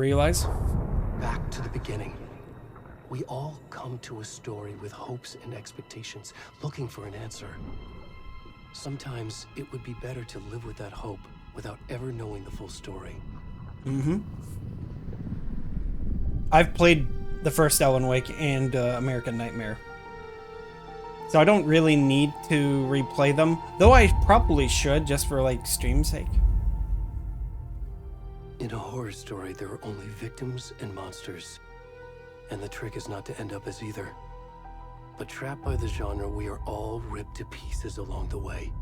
realize? Back to the beginning. We all come to a story with hopes and expectations, looking for an answer. Sometimes it would be better to live with that hope without ever knowing the full story. Mm-hmm. I've played the first Alan Wake and American Nightmare. So I don't really need to replay them, though I probably should just for like stream's sake. In a horror story, there are only victims and monsters. And the trick is not to end up as either. But trapped by the genre, we are all ripped to pieces along the way.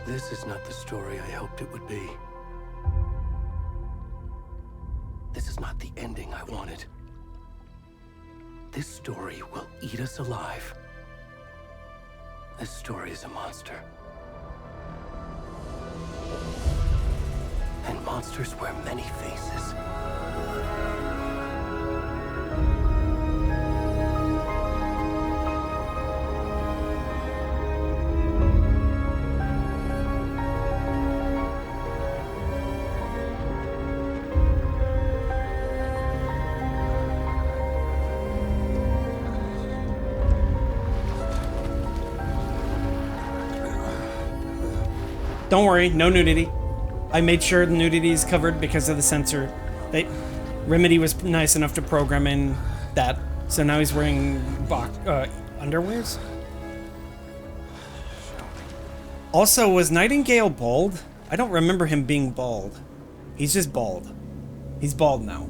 This is not the story I hoped it would be. This is not the ending I wanted. This story will eat us alive. This story is a monster. And monsters wear many faces. Don't worry, no nudity. I made sure the nudity is covered because of the censor. Remedy was nice enough to program in that, so now he's wearing underwears. Also, was Nightingale bald? I don't remember him being bald. He's just bald. He's bald now.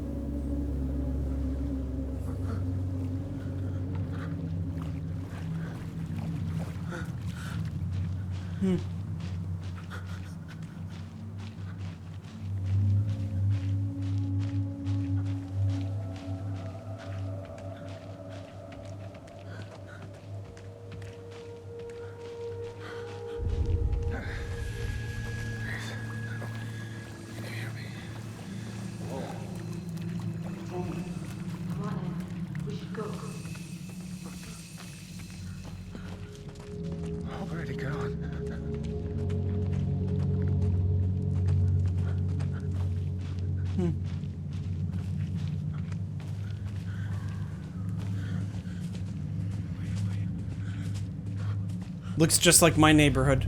Looks just like my neighborhood.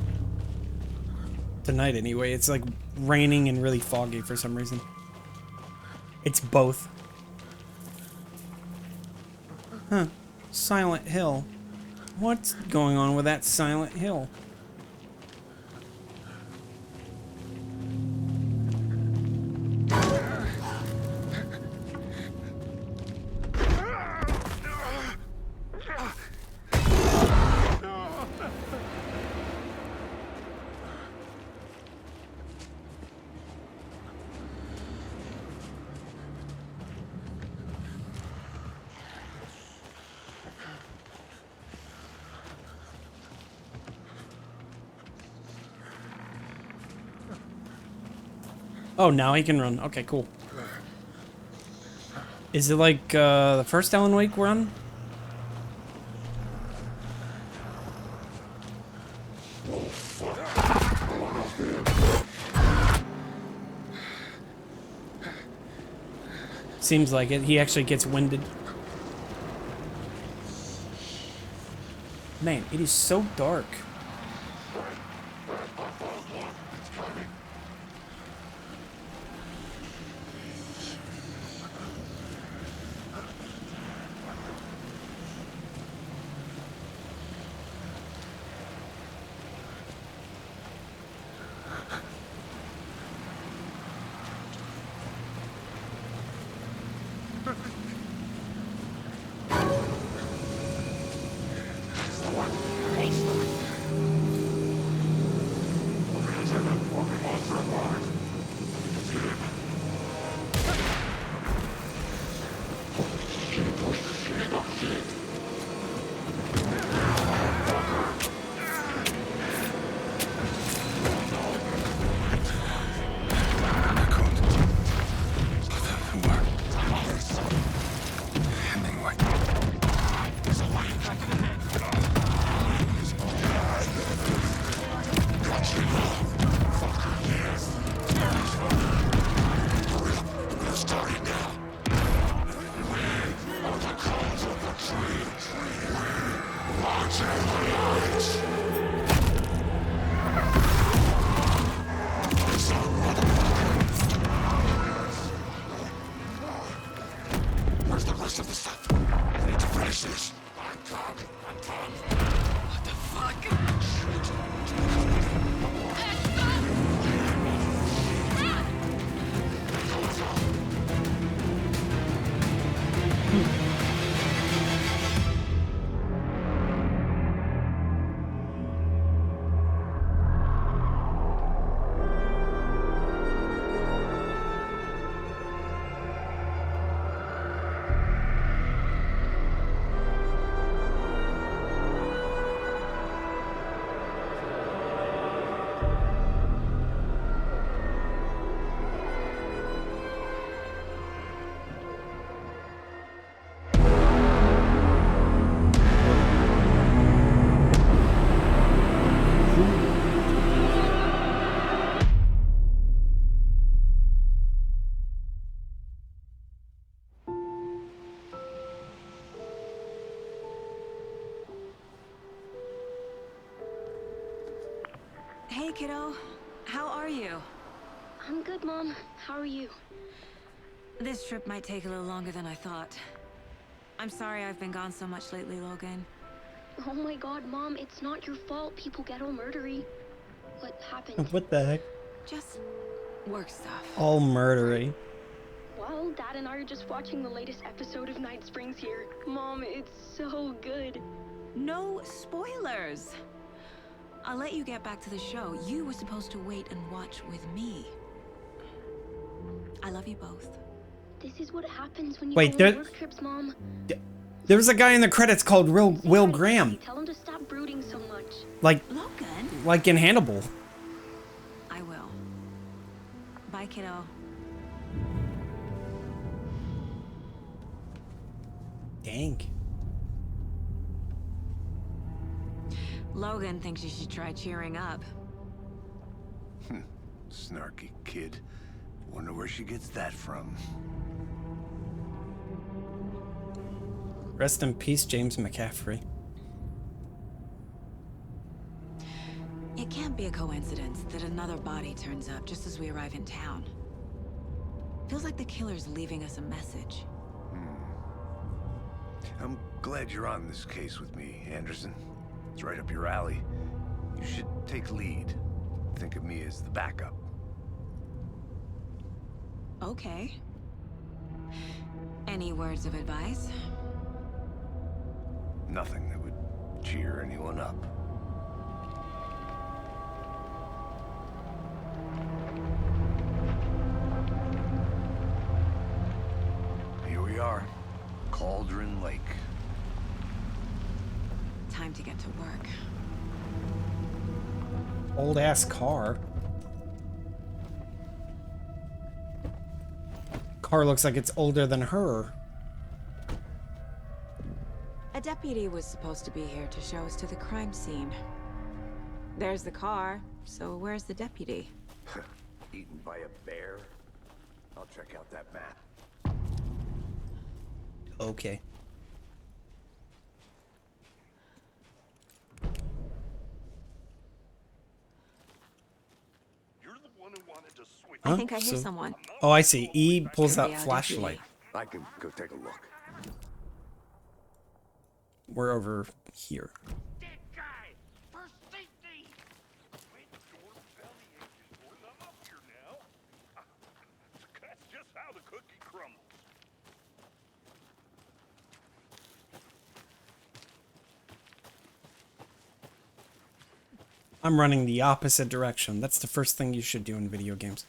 Tonight, anyway. It's like raining and really foggy for some reason. It's both. Huh. Silent Hill. What's going on with that Silent Hill? Oh, now he can run. Okay, cool. Is it like the first Alan Wake run? Seems like it. He actually gets winded. Man, it is so dark. kiddo. How are you? I'm good, Mom. How are you? This trip might take a little longer than I thought. I'm sorry I've been gone so much lately, Logan. Oh my god, Mom, it's not your fault people get all murdery. What happened? What the heck? Just work stuff. All murdery. Well, Dad and I are just watching the latest episode of Night Springs here. Mom, it's so good. No spoilers. I'll let you get back to the show. You were supposed to wait and watch with me. I love you both. This is what happens when you Wait, go there- on work trips, Mom. There was a guy in the credits called Will Graham, Tell him to stop brooding so much. like Logan? in Hannibal. I will. Bye, kiddo. Dang. Logan thinks you should try cheering up. Snarky kid. Wonder where she gets that from. Rest in peace, James McCaffrey. It can't be a coincidence that another body turns up just as we arrive in town. Feels like the killer's leaving us a message. I'm glad you're on this case with me, Anderson. It's right up your alley. You should take lead. Think of me as the backup. Okay. Any words of advice? Nothing that would cheer anyone up. Here we are. Cauldron Lake. Time to get to work. Old ass car. Car looks like it's older than her. A deputy was supposed to be here to show us to the crime scene. There's the car, so where's the deputy? Eaten by a bear? I'll check out that map. Okay. You're the one who wanted to switch. I think I hear So- someone. Oh, I see. E pulls Could out be our flashlight. deputy. I can go take a look. We're over here. Dead guy! For safety! When your belly aches for them up here now. That's just how the cookie crumbles. I'm running the opposite direction. That's the first thing you should do in video games.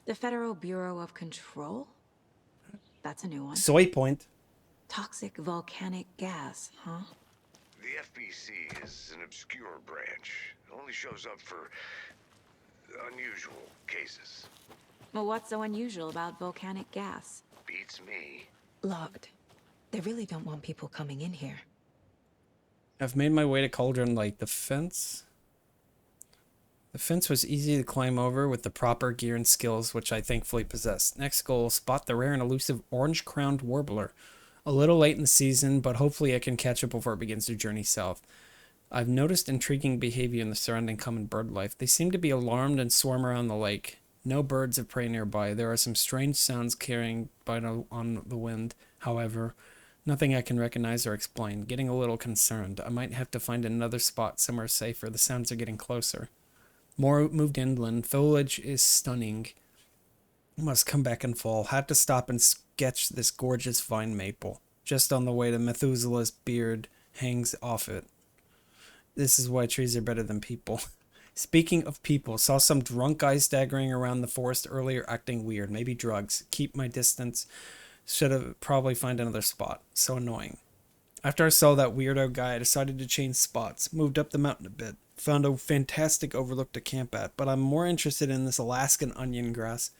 The Federal Bureau of Control? That's a new one. Soy point. Toxic volcanic gas, huh? The FBC is an obscure branch. It only shows up for unusual cases. Well, what's so unusual about volcanic gas? Beats me. Logged. They really don't want people coming in here. I've made my way to Cauldron Lake. The fence was easy to climb over with the proper gear and skills, which I thankfully possess. Next goal, spot the rare and elusive orange-crowned warbler. A little late in the season, but hopefully I can catch it before it begins to journey south. I've noticed intriguing behavior in the surrounding common bird life. They seem to be alarmed and swarm around the lake. No birds of prey nearby. There are some strange sounds carrying by on the wind. However, nothing I can recognize or explain. Getting a little concerned. I might have to find another spot somewhere safer. The sounds are getting closer. More moved inland. Foliage is stunning. Must come back in fall. Had to stop and sketch this gorgeous vine maple. Just on the way to Methuselah's beard hangs off it. This is why trees are better than people. Speaking of people, saw some drunk guy staggering around the forest earlier acting weird. Maybe drugs. Keep my distance. Should have probably find another spot. So annoying. After I saw that weirdo guy, I decided to change spots. Moved up the mountain a bit. Found a fantastic overlook to camp at, but I'm more interested in this Alaskan onion grass.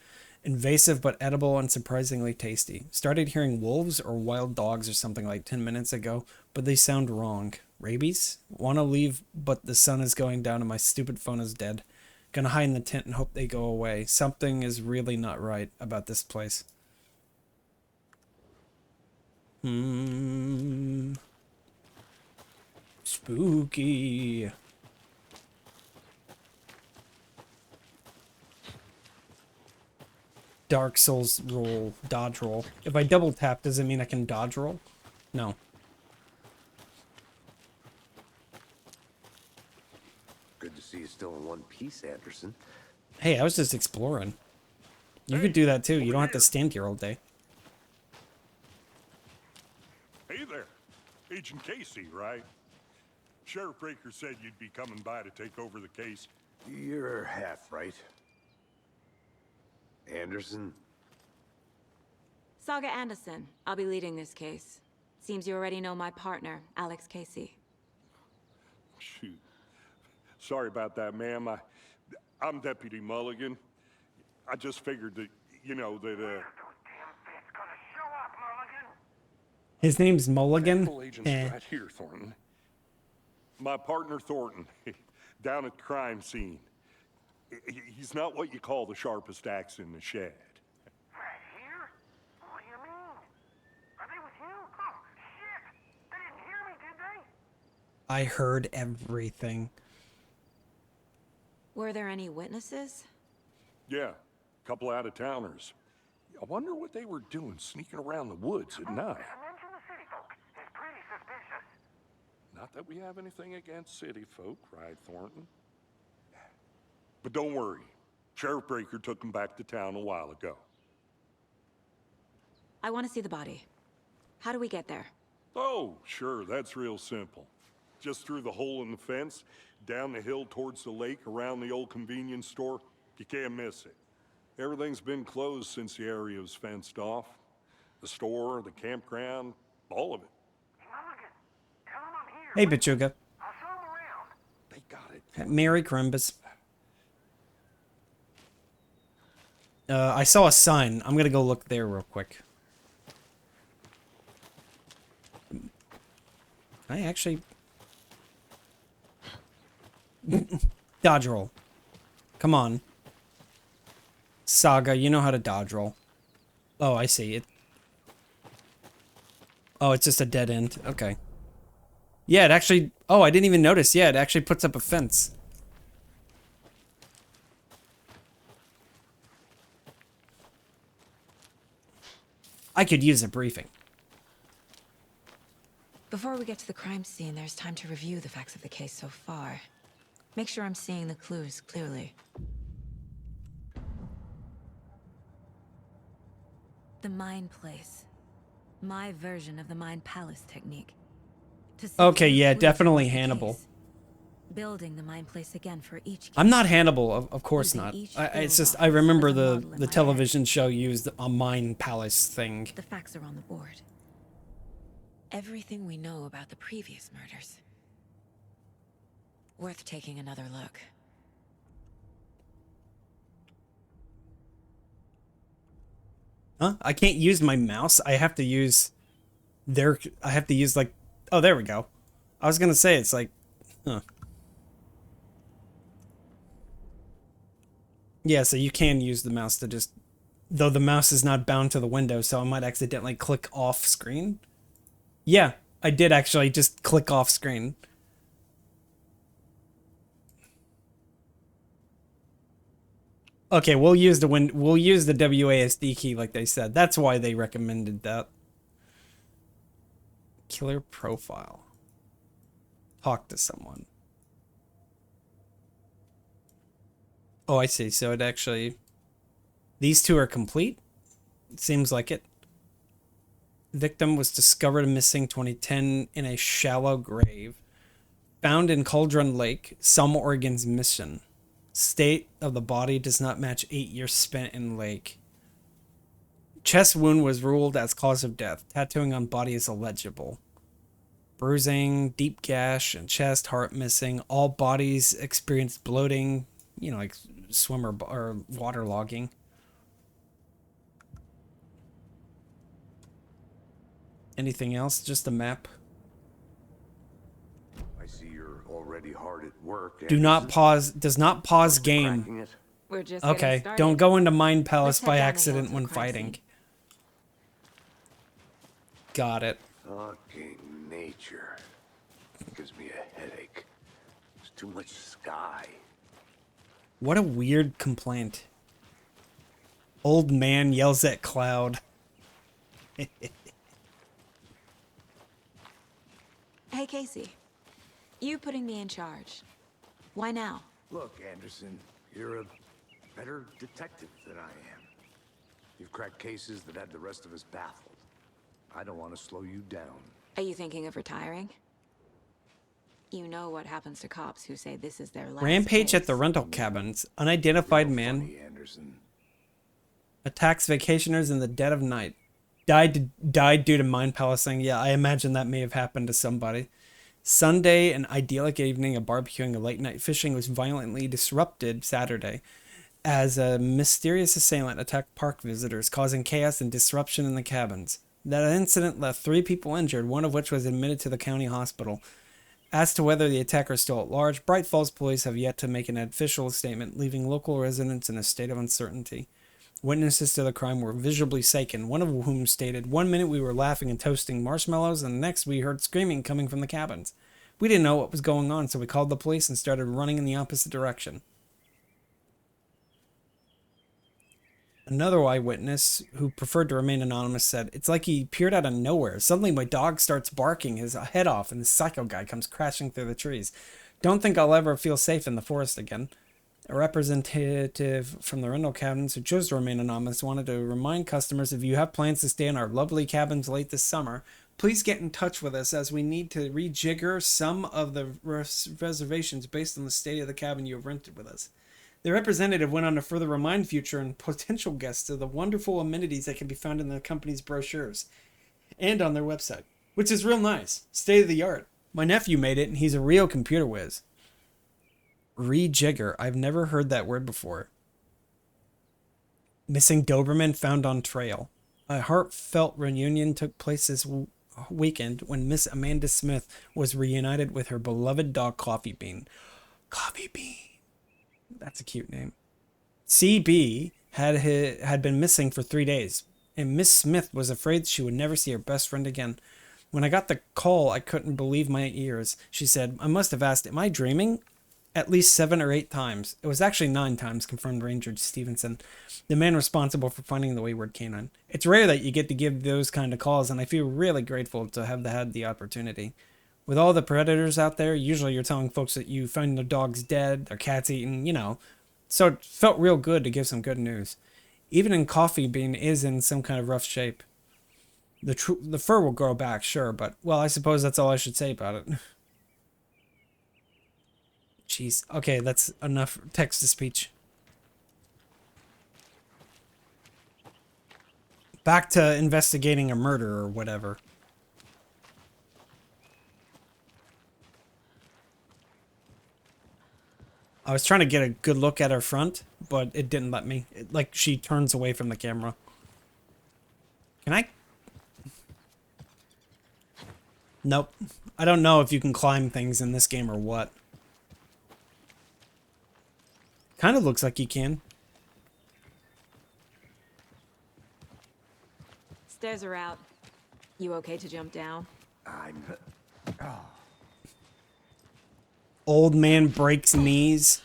Invasive but edible and surprisingly tasty. Started hearing wolves or wild dogs or something like 10 minutes ago, but they sound wrong. Rabies? Want to leave, but the sun is going down and my stupid phone is dead. Gonna hide in the tent and hope they go away. Something is really not right about this place. Spooky. Dark Souls roll, dodge roll. If I double tap, does it mean I can dodge roll? No. Good to see you still in one piece, Anderson. Hey, I was just exploring. You could do that too. You don't have to stand here all day. Hey there. Agent Casey, right? Sheriff Breaker said you'd be coming by to take over the case. You're half right. Anderson? Saga Anderson. I'll be leading this case. Seems you already know my partner, Alex Casey. Shoot. Sorry about that, ma'am. I'm Deputy Mulligan. I just figured that, His name's Mulligan. Federal agent's right here, Thornton. My partner, Thornton, down at the crime scene. He's not what you call the sharpest axe in the shed. Right here? What do you mean? Are they with you? Oh, shit! They didn't hear me, did they? I heard everything. Were there any witnesses? Yeah, a couple out-of-towners. I wonder what they were doing sneaking around the woods at night. Mention the city folk. It's pretty suspicious. Not that we have anything against city folk, right, Thornton? But don't worry. Sheriff Breaker took them back to town a while ago. I want to see the body. How do we get there? Oh, sure, that's real simple. Just through the hole in the fence, down the hill towards the lake, around the old convenience store. You can't miss it. Everything's been closed since the area was fenced off. The store, the campground, all of it. Mulligan, tell them I'm here. Hey, Bichuga. I'll show them around. They got it. Merry Crimbus. I saw a sign. I'm gonna go look there real quick. I actually... Dodge roll. Come on. Saga, you know how to dodge roll. Oh, I see it. Oh, it's just a dead end. Okay. Yeah, it actually... Oh, I didn't even notice. Yeah, it actually puts up a fence. I could use a briefing. Before we get to the crime scene, there's time to review the facts of the case so far. Make sure I'm seeing the clues clearly. The Mind Place. My version of the Mind Palace technique. To see Okay, the yeah, clues definitely of the Hannibal. case. Building the Mind Place again for each case. I'm not Hannibal, of course Using not. each It's field just, I office remember as a the, model in the my television show used a Mind Palace thing. The facts are on the board. Everything we know about the previous murders. Worth taking another look. Huh? I can't use my mouse. I have to use their... I have to use, like... Oh, there we go. I was gonna say, it's like... Huh. Yeah, so you can use the mouse to just... Though the mouse is not bound to the window, so I might accidentally click off screen. Yeah, I did actually just click off screen. Okay, we'll use the WASD key like they said. That's why they recommended that. Killer profile. Talk to someone. Oh, I see. So it actually... These two are complete? It seems like it. Victim was discovered missing 2010 in a shallow grave. Found in Cauldron Lake, some organs missing. State of the body does not match 8 years spent in lake. Chest wound was ruled as cause of death. Tattooing on body is illegible. Bruising, deep gash, and chest, heart missing. All bodies experienced bloating, you know, like swimmer or waterlogging. Anything else? Just a map. I see you're already hard at work. Do not Anderson. pause. Does not pause Cracking game. it. We're just Okay, getting started. don't go into Mind Palace Let's head by down the hill accident to the when crime fighting. scene. Got it. Fucking nature. Gives me a headache. There's too much sky. What a weird complaint. Old man yells at cloud. Hey, Casey. You putting me in charge. Why now? Look, Anderson, you're a better detective than I am. You've cracked cases that had the rest of us baffled. I don't want to slow you down. Are you thinking of retiring? You know what happens to cops who say this is their last Rampage at case. the rental cabins. Unidentified man Funny, Anderson. attacks vacationers in the dead of night. Died due to mind palacing. Yeah, I imagine that may have happened to somebody. Sunday, an idyllic evening of barbecuing and late night fishing was violently disrupted Saturday as a mysterious assailant attacked park visitors, causing chaos and disruption in the cabins. That incident left 3 people injured, one of which was admitted to the county hospital. As to whether the attacker is still at large, Bright Falls police have yet to make an official statement, leaving local residents in a state of uncertainty. Witnesses to the crime were visibly shaken, one of whom stated, "One minute we were laughing and toasting marshmallows, and the next we heard screaming coming from the cabins. We didn't know what was going on, so we called the police and started running in the opposite direction." Another eyewitness, who preferred to remain anonymous, said, "It's like he appeared out of nowhere. Suddenly my dog starts barking his head off, and the psycho guy comes crashing through the trees. Don't think I'll ever feel safe in the forest again." A representative from the rental cabins who chose to remain anonymous wanted to remind customers, if you have plans to stay in our lovely cabins late this summer, please get in touch with us, as we need to rejigger some of the reservations based on the state of the cabin you have rented with us. The representative went on to further remind future and potential guests of the wonderful amenities that can be found in the company's brochures and on their website, which is real nice. State of the art. My nephew made it, and he's a real computer whiz. Rejigger. I've never heard that word before. Missing Doberman found on trail. A heartfelt reunion took place this weekend when Miss Amanda Smith was reunited with her beloved dog Coffee Bean. Coffee Bean. That's a cute name. CB had been missing for 3 days, and Miss Smith was afraid she would never see her best friend again. When I got the call, I couldn't believe my ears. She said, "I must have asked, am I dreaming?" At least 7 or 8 times. It was actually 9 times, confirmed Ranger Stevenson, the man responsible for finding the wayward canine. It's rare that you get to give those kind of calls, and I feel really grateful to have had the opportunity. With all the predators out there, usually you're telling folks that you find their dogs dead, their cats eaten, you know. So it felt real good to give some good news. Even in Coffee Bean is in some kind of rough shape. The fur will grow back, sure, but, well, I suppose that's all I should say about it. Jeez. Okay, that's enough text-to-speech. Back to investigating a murder or whatever. I was trying to get a good look at her front, but it didn't let me. Like, she turns away from the camera. Can I? Nope. I don't know if you can climb things in this game or what. Kind of looks like you can. Stairs are out. You okay to jump down? I'm... Old man breaks knees.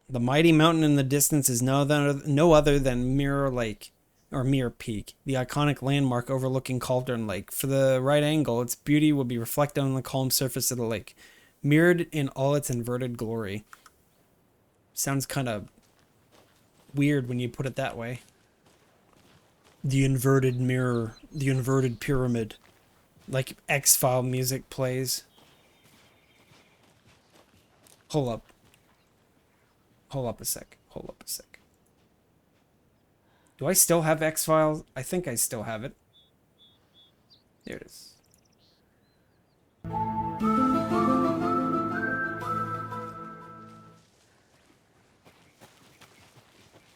The mighty mountain in the distance is no other than Mirror Lake, or Mirror Peak, the iconic landmark overlooking Cauldron Lake. For the right angle, its beauty will be reflected on the calm surface of the lake, mirrored in all its inverted glory. Sounds kind of weird when you put it that way. The inverted mirror, the inverted pyramid, like X-File music plays. Hold up. Hold up a sec. Hold up a sec. Do I still have X-Files? I think I still have it. There it is.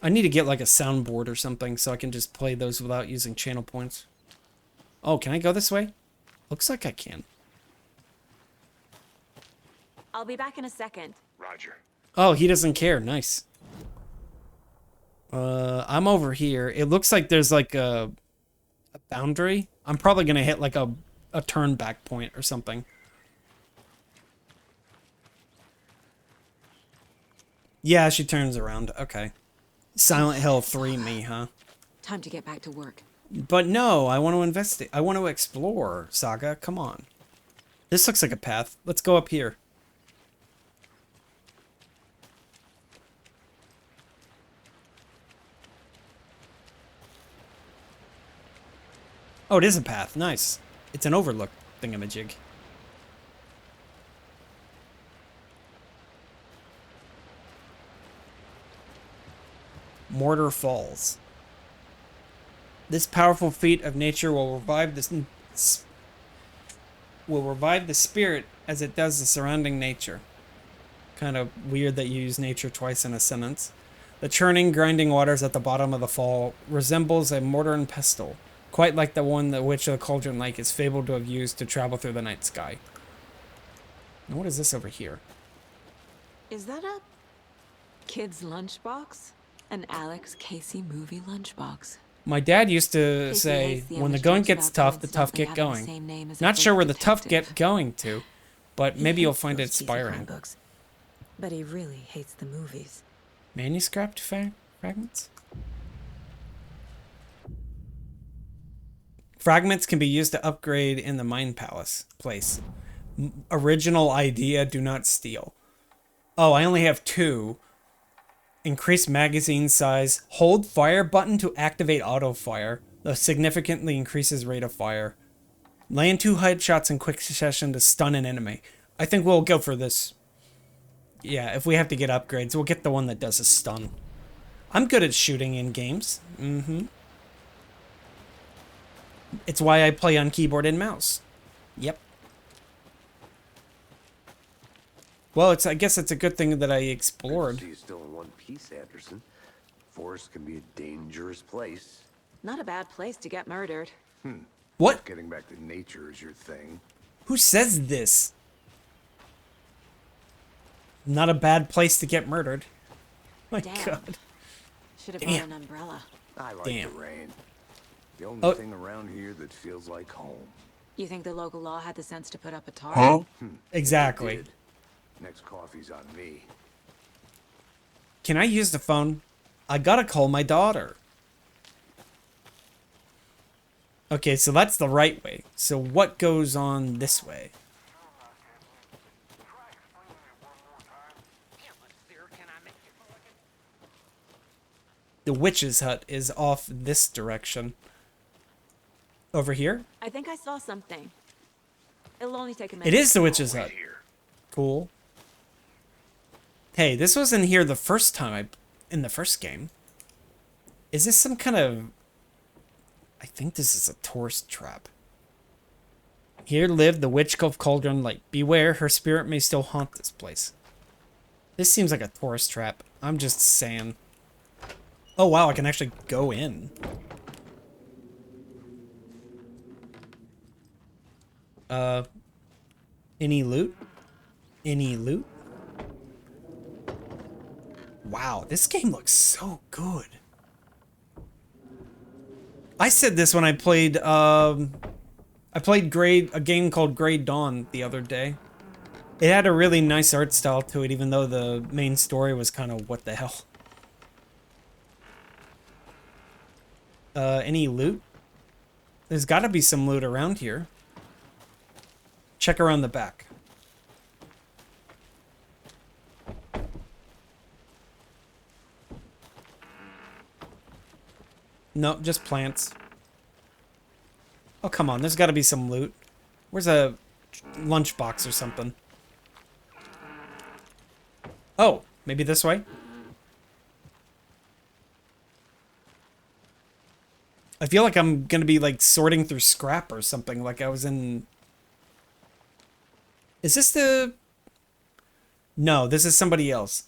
I need to get like a soundboard or something so I can just play those without using channel points. Oh, can I go this way? Looks like I can. I'll be back in a second. Roger. Oh, he doesn't care. Nice. I'm over here. It looks like there's like a boundary. I'm probably gonna hit like a turn back point or something. Yeah, she turns around. Okay. Silent Hill 3 me, huh? Time to get back to work. But no, I want to investigate. I want to explore, Saga. Come on. This looks like a path. Let's go up here. Oh, it is a path. Nice. It's an overlook thingamajig. Mortar Falls. This powerful feat of nature will revive the spirit as it does the surrounding nature. Kind of weird that you use nature twice in a sentence. The churning, grinding waters at the bottom of the fall resembles a mortar and pestle, quite like the one that Witch of the Cauldron Lake is fabled to have used to travel through the night sky. And what is this over here? Is that a kid's lunchbox? An Alex Casey movie lunchbox. My dad used to Casey say, hates the when the image going jokes gets about tough, the tough coincidentally get having the going. same name as a Not sure fake where the tough detective. get going to, but He maybe you'll hates find it those cheesy inspiring. comic books, but he really hates the movies. Manuscript fragments? Fragments can be used to upgrade in the Mind Palace place. Original idea, do not steal. Oh, I only have 2. Increase magazine size. Hold fire button to activate auto fire. That significantly increases rate of fire. Land 2 headshots in quick succession to stun an enemy. I think we'll go for this. Yeah, if we have to get upgrades, we'll get the one that does a stun. I'm good at shooting in games. It's why I play on keyboard and mouse. Yep. Well, I guess it's a good thing that I explored. See you still in one piece, Anderson. Forest can be a dangerous place. Not a bad place to get murdered. What? Getting back to nature is your thing. Who says this? Not a bad place to get murdered. My Damn. God. Should have Damn. brought an umbrella. I like Damn. the rain. The only Oh. thing around here that feels like home. You think the local law had the sense to put up a tarp? Exactly. Did. Next coffee's on me. Can I use the phone? I gotta call my daughter. Okay, so that's the right way. So what goes on this way? The witch's hut is off this direction. Over here? I think I saw something. It'll only take a minute. It is the witch's hut. Cool. Hey, this wasn't here the first time in the first game. Is this some kind of... I think this is a tourist trap. Here lived the Witch of Cauldron Lake. Beware, her spirit may still haunt this place. This seems like a tourist trap. I'm just saying. Oh wow, I can actually go in. Any loot? Any loot? Wow, this game looks so good. I said this when I played a game called Grey Dawn the other day. It had a really nice art style to it, even though the main story was kind of what the hell. Any loot? There's got to be some loot around here. Check around the back. Nope, just plants. Oh, come on. There's got to be some loot. Where's a lunchbox or something? Oh, maybe this way? I feel like I'm going to be, like, sorting through scrap or something, like I was in... Is this the... No, this is somebody else.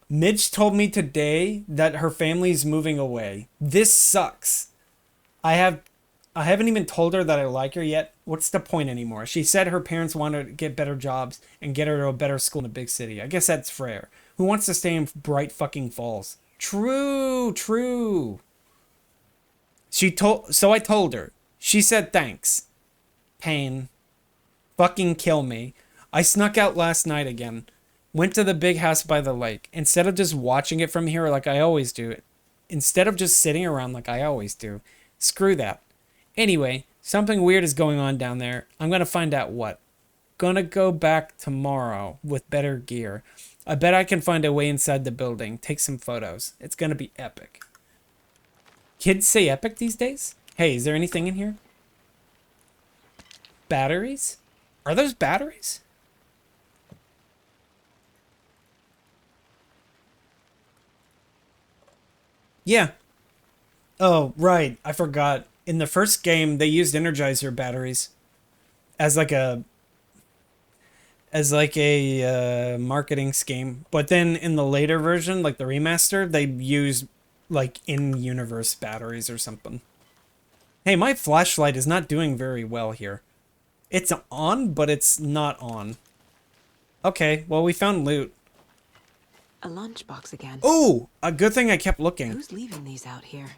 Midge told me today that her family's moving away. This sucks. I have I haven't even told her that I like her yet. What's the point anymore? She said her parents want her to get better jobs and get her to a better school in a big city. I guess that's fair. Who wants to stay in Bright fucking Falls? True, true. So I told her. She said thanks. Pain. Fucking kill me. I snuck out last night again. Went to the big house by the lake. Instead of just watching it from here like I always do. Instead of just sitting around like I always do. Screw that. Anyway, something weird is going on down there. I'm gonna find out what. Gonna go back tomorrow with better gear. I bet I can find a way inside the building. Take some photos. It's gonna be epic. Kids say epic these days? Hey, is there anything in here? Batteries? Are those batteries? Yeah. Oh, right. I forgot. In the first game, they used Energizer batteries as like a marketing scheme. But then in the later version, like the remaster, they used like in-universe batteries or something. Hey, my flashlight is not doing very well here. It's on, but it's not on. Okay, well, we found loot. A lunchbox again. Oh, a good thing I kept looking. Who's leaving these out here?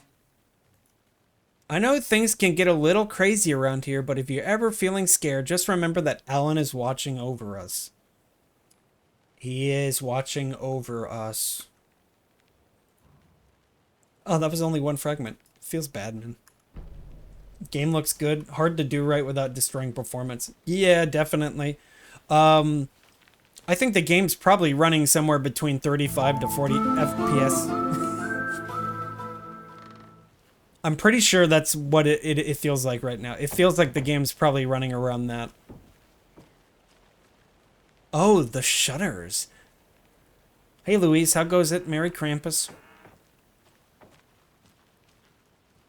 I know things can get a little crazy around here, but if you're ever feeling scared, just remember that Alan is watching over us. He is watching over us. Oh, that was only one fragment. Feels bad, man. Game looks good. Hard to do right without destroying performance. Yeah, definitely. I think the game's probably running somewhere between 35 to 40 FPS. I'm pretty sure that's what it feels like right now. It feels like the game's probably running around that. Oh, the shutters. Hey, Louise, how goes it? Merry Krampus.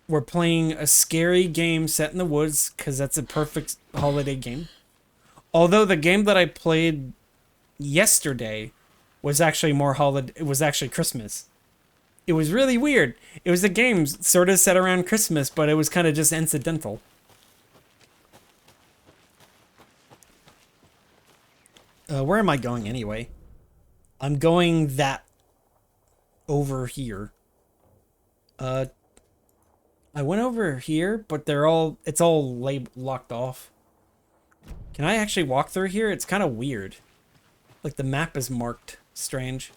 We're playing a scary game set in the woods because that's a perfect holiday game. Although the game that I played yesterday was actually more holiday. It was actually Christmas. It was really weird. It was a game sort of set around Christmas, but it was kind of just incidental. Where am I going anyway? I'm going that over here. I went over here, but it's all locked off. Can I actually walk through here? It's kind of weird. Like the map is marked strange.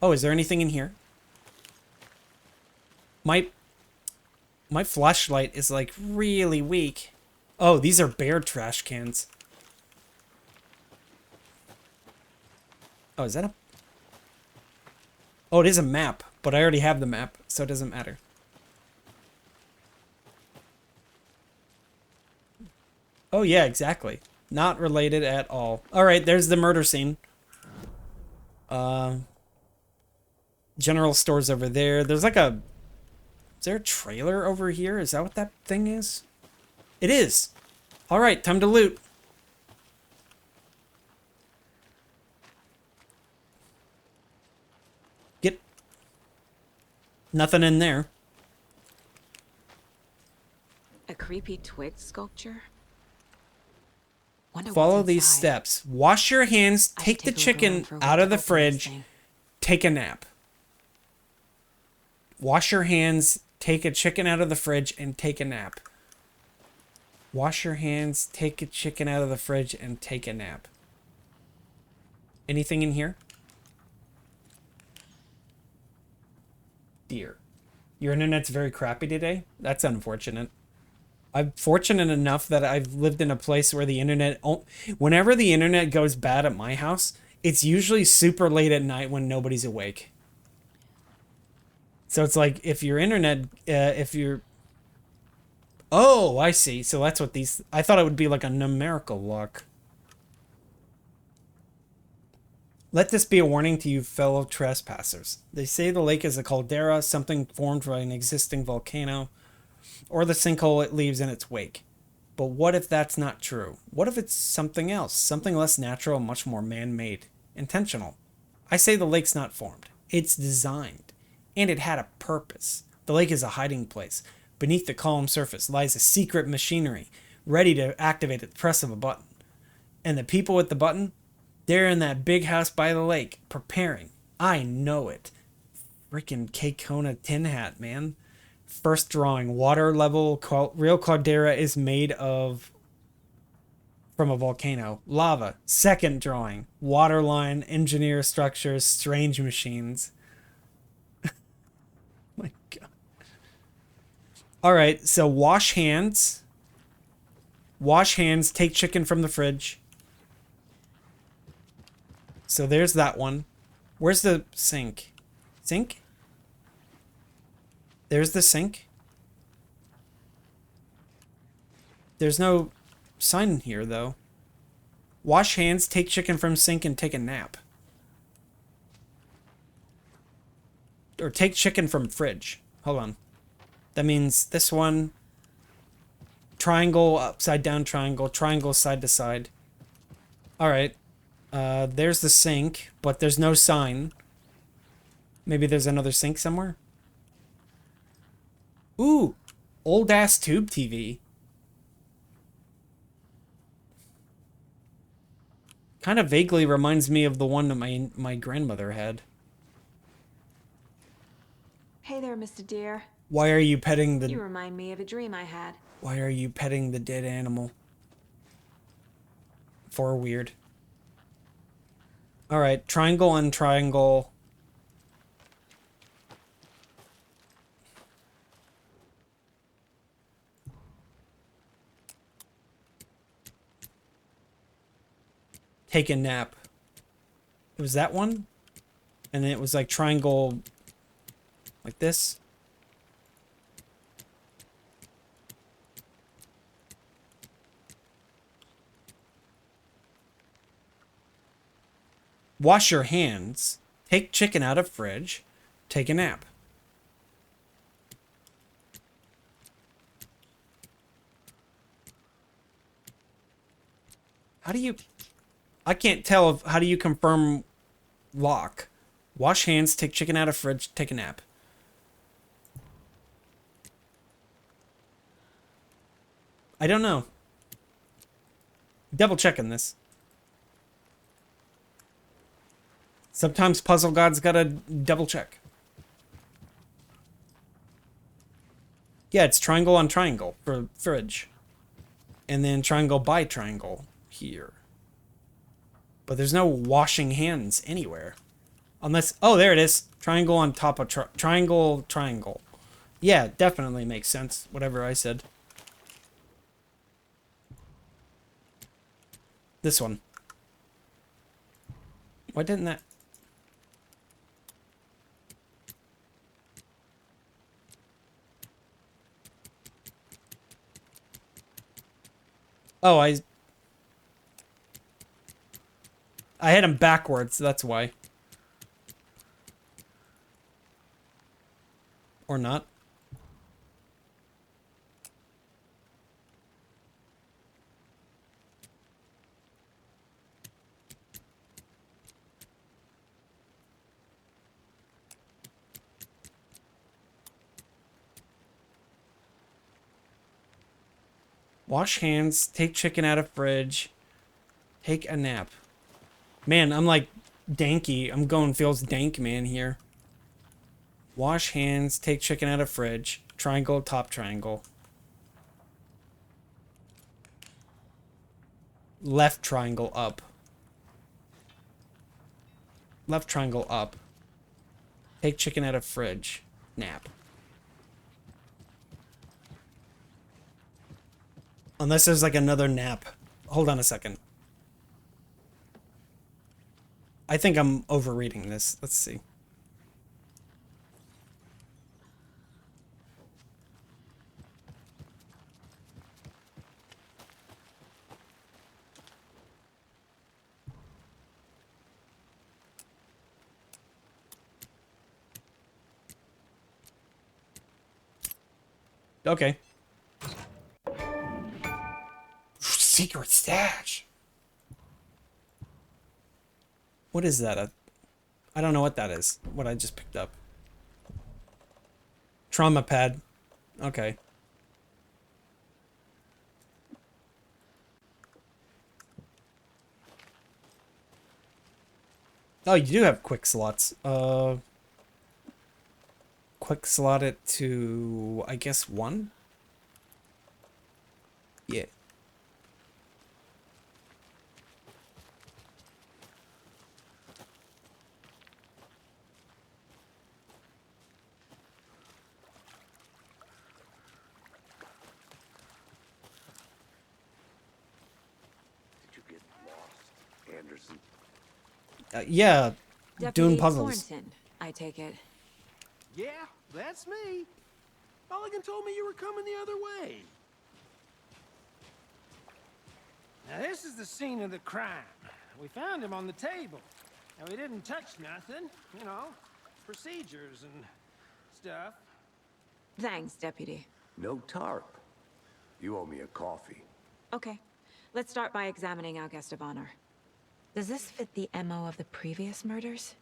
Oh, is there anything in here? My flashlight is like really weak. Oh, these are bear trash cans. Oh, is that a... Oh, it is a map, but I already have the map, so it doesn't matter. Oh, yeah, exactly. Not related at all. All right, there's the murder scene. General store's over there. There's like a... Is there a trailer over here? Is that what that thing is? It is. All right, time to loot. Get... Nothing in there. A creepy twig sculpture? Wonder Follow what's these inside. steps. Wash your hands, I take the take a look chicken around for a way out to of the open this fridge, thing. take a nap. Wash your hands, take a chicken out of the fridge, and take a nap. Wash your hands, take a chicken out of the fridge, and take a nap. Anything in here? Dear. Your internet's very crappy today? That's unfortunate. I'm fortunate enough that I've lived in a place where the internet... Whenever the internet goes bad at my house, it's usually super late at night when nobody's awake. So it's like, if your internet... if you're... Oh, I see. So that's what these... I thought it would be like a numerical lock. Let this be a warning to you fellow trespassers. They say the lake is a caldera, something formed by an existing volcano, or the sinkhole it leaves in its wake. But what if that's not true? What if it's something else, something less natural and much more man-made, intentional? I say the lake's not formed. It's designed, and it had a purpose. The lake is a hiding place, Beneath the calm surface lies a secret machinery, ready to activate at the press of a button. And the people with the button, they're in that big house by the lake, preparing. I know it. Freaking K-Kona Tin Hat, man. First drawing, water level, real caldera is made of, from a volcano, lava. Second drawing, waterline, engineer structures, strange machines. My God. All right, so wash hands. Wash hands, take chicken from the fridge. So there's that one. Where's the sink? Sink? There's the sink. There's no sign here, though. Wash hands, take chicken from sink, and take a nap. Or take chicken from fridge. Hold on. That means this one. Triangle, upside down triangle. Triangle side to side. Alright. There's the sink, but there's no sign. Maybe there's another sink somewhere? Ooh! Old-ass tube TV. Kind of vaguely reminds me of the one that my grandmother had. Hey there, Mr. Deer. Why are you petting the... You remind me of a dream I had. Why are you petting the dead animal? For weird. Alright, triangle and triangle. Take a nap. It was that one? And then it was like triangle like this. Wash your hands. Take chicken out of fridge. Take a nap. How do you... I can't tell if, how do you confirm lock? Wash hands, take chicken out of fridge, take a nap. I don't know. Double checking this. Sometimes Puzzle God's gotta double check. Yeah, it's triangle on triangle for fridge. And then triangle by triangle here. But there's no washing hands anywhere. Unless... Oh, there it is. Triangle on top of triangle, triangle. Yeah, definitely makes sense. Whatever I said. This one. Why didn't that... Oh, I had him backwards, that's why. Or not. Wash hands, take chicken out of fridge, take a nap. Man, I'm like danky. I'm going feels dank man here. Wash hands, take chicken out of fridge, triangle, top triangle. Left triangle up. Left triangle up. Take chicken out of fridge, nap. Unless there's like another nap. Hold on a second. I think I'm overreading this. Let's see. Okay. Secret stash. What is that? I don't know what that is. What I just picked up. Trauma pad. Okay. Oh, you do have quick slots. Quick slot it to, I guess, 1? Yeah. Did you get lost, Anderson? Yeah, doing Deputy puzzles. Thornton, I take it. Yeah, that's me. Mulligan told me you were coming the other way. Now this is the scene of the crime. We found him on the table. And we didn't touch nothing, you know, procedures and stuff. Thanks, Deputy. No tarp. You owe me a coffee. Okay, let's start by examining our guest of honor. Does this fit the MO of the previous murders?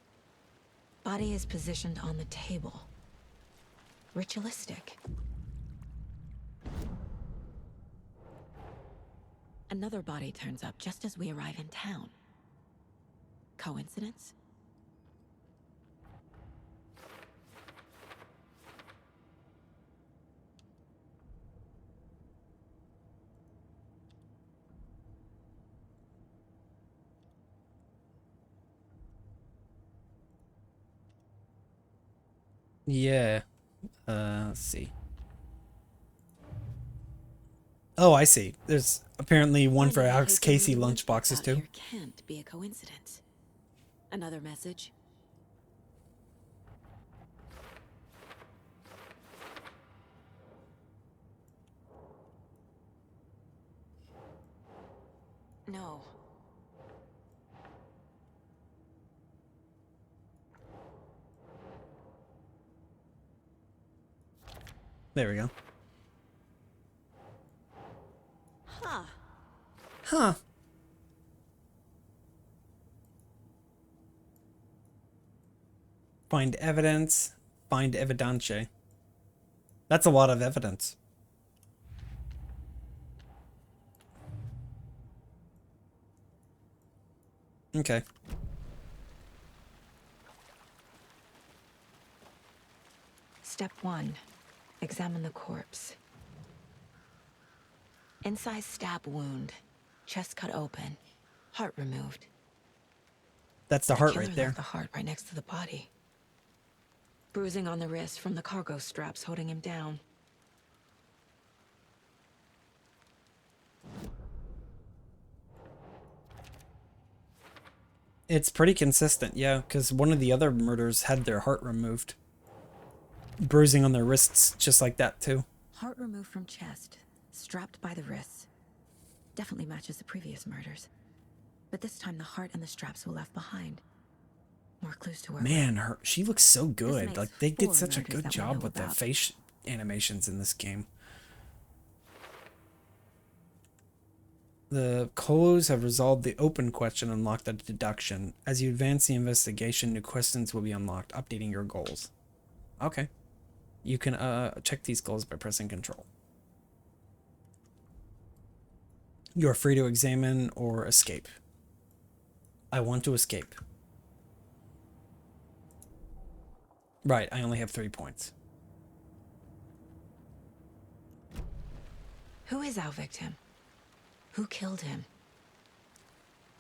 Body is positioned on the table. Ritualistic. Another body turns up just as we arrive in town. Coincidence? Yeah. Let's see. Oh, I see. There's apparently one for Finding a Alex Casey Casey Lee lunchboxes out too. here can't be a coincidence. Another message. No. There we go. Huh. Huh. Find evidence. Find evidence. That's a lot of evidence. Okay. Step 1. Examine the corpse. Incised stab wound. Chest cut open. Heart removed. That's the heart killer right there. left the heart right next to the body. Bruising on the wrist from the cargo straps holding him down. It's pretty consistent, yeah, because one of the other murders had their heart removed. Bruising on their wrists, just like that, too. Heart removed from chest. Strapped by the wrists. Definitely matches the previous murders. But this time the heart and the straps were left behind. More clues to work with. Man, she looks so good. makes Like, they did 4 such a murders good that we job know with the about. face animations in this game. The clues have resolved the open question and unlocked the deduction. As you advance the investigation, new questions will be unlocked, updating your goals. Okay. You can check these goals by pressing Control. You are free to examine or escape. I want to escape. Right, I only have 3 points. Who is our victim? Who killed him?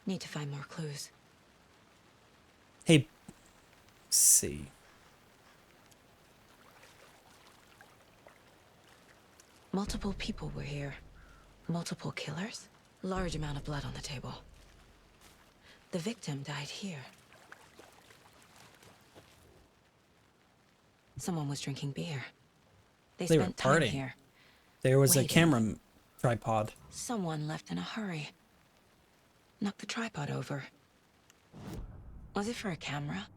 Need to find more clues. Hey, let's see. Multiple people were here. Multiple killers? Large amount of blood on the table. The victim died here. Someone was drinking beer. They They were spent time partying. here. There was a Waiting. camera tripod. Someone left in a hurry. Knocked the tripod over. Was it for a camera?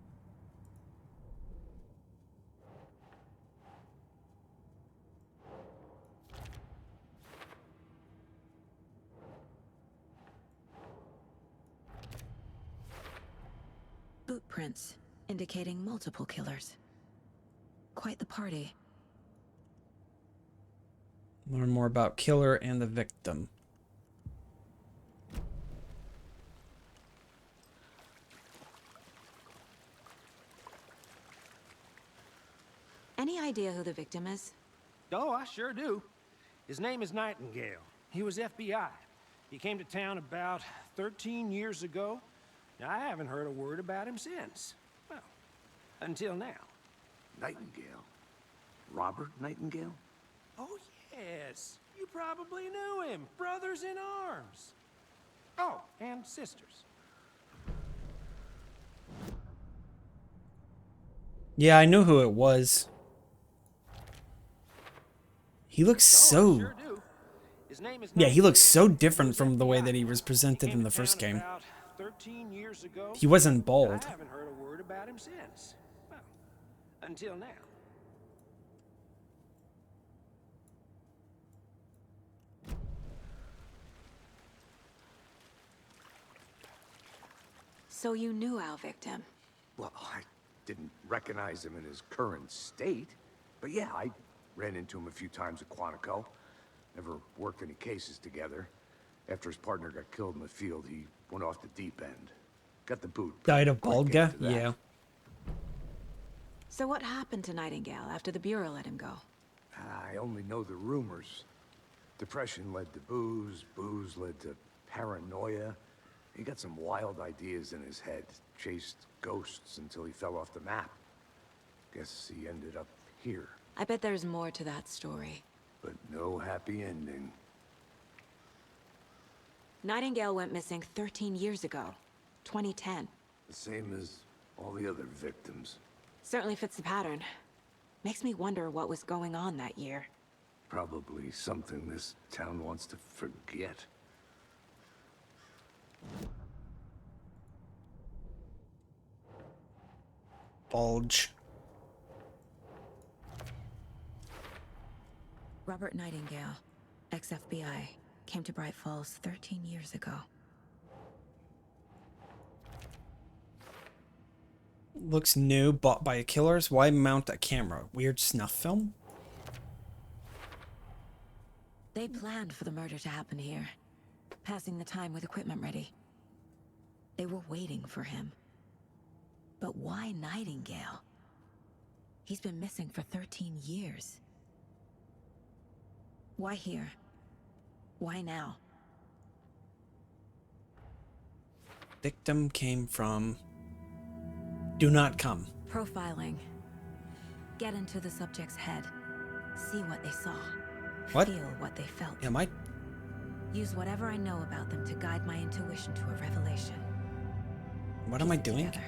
Boot prints, indicating multiple killers. Quite the party. Learn more about killer and the victim. Any idea who the victim is? Oh, I sure do. His name is Nightingale. He was FBI. He came to town about 13 years ago. I haven't heard a word about him since. Well, until now. Nightingale? Robert Nightingale? Oh, yes. You probably knew him. Brothers in arms. Oh, and sisters. Yeah, I knew who it was. He looks Oh, I so... sure do. His name is Yeah, he looks so Nightingale. different was from the way FBI. that he was presented Came in the to first town game. about 13 years ago. He wasn't I bald. haven't heard a word about him since. Well, until now. So you knew our victim. Well, I didn't recognize him in his current state. But yeah, I ran into him a few times at Quantico. Never worked any cases together. After his partner got killed in the field, he went off the deep end. Got the boot. but Died of we'll bald get guy? into that. Yeah. So what happened to Nightingale after the Bureau let him go? I only know the rumors. Depression led to booze, booze led to paranoia. He got some wild ideas in his head, chased ghosts until he fell off the map. Guess he ended up here, I bet there's more to that story. but no happy ending. Nightingale went missing 13 years ago. 2010. The same as all the other victims. Certainly fits the pattern. Makes me wonder what was going on that year. Probably something this town wants to forget. Bulge. Robert Nightingale, ex-FBI, came to Bright Falls 13 years ago. Looks new, bought by killers. Why mount a camera? Weird snuff film? They planned for the murder to happen here, passing the time with equipment ready. They were waiting for him. But why Nightingale? He's been missing for 13 years. Why here? Why now? Victim came from... Do not come. Profiling. Get into the subject's head. See what they saw. What? Feel what they felt. Am I... Use whatever I know about them to guide my intuition to a revelation. What am I Piece it doing? together.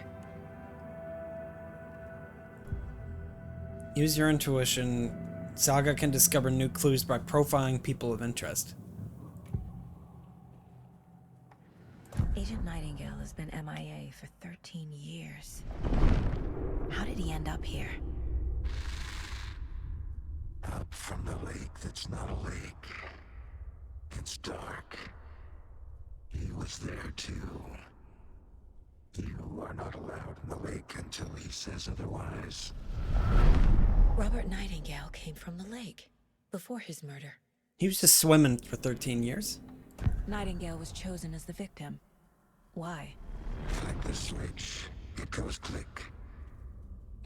Use your intuition. Saga can discover new clues by profiling people of interest. Agent Nightingale has been MIA for 13 years. How did he end up here? Up from the lake that's not a lake. It's dark. He was there too. You are not allowed in the lake until he says otherwise. Robert Nightingale came from the lake before his murder. He was just swimming for 13 years. Nightingale was chosen as the victim. Why? Like the switch, it goes click.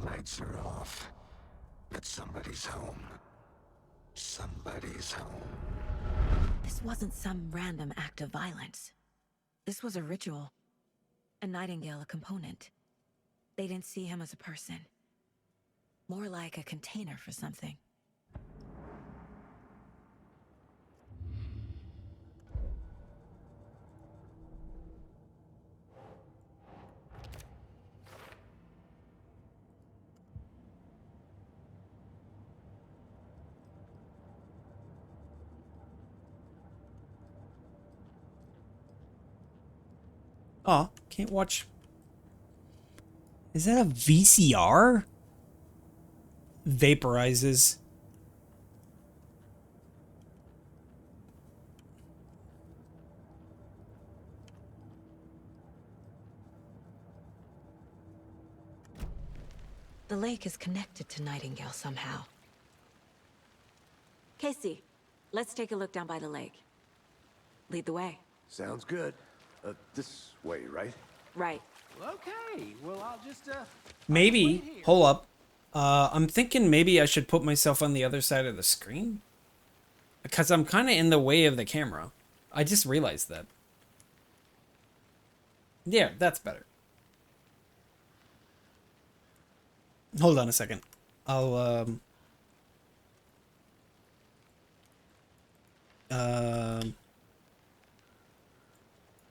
Lights are off. But somebody's home. Somebody's home. This wasn't some random act of violence. This was a ritual. And Nightingale a component. They didn't see him as a person. More like a container for something. Aw, can't watch... Is that a VCR? Vaporizes. The lake is connected to Nightingale somehow. Casey, let's take a look down by the lake. Lead the way. Sounds good. This way, right? Right. Well, okay. Well, I'll just, Maybe, hold up. I'm thinking maybe I should put myself on the other side of the screen. Because I'm kind of in the way of the camera. I just realized that. Yeah, that's better. Hold on a second. I'll,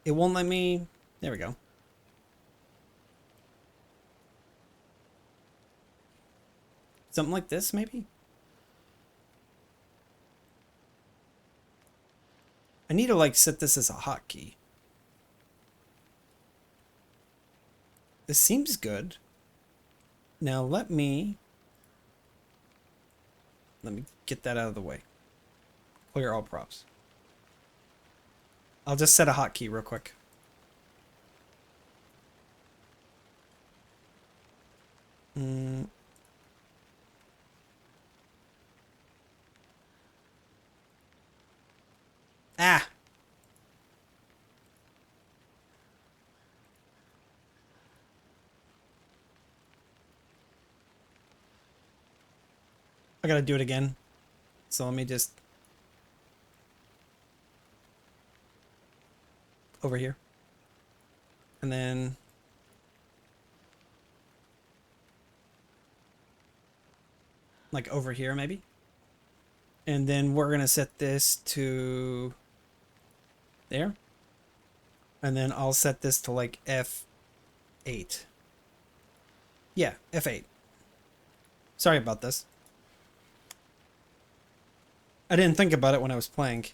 it won't let me... There we go. Something like this, maybe? I need to, like, set this as a hotkey. This seems good. Now let me get that out of the way. Clear all props. I'll just set a hotkey real quick. Ah! I gotta do it again. So let me just... over here. And then... like over here, maybe? And then we're gonna set this to... there. And then I'll set this to like F8. Yeah, F8. Sorry about this. I didn't think about it when I was playing.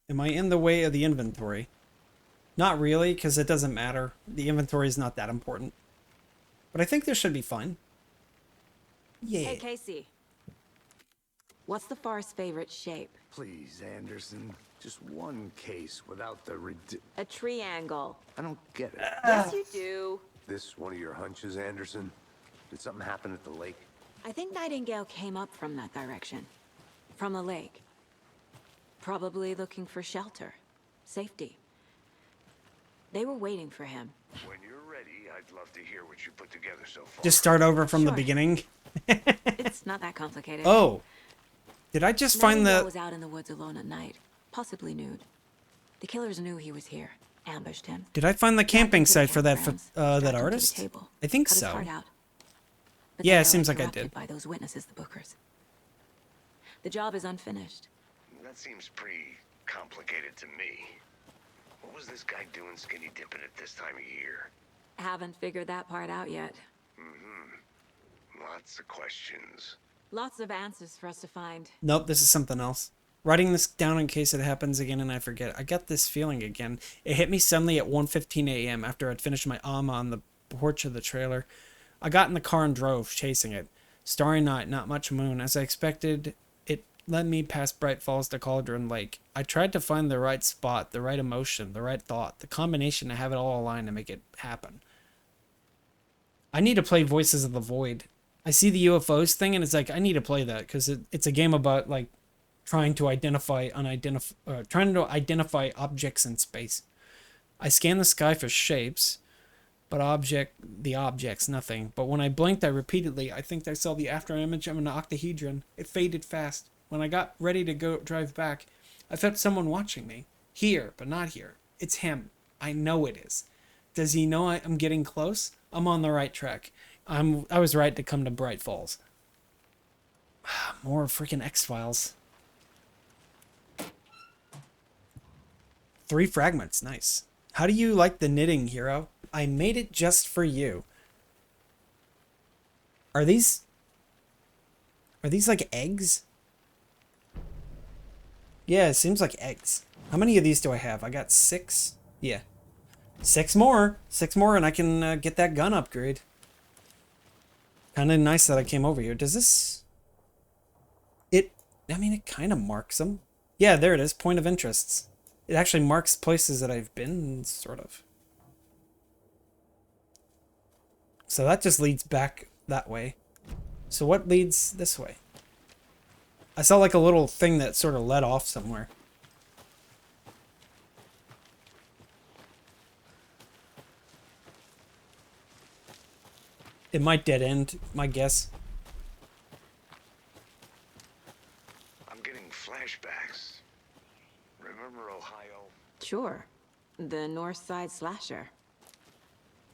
Am I in the way of the inventory? Not really, because it doesn't matter. The inventory is not that important. But I think this should be fine. Yeah. Hey, Casey. What's the far's favorite shape? Please, Anderson. Just one case without the A triangle. I don't get it. Yes, you do. This one of your hunches, Anderson? Did something happen at the lake? I think Nightingale came up from that direction. From the lake. Probably looking for shelter. Safety. They were waiting for him. When you're ready, I'd love to hear what you put together so far. Just start over from the Sure. beginning. It's not that complicated. Oh. Did I just find Nightingale the... was out in the woods alone at night. Possibly nude. The killers knew he was here. Ambushed him. Did I find the camping Dragged him to site the for that campgrounds, that strapped him to the artist? table, I think cut his so. heart out. But Yeah, they it seems were like I interrupted did. by those witnesses, the Bookers. The job is unfinished. That seems pretty complicated to me. What was this guy doing skinny dipping at this time of year? Haven't figured that part out yet. Lots of questions. Lots of answers for us to find. Nope, this is something else. Writing this down in case it happens again and I forget. I got this feeling again. It hit me suddenly at 1:15 a.m. after I'd finished my on the porch of the trailer. I got in the car and drove, chasing it. Starry night, not much moon. As I expected, it led me past Bright Falls to Cauldron Lake. I tried to find the right spot, the right emotion, the right thought, the combination to have it all align to make it happen. I need to play Voices of the Void. I see the UFOs thing and it's like, I need to play that because it's a game about like trying to identify objects in space. I scanned the sky for shapes, but the objects, nothing. But when I blinked, I think I saw the after image of an octahedron. It faded fast. When I got ready to go drive back, I felt someone watching me. Here, but not here. It's him. I know it is. Does he know I'm getting close? I'm on the right track. I was right to come to Bright Falls. More freaking X-Files. 3 fragments, nice. How do you like the knitting, hero? I made it just for you. Are these like eggs? Yeah, it seems like eggs. How many of these do I have? I got 6. Yeah. 6 more. 6 more and I can get that gun upgrade. Kind of nice that I came over here. Does this... it kind of marks them. Yeah, there it is. Point of interests. It actually marks places that I've been, sort of. So that just leads back that way. So what leads this way? I saw like a little thing that sort of led off somewhere. It might dead end, my guess. flashbacks. Remember Ohio? Sure. The North Side slasher.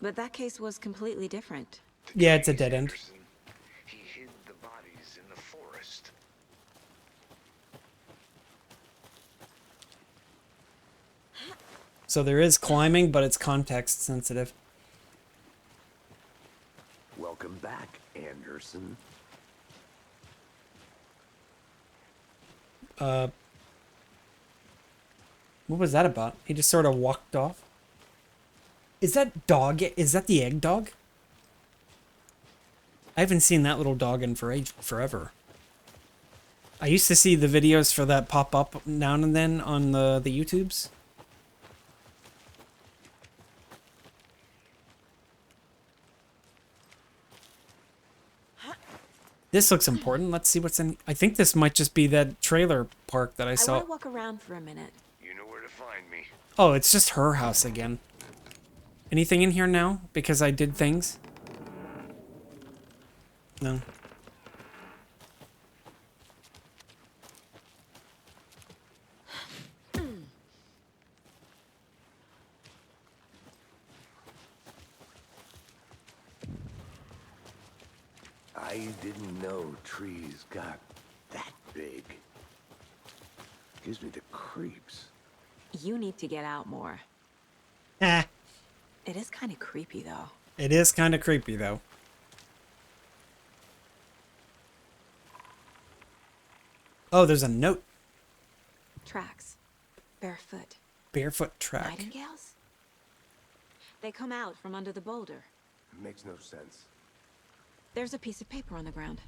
But that case was completely different. Yeah, it's a dead end. Anderson, he hid the bodies in the forest. So there is climbing, but it's context sensitive. Welcome back, Anderson. What was that about? He just sort of walked off. Is that dog? Is that the egg dog? I haven't seen that little dog in forever. I used to see the videos for that pop up now and then on the YouTubes. This looks important. Let's see what's in. I think this might just be that trailer park that I I saw. want to walk around for a minute. You know where to find me. Oh, it's just her house again. Anything in here now? Because I did things? No. I didn't know trees got that big. Gives me the creeps. You need to get out more. Eh. It is kind of creepy, though. It is kind of creepy, though. Oh, there's a note. Tracks. Barefoot. Barefoot track. Nightingales? They come out from under the boulder. It makes no sense. There's a piece of paper on the ground.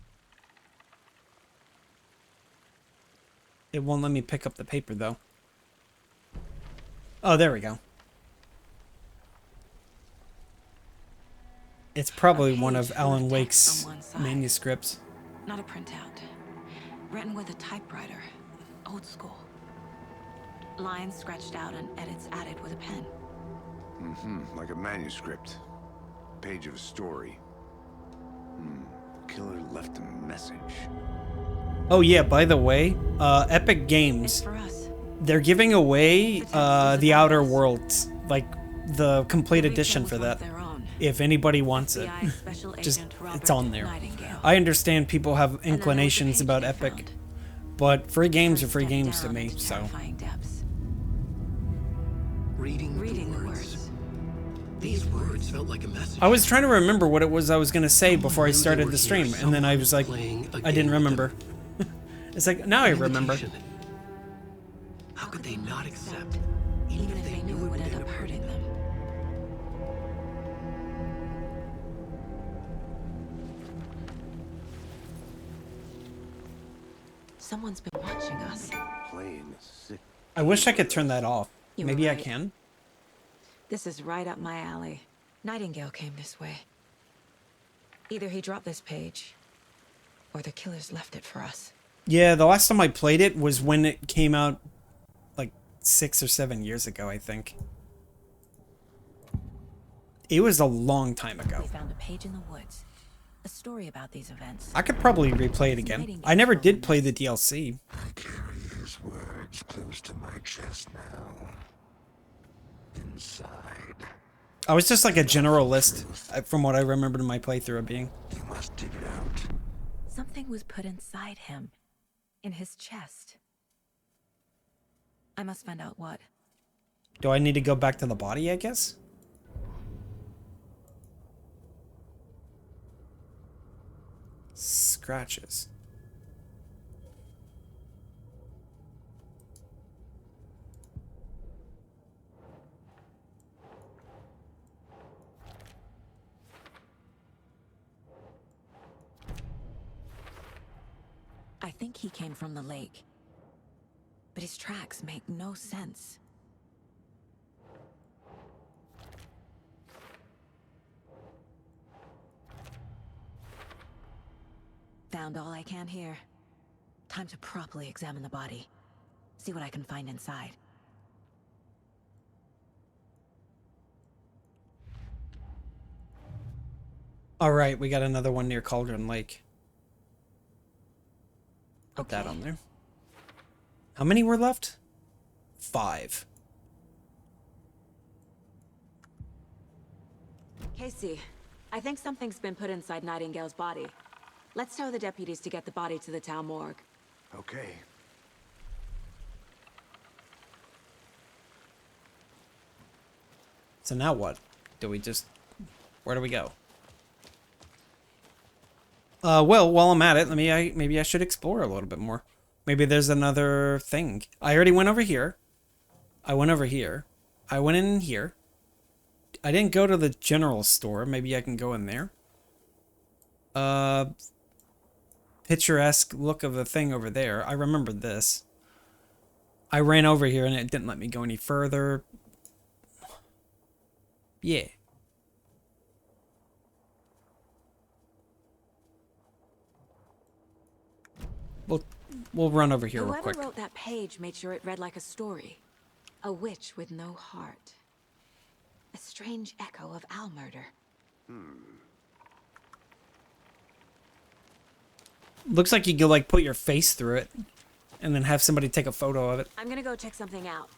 It won't let me pick up the paper, though. Oh, there we go. It's probably one of page full Alan of text Wake's on one side. manuscripts. Not a printout. Written with a typewriter. Old school. Lines scratched out and edits added with a pen. Mm-hmm, like a manuscript. Page of a story. Killer left a message. Oh yeah, by the way, Epic It's Games, for us. they're giving away The text is The about Outer us. Worlds, like the complete The edition retail for was that. one of their own. If anybody wants it, FBI Special just Agent it's Robert on there. Nightingale. I understand people have And then there was a inclinations page about they Epic, found. but free games are First free step games to down me, into so. terrifying depths. Reading The words. These words felt like a message. I was trying to remember what it was I was going to say Someone before I knew they started were the here. stream, and then I was like, Playing a I game didn't with remember. them. It's like, now I remember. Invitation. How could they not accept? Even if they knew it would end up hurting them. Someone's been watching us. Playing sick. I wish I could turn that off. You were Maybe I right. can. This is right up my alley. Nightingale came this way. Either he dropped this page, or the killers left it for us. Yeah, the last time I played it was when it came out like 6 or 7 years ago, I think. It was a long time ago. We found a page in the woods. A story about these events. I could probably replay it again. I never did play the DLC. I carry his words close to my chest now. Inside, I was just like a general list from what I remembered in my playthrough of being. you must dig it out. Something was put inside him. In his chest. I must find out what. Do I need to go back to the body, I guess? Scratches. I think he came from the lake. But his tracks make no sense. Found all I can here. Time to properly examine the body. See what I can find inside. All right, we got another one near Cauldron Lake. Put that Okay. on there. How many were left? 5. Casey, I think something's been put inside Nightingale's body. Let's tell the deputies to get the body to the town morgue. Okay. So now what? Do we just... Where do we go? Well, while I'm at it, maybe I should explore a little bit more. Maybe there's another thing. I already went over here. I went over here. I went in here. I didn't go to the general store. Maybe I can go in there. Picturesque look of the thing over there. I remember this. I ran over here and it didn't let me go any further. Yeah. We'll run over here real quick. Whoever wrote that page made sure it read like a story. A witch with no heart. A strange echo of Al murder. Looks like you could like put your face through it and then have somebody take a photo of it. I'm gonna go check something out.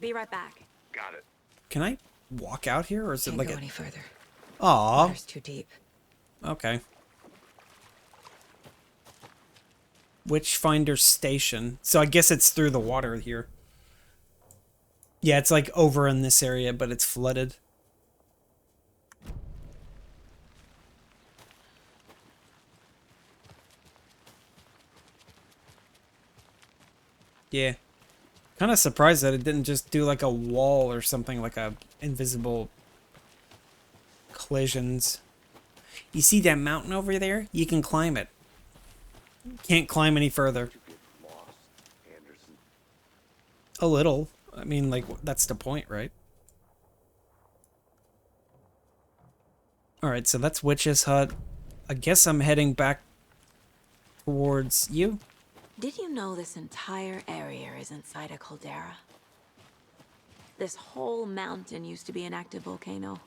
Be right back. Got it. Can I walk out here or is it Can't like go a... any further. Aw. Water's too deep. Okay. Witchfinder Station. So I guess it's through the water here. Yeah, it's like over in this area, but it's flooded. Yeah. Kind of surprised that it didn't just do like a wall or something, like a invisible collisions. You see that mountain over there? You can climb it. Can't climb any further. Lost, Anderson. A little. I mean, like, that's the point, right? Alright, so that's Witch's Hut. I guess I'm heading back towards you. Did you know this entire area is inside a caldera? This whole mountain used to be an active volcano.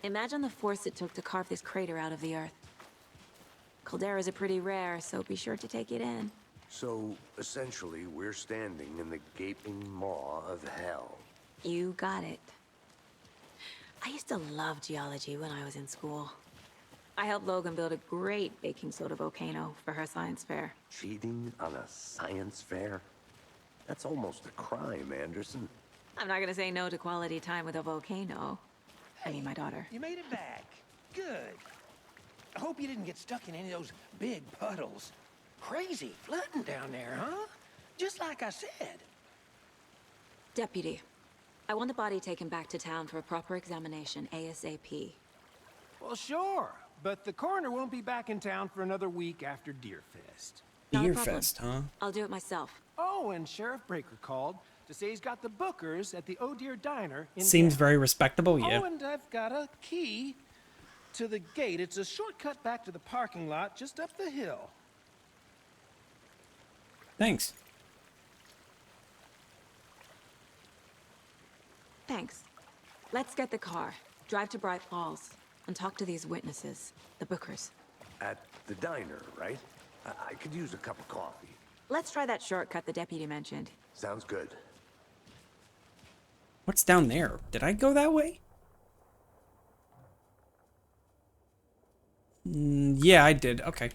Imagine the force it took to carve this crater out of the earth. Calderas are pretty rare, so be sure to take it in. So, essentially, we're standing in the gaping maw of hell. You got it. I used to love geology when I was in school. I helped Logan build a great baking soda volcano for her science fair. Cheating on a science fair? That's almost a crime, Anderson. I'm not gonna say no to quality time with a volcano. I mean, my daughter. You made it back. Good. I hope you didn't get stuck in any of those big puddles. Crazy flooding down there, huh? Just like I said. Deputy, I want the body taken back to town for a proper examination ASAP. Well, sure. But the coroner won't be back in town for another week after Deerfest. Not a Deer problem. Fest, huh? I'll do it myself. Oh, and Sheriff Breaker called to say he's got the bookers at the Oh Deer Diner in Seems town. very respectable, yeah. Oh, and I've got a key to the gate. It's a shortcut back to the parking lot just up the hill. Thanks. Thanks. Let's get the car, drive to Bright Falls, and talk to these witnesses, the bookers. At the diner, right? I could use a cup of coffee. Let's try that shortcut the deputy mentioned. Sounds good. What's down there? Did I go that way? Yeah, I did. Okay.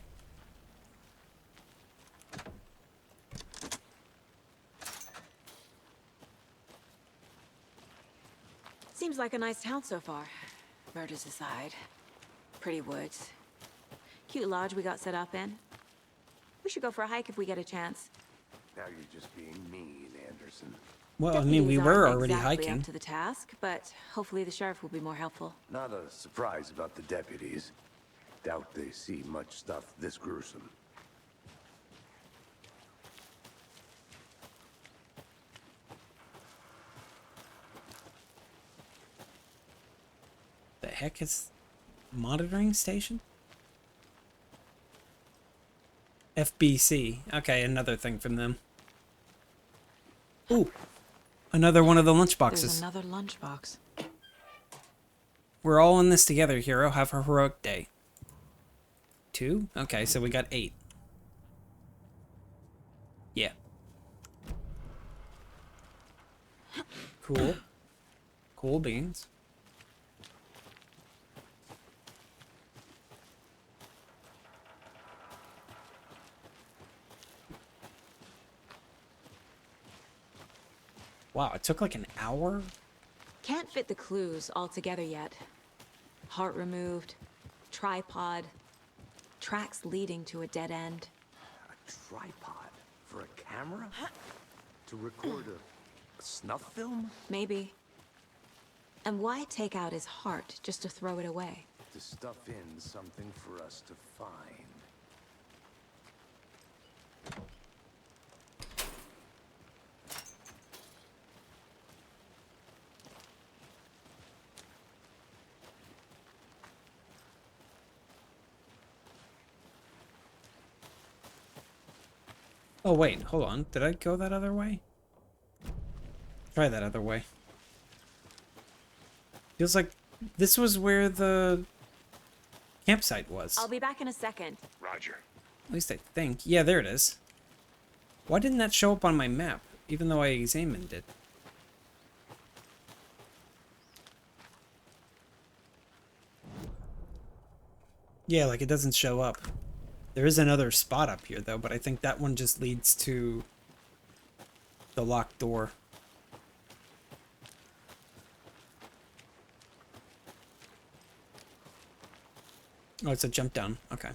Seems like a nice town so far. Murders aside. Pretty woods. Cute lodge we got set up in. We should go for a hike if we get a chance. Now you're just being mean, Anderson. Well, I mean, we Deputies were aren't already exactly hiking. up to the task, but hopefully the sheriff will be more helpful. Not a surprise about the deputies. Doubt they see much stuff this gruesome. The heck is monitoring station? FBC. Okay, another thing from them. Ooh, another one of the lunch There's boxes. another lunchbox. We're all in this together, hero. Have a heroic day. 2? Okay, so we got 8. Yeah. Cool. Cool beans. Wow, it took like an hour? Can't fit the clues all together yet. Heart removed, tripod, tracks leading to a dead end. A tripod for a camera? To record a snuff film? Maybe. And why take out his heart just to throw it away? To stuff in something for us to find. Oh wait, hold on. Did I go that other way? Try that other way. Feels like this was where the campsite was. I'll be back in a second. Roger. At least I think. Yeah, there it is. Why didn't that show up on my map, even though I examined it? Yeah, like it doesn't show up. There is another spot up here, though, but I think that one just leads to the locked door. Oh, it's a jump down. Okay.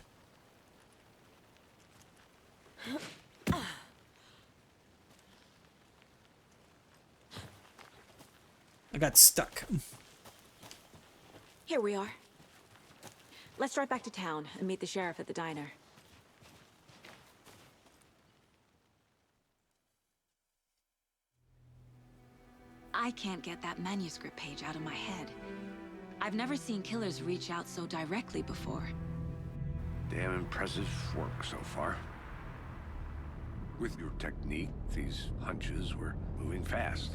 I got stuck. Here we are. Let's drive back to town and meet the sheriff at the diner. I can't get that manuscript page out of my head. I've never seen killers reach out so directly before. Damn impressive work so far. With your technique, these hunches were moving fast.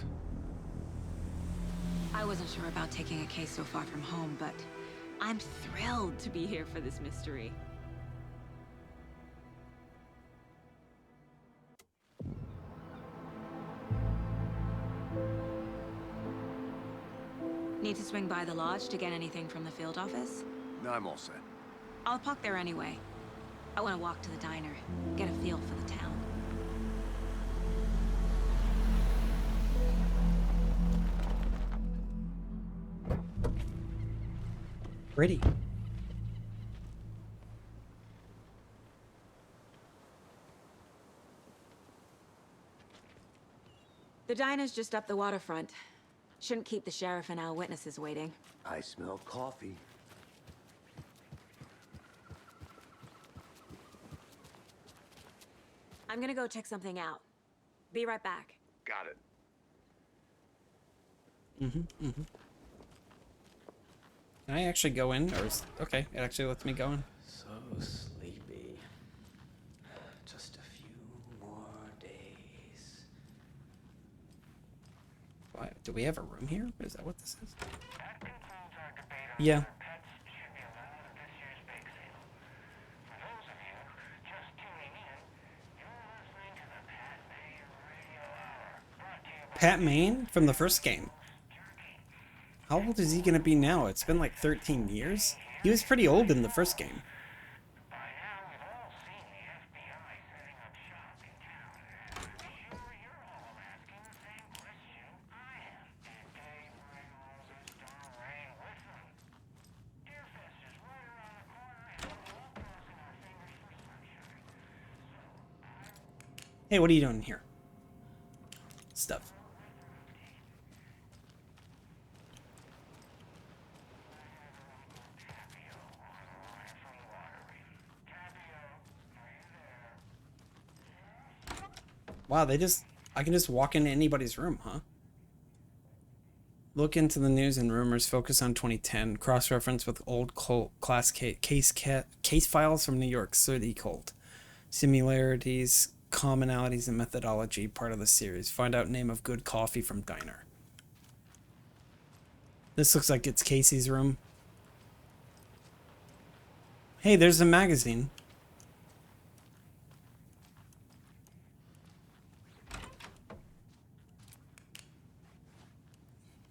I wasn't sure about taking a case so far from home, but I'm thrilled to be here for this mystery. Need to swing by the lodge to get anything from the field office? No, I'm all set. I'll park there anyway. I want to walk to the diner, get a feel for the town. Pretty. The diner's just up the waterfront. Shouldn't keep the sheriff and our witnesses waiting. I smell coffee. I'm gonna go check something out. Be right back. Got it. Can I actually go in? Or is... Okay, it actually lets me go in. So sleepy. Just a few more days. Why, do we have a room here? Is that what this is? That concludes our debate on Yeah. whether pets should be allowed at this year's bake sale. For those of you just tuning in, you're listening to the Pat Maine Radio Hour, brought to you by Pat Maine from the first game. How old is he gonna be now? It's been like 13 years? He was pretty old in the first game. By now, we've all seen the FBI setting up shop in town. I'm sure you're all asking the same question I am. Did they bring Rosa's daughter Ray with them? Deerfest is right around the corner, and we're all crossing our fingers for sunshine. Hey, what are you doing here? Stuff. Wow, I can just walk into anybody's room, huh? Look into the news and rumors, focus on 2010, cross-reference with old case files from New York City cult. Similarities, commonalities, and methodology, part of the series. Find out name of good coffee from diner. This looks like it's Casey's room. Hey, there's a magazine.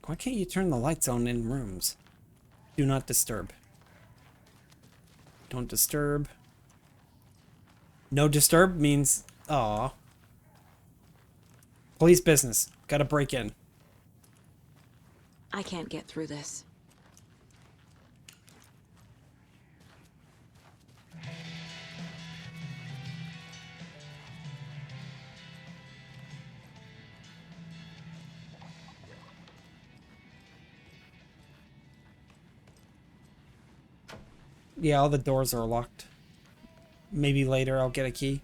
Why can't you turn the lights on in rooms? Do not disturb. Don't disturb. No disturb means... Aw. Police business. Gotta break in. I can't get through this. Yeah, all the doors are locked. Maybe later I'll get a key.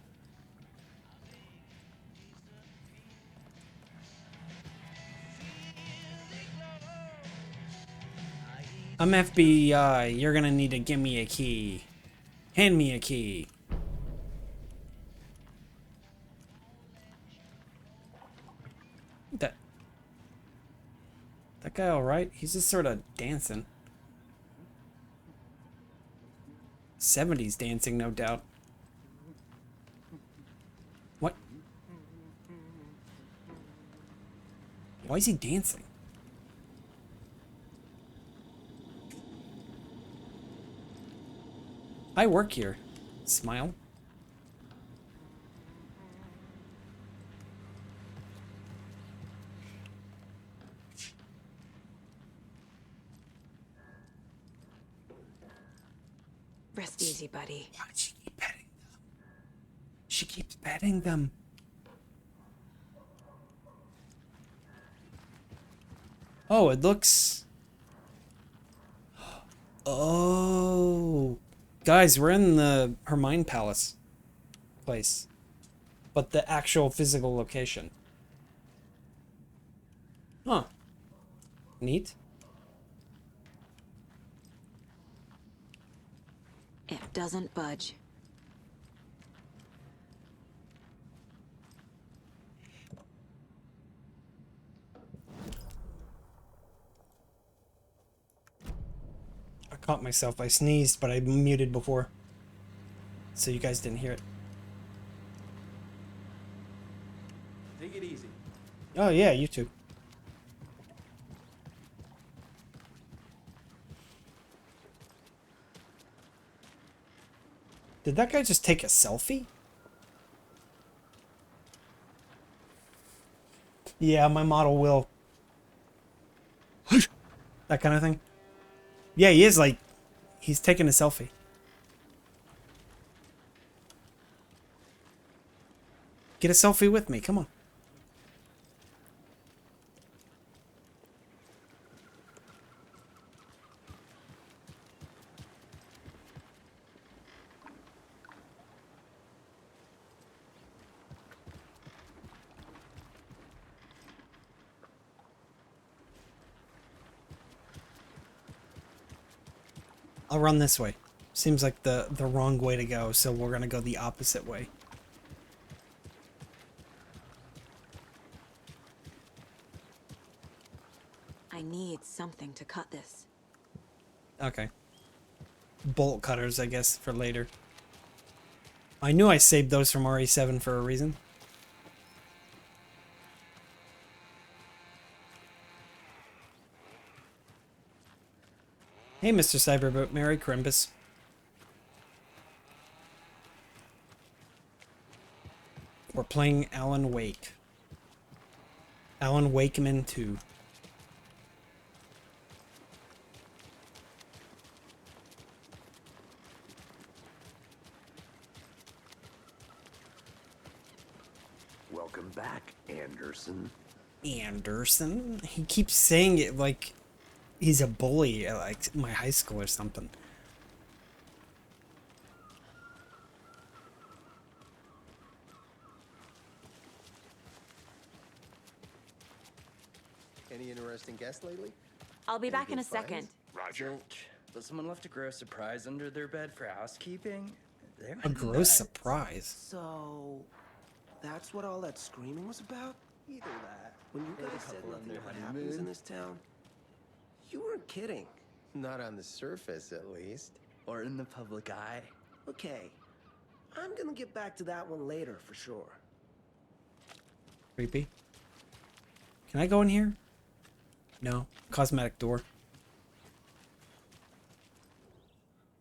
I'm FBI. You're gonna need to give me a key. Hand me a key. That guy alright? He's just sort of dancing. 70s dancing, no doubt. What? Why is he dancing? I work here. Smile. Rest easy, buddy. Why did she keep petting them? She keeps petting them. Oh, it looks... Oh. Guys, we're in the Hermione Palace place. But the actual physical location. Huh. Neat. It doesn't budge. I caught myself. I sneezed, but I muted before. So you guys didn't hear it. Take it easy. Oh yeah, YouTube. Did that guy just take a selfie? Yeah, my model will. That kind of thing. Yeah, he is like... He's taking a selfie. Get a selfie with me, come on. I'll run this way. Seems like the wrong way to go, so we're gonna go the opposite way. I need something to cut this. Okay. Bolt cutters, I guess, for later. I knew I saved those from RE7 for a reason. Hey, Mr. Cyberboat, Merry Crimbus. We're playing Alan Wake. Alan Wakeman 2. Welcome back, Anderson. Anderson? He keeps saying it like he's a bully at like my high school or something. Any interesting guests lately? I'll be Any back in good a second. finds? Roger. But someone left a gross surprise under their bed for housekeeping? They're A gross nuts. surprise. So, that's what all that screaming was about? Either that. When you Or the guys said couple on nothing their what happens in honeymoon. this town, you weren't kidding. Not on the surface, at least. Or in the public eye. Okay, I'm gonna get back to that one later for sure. Creepy. Can I go in here? No. Cosmetic door.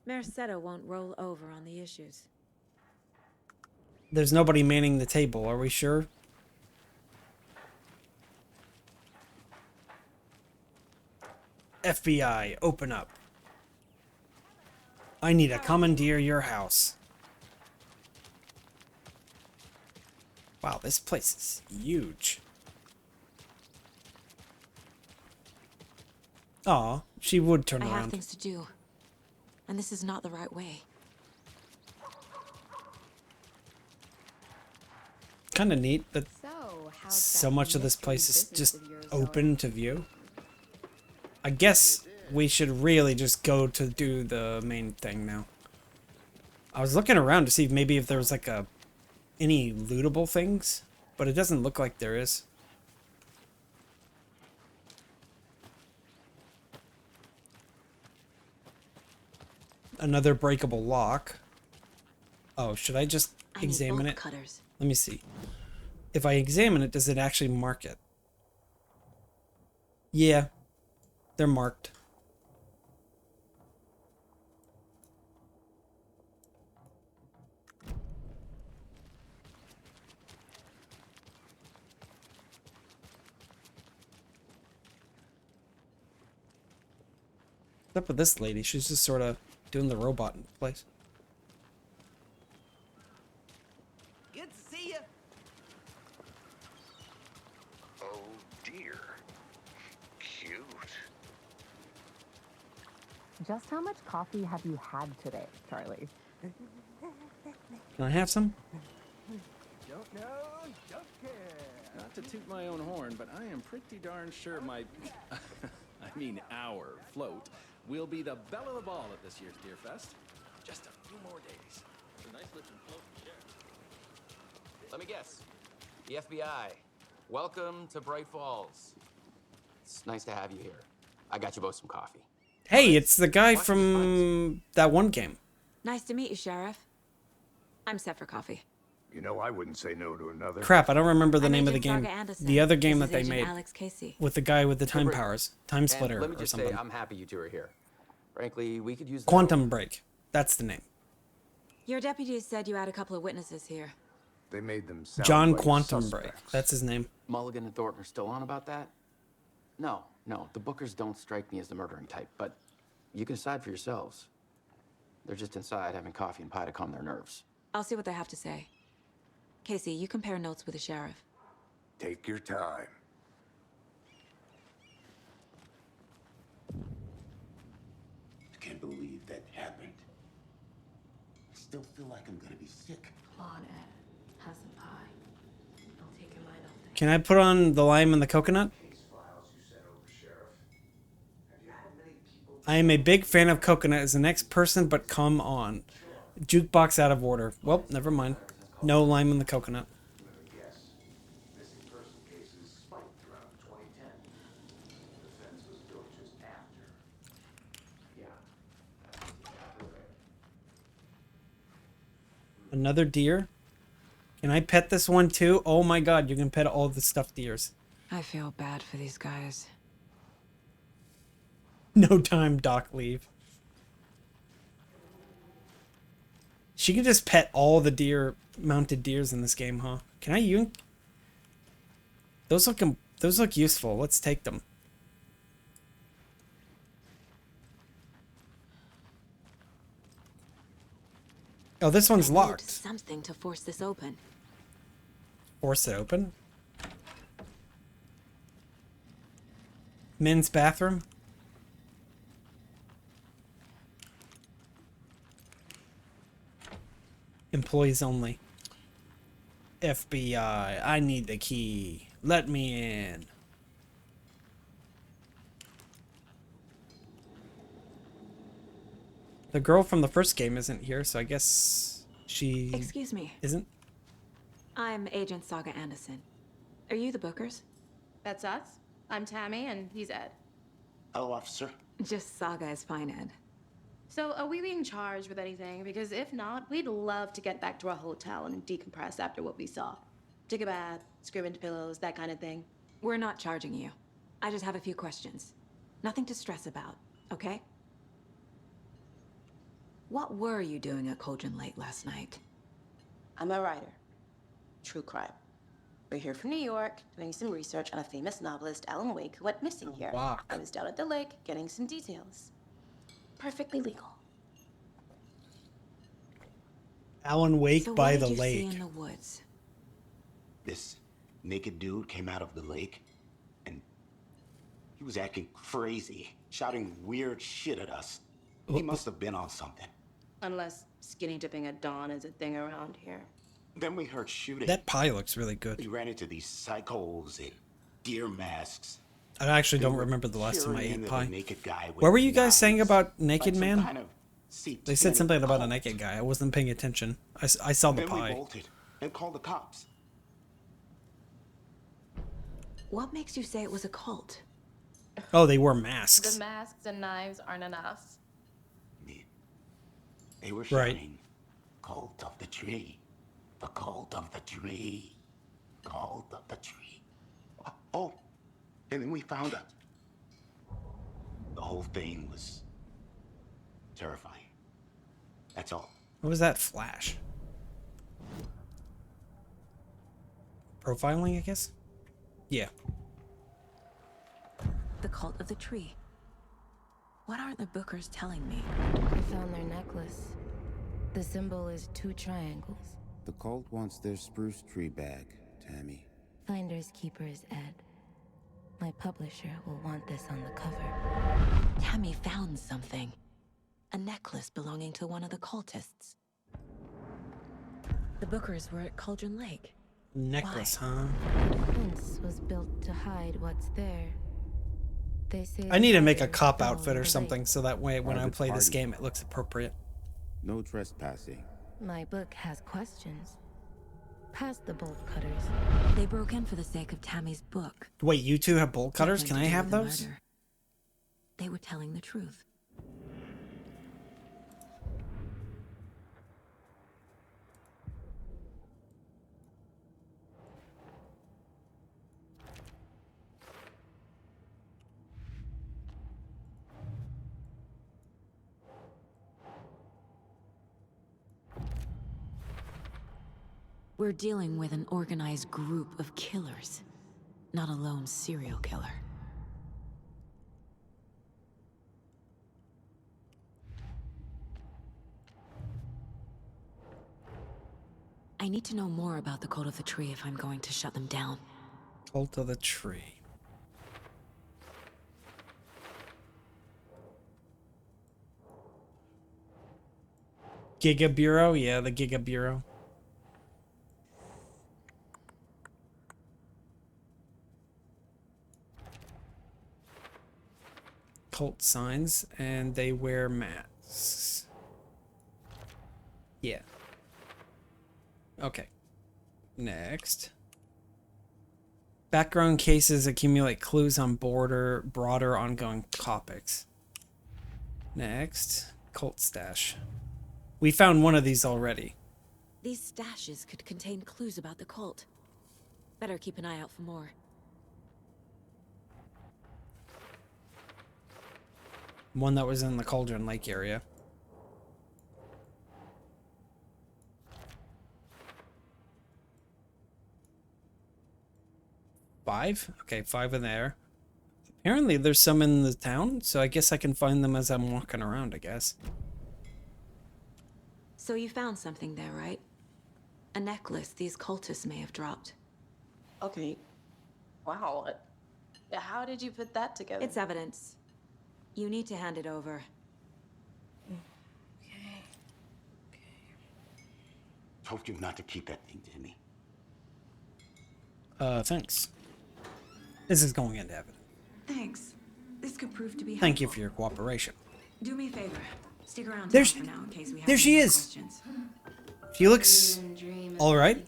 Merceda won't roll over on the issues. There's nobody manning the table, are we sure? FBI, open up. I need to commandeer your house. Wow, this place is huge. Aw, she would turn I have around. things to do, and this is not the right way. Kind of neat that how's so that much of this mystery place is business just of yours open going? to view. I guess we should really just go to do the main thing now. I was looking around to see if maybe if there was like any lootable things, but it doesn't look like there is. Another breakable lock. Oh, should I just I need examine bolt it? cutters. Let me see. If I examine it, does it actually mark it? Yeah, they're marked. What's up with this lady? She's just sort of doing the robot in place. Good to see you. Oh dear. Cute. Just how much coffee have you had today, Charlie? Can I have some? Don't know, don't care. Not to toot my own horn, but I am pretty darn sure my, I mean our float will be the belle of the ball at this year's Deer Fest. Just a few more days. It's a nice looking float to share. Let me guess. The FBI. Welcome to Bright Falls. It's nice to have you here. I got you both some coffee. Hey, it's the guy from that one game. Nice to meet you, Sheriff. I'm set for coffee. You know, I wouldn't say no to another. Crap, I don't remember the I'm name of the Agent game. Saga Anderson. The other game This that is they Agent made Alex Casey. with the guy with the time Great. powers, time And splitter let me or just something. say, I'm happy you two are here. Frankly, we could use the Quantum Break. That's the name. Your deputies said you had a couple of witnesses here. They made them sound John like Quantum Break. suspects. That's his name. Mulligan and Thornton are still on about that? No, the Bookers don't strike me as the murdering type, but you can decide for yourselves. They're just inside having coffee and pie to calm their nerves. I'll see what they have to say. Casey, you compare notes with the sheriff. Take your time. I can't believe that happened. I still feel like I'm gonna be sick. Come on, Ed. Have some pie. I'll take your mind off things. Can I put on the lime and the coconut? I am a big fan of coconut as the next person, but come on. Jukebox out of order. Well, never mind. No lime in the coconut. Missing person cases spiked around 2010. The fence was built just after. Yeah. Another deer? Can I pet this one too? Oh my god, you can pet all the stuffed deers. I feel bad for these guys. No time, Doc, leave. She can just pet all the mounted deers in this game, huh? Can I yoink? Those look useful. Let's take them. Oh, this one's I need locked. something to force this open. Force it open. Men's bathroom. Employees only. FBI, I need the key. Let me in. The girl from the first game isn't here, so I guess she Excuse me. isn't. I'm Agent Saga Anderson. Are you the Bookers? That's us. I'm Tammy, and he's Ed. Hello, officer. Just Saga is fine, Ed. So, are we being charged with anything? Because if not, we'd love to get back to our hotel and decompress after what we saw. Take a bath, scream into pillows, that kind of thing. We're not charging you. I just have a few questions. Nothing to stress about, okay? What were you doing at Cauldron Lake last night? I'm a writer. True crime. We're here from New York, doing some research on a famous novelist, Alan Wake, who went missing here. Wow. I was down at the lake, getting some details. Perfectly legal. Alan Wake So by what the did you see lake. in the woods? This naked dude came out of the lake, and he was acting crazy, shouting weird shit at us. He must have been on something. Unless skinny dipping at dawn is a thing around here. Then we heard shooting. That pie looks really good. We ran into these psychos in deer masks. I actually They don't were remember the last time I peering ate into the pie. naked guy with What were you guys saying knives, about Naked like some Man? kind of They said satanic something about a cult. naked guy. I wasn't paying attention. I saw the Then we pie. bolted and called the cops. What makes you say it was a cult? Oh, they wore masks. The masks and knives aren't enough. They were Right. shouting, "Cult of the tree, the cult of the tree, cult of the tree." Oh, and then we found out. The whole thing was terrifying. That's all. What was that flash? Profiling, I guess? Yeah. The cult of the tree. What aren't the Bookers telling me? I found their necklace. The symbol is 2 triangles. The cult wants their spruce tree back, Tammy. Finders keepers, Ed. My publisher will want this on the cover. Tammy found something. A necklace belonging to one of the cultists. The Bookers were at Cauldron Lake. Necklace, huh? The fence was built to hide what's there. They say I need to make a the cop fire outfit or fell something so that way when I Private play this party. game it looks appropriate. No trespassing. My book has questions. Past the bolt cutters. They broke in for the sake of Tammy's book. Wait, you two have bolt cutters? Nothing Can to I do have with the those? murder. They were telling the truth. We're dealing with an organized group of killers, not a lone serial killer. I need to know more about the Cult of the Tree if I'm going to shut them down. Cult of the Tree. Giga Bureau? Yeah, the Giga Bureau. Cult signs, and they wear masks. Yeah. Okay. Next. Background cases accumulate clues on broader ongoing topics. Next. Cult stash. We found one of these already. These stashes could contain clues about the cult. Better keep an eye out for more. One that was in the Cauldron Lake area. Five? Okay, 5 in there. Apparently there's some in the town, so I guess I can find them as I'm walking around, I guess. So you found something there, right? A necklace these cultists may have dropped. Okay. Wow. How did you put that together? It's evidence. You need to hand it over. Told you not to keep that thing, Timmy. Thanks. This is going into evidence. Thanks. This could prove to be Thank you helpful. for your cooperation. Do me a favor. Stick around There's- for now in case we have there any she more is. questions. She looks alright.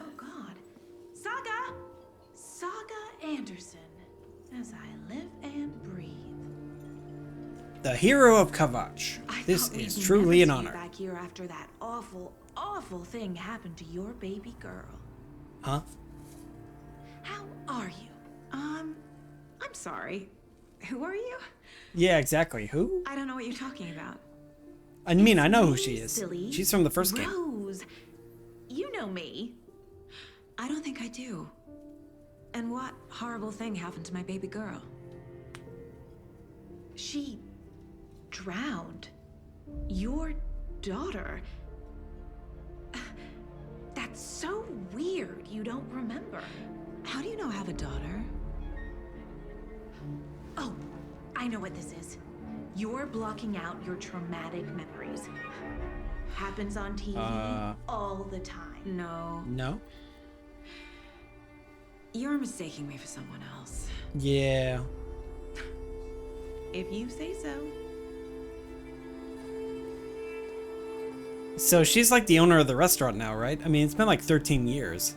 Oh God. Saga Anderson. As I live and breathe. The hero of Kavach. This Thought we'd is truly never an see you honor. back here after that awful thing happened to your baby girl. Huh? How are you? I'm sorry. Who are you? Yeah, exactly. Who? I don't know what you're talking about. I mean, I know who she is. Silly. She's from the first game. Rose. You know me. I don't think I do. And what horrible thing happened to my baby girl? She drowned. Your daughter. That's so weird. You don't remember. How do you know I have a daughter? Oh, I know what this is. You're blocking out your traumatic memories. Happens on TV all the time. No. No? You're mistaking me for someone else. Yeah. If you say so. So she's like the owner of the restaurant now, right? I mean, it's been like 13 years.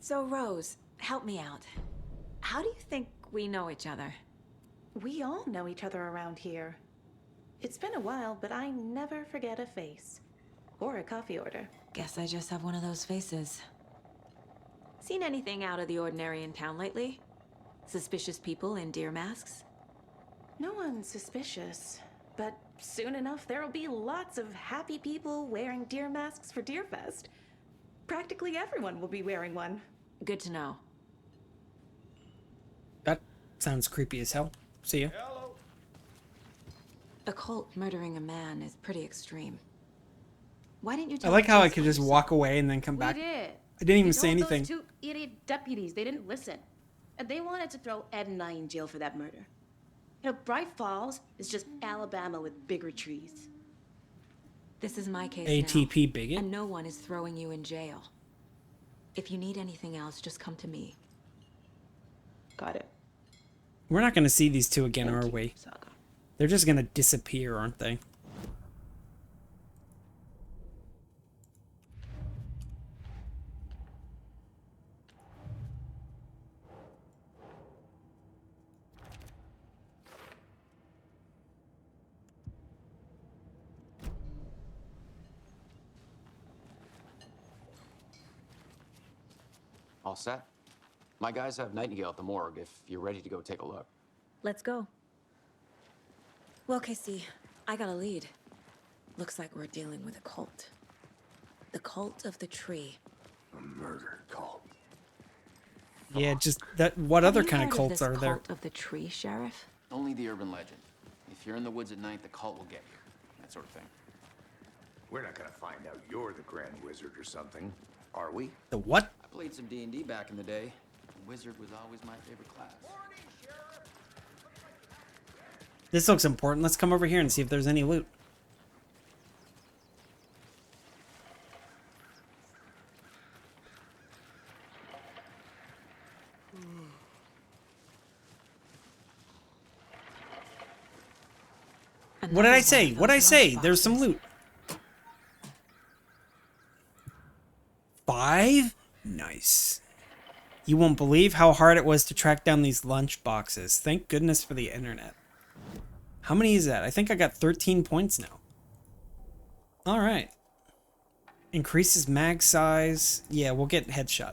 So, Rose, help me out. How do you think we know each other? We all know each other around here. It's been a while, but I never forget a face. Or a coffee order. Guess I just have one of those faces. Seen anything out of the ordinary in town lately? Suspicious people in deer masks? No one's suspicious. But soon enough, there'll be lots of happy people wearing deer masks for Deerfest. Practically everyone will be wearing one. Good to know. That sounds creepy as hell. See ya. A cult murdering a man is pretty extreme. Why didn't you I tell like the how I police could about just yourself? walk away and then come back. We did. I didn't even We say told anything. Those two idiot deputies, they didn't listen. And they wanted to throw Ed and I in jail for that murder. You know, Bright Falls is just Alabama with bigger trees. This is my case ATP now, bigot? and no one is throwing you in jail. If you need anything else, just come to me. Got it. We're not going to see these two again, are we? They're just going to disappear, aren't they? All set? My guys have Nightingale at the morgue if you're ready to go take a look. Let's go. Well, Casey, I got a lead. Looks like we're dealing with a cult. The cult of the tree. A murder cult. Yeah, just that. What other kind of Heard cults this are there? Cult of the tree, Sheriff? Only the urban legend. If you're in the woods at night, the cult will get you. That sort of thing. We're not gonna find out you're the Grand Wizard or something, are we? The what? I played some D&D back in the day. Wizard was always my favorite class. This looks important. Let's come over here and see if there's any loot. What did I say? What did I say? There's some loot. 5? Nice. You won't believe how hard it was to track down these lunch boxes. Thank goodness for the internet. How many is that? I think I got 13 points now. Alright. Increases mag size. Yeah, we'll get headshot.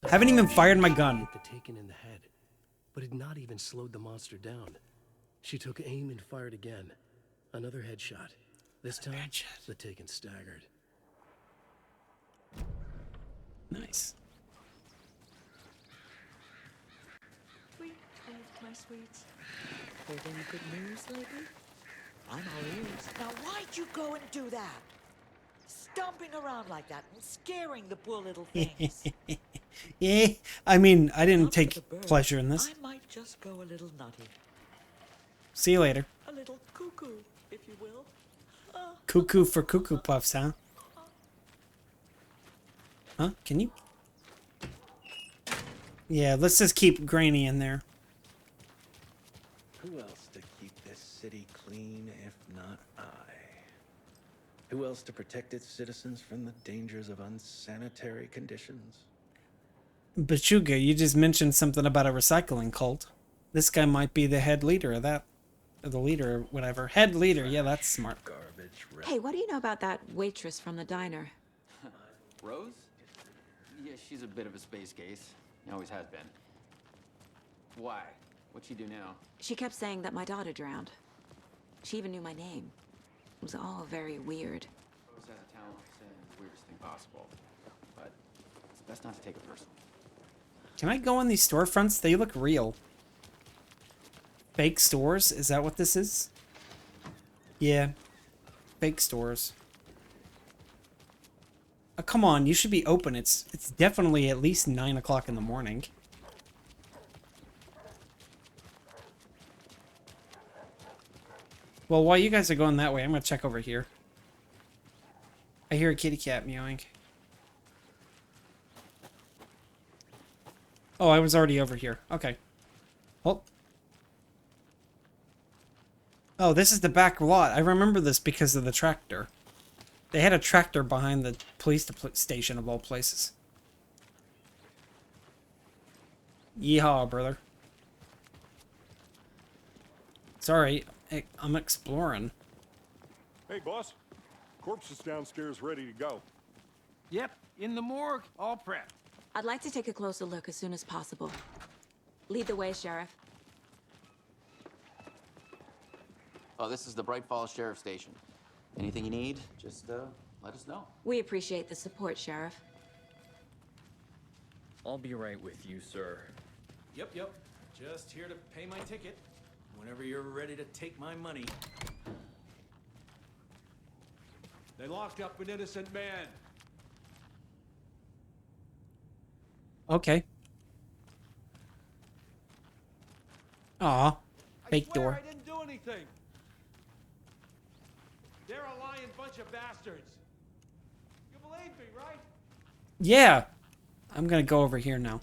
Haven't even fired my gun. The Taken in the head, but had not even slowed the monster down. She took aim and fired again. Another headshot. This time, the Taken staggered. Nice. Sweet, my sweets. Heard any good news lately? I'm all ears. Now, why'd you go and do that? Stomping around like that and scaring the poor little things. Yeah, I mean, I didn't take pleasure in this. I might just go a little nutty. See you later. A little cuckoo, if you will. Cuckoo for Cuckoo Puffs, huh? Huh? Can you? Yeah, let's just keep Granny in there. Who else to keep this city clean if not I? Who else to protect its citizens from the dangers of unsanitary conditions? Bachuga, you just mentioned something about a recycling cult. This guy might be the head leader of that. Or the leader, or whatever. Head leader, yeah, that's smart. Hey, what do you know about that waitress from the diner? Rose? Yeah, she's a bit of a space case. Always has been. Why? What'd she do now? She kept saying that my daughter drowned. She even knew my name. It was all very weird. Rose has a talent for saying the weirdest thing possible. But it's best not to take it personal. Can I go in these storefronts? They look real. Fake stores? Is that what this is? Yeah. Fake stores. Oh, come on, you should be open. It's definitely at least 9 o'clock in the morning. Well, while you guys are going that way, I'm gonna check over here. I hear a kitty cat meowing. Oh, I was already over here. Okay. Well. Oh, this is the back lot. I remember this because of the tractor. They had a tractor behind the police station of all places. Yeehaw, brother. Sorry, I'm exploring. Hey, boss. Corpse is downstairs ready to go. Yep, in the morgue, all prepped. I'd like to take a closer look as soon as possible. Lead the way, Sheriff. Oh, this is the Bright Falls Sheriff Station. Anything you need, just let us know. We appreciate the support, Sheriff. I'll be right with you, sir. Yep. Just here to pay my ticket. Whenever you're ready to take my money. They locked up an innocent man. Okay. Aw. Fake door. I didn't do anything. They're a lying bunch of bastards. You believe me, right? Yeah. I'm gonna go over here now.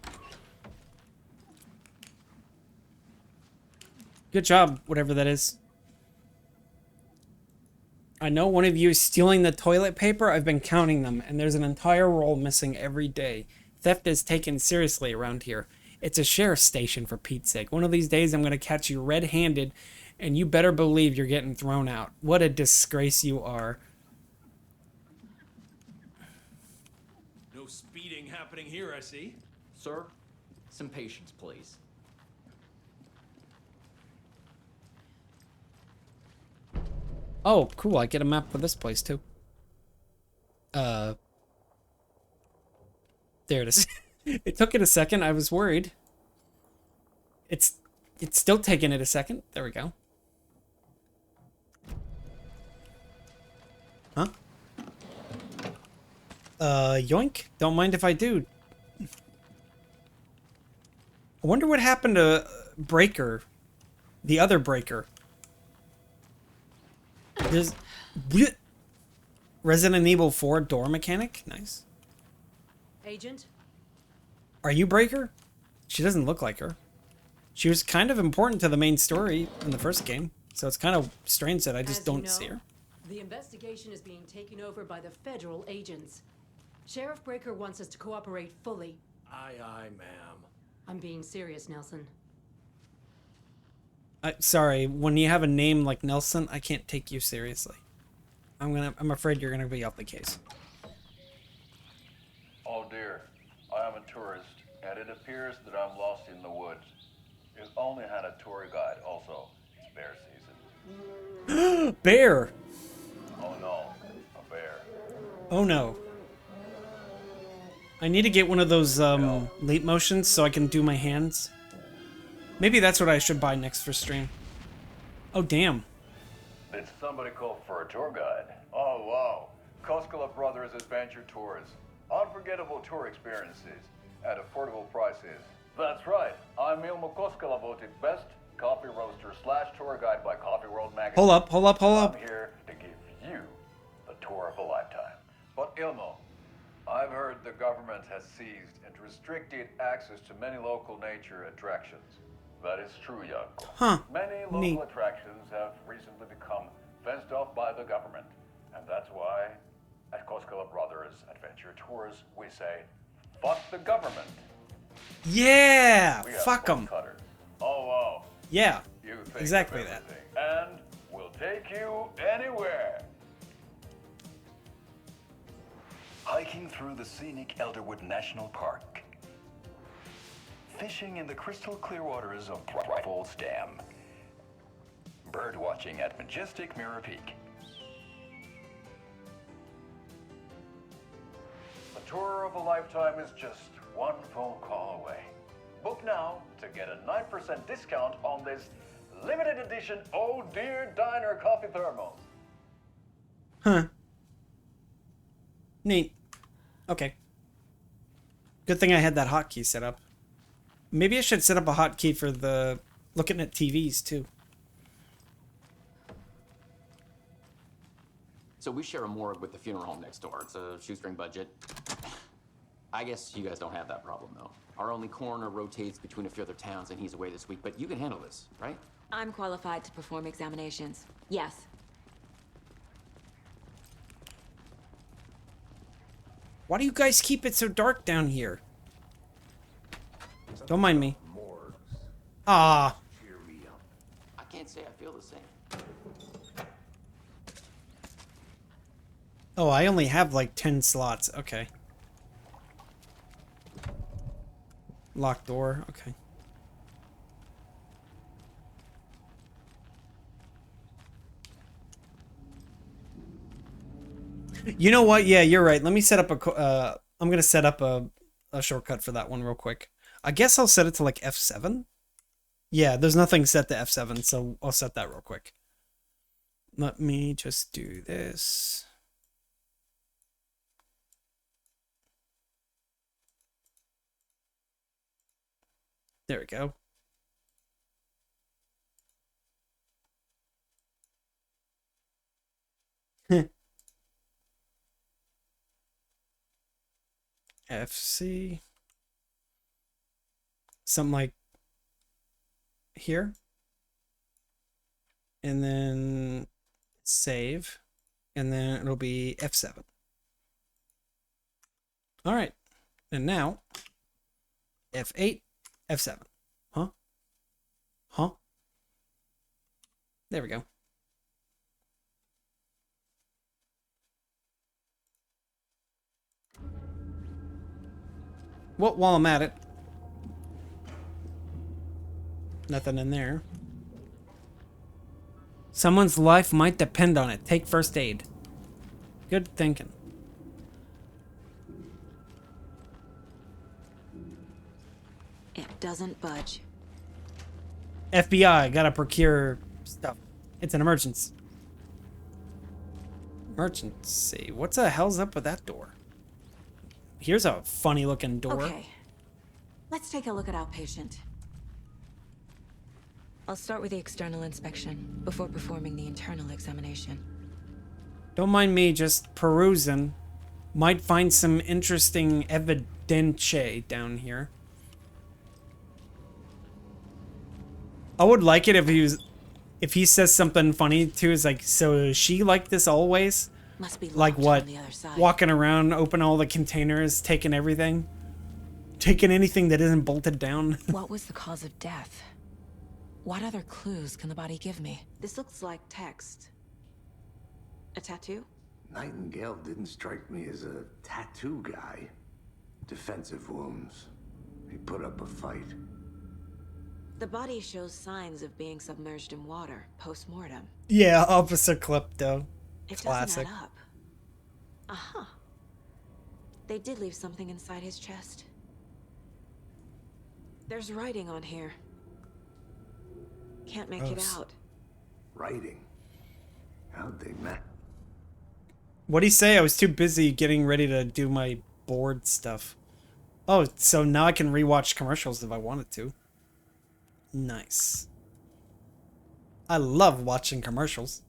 Good job, whatever that is. I know one of you is stealing the toilet paper. I've been counting them, and there's an entire roll missing every day. Theft is taken seriously around here. It's a sheriff's station, for Pete's sake. One of these days, I'm going to catch you red-handed, and you better believe you're getting thrown out. What a disgrace you are. No speeding happening here, I see. Sir, some patience, please. Oh, cool. I get a map for this place, too. There it is. It took it a second. I was worried. It's still taking it a second. There we go. Huh? Yoink? Don't mind if I do. I wonder what happened to Breaker. The other Breaker. There's... Resident Evil 4 door mechanic? Nice. Agent? Are you Breaker? She doesn't look like her. She was kind of important to the main story in the first game, so it's kind of strange that I just don't see her. The investigation is being taken over by the federal agents. Sheriff Breaker wants us to cooperate fully. Aye, ma'am. I'm being serious, Nelson. Sorry, when you have a name like Nelson, I can't take you seriously. I'm afraid you're gonna be off the case. Oh dear, I am a tourist, and it appears that I'm lost in the woods. You only had a tour guide also. It's bear season. Bear! Oh no, a bear. Oh no. I need to get one of those leap motions so I can do my hands. Maybe that's what I should buy next for stream. Oh damn. Did somebody call for a tour guide? Oh wow, Koskela Brothers Adventure Tours. Unforgettable tour experiences at affordable prices. That's right, I'm Ilmo Koskela, voted best coffee roaster / tour guide by Coffee World magazine. Hold up. I'm here to give you the tour of a lifetime. But Ilmo, I've heard the government has seized and restricted access to many local nature attractions. That is true, Yanko. Huh. Many local attractions have recently become fenced off by the government. And that's why, at Koskela Brothers Adventure Tours, we say, fuck the government. Yeah! We have Fuck them. cutters. Oh, wow. Yeah. You think Exactly of that. everything. take you anywhere. Hiking through the scenic Elderwood National Park. Fishing in the crystal clear waters of Bright Falls Dam. Bird watching at majestic Mirror Peak. A tour of a lifetime is just one phone call away. Book now to get a 9% discount on this limited edition Oh Dear Diner coffee thermos. Huh. Neat. Okay. Good thing I had that hotkey set up. Maybe I should set up a hotkey for the looking at TVs too. So we share a morgue with the funeral home next door. It's a shoestring budget. I guess you guys don't have that problem, though. Our only coroner rotates between a few other towns, and he's away this week. But you can handle this, right? I'm qualified to perform examinations. Yes. Why do you guys keep it so dark down here? Don't mind me. Ah. I can't say I feel the same. Oh, I only have like 10 slots. Okay. Locked door. Okay. You know what? Yeah, you're right. Let me set up a... I'm going to set up a shortcut for that one real quick. I guess I'll set it to like F7. Yeah, there's nothing set to F7, so I'll set that real quick. Let me just do this. There we go. FC. Something like here. And then save. And then it'll be F7. All right. And now F8, F7. Huh? Huh? There we go. Well, while I'm at it. Nothing in there. Someone's life might depend on it. Take first aid. Good thinking. It doesn't budge. FBI, gotta procure stuff. It's an emergency. Emergency. What the hell's up with that door? Here's a funny looking door. Okay. Let's take a look at outpatient. I'll start with the external inspection before performing the internal examination. Don't mind me just perusing. Might find some interesting evidence down here. I would like it if he says something funny too. Is like, so is she like this always? Must be like what? Walking around, open all the containers, taking everything, taking anything that isn't bolted down. What was the cause of death? What other clues can the body give me? This looks like text. A tattoo? Nightingale didn't strike me as a tattoo guy. Defensive wounds. He put up a fight. The body shows signs of being submerged in water post-mortem. Yeah, Officer Klepto. It Classic. doesn't add up. Uh-huh. They did leave something inside his chest. There's writing on here. Can't make it out. Writing? How'd they met? What'd he say? I was too busy getting ready to do my board stuff. Oh, so now I can rewatch commercials if I wanted to. Nice. I love watching commercials.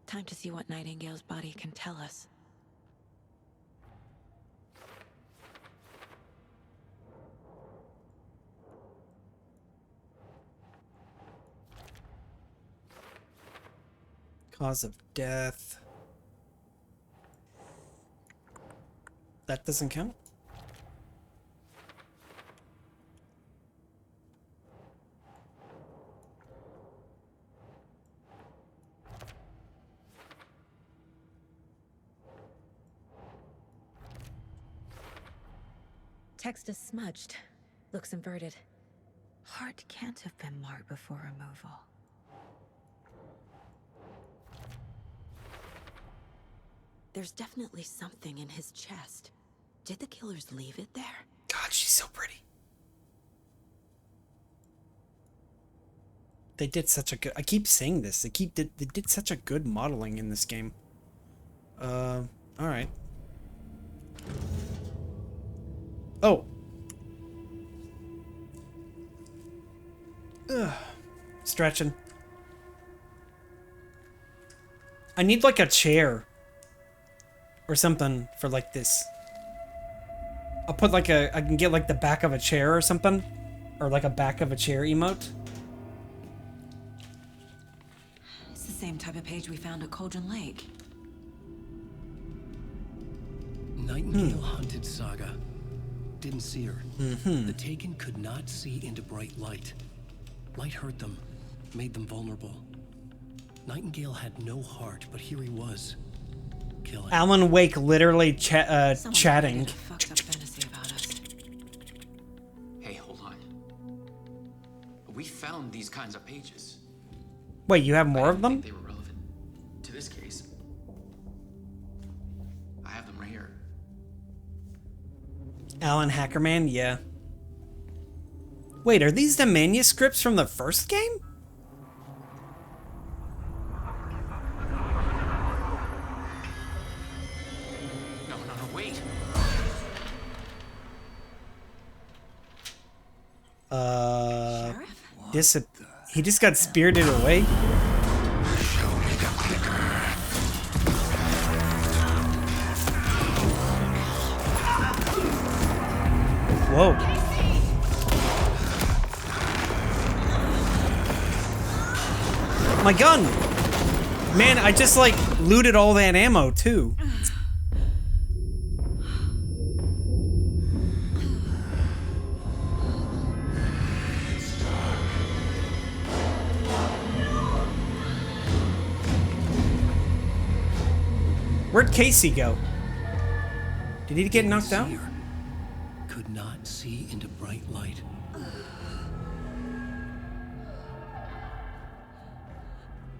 Time to see what Nightingale's body can tell us. Cause of death. That doesn't count? Text is smudged. Looks inverted. Heart can't have been marked before removal. There's definitely something in his chest. Did the killers leave it there? God, she's so pretty. They did such a good... I keep saying this. They did such a good modeling in this game. Alright. Oh. Ugh. Stretching. I need like a chair. Or something for like this. I'll put like I can get like the back of a chair or something. Or like a back of a chair emote. It's the same type of page we found at Cauldron Lake. Nightingale hunted Saga. Didn't see her. The Taken could not see into bright light. Light hurt them, made them vulnerable. Nightingale had no heart, but here he was. Killing. Alan Wake literally chatting. Hey, hold on. We found these kinds of pages. Wait, you have more of them? They were relevant to this case. I have them right here. Alan Hackerman, yeah. Wait, are these the manuscripts from the first game? No, wait. He just got spirited away. Whoa. My gun! Man, I just like looted all that ammo too. Where'd Casey go? Did he get knocked out? Could not see into bright light.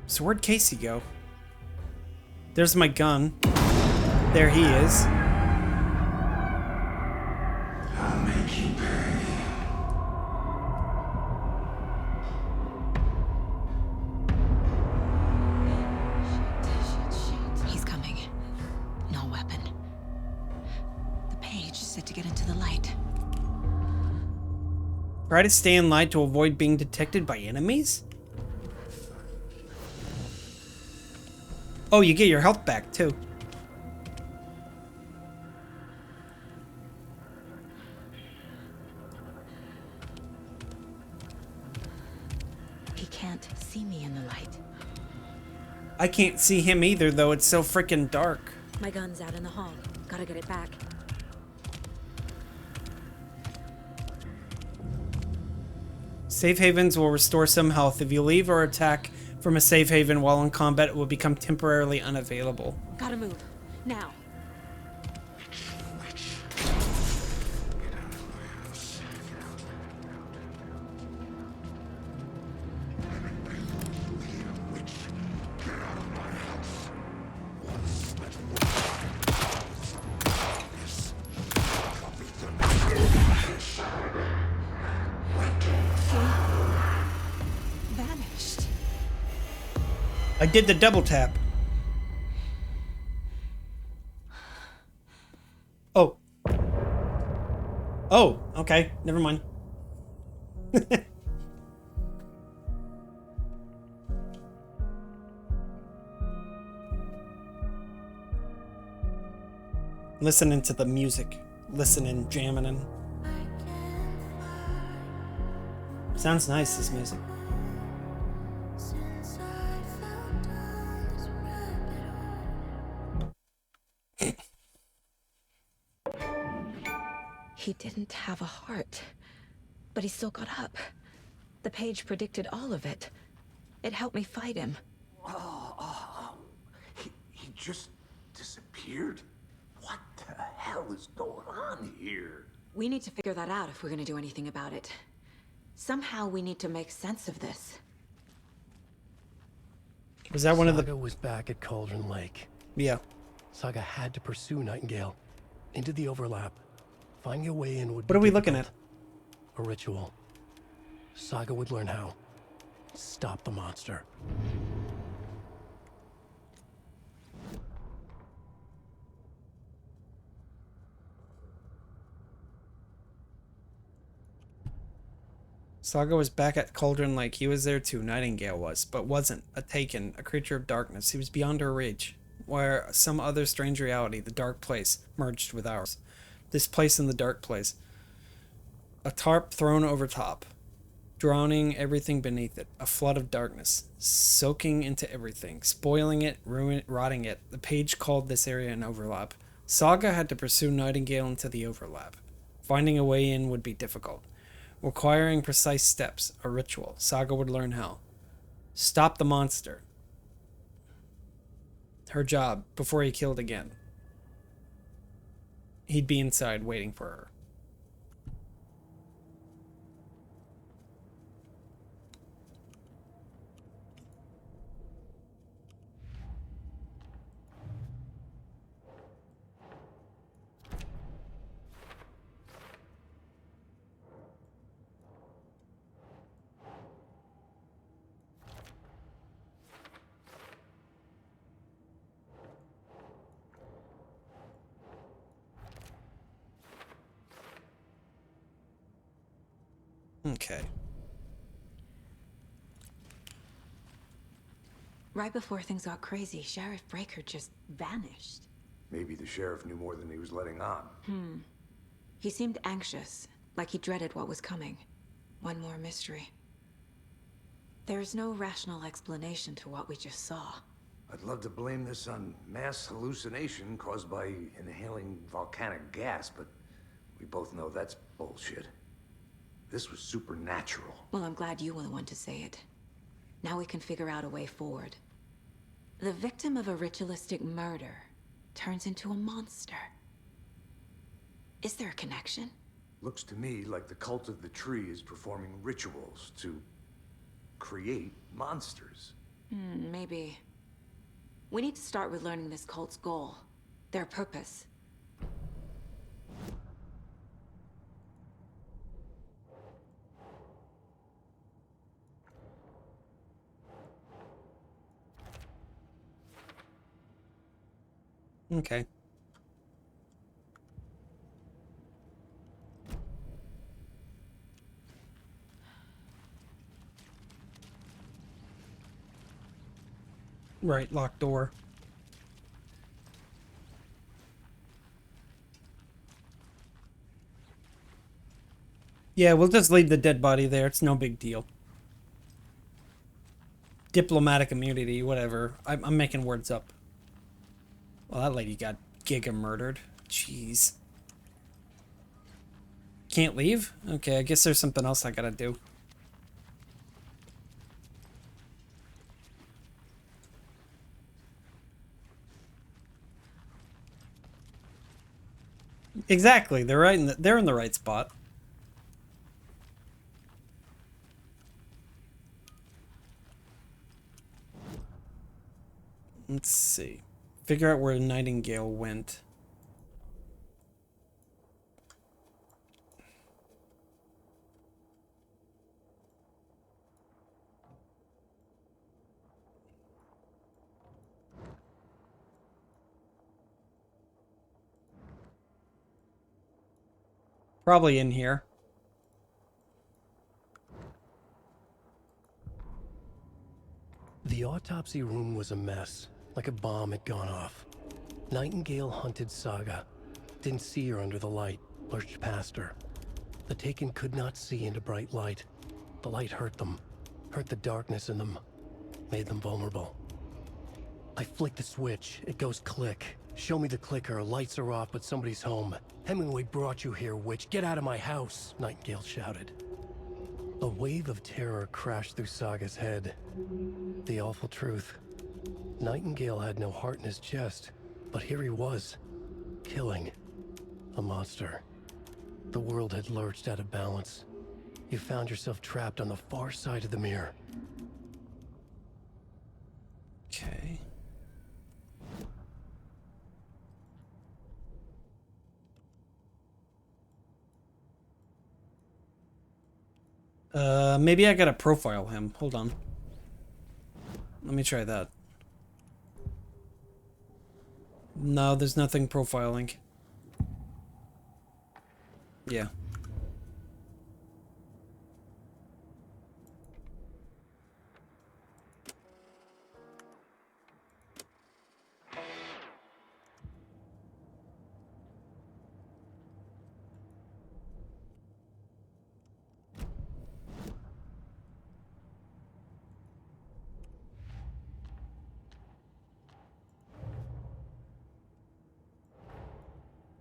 So where'd Casey go? There's my gun. There he is. I'll make you pay. He's coming. No weapon. The page said to get into the light. Try to stay in light to avoid being detected by enemies? Oh, you get your health back too. He can't see me in the light. I can't see him either, though. It's so freaking dark. My gun's out in the hall. Gotta get it back. Safe havens will restore some health. If you leave or attack from a safe haven while in combat, it will become temporarily unavailable. Gotta move. Now. I did the double tap. Oh. Oh, okay. Never mind. Listening to the music. Listening, jamming in. Sounds nice, this music. He didn't have a heart, but he still got up. The page predicted all of it. It helped me fight him. He just disappeared? What the hell is going on here? We need to figure that out if we're gonna do anything about it. Somehow we need to make sense of this. Was that one of the... Saga was back at Cauldron Lake. Yeah. Saga had to pursue Nightingale into the overlap. Finding a way in would be What are we looking at? A ritual. Saga would learn how. Stop the monster. Saga was back at Cauldron Lake. He was there too. Nightingale was, but wasn't. A Taken, a creature of darkness. He was beyond our reach. Where some other strange reality, the dark place, merged with ours. This place in the dark place. A tarp thrown over top, drowning everything beneath it. A flood of darkness, soaking into everything, spoiling it, rotting it. The page called this area an overlap. Saga had to pursue Nightingale into the overlap. Finding a way in would be difficult. Requiring precise steps, a ritual. Saga would learn how. Stop the monster. Her job, before he killed again. He'd be inside waiting for her. Okay. Right before things got crazy, Sheriff Breaker just vanished. Maybe the sheriff knew more than he was letting on. He seemed anxious, like he dreaded what was coming. One more mystery. There's no rational explanation to what we just saw. I'd love to blame this on mass hallucination caused by inhaling volcanic gas, but we both know that's bullshit. This was supernatural. Well, I'm glad you were the one to say it. Now we can figure out a way forward. The victim of a ritualistic murder turns into a monster. Is there a connection? Looks to me like the cult of the tree is performing rituals to create monsters. Maybe. We need to start with learning this cult's goal. Their purpose. Okay. Right, locked door. Yeah, we'll just leave the dead body there. It's no big deal. Diplomatic immunity, whatever. I'm making words up. Well, that lady got giga murdered. Jeez. Can't leave? Okay, I guess there's something else I gotta do. Exactly, they're right in they're in the right spot. Let's see. Figure out where Nightingale went. Probably in here. The autopsy room was a mess, like a bomb had gone off. Nightingale hunted Saga. Didn't see her under the light, lurched past her. The Taken could not see into bright light. The light hurt them, hurt the darkness in them, made them vulnerable. I flick the switch, it goes click. Show me the clicker. Lights are off, but somebody's home. Hemingway brought you here, witch. Get out of my house, Nightingale shouted. A wave of terror crashed through Saga's head. The awful truth. Nightingale had no heart in his chest, but here he was, killing a monster. The world had lurched out of balance. You found yourself trapped on the far side of the mirror. Okay. Maybe I gotta profile him. Hold on. Let me try that. No, there's nothing profiling. Yeah.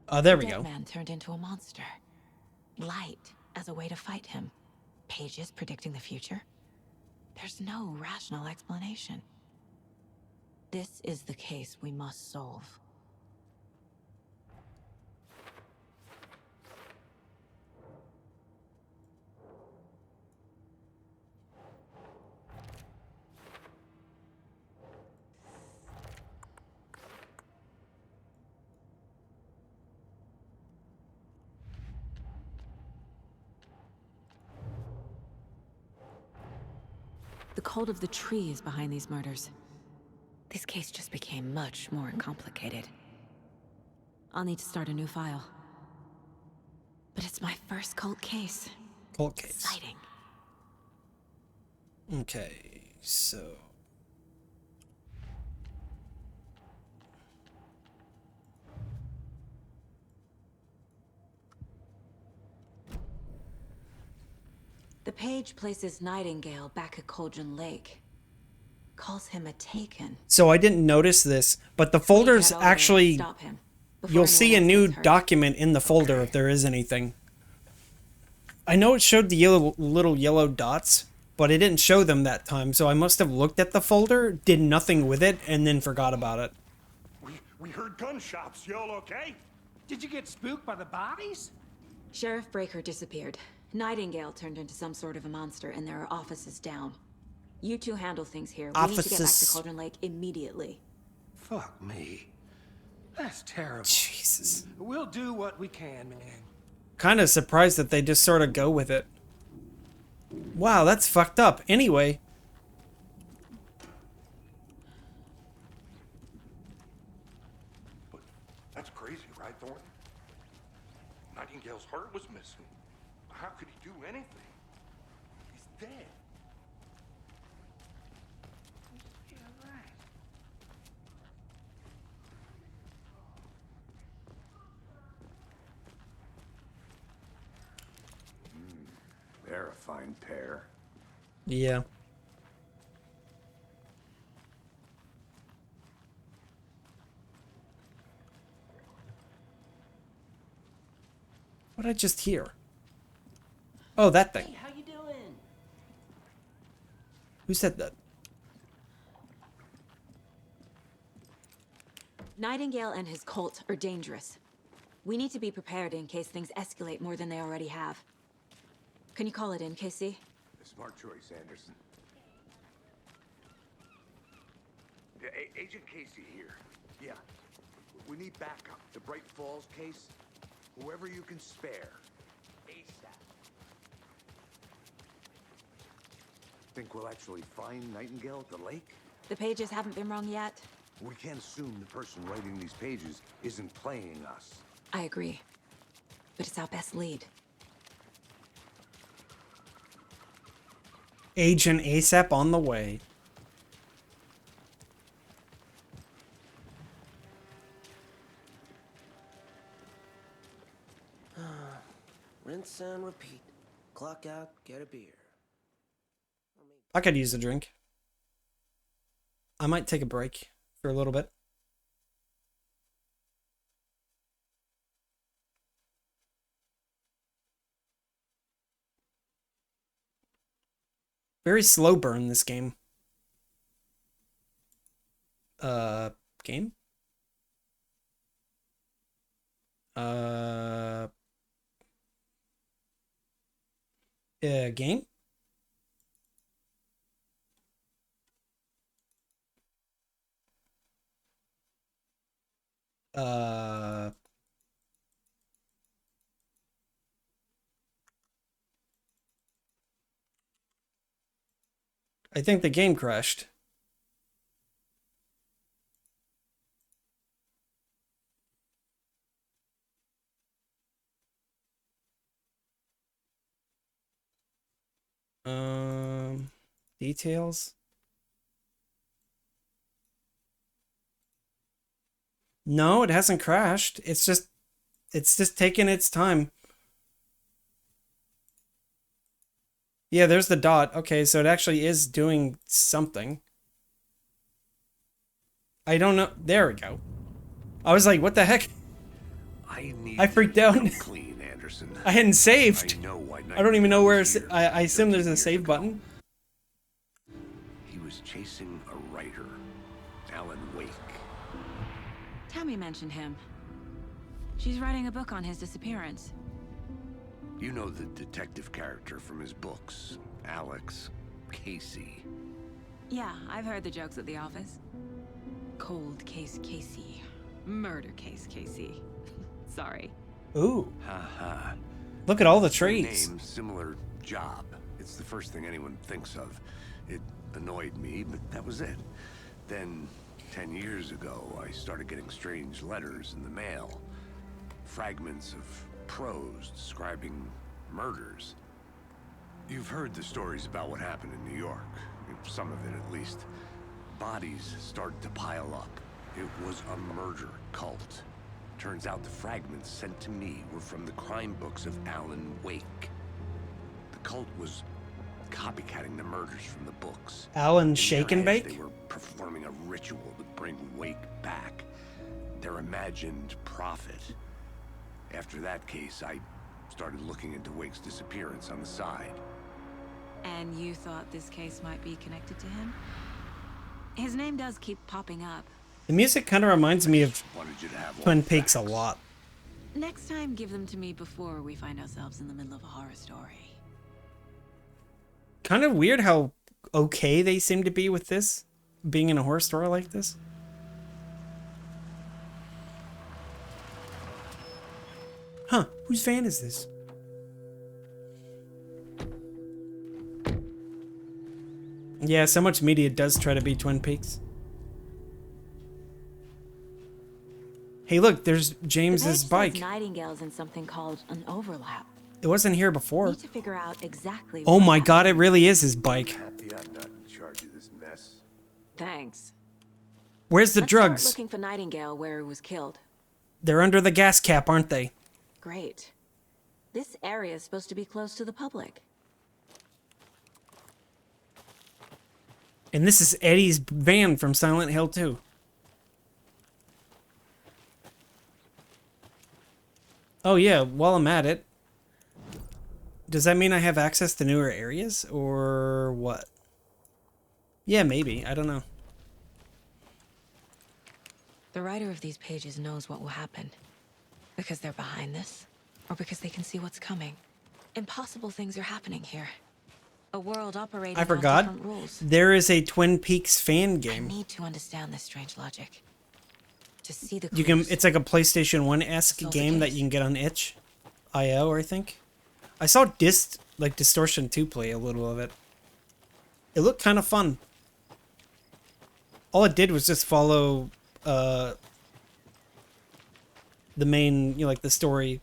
Oh, there we The go. dead man turned into a monster. Light as a way to fight him. Pages predicting the future. There's no rational explanation. This is the case we must solve. The cult of the tree is behind these murders. This case just became much more complicated. I'll need to start a new file. But it's my first cult case. Cult case. Exciting. Okay, so... The page places Nightingale back at Cauldron Lake. Calls him a Taken. So I didn't notice this, but the folders Get over and actually... stop him before You'll see a anyone new else gets hurt. document in the folder if there is anything. I know it showed the little yellow dots, but it didn't show them that time, so I must have looked at the folder, did nothing with it, and then forgot about it. We heard gunshots. Y'all okay? Did you get spooked by the bodies? Sheriff Breaker disappeared. Nightingale turned into some sort of a monster, and there are offices down. You two handle things here. We need to get back to Offices. Cauldron Lake immediately. Fuck me. That's terrible. Jesus. We'll do what we can, man. Kind of surprised that they just sort of go with it. Wow, that's fucked up. Anyway. But that's crazy, right, Thornton? Nightingale's heart was missing. How could he do anything? He's dead. Yeah, right. They're a fine pair. Yeah. What did I just hear? Oh, that thing. Hey, how you doing? Who said that? Nightingale and his cult are dangerous. We need to be prepared in case things escalate more than they already have. Can you call it in, KC? A smart choice, Anderson. Yeah, Agent Casey here. Yeah. We need backup. The Bright Falls case. Whoever you can spare. ASAP. Think we'll actually find Nightingale at the lake? The pages haven't been wrong yet. We can't assume the person writing these pages isn't playing us. I agree. But it's our best lead. Agent ASAP on the way. Rinse and repeat. Clock out, get a beer. I could use a drink. I might take a break for a little bit. Very slow burn, this game. Game? Game? I think the game crashed. Details. No, it hasn't crashed. It's just taking its time. Yeah, there's the dot. Okay, so it actually is doing something. I don't know. There we go. I was like, what the heck? I freaked out. Clean, Anderson. I hadn't saved. I know why I don't even know where I assume there's a save button. He was chasing a writer, Alan Wake. Tammy mentioned him. She's writing a book on his disappearance. You know the detective character from his books, Alex Casey. Yeah, I've heard the jokes at the office. Cold case Casey. Murder case Casey. Sorry. Ooh. Haha. Look at all the Same trees. name, similar job. It's the first thing anyone thinks of. It annoyed me, but that was it. Then, 10 years ago, I started getting strange letters in the mail. Fragments of prose describing murders. You've heard the stories about what happened in New York. Some of it, at least. Bodies started to pile up. It was a murder cult. Turns out the fragments sent to me were from the crime books of Alan Wake. The cult was copycatting the murders from the books. Alan In Shake their and heads, Bake? They were performing a ritual to bring Wake back. Their imagined prophet. After that case, I started looking into Wake's disappearance on the side. And you thought this case might be connected to him? His name does keep popping up. The music kind of reminds me of Wanted you to have all Twin the Peaks a facts. lot. Next time, give them to me before we find ourselves in the middle of a horror story. Kind of weird how okay they seem to be with this, being in a horror story like this. Huh, whose van is this? Yeah, so much media does try to be Twin Peaks. Hey, look, there's James's The page bike. says Nightingale's in something called an overlap. It wasn't here before. Need to figure out exactly. Oh what my happened. god, it really is his bike. Happy I'm not in charge of this mess. Thanks. Where's the Let's drugs? Start looking for Nightingale where he was killed. They're under the gas cap, aren't they? Great. This area is supposed to be close to the public. And this is Eddie's van from Silent Hill 2. Oh yeah, while I'm at it, does that mean I have access to newer areas, or what? Yeah, maybe. I don't know. The writer of these pages knows what will happen. Because they're behind this, or because they can see what's coming. Impossible things are happening here. A world operating I on forgot. different rules. There is a Twin Peaks fan I game. need to understand this strange logic. To see the You can. clues. It's like a PlayStation 1-esque Solve the game that case. you can get on itch.io, I think. I saw Distortion 2 play a little of it. It looked kind of fun. All it did was just follow the main, like the story.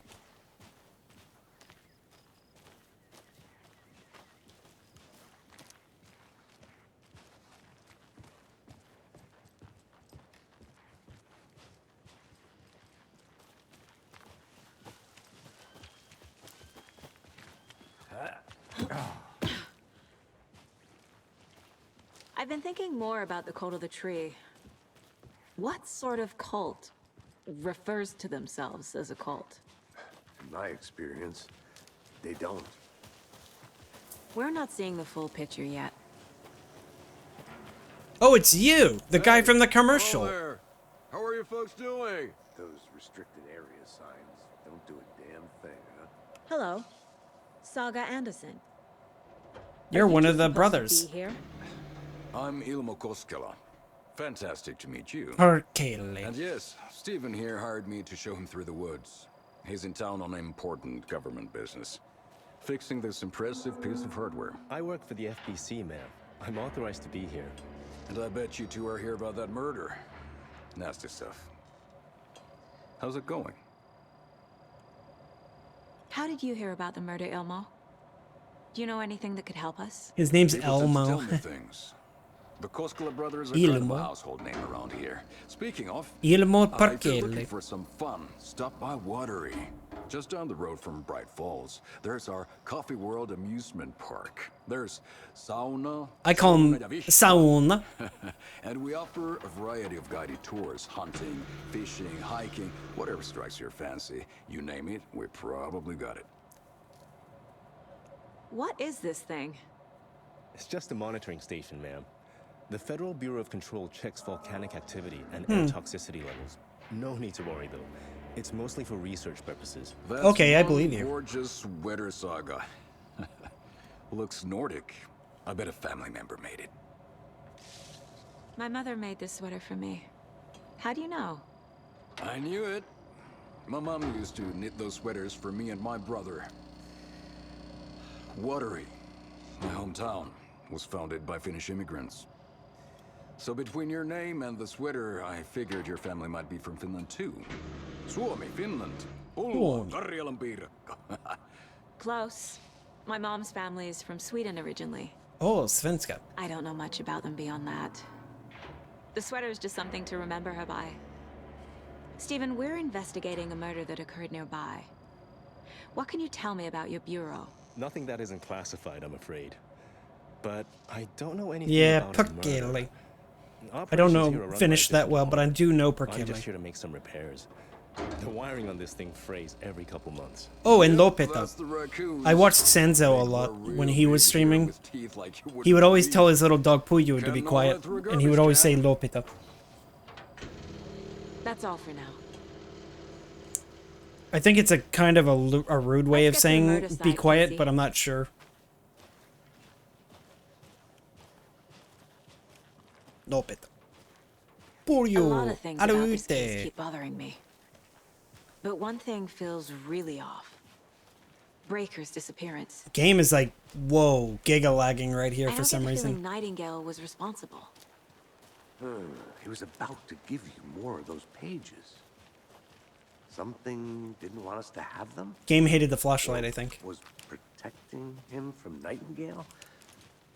I've been thinking more about the cult of the tree. What sort of cult refers to themselves as a cult? In my experience, they don't. We're not seeing the full picture yet. Oh, it's you, the guy from the commercial. Hello there. How are you folks doing? Those restricted area signs don't do a damn thing, huh? Hello. Saga Anderson. You're one of the Supposed to brothers. be here? I'm Ilmo Koskela. Fantastic to meet you. Arkele. And yes, Stephen here hired me to show him through the woods. He's in town on important government business. Fixing this impressive piece of hardware. I work for the FBC, ma'am. I'm authorized to be here. And I bet you two are here about that murder. Nasty stuff. How's it going? How did you hear about the murder, Ilmo? Do you know anything that could help us? His name's People tend to Elmo. tell me things. The Koskela brothers are kind of a Ilmo. household name around here. Speaking of, Ilmo if you're looking Parkele. for some fun, stop by Watery. Just down the road from Bright Falls, there's our Coffee World amusement park. There's sauna. I call him Sauna. And we offer a variety of guided tours, hunting, fishing, hiking, whatever strikes your fancy. You name it, we probably got it. What is this thing? It's just a monitoring station, ma'am. The Federal Bureau of Control checks volcanic activity and air toxicity levels. No need to worry, though. It's mostly for research purposes. That's Okay, I one believe you. Gorgeous sweater saga. Looks Nordic. I bet a family member made it. My mother made this sweater for me. How do you know? I knew it. My mom used to knit those sweaters for me and my brother. Watery, my hometown, was founded by Finnish immigrants. So between your name and the sweater, I figured your family might be from Finland too. Suomi, Finland. Ulla, Karjalan piirakka. Close. My mom's family is from Sweden originally. Oh, Svenska. I don't know much about them beyond that. The sweater is just something to remember her by. Stephen, we're investigating a murder that occurred nearby. What can you tell me about your bureau? Nothing that isn't classified, I'm afraid. But I don't know anything Yeah, about the murder. Parkele. I Operations don't here know are run Finnish by a that well, but I do know I'm just Parkele. here to make some repairs. The wiring on this thing frays every couple months. Oh, and Lopeta. That's the raccoons. I watched Senzo a lot when he was streaming. With teeth like you He would wouldn't always believe. tell his little dog Puyo to be Cannot quiet, let through a and he would always say garbage Lopeta. That's all for now. I think it's a kind of a rude way of Let's get to the murder saying be site, quiet, Casey. but I'm not sure. Lopeta. A lot Puyo. of things about this case Alute. keep bothering me. But one thing feels really off. Breaker's disappearance. Game is like, whoa, giga lagging right here I for don't some get the reason. feeling Nightingale was responsible. He was about to give you more of those pages. Something didn't want us to have them? Game hated the flashlight, I think. Was protecting him from Nightingale?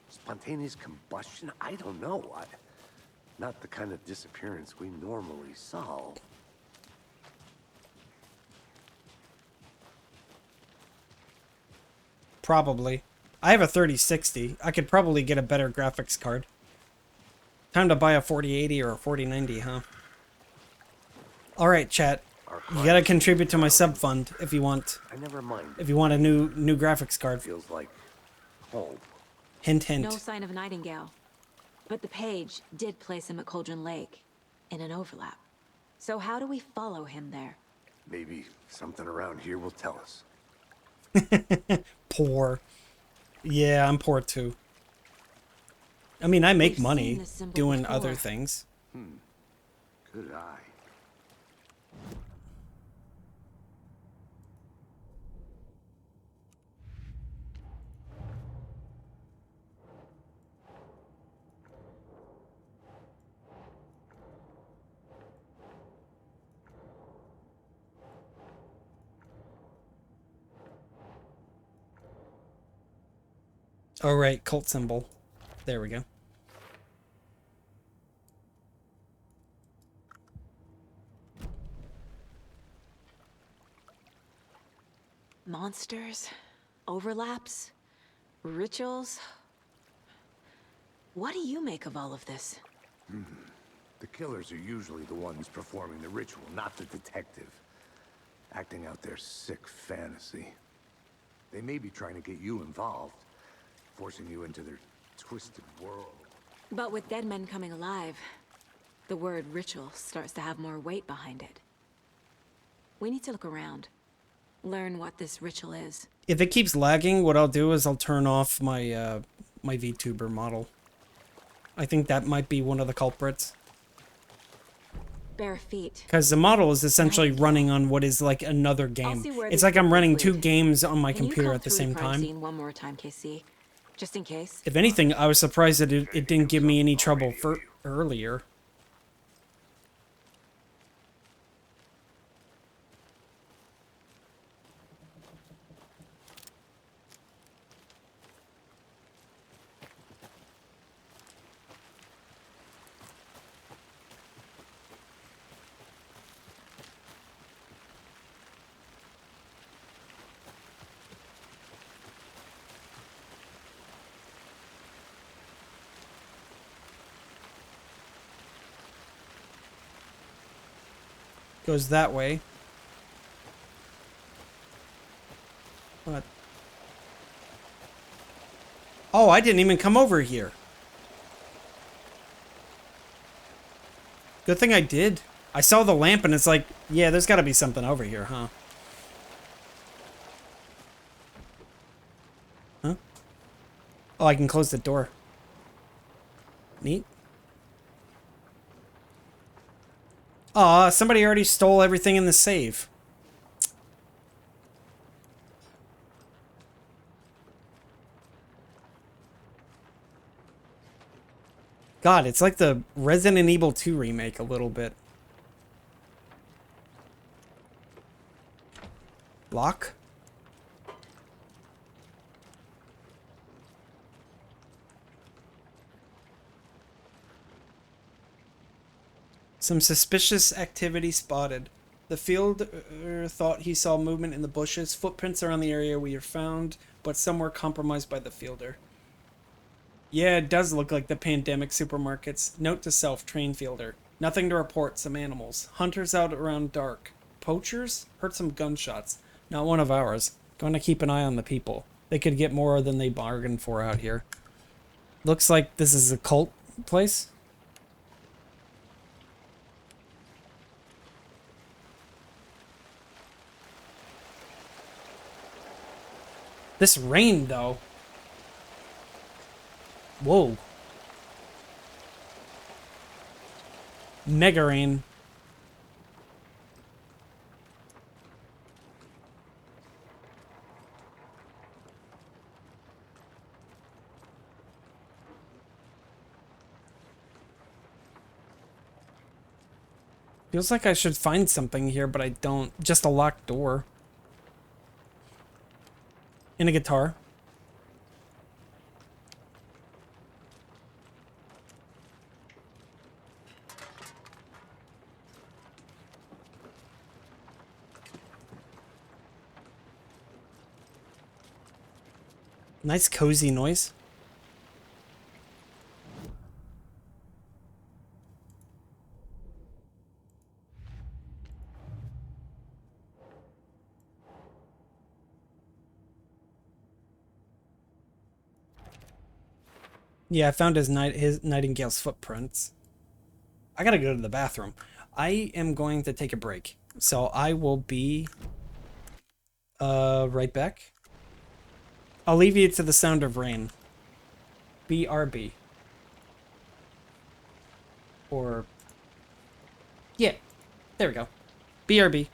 Spontaneous combustion? I don't know. Not the kind of disappearance we normally solve. Probably. I have a 3060. I could probably get a better graphics card. Time to buy a 4080 or a 4090, huh? Alright, chat. You gotta contribute to my sub fund if you want. I never mind. If you want a new graphics card. Feels like home. Hint, hint. No sign of Nightingale. But the page did place him at Cauldron Lake, in an overlap. So how do we follow him there? Maybe something around here will tell us. Poor. Yeah, I'm poor too. I mean, I make We've money seen this symbol doing before. other things. Good eye. All right, cult symbol. There we go. Monsters? Overlaps? Rituals? What do you make of all of this? The killers are usually the ones performing the ritual, not the detective. Acting out their sick fantasy. They may be trying to get you involved. forcing you into their twisted world. But with dead men coming alive, the word ritual starts to have more weight behind it. We need to look around, learn what this ritual is. If it keeps lagging, what I'll do is I'll turn off my my VTuber model. I think that might be one of the culprits. Bare feet. Because the model is essentially running on what is like another game. It's like I'm running two games on my computer at the same time. One more time, KC, just in case. If anything, I was surprised that it didn't give me any trouble for earlier. Goes that way. What? Oh, I didn't even come over here. Good thing I did. I saw the lamp and it's like, yeah, there's gotta be something over here, huh? Huh? Oh, I can close the door. Neat. Aw, somebody already stole everything in the safe. God, it's like the Resident Evil 2 remake a little bit. Lock? Some suspicious activity spotted. The fielder thought he saw movement in the bushes. Footprints around the area we have found, but some were compromised by the fielder. Yeah, it does look like the pandemic supermarkets. Note to self, train fielder. Nothing to report, some animals. Hunters out around dark. Poachers? Heard some gunshots. Not one of ours. Going to keep an eye on the people. They could get more than they bargained for out here. Looks like this is a cult place. This rain, though. Whoa. Mega rain. Feels like I should find something here, but I don't. Just a locked door. And a guitar. Nice cozy noise. Yeah, I found his Nightingale's footprints. I gotta go to the bathroom. I am going to take a break, so I will be right back. I'll leave you to the sound of rain. BRB. Or yeah, there we go. BRB.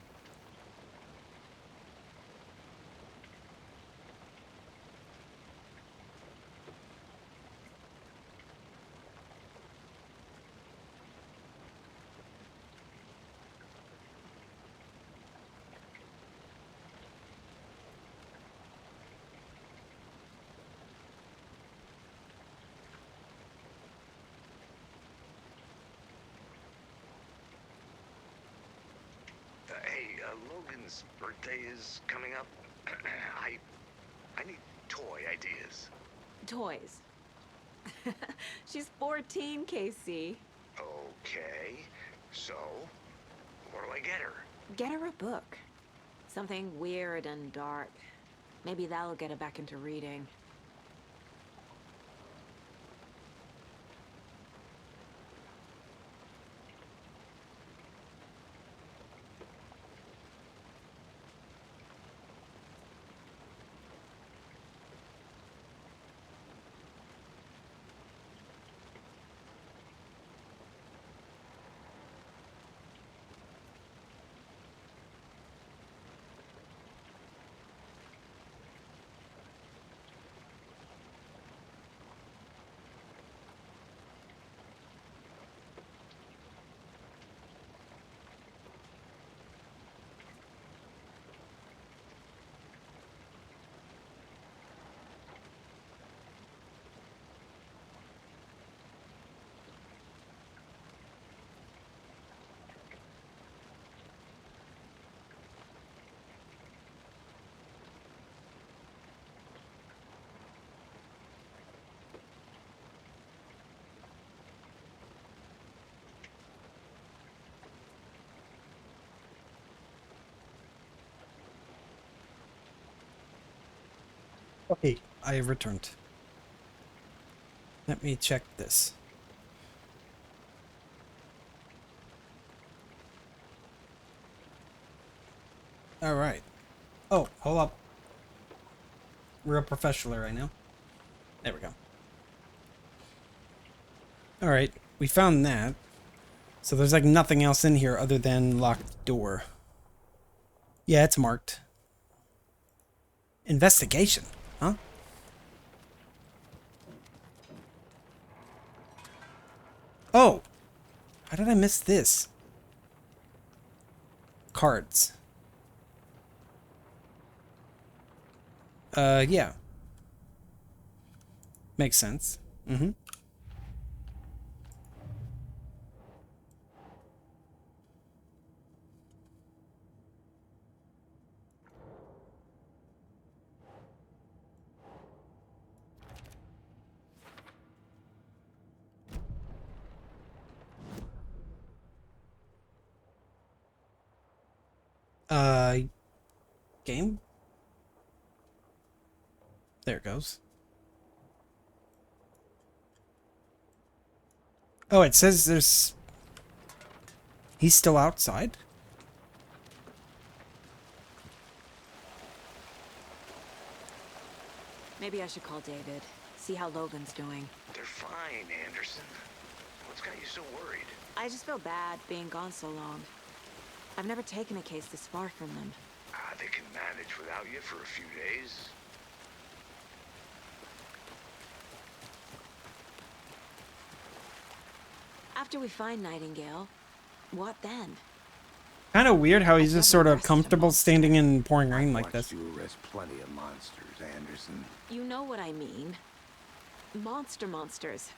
Logan's birthday is coming up. I need toy ideas. Toys. She's 14, KC. Okay, so what do I get her? Get her a book. Something weird and dark. Maybe that'll get her back into reading. Okay, I have returned. Let me check this. All right. Oh, hold up. Real professional right now. There we go. All right, we found that. So there's like nothing else in here other than locked door. Yeah, it's marked. Investigation, huh? Oh, how did I miss this? Cards. Yeah. Makes sense. Mm-hmm. Game? There it goes. Oh, it says there's... He's still outside? Maybe I should call David, see how Logan's doing. They're fine, Anderson. What's got you so worried? I just feel bad being gone so long. I've never taken a case this far from them. They can manage without you for a few days. After we find Nightingale, what then? Kind of weird how he's just sort of comfortable standing in pouring rain like this. You arrest plenty of monsters, Anderson. You know what I mean. Monsters.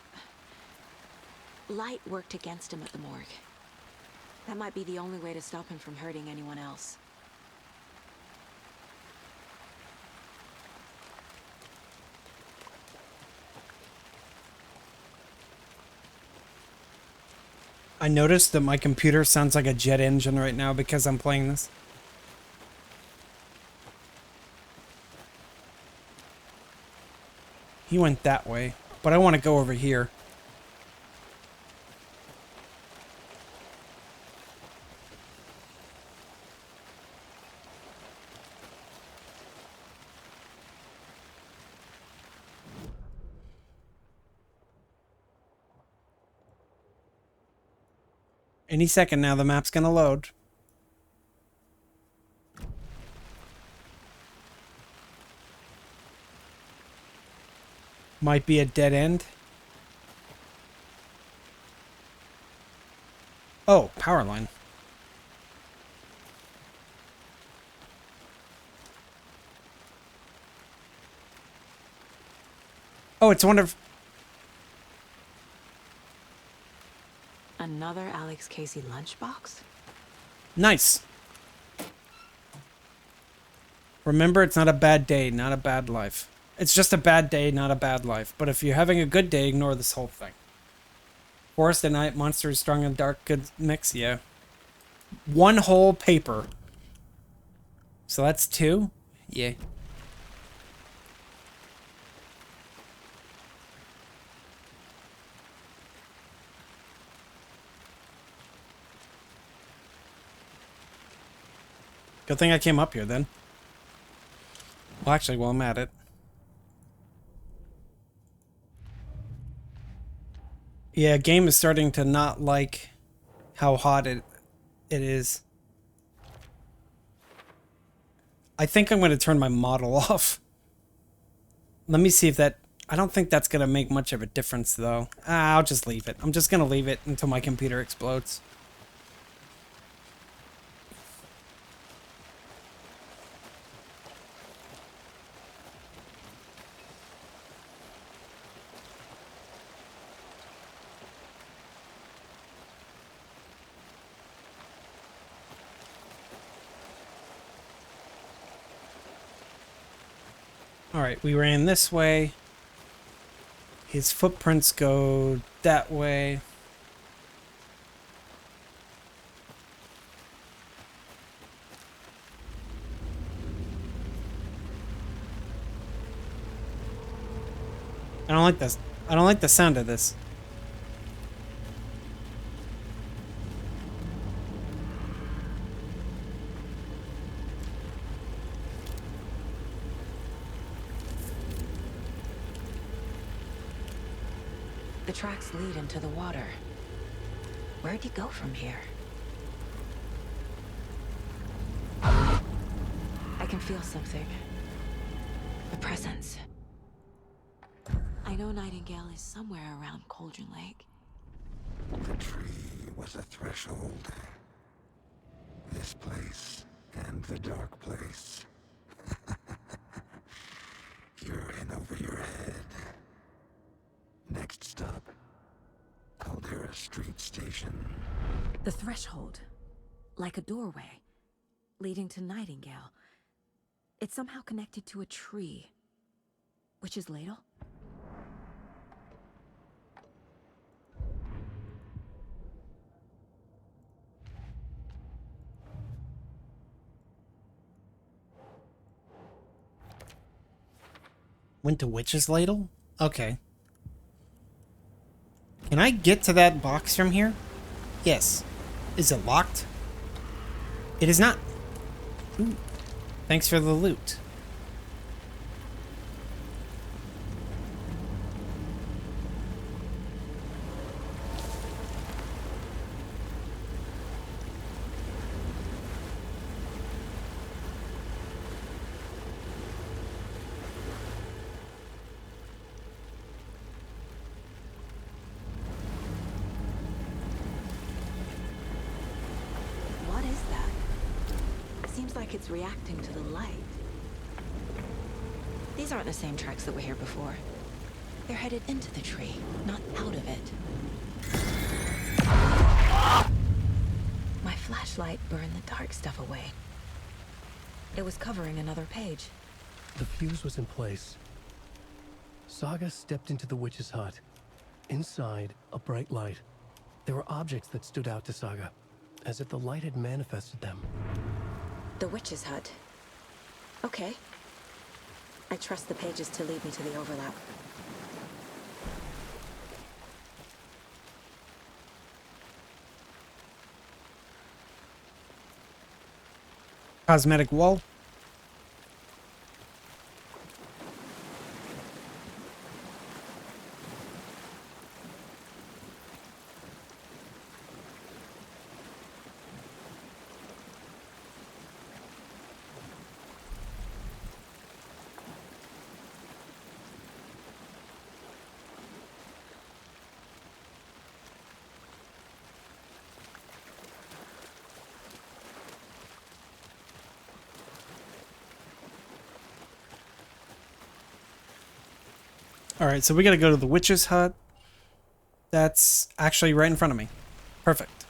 Light worked against him at the morgue. That might be the only way to stop him from hurting anyone else. I noticed that my computer sounds like a jet engine right now because I'm playing this. He went that way, but I want to go over here. Any second now, the map's gonna load. Might be a dead end. Oh, power line. Oh, it's one of... Another Alex Casey lunchbox? Nice. Remember, it's not a bad day, not a bad life. It's just a bad day, not a bad life. But if you're having a good day, ignore this whole thing. Forest at night, monsters strong and dark, good mix, yeah. One whole paper. So that's 2? Yeah. Good thing I came up here then. Well, actually, while I'm at it. Yeah, game is starting to not like how hot it is. I think I'm going to turn my model off. Let me see if that... I don't think that's going to make much of a difference, though. I'll just leave it. I'm just going to leave it until my computer explodes. Alright, we ran this way. His footprints go that way. I don't like this. I don't like the sound of this. The tracks lead into the water. Where'd he go from here? I can feel something. A presence. I know Nightingale is somewhere around Cauldron Lake. The tree was a threshold. This place and the dark place. You're in over your head. Next stop, Caldera Street Station. The threshold. Like a doorway. Leading to Nightingale. It's somehow connected to a tree. Witch's Ladle? Went to Witch's Ladle? Okay. Can I get to that box from here? Yes. Is it locked? It is not. Ooh. Thanks for the loot. What is that? Seems like it's reacting to the light. These aren't the same tracks that were here before. They're headed into the tree, not out of it. My flashlight burned the dark stuff away. It was covering another page. The fuse was in place. Saga stepped into the witch's hut. Inside, a bright light. There were objects that stood out to Saga, as if the light had manifested them. The witch's hut. Okay. I trust the pages to lead me to the overlap. Cosmetic wall. Alright, so we gotta go to the witch's hut. That's actually right in front of me. Perfect.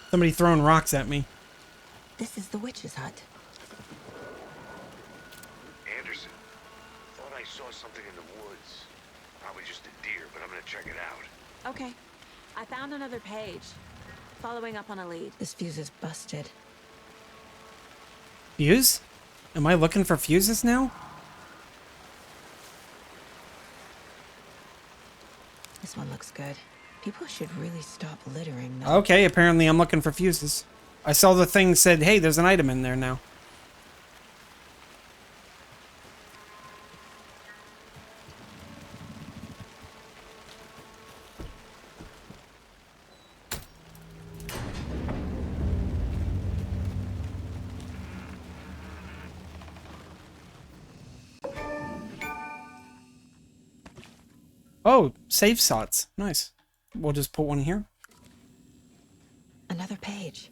Somebody throwing rocks at me. This is the witch's hut. Anderson, thought I saw something in the woods. Probably just a deer, but I'm gonna check it out. Okay. I found another page. Following up on a lead. This fuse is busted. Fuse? Am I looking for fuses now? This one looks good. People should really stop littering though. Okay, apparently I'm looking for fuses. I saw the thing said, hey, there's an item in there now. Oh, save slots. Nice. We'll just put one here. Another page.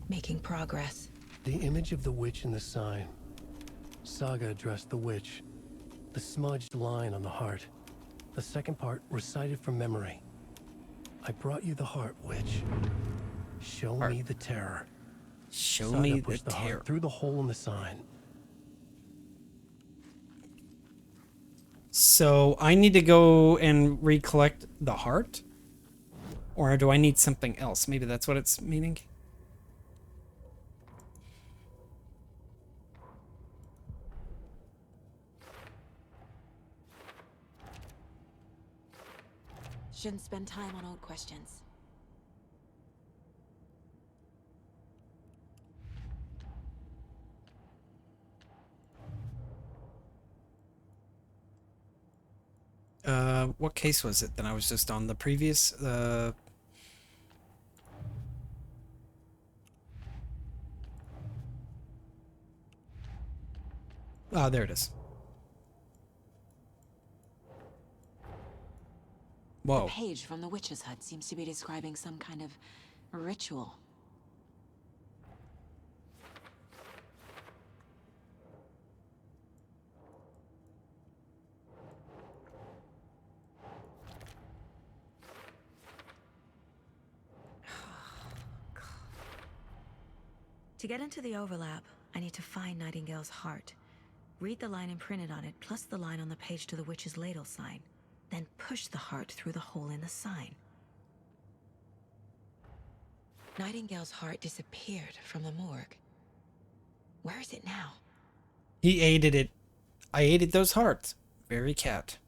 Making progress. The image of the witch in the sign. Saga addressed the witch. The smudged line on the heart. The second part recited from memory. I brought you the heart, witch. Show me the terror. Show Saga me the pushed terror. heart through the hole in the sign. So I need to go and recollect the heart? Or do I need something else? Maybe that's what it's meaning. Shouldn't spend time on old questions. What case was it that I was just on? The previous, Oh, there it is. Whoa. The page from the witch's hut seems to be describing some kind of ritual. To get into the overlap, I need to find Nightingale's heart. Read the line imprinted on it, plus the line on the page to the witch's ladle sign. Then push the heart through the hole in the sign. Nightingale's heart disappeared from the morgue. Where is it now? He ate it. I ate those hearts. Very cat.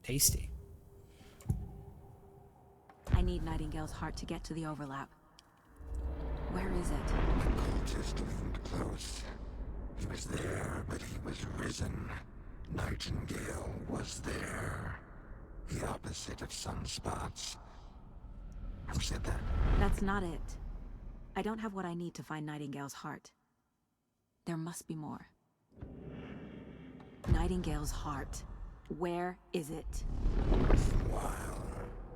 Tasty. I need Nightingale's heart to get to the overlap. Where is it? The cultist loomed close. He was there, but he was risen. Nightingale was there. The opposite of sunspots. Who said that? That's not it. I don't have what I need to find Nightingale's heart. There must be more. Nightingale's heart. Where is it? While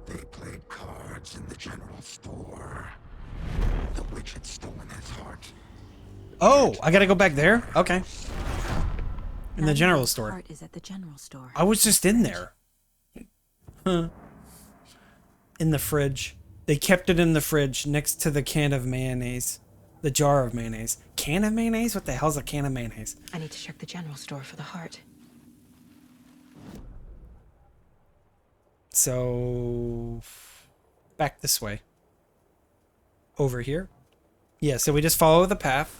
they played cards in the general store, the witch had stolen his heart. Oh, I gotta go back there? Okay. In the general store. Heart is at the general store. I was just in there. Huh. In the fridge. They kept it in the fridge next to the can of mayonnaise. The jar of mayonnaise. Can of mayonnaise? What the hell's a can of mayonnaise? I need to check the general store for the heart. So... back this way. Over here? Yeah, so we just follow the path.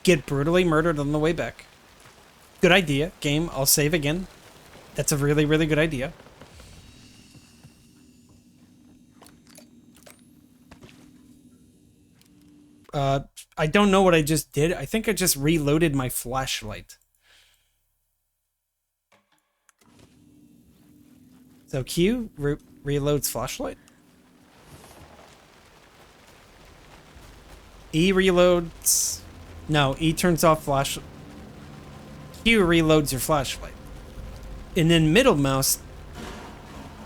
Get brutally murdered on the way back. Good idea. Game, I'll save again. That's a really, really good idea. I don't know what I just did. I think I just reloaded my flashlight. So Q reloads flashlight. E reloads... No, E turns off flash... Q reloads your flashlight. And then middle mouse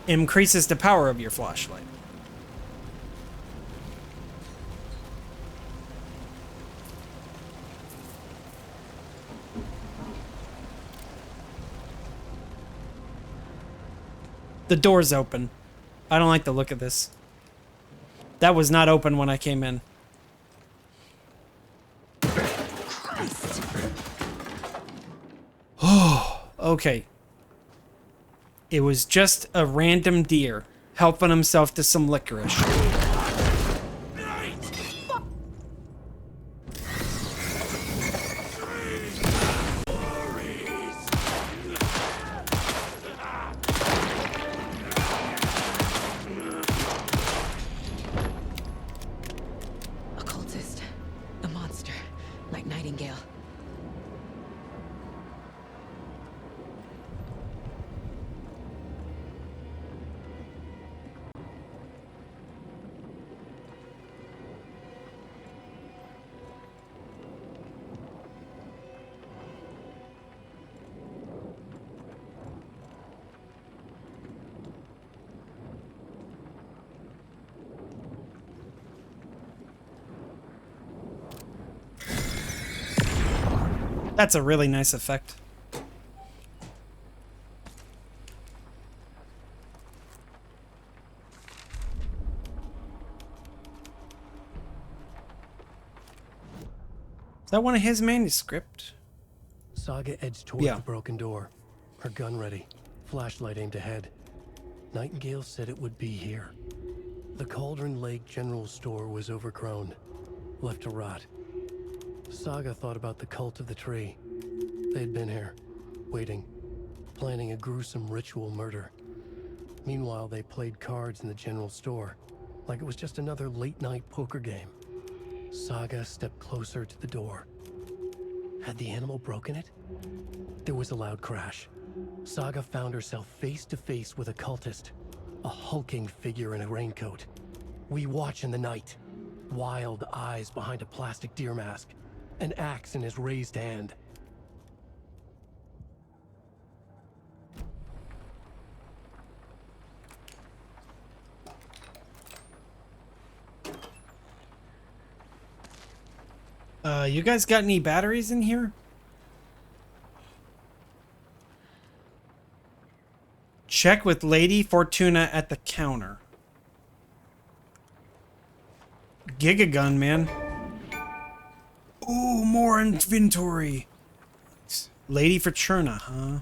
increases the power of your flashlight. The door's open. I don't like the look of this. That was not open when I came in. Oh, okay. It was just a random deer helping himself to some licorice. Occultist. A monster. Like Nightingale. That's a really nice effect. Is that one of his manuscript? Saga edged toward the broken door, her gun ready, flashlight aimed ahead. Nightingale said it would be here. The Cauldron Lake General Store was overgrown, left to rot. Saga thought about the cult of the tree. They had been here, waiting, planning a gruesome ritual murder. Meanwhile, they played cards in the general store, like it was just another late-night poker game. Saga stepped closer to the door. Had the animal broken it? There was a loud crash. Saga found herself face to face with a cultist, a hulking figure in a raincoat. We watch in the night. Wild eyes behind a plastic deer mask, an axe in his raised hand. You guys got any batteries in here? Check with Lady Fortuna at the counter. Gigagun, man. Ooh, more inventory. Lady Fortuna, huh?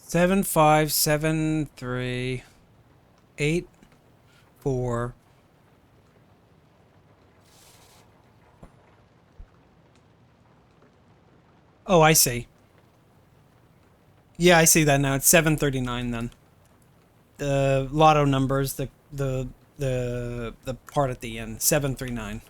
Seven, 5, 7, 3, 8, 4. Oh, I see. Yeah, I see that now. It's 739 then. The lotto numbers, the part at the end. 739.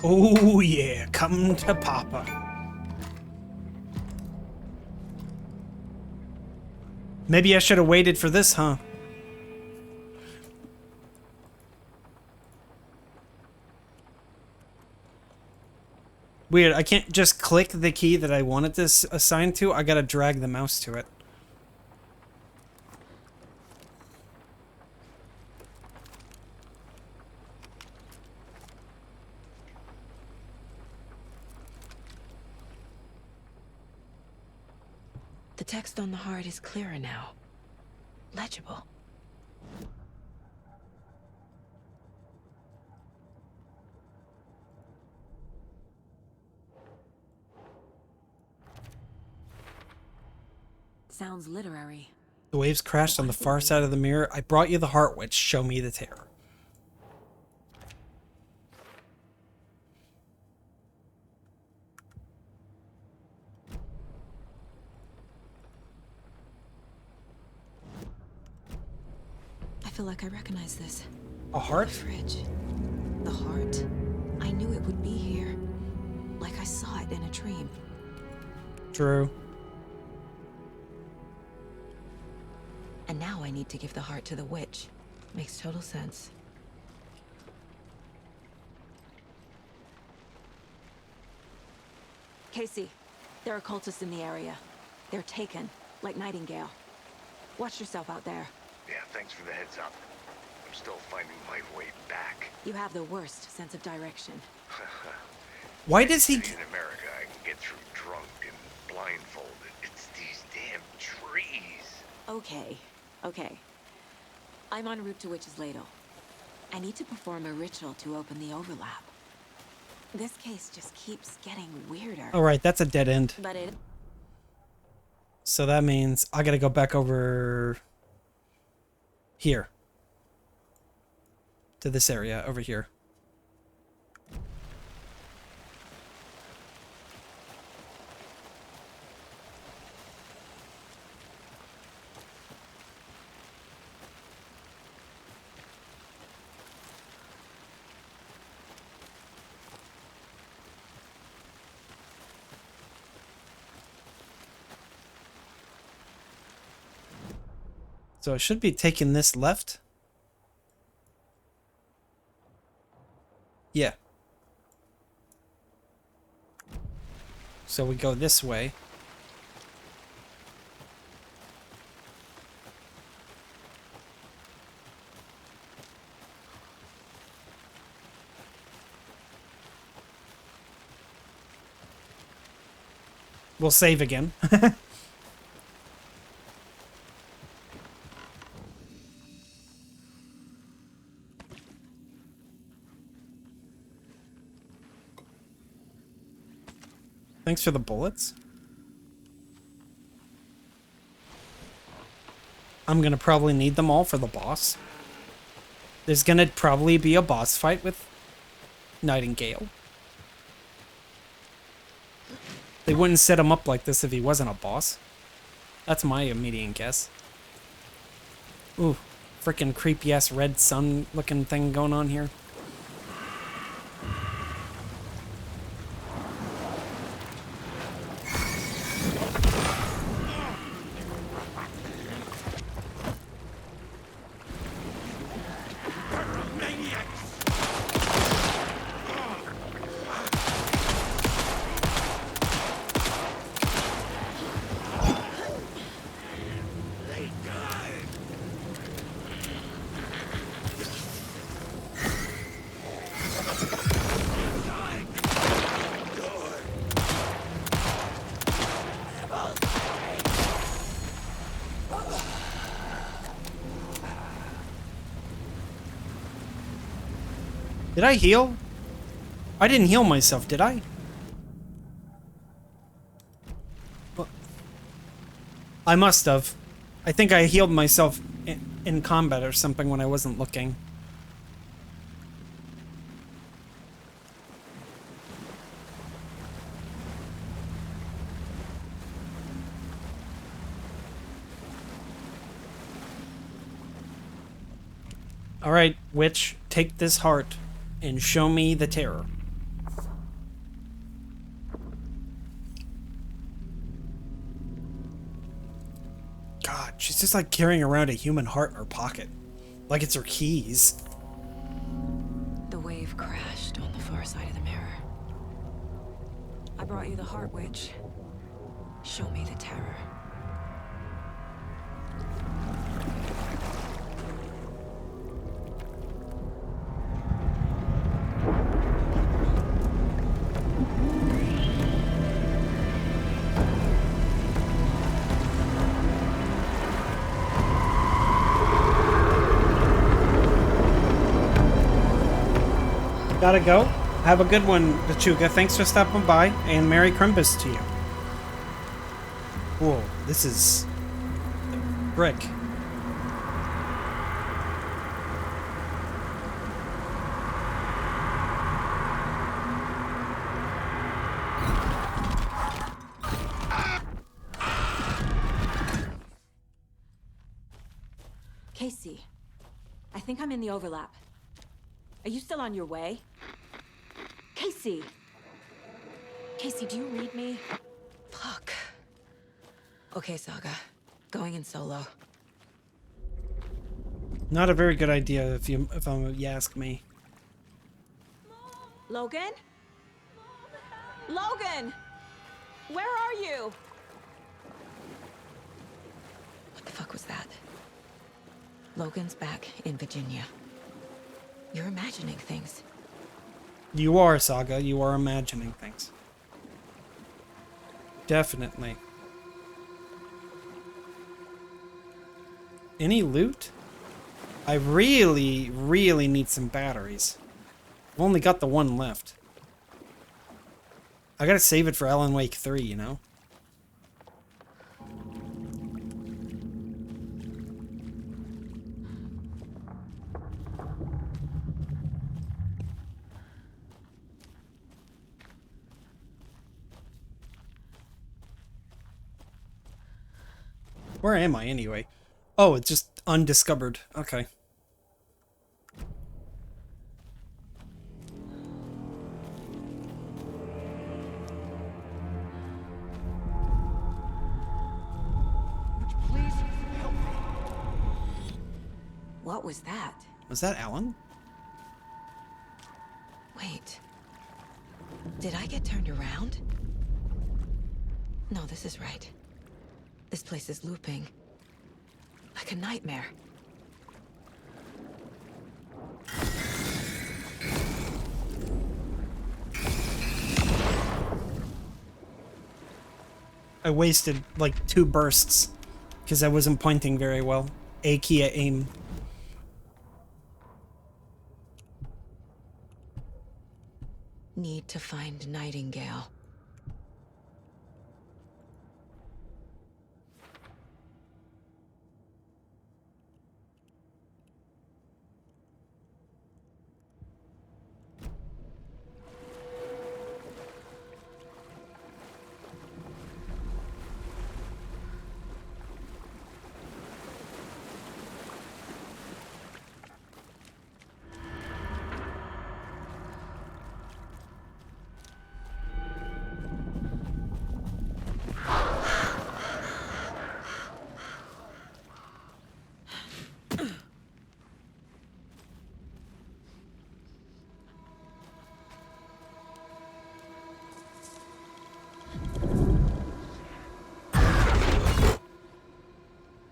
Oh yeah, come to Papa. Maybe I should have waited for this, huh? Weird, I can't just click the key that I wanted this assigned to, I gotta drag the mouse to it. The text on the heart is clearer now. Legible. Sounds literary. The waves crashed on the far side of the mirror. I brought you the heart witch. Show me the terror. I feel like I recognize this. A heart? The fridge. The heart. I knew it would be here. Like I saw it in a dream. True. And now I need to give the heart to the witch. Makes total sense. Casey, there are cultists in the area. They're taken, like Nightingale. Watch yourself out there. Yeah, thanks for the heads up. I'm still finding my way back. You have the worst sense of direction. Why does he... In America, I can get through drunk and blindfolded. It's these damn trees. Okay, okay. I'm en route to Witch's Ladle. I need to perform a ritual to open the overlap. This case just keeps getting weirder. Alright, that's a dead end. But it... So that means I gotta go back over... here. To this area, over here. So it should be taking this left. Yeah. So we go this way. We'll save again. Thanks for the bullets. I'm gonna probably need them all for the boss. There's gonna probably be a boss fight with Nightingale. They wouldn't set him up like this if he wasn't a boss. That's my immediate guess. Ooh, freaking creepy ass red sun looking thing going on here. Did I heal? I didn't heal myself, did I? Well, I must have. I think I healed myself in combat or something when I wasn't looking. Alright, witch, take this heart and show me the terror. God, she's just like carrying around a human heart in her pocket. Like it's her keys. The wave crashed on the far side of the mirror. I brought you the heart, witch. Show me the terror. Gotta go. Have a good one, Dachuga. Thanks for stopping by, and Merry Crimbus to you. Whoa, this is... brick. Casey, I think I'm in the overlap. Are you still on your way? Casey! Casey, do you read me? Fuck. Okay, Saga. Going in solo. Not a very good idea if you ask me. Logan? Logan! Where are you? What the fuck was that? Logan's back in Virginia. You're imagining things. You are, Saga. You are imagining things. Definitely. Any loot? I really, really need some batteries. I've only got the one left. I gotta save it for Alan Wake 3, you know? Where am I, anyway? Oh, it's just undiscovered. Okay. Please help me. What was that? Was that Alan? Wait. Did I get turned around? No, this is right. This place is looping. Like a nightmare. I wasted like 2 bursts because I wasn't pointing very well. A key at aim. Need to find Nightingale.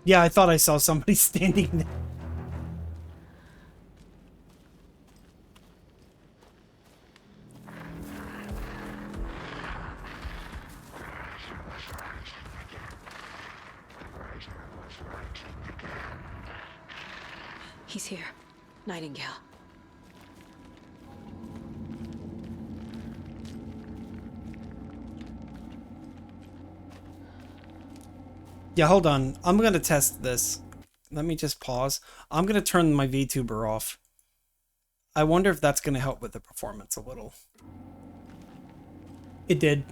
Yeah, I thought I saw somebody standing there. He's here. Nightingale. Yeah, hold on. I'm gonna test this. Let me just pause. I'm gonna turn my VTuber off. I wonder if that's gonna help with the performance a little. It did.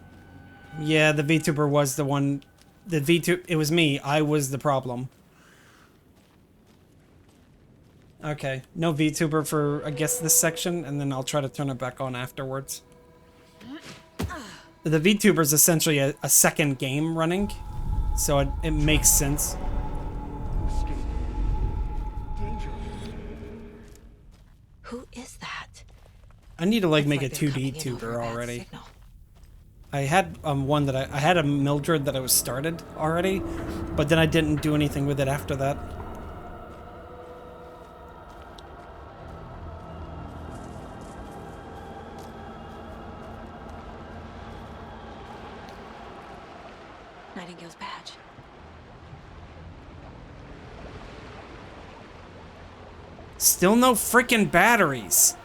Yeah, the VTuber was the one. The VTuber, it was me. I was the problem. Okay, no VTuber for, I guess, this section, and then I'll try to turn it back on afterwards. The VTuber is essentially a second game running, so it makes sense. Who is that? I need to like It's make like a they're 2D coming in tuber over a bad already. signal. I had one that I had a Mildred that I was started already, but then I didn't do anything with it after that. Nightingale's badge. Still no freaking batteries.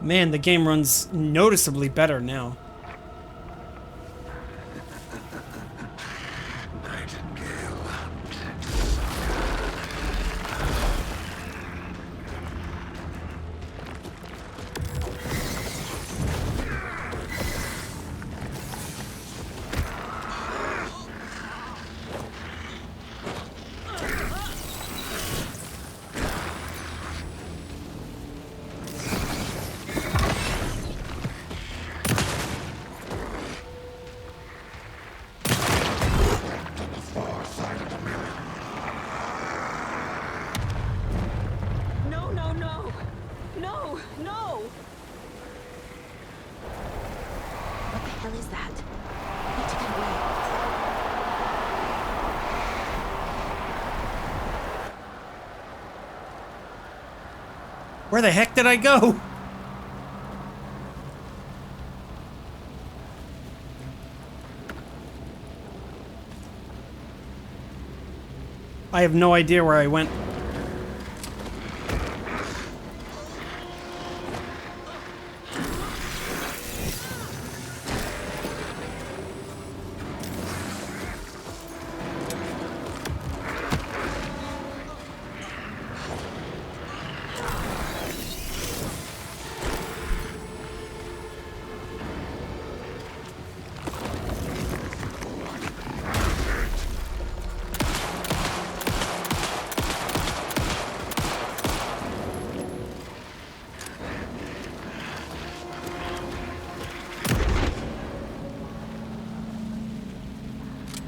Man, the game runs noticeably better now. No, no, no! No, no! What the hell is that? I need to get away. Where the heck did I go? I have no idea where I went.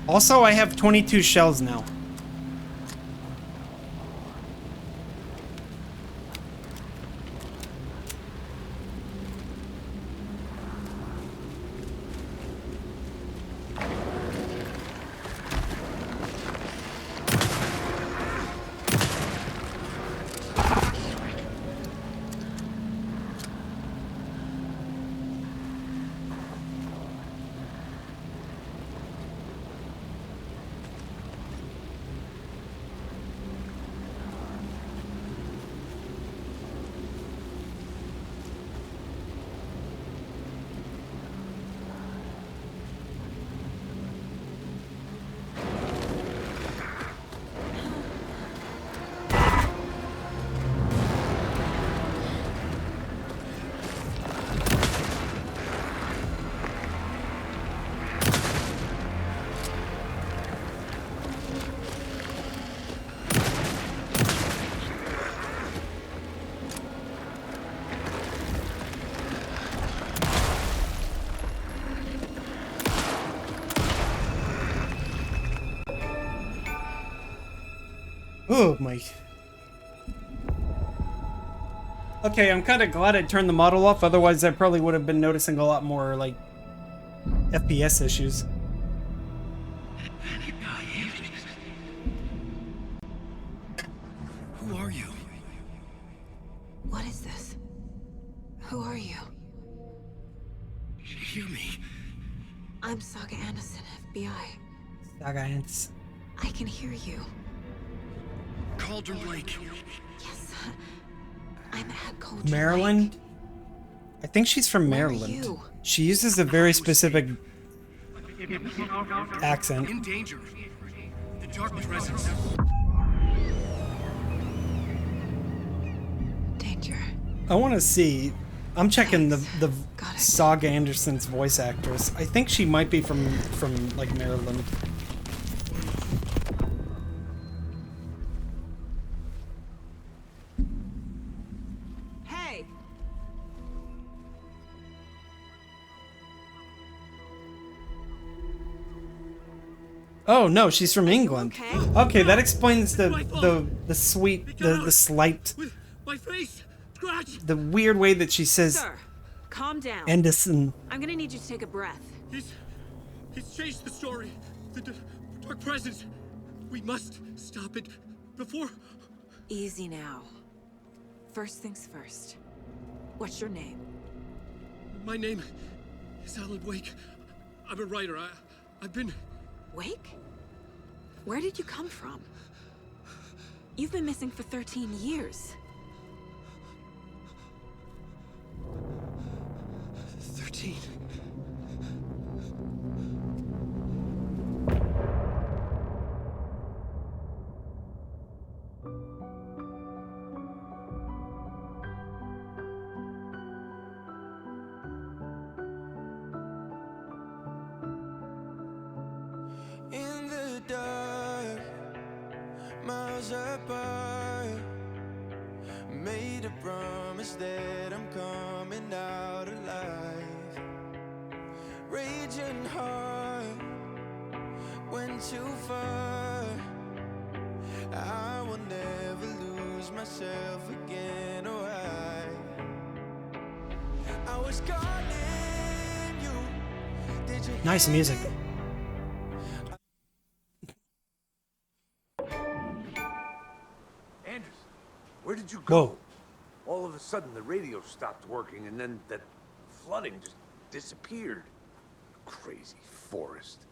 Also, I have 22 shells now. Oh my. Okay, I'm kind of glad I turned the model off, otherwise I probably would have been noticing a lot more, like, FPS issues. Who are you? What is this? Who are you? Hear me. I'm Saga Anderson, FBI. Saga Anderson. I can hear you. Cauldron Lake. Yes. I'm at Cauldron Maryland? Lake. I think she's from Where are Maryland. you? She uses a very specific accent. In danger. The dark presence. Danger. I want to see. I'm checking the Saga Anderson's voice actress. I think she might be from like Maryland. Hey. Oh no, she's from England. Okay, that explains the slight, My face. Scratch. the weird way that she says Sir, calm down. Anderson. I'm gonna need you to take a breath. He's changed the story. The dark presence. We must stop it before. Easy now. First things first. What's your name? My name is Alan Wake. I'm a writer. I've been... Wake? Where did you come from? You've been missing for 13 years. 13. In the dark, miles apart, made a promise that I'm coming out alive. Raging heart, went too far. I will never lose myself again, or I was calling you. Did you Nice music. Anderson, where did you go? Whoa. All of a sudden, the radio stopped working, and then that flooding just disappeared. Crazy forest.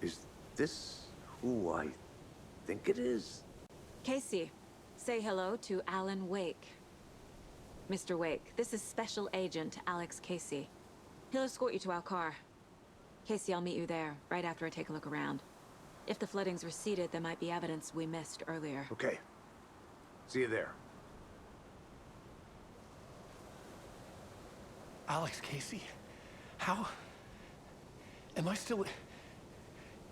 Is this who I think it is? Casey, say hello to Alan Wake. Mr. Wake, this is Special Agent Alex Casey. He'll escort you to our car. Casey, I'll meet you there, right after I take a look around. If the flooding's receded, there might be evidence we missed earlier. Okay. See you there. Alex Casey? How? Am I still...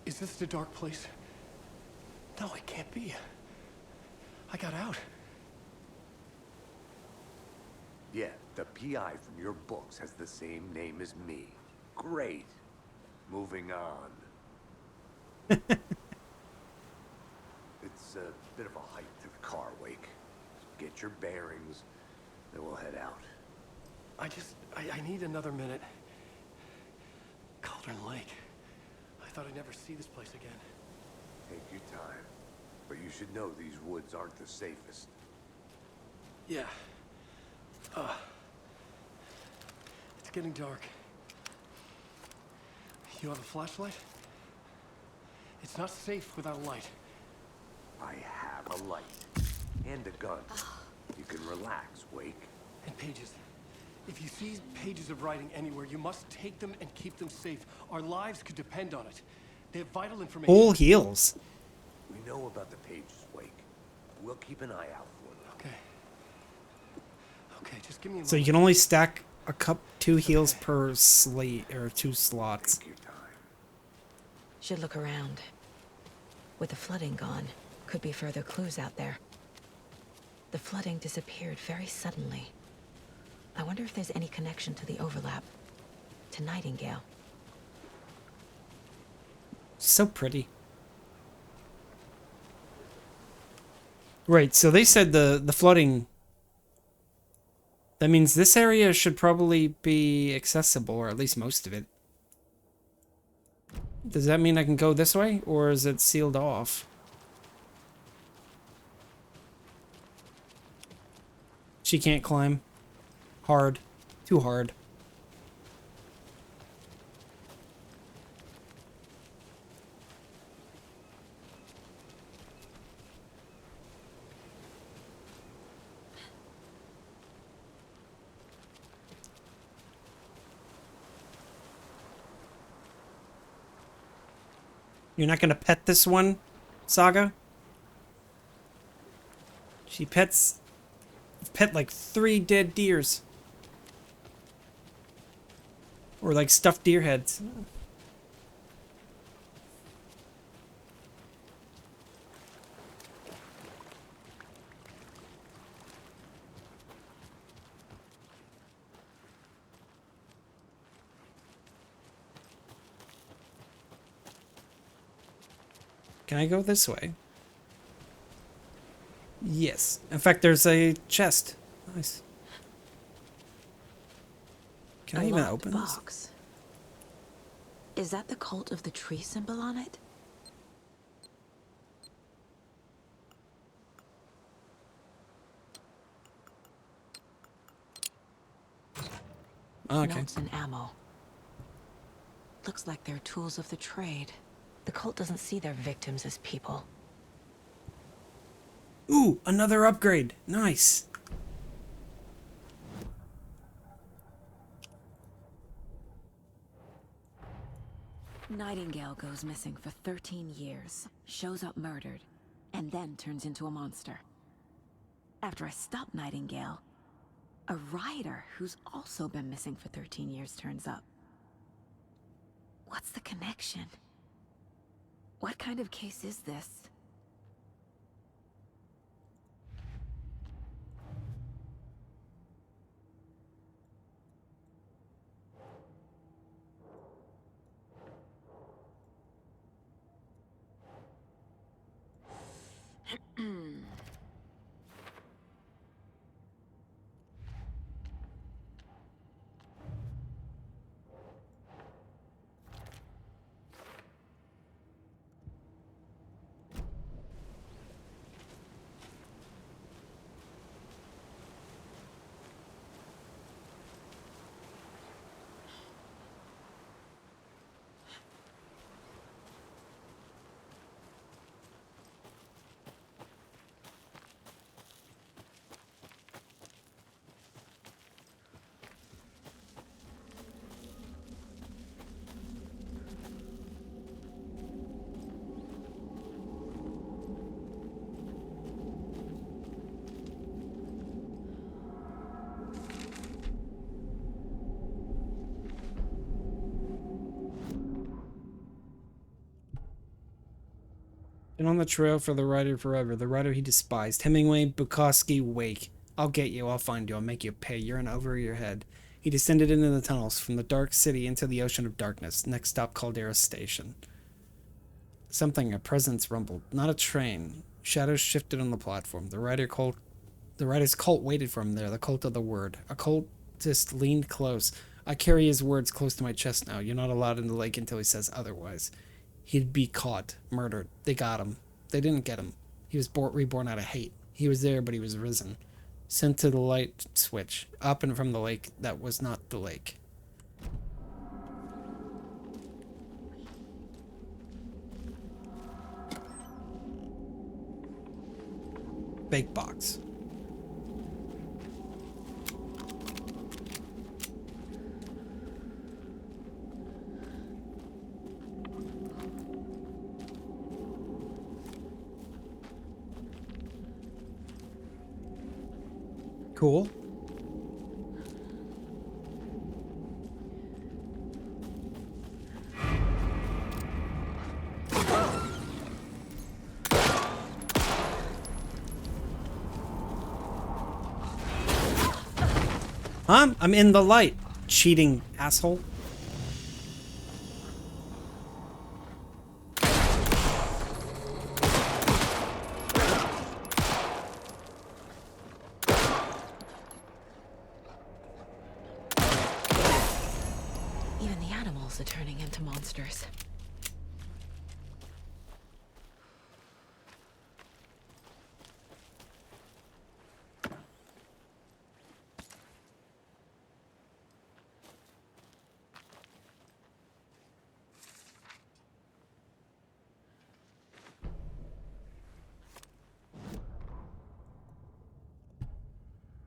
Is this the dark place? No, it can't be. I got out. Yeah, the PI from your books has the same name as me. Great. Moving on. It's a bit of a hike to the car, Wake. So get your bearings, then we'll head out. I need another minute. Cauldron Lake. I thought I'd never see this place again. Take your time. But you should know these woods aren't the safest. Yeah. It's getting dark. You have a flashlight? It's not safe without a light. I have a light. And a gun. You can relax, Wake. And pages. If you see pages of writing anywhere, you must take them and keep them safe. Our lives could depend on it. They have vital information. Full heals. We know about the pages, Wake. We'll keep an eye out for them. Okay. Okay, just give me a So you can only stack a two heals per slate or 2 slots. Should look around. With the flooding gone, could be further clues out there. The flooding disappeared very suddenly. I wonder if there's any connection to the overlap. To Nightingale. So pretty. Right, so they said the flooding. That means this area should probably be accessible, or at least most of it. Does that mean I can go this way, or is it sealed off? She can't climb. Hard. Too hard. You're not gonna pet this one, Saga? She pet like 3 dead deers. Or like stuffed deer heads. Can I go this way? Yes. In fact, there's a chest. Nice. Can I even open this? Box. Is that the cult of the tree symbol on it? Okay. Notes and ammo. Looks like they're tools of the trade. The cult doesn't see their victims as people. Ooh, another upgrade. Nice. Nightingale goes missing for 13 years, shows up murdered, and then turns into a monster. After I stop Nightingale, a rider who's also been missing for 13 years turns up. What's the connection? What kind of case is this? Been on the trail for the rider forever. The rider he despised. Hemingway, Bukowski, Wake. I'll get you. I'll find you. I'll make you pay. You're in over your head. He descended into the tunnels from the dark city into the ocean of darkness. Next stop, Caldera Station. Something, a presence rumbled. Not a train. Shadows shifted on the platform. The rider's cult waited for him there, the cult of the word. A cultist leaned close. I carry his words close to my chest now. You're not allowed in the lake until he says otherwise. He'd be caught, murdered. They got him. They didn't get him. He was reborn out of hate. He was there, but he was risen. Sent to the light switch, up and from the lake that was not the lake. Bake box. Cool. I'm in the light, cheating asshole. Even the animals are turning into monsters.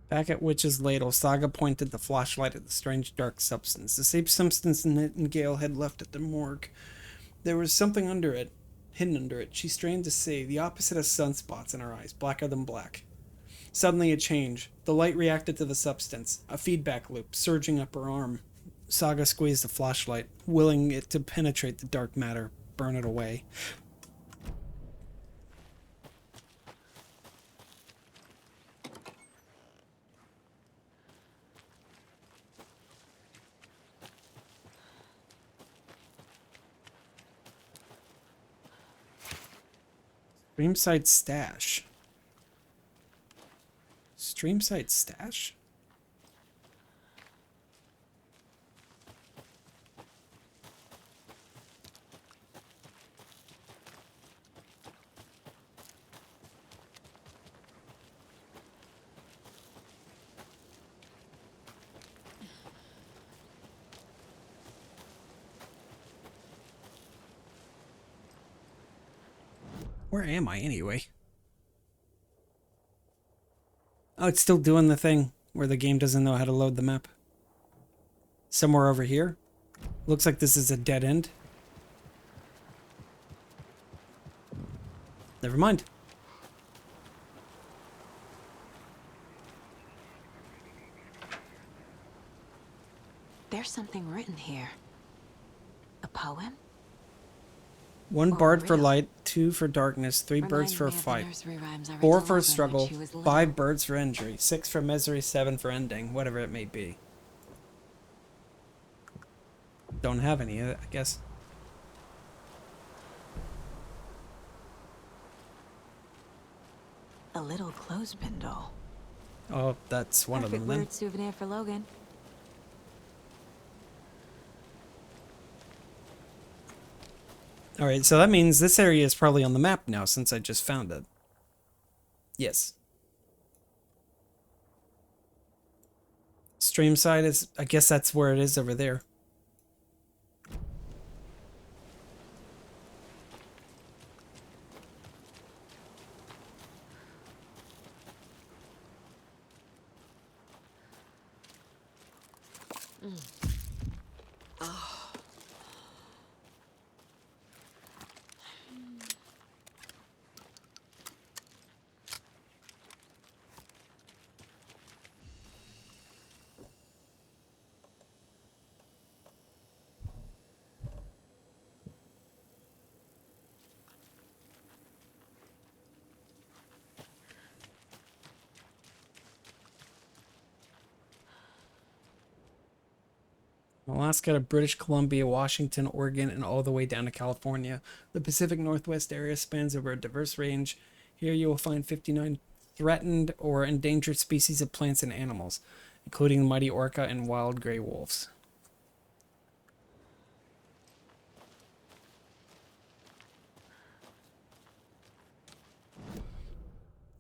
Back at Witch's Ladle, Saga pointed the flashlight at the strange dark substance. The same substance Nightingale had left at the morgue. There was something under it, hidden under it. She strained to see, the opposite of sunspots in her eyes, blacker than black. Suddenly a change. The light reacted to the substance, a feedback loop, surging up her arm. Saga squeezed the flashlight, willing it to penetrate the dark matter, burn it away. Streamside stash. Streamside stash? Where am I anyway? Oh, it's still doing the thing where the game doesn't know how to load the map. Somewhere over here. Looks like this is a dead end. Never mind. There's something written here. A poem? 1 bard for light, 2 for darkness, 3 birds for a fight, 4 for a struggle, 5 birds for injury, 6 for misery, 7 for ending, whatever it may be. Don't have any, I guess. A little clothespin doll. Oh, that's one of them then. Perfect souvenir for Logan. Alright, so that means this area is probably on the map now since I just found it. Yes. Streamside is, I guess that's where it is over there. Alaska to British Columbia, Washington, Oregon, and all the way down to California. The Pacific Northwest area spans over a diverse range. Here you will find 59 threatened or endangered species of plants and animals, including the mighty orca and wild gray wolves.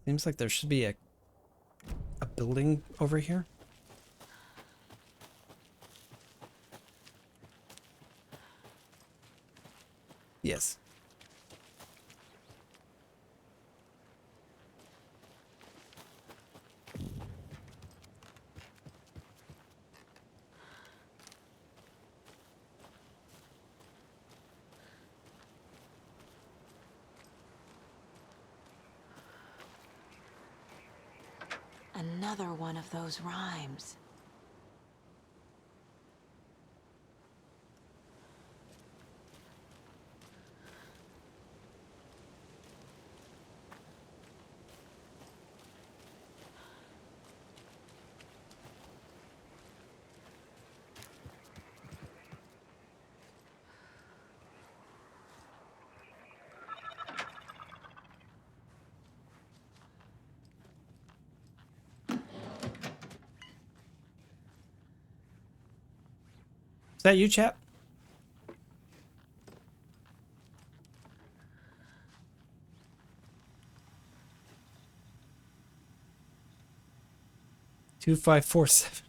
Seems like there should be a building over here. Yes. Another one of those rhymes. Is that you, chap? Two 547.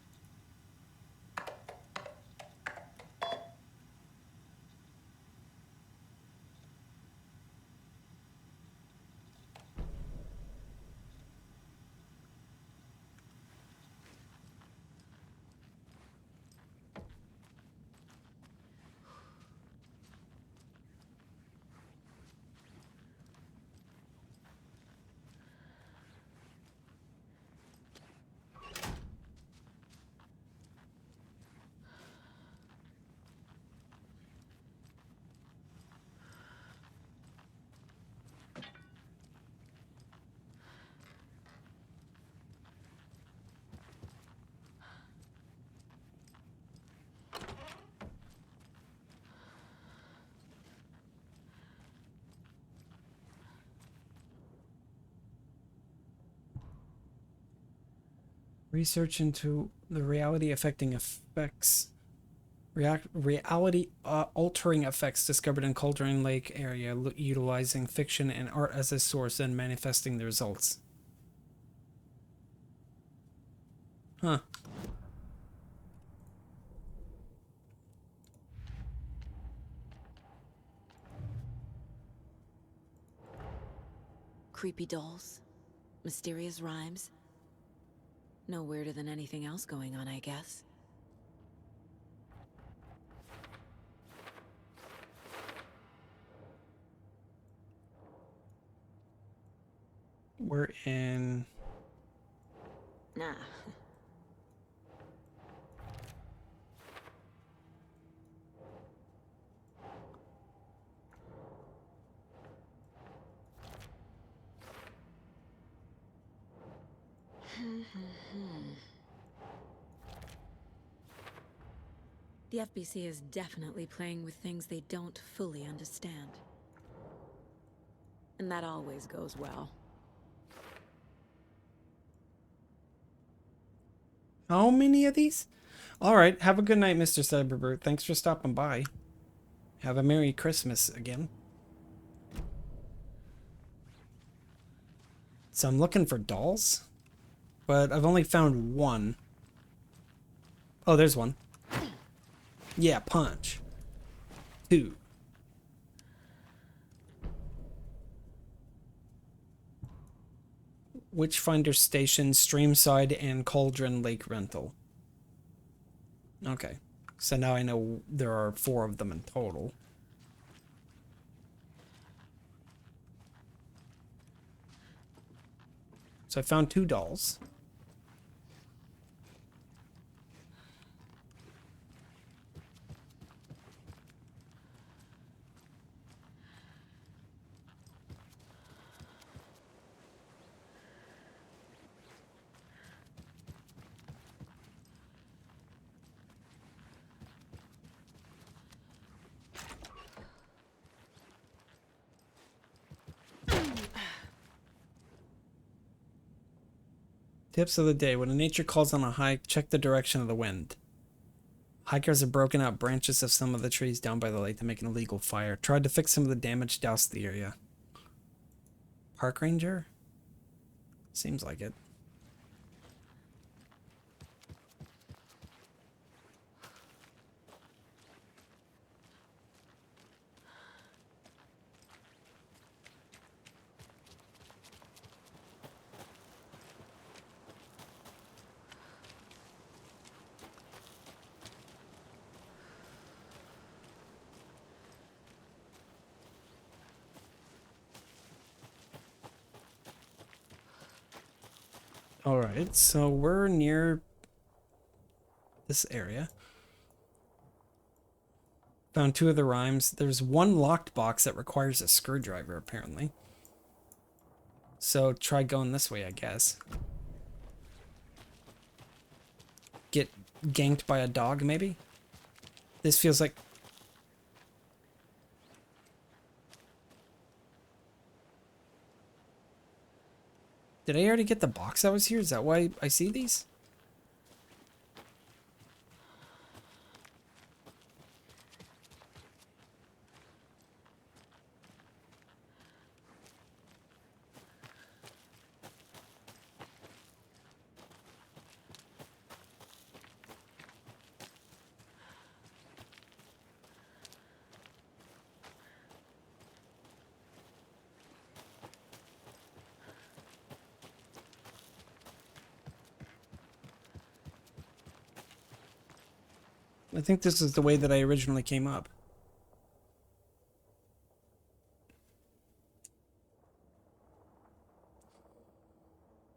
Research into the reality affecting effects. Reality altering effects discovered in Cauldron Lake area, utilizing fiction and art as a source and manifesting the results. Huh. Creepy dolls, mysterious rhymes. No weirder than anything else going on, I guess. We're in... Nah. The FBC is definitely playing with things they don't fully understand. And that always goes well. How many of these? Alright, have a good night, Mr. Cyberbird. Thanks for stopping by. Have a Merry Christmas again. So I'm looking for dolls, but I've only found one. Oh, there's one. Yeah, punch. 2. Witchfinder Station, Streamside, and Cauldron Lake Rental. Okay, so now I know there are 4 of them in total. So I found 2 dolls. Tips of the day. When nature calls on a hike, check the direction of the wind. Hikers have broken out branches of some of the trees down by the lake to make an illegal fire. Tried to fix some of the damage, doused the area. Park ranger? Seems like it. Alright, so we're near this area. Found 2 of the rhymes. There's one locked box that requires a screwdriver, apparently. So try going this way, I guess. Get ganked by a dog, maybe? This feels like... Did I already get the box that was here? Is that why I see these? I think this is the way that I originally came up.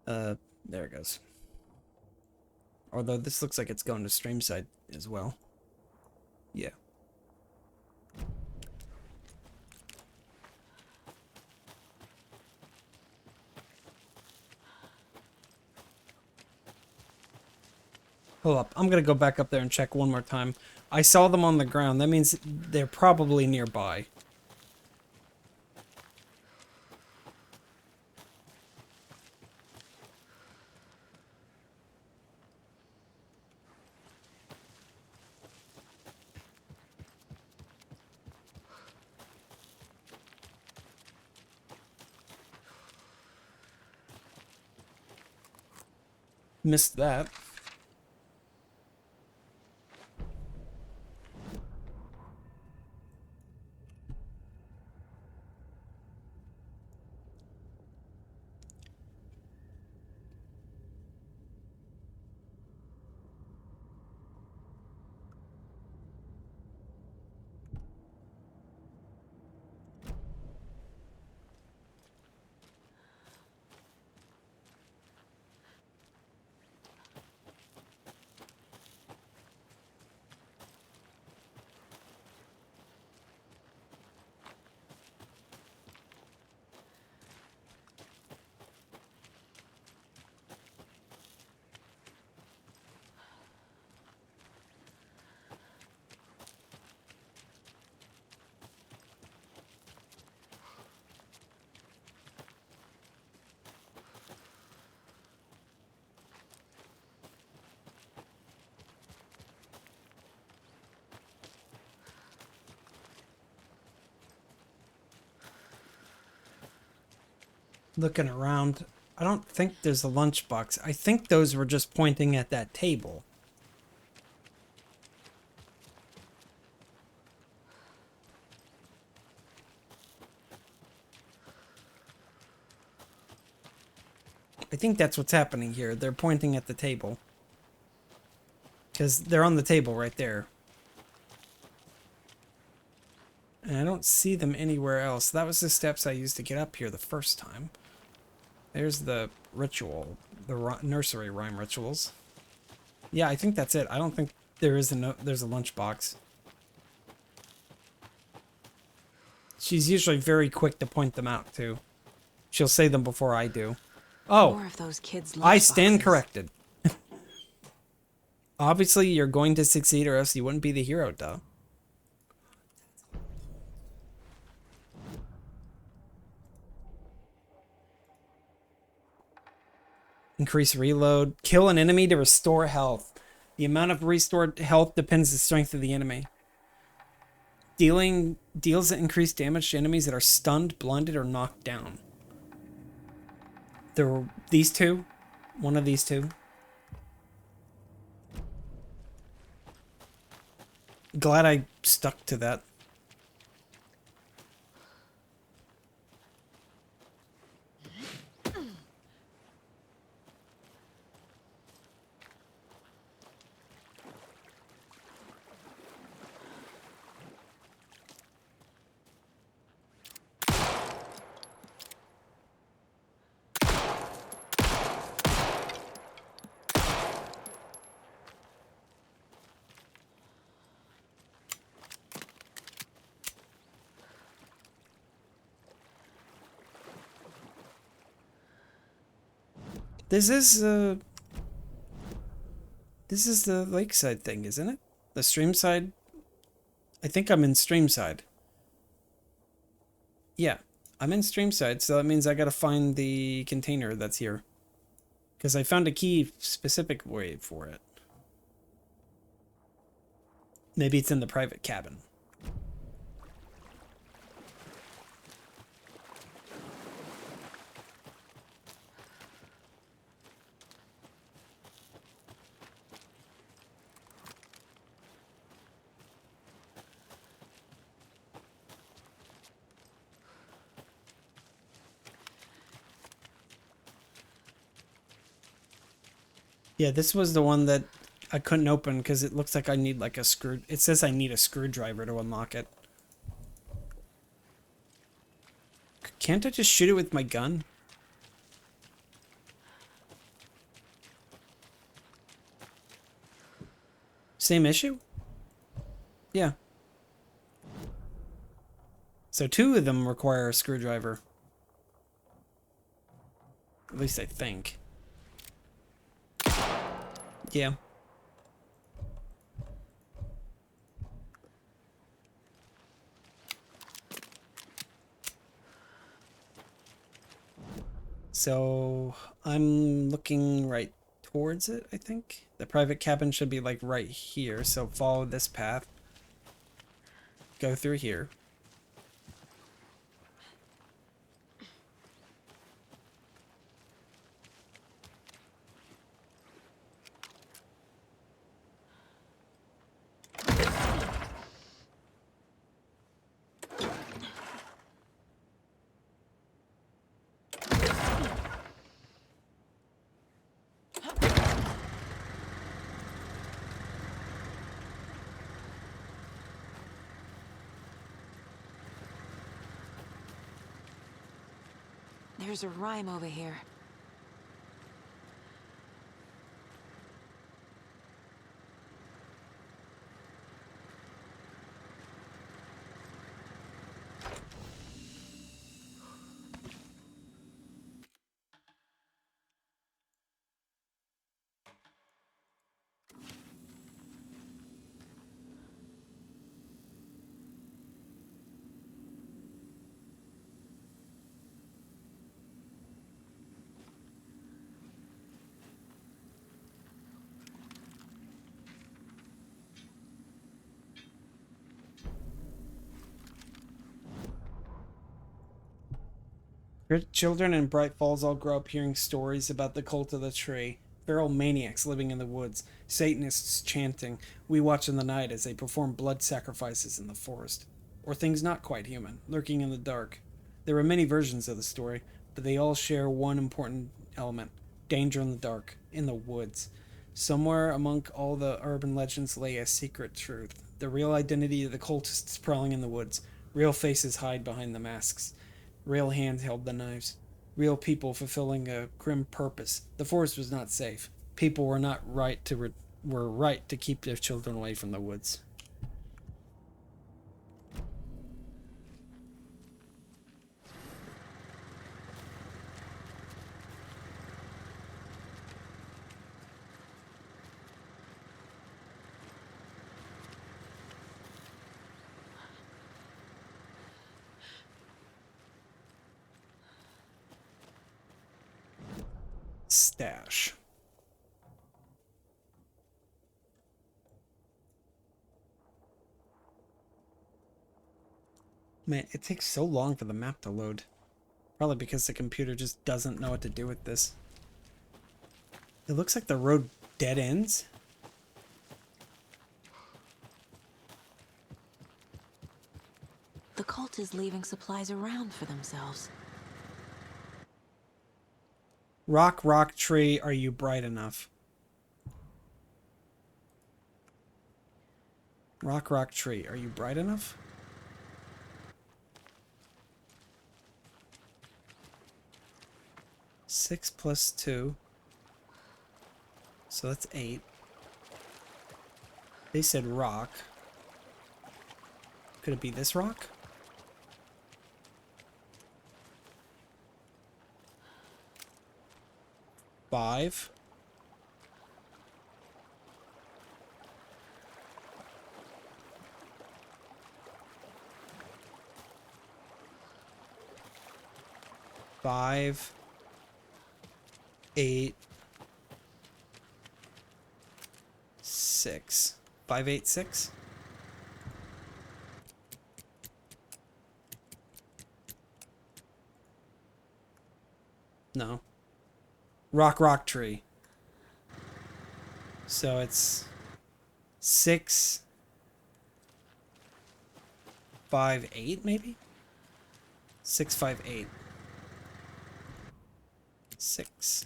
There it goes. Although this looks like it's going to stream side as well. Yeah. Hold up, I'm gonna go back up there and check one more time. I saw them on the ground. That means they're probably nearby. Missed that. Looking around, I don't think there's a lunchbox. I think those were just pointing at that table. I think that's what's happening here. They're pointing at the table. Because they're on the table right there. And I don't see them anywhere else. That was the steps I used to get up here the first time. There's the ritual, the nursery rhyme rituals. Yeah, I think that's it. I don't think there is there's a lunchbox. She's usually very quick to point them out too. She'll say them before I do. Oh, More of those kids' I stand lunchboxes. corrected. Obviously, you're going to succeed, or else you wouldn't be the hero, duh. Increase reload. Kill an enemy to restore health. The amount of restored health depends on the strength of the enemy. Deals increased damage to enemies that are stunned, blinded, or knocked down. There were these two. One of these two. Glad I stuck to that. This is the lakeside thing, isn't it? The streamside. I think I'm in streamside. Yeah, I'm in streamside, so that means I gotta find the container that's here. Because I found a key specific way for it. Maybe it's in the private cabin. Yeah, this was the one that I couldn't open because it looks like I need like a screw. It says I need a screwdriver to unlock it. Can't I just shoot it with my gun? Same issue? Yeah. So two of them require a screwdriver. At least I think. Yeah. So I'm looking right towards it, I think. The private cabin should be like right here, so follow this path. Go through here. There's a rhyme over here. Children in Bright Falls all grow up hearing stories about the cult of the tree. Feral maniacs living in the woods. Satanists chanting. We watch in the night as they perform blood sacrifices in the forest. Or things not quite human, lurking in the dark. There are many versions of the story, but they all share one important element. Danger in the dark. In the woods. Somewhere among all the urban legends lay a secret truth. The real identity of the cultists prowling in the woods. Real faces hide behind the masks. Real hands held the knives. Real people fulfilling a grim purpose. The forest was not safe. People were right to keep their children away from the woods. Stab. trash. Man, it takes so long for the map to load. Probably because the computer just doesn't know what to do with this. It looks like the road dead ends. The cult is leaving supplies around for themselves. Rock, rock, tree, are you bright enough? Rock, rock, tree, are you bright enough? Six plus 2. So that's 8. They said rock. Could it be this rock? Five. Five. 8. 6. 5, 8, 6. No. Rock, rock, tree. So it's 6, 5, 8, maybe? 6, 5, 8. 6,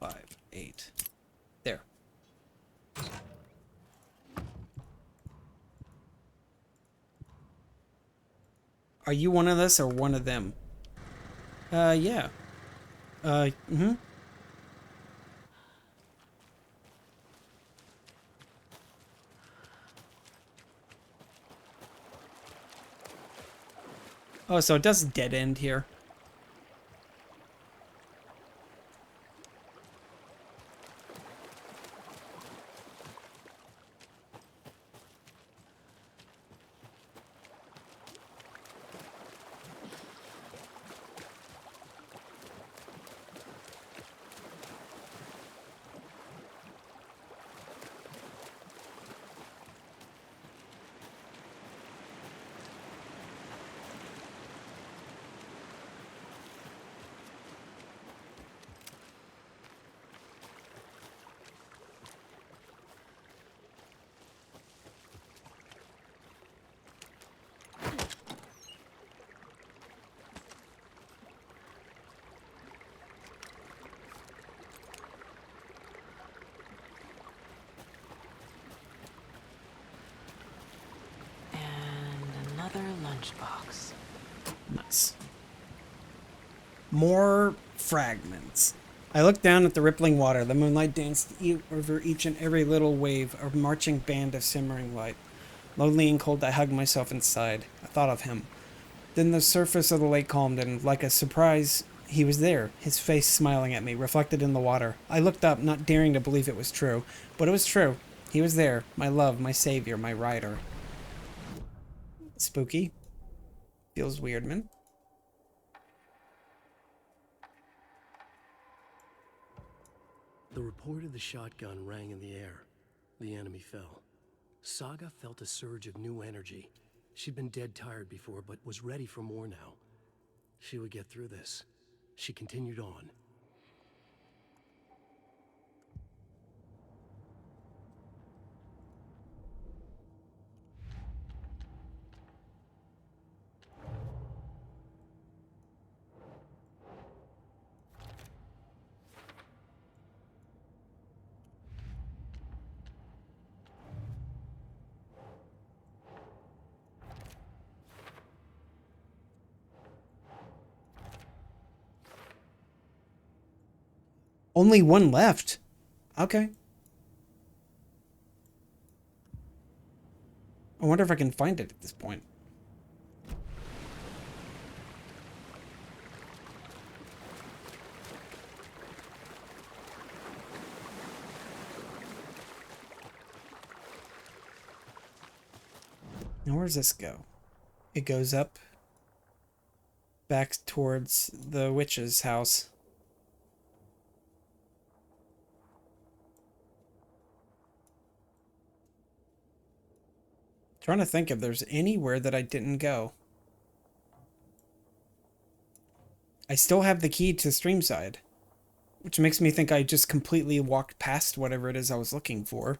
5, 8. There. Are you one of us or one of them? Yeah. Mm-hmm. Oh, so it does dead end here. Lunchbox. Nice. More fragments. I looked down at the rippling water. The moonlight danced over each and every little wave, a marching band of simmering light. Lonely and cold, I hugged myself inside. I thought of him. Then the surface of the lake calmed, and like a surprise, he was there, his face smiling at me, reflected in the water. I looked up, not daring to believe it was true. But it was true. He was there, my love, my savior, my rider. Spooky. Feels weird, man. The report of the shotgun rang in the air. The enemy fell. Saga felt a surge of new energy. She'd been dead tired before, but was ready for more now. She would get through this. She continued on. Only one left. Okay. I wonder if I can find it at this point. Now where does this go? It goes up back towards the witch's house. Trying to think if there's anywhere that I didn't go. I still have the key to Streamside, which makes me think I just completely walked past whatever it is I was looking for.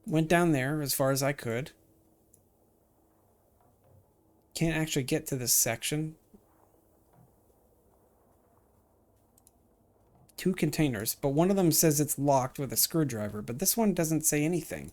Went down there as far as I could. Can't actually get to this section. 2 containers, but one of them says it's locked with a screwdriver, but this one doesn't say anything.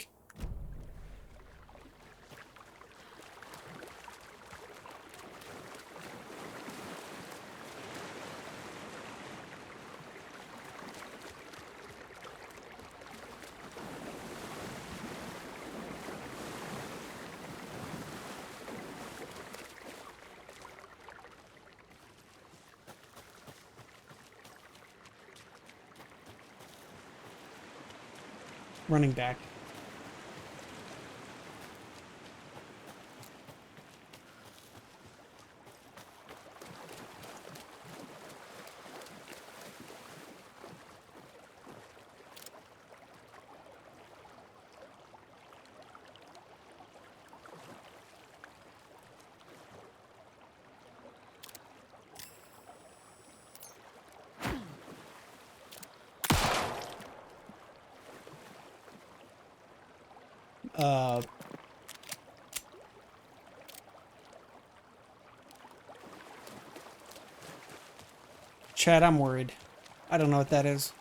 Running back. Chad, I'm worried. I don't know what that is.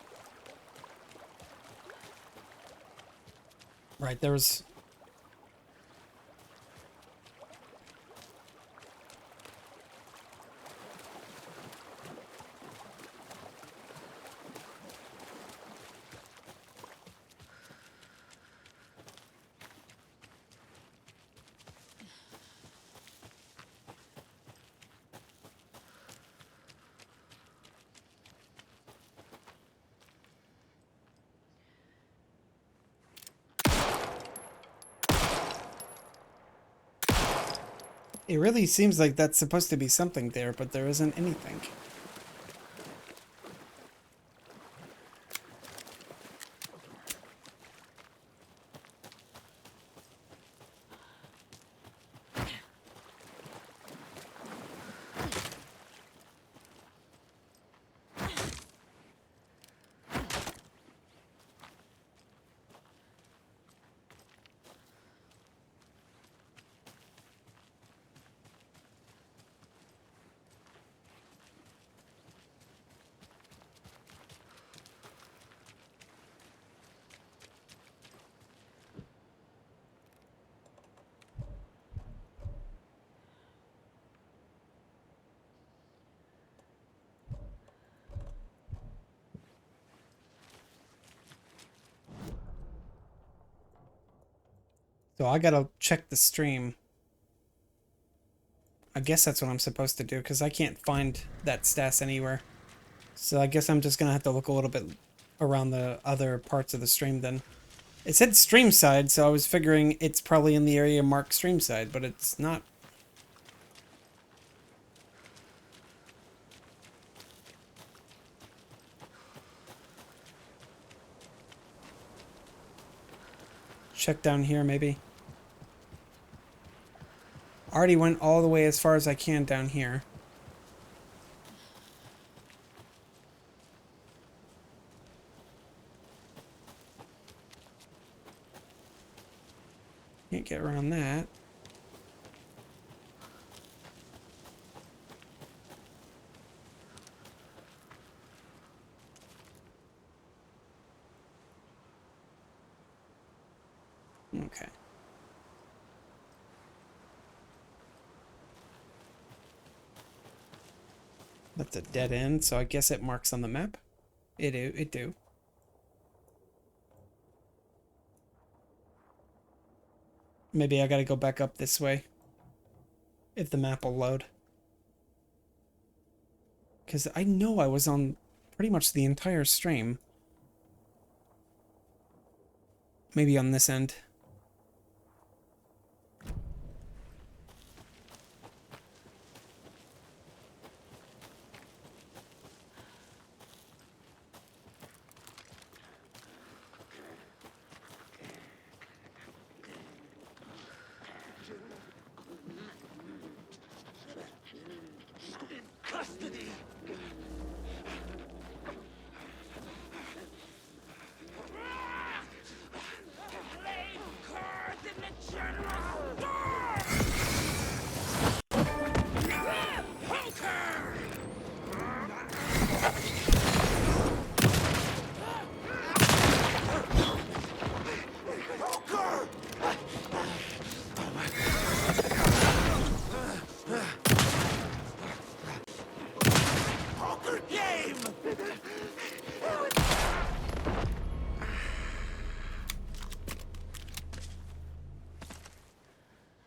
Right, there was... It really seems like that's supposed to be something there, but there isn't anything. So I gotta check the stream. I guess that's what I'm supposed to do, because I can't find that stats anywhere. So I guess I'm just gonna have to look a little bit around the other parts of the stream then. It said Streamside, so I was figuring it's probably in the area marked Streamside, but it's not. Check down here, maybe. Already went all the way as far as I can down here. Can't get around that. Okay. That's a dead end, so I guess it marks on the map. It do. Maybe I gotta go back up this way. If the map will load. Because I know I was on pretty much the entire stream. Maybe on this end.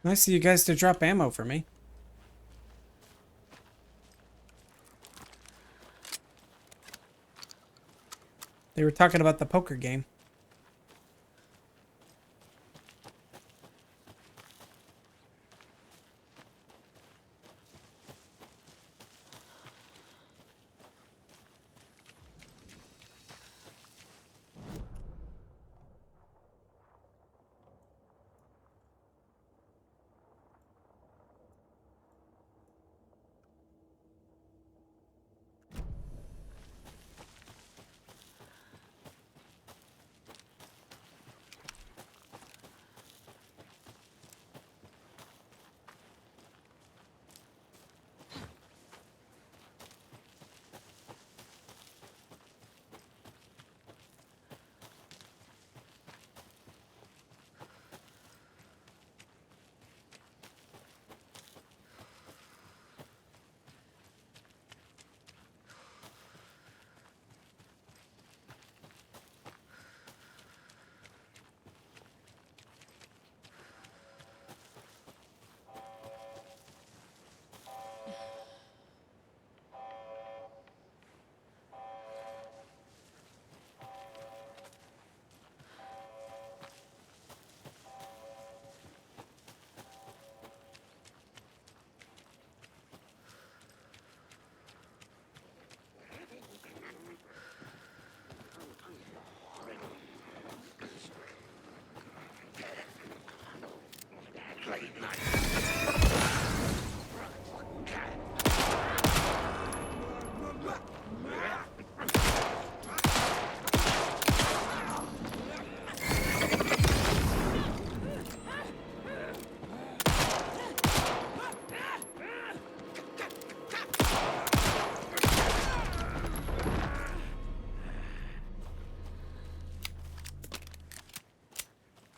Nice of you guys to drop ammo for me. They were talking about the poker game.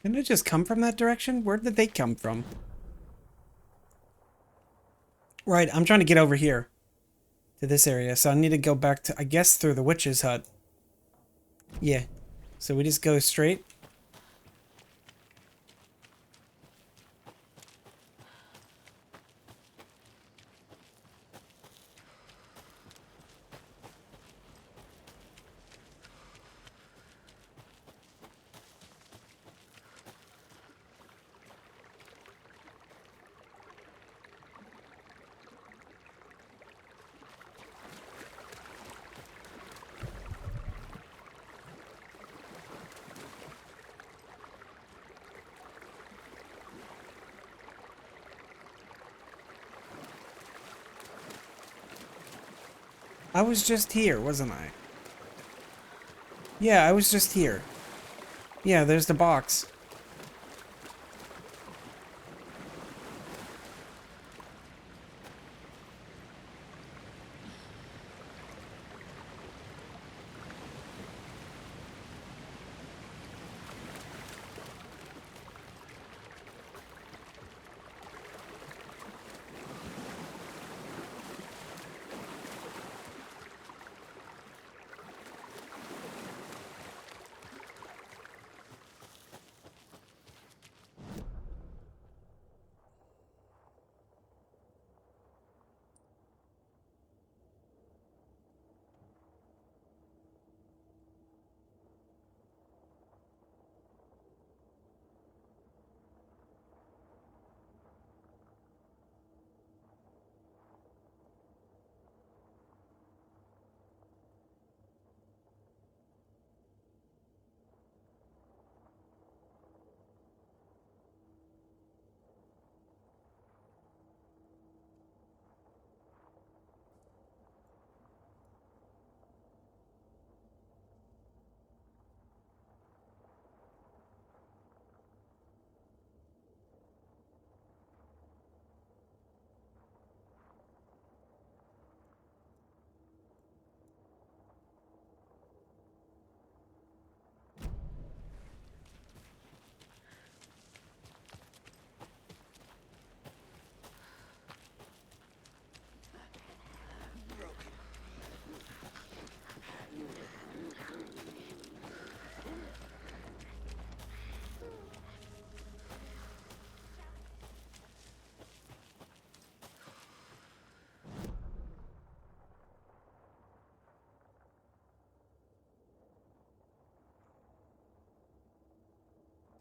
Didn't it just come from that direction? Where did they come from? Right, I'm trying to get over here. To this area, so I need to go back to, I guess, through the witch's hut. Yeah. So we just go straight. I was just here, wasn't I? Yeah, I was just here. Yeah, there's the box.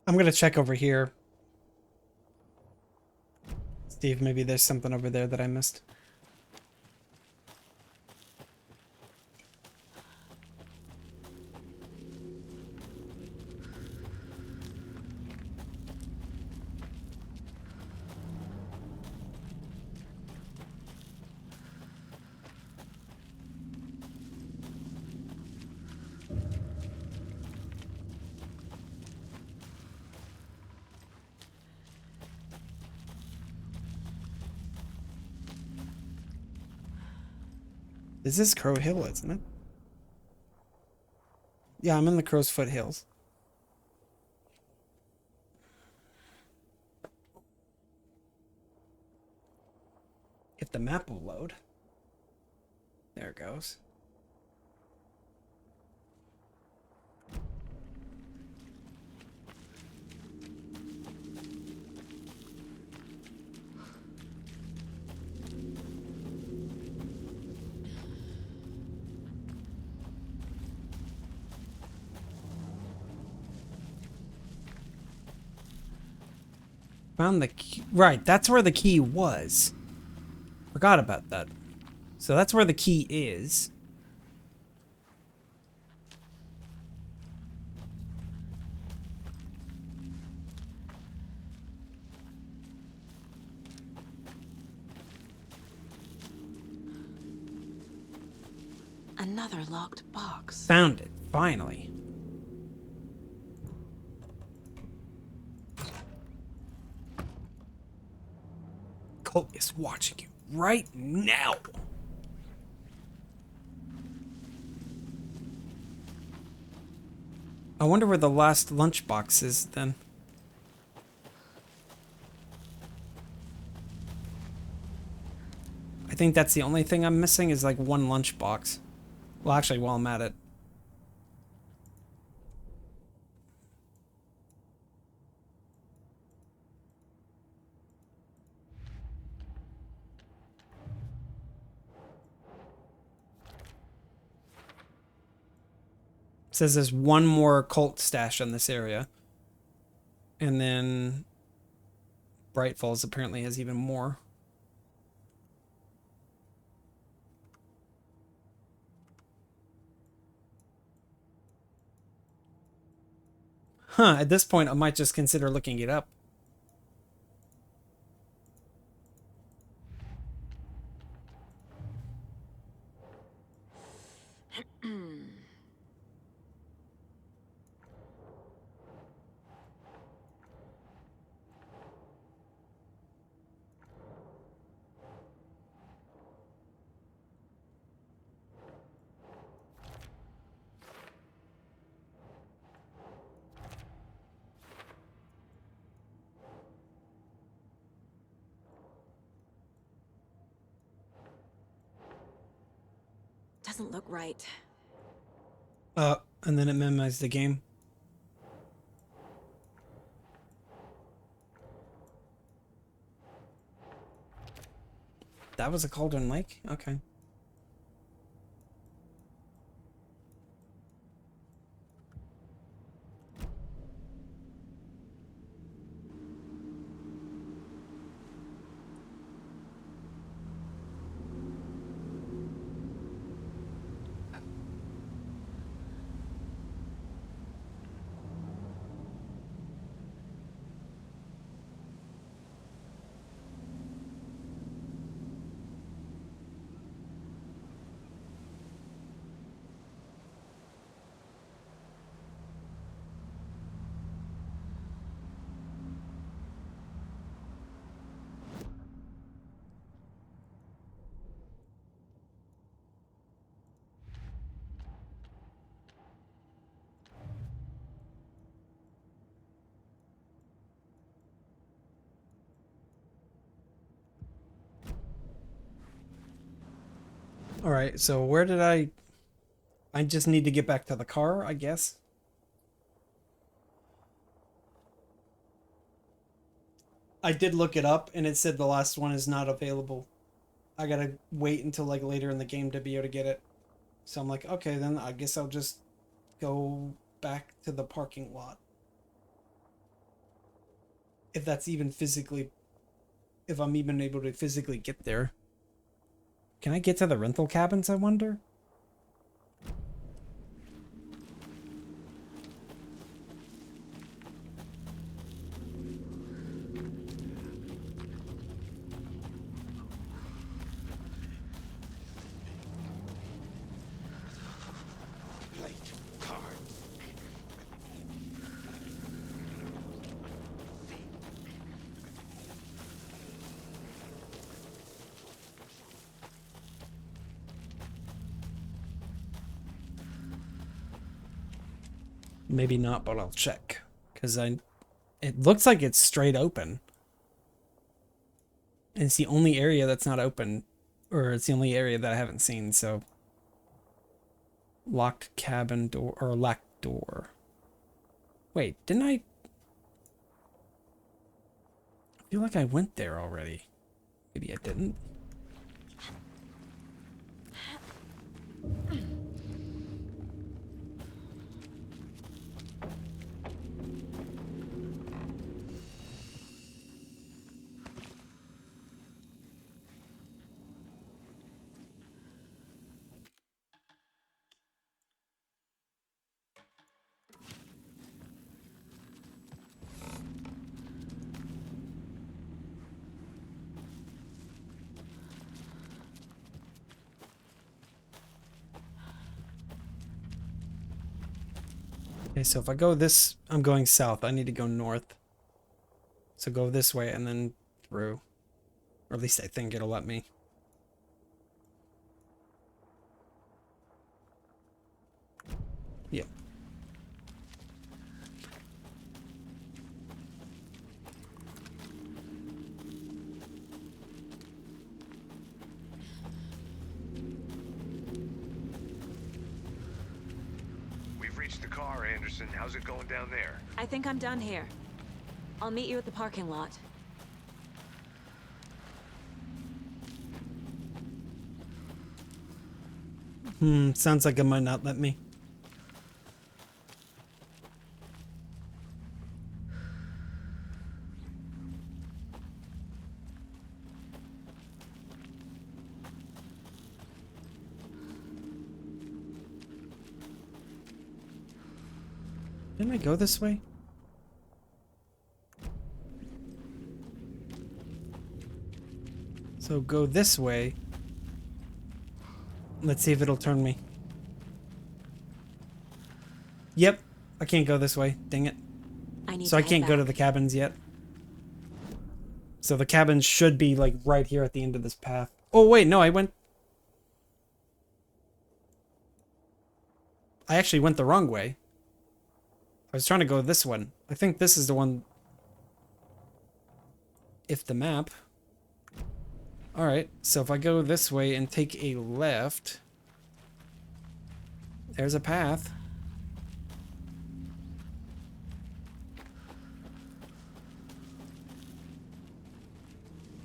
I'm gonna check over here. Steve, maybe there's something over there that I missed. This is Crow Hill, isn't it? Yeah, I'm in the Crow's Foot Hills. If the map will load. There it goes. Found the key. Right, that's where the key was. Forgot about that. So that's where the key is. Another locked box. Found it, finally. Colt is watching you right now. I wonder where the last lunchbox is then. I think that's the only thing I'm missing is like one lunchbox. Well, actually, while I'm at it. It says there's one more Colt stash in this area. And then Bright Falls apparently has even more. Huh, at this point I might just consider looking it up. Doesn't look right. And then it minimized the game. That was a Cauldron Lake? Okay. Alright, so where did I just need to get back to the car, I guess. I did look it up and it said the last one is not available. I gotta wait until like later in the game to be able to get it. So I'm like, okay, then I guess I'll just go back to the parking lot. If that's even physically... If I'm even able to physically get there. Can I get to the rental cabins, I wonder? Maybe not, but I'll check. Because it looks like it's straight open. And it's the only area that's not open. Or it's the only area that I haven't seen, so... Locked cabin door, or locked door. Wait, didn't I feel like I went there already. Maybe I didn't. Okay, so if I go this, I'm going south. I need to go north. So go this way and then through. Or at least I think it'll let me. Yeah. Reached the car, Anderson. How's it going down there? I think I'm done here. I'll meet you at the parking lot. Sounds like it might not let me. Didn't I go this way? So go this way. Let's see if it'll turn me. Yep, I can't go this way. Dang it. So I can't go to the cabins yet. So the cabins should be like right here at the end of this path. Oh wait, no, I actually went the wrong way. I was trying to go this one. I think this is the one. If the map. Alright, so if I go this way and take a left. There's a path.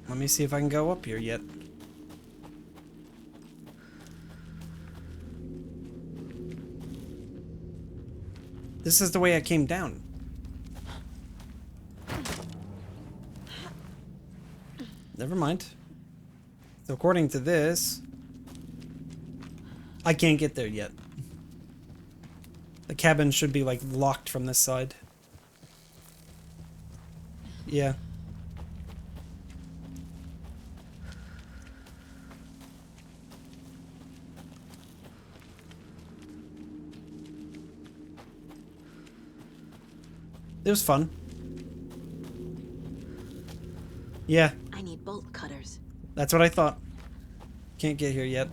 Let me see if I can go up here yet. This is the way I came down. Never mind. So according to this, I can't get there yet. The cabin should be like locked from this side. Yeah. It was fun. Yeah. I need bolt cutters. That's what I thought. Can't get here yet.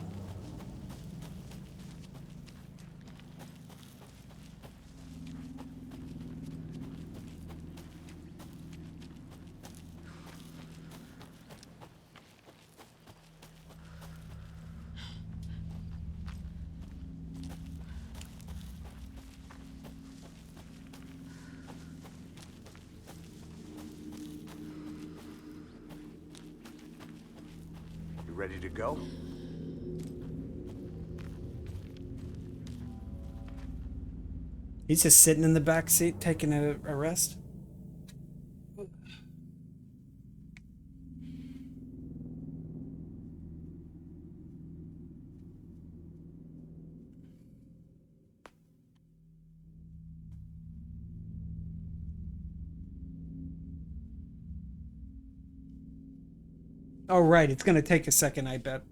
Ready to go? He's just sitting in the back seat taking a rest. Oh, right. It's gonna take a second, I bet.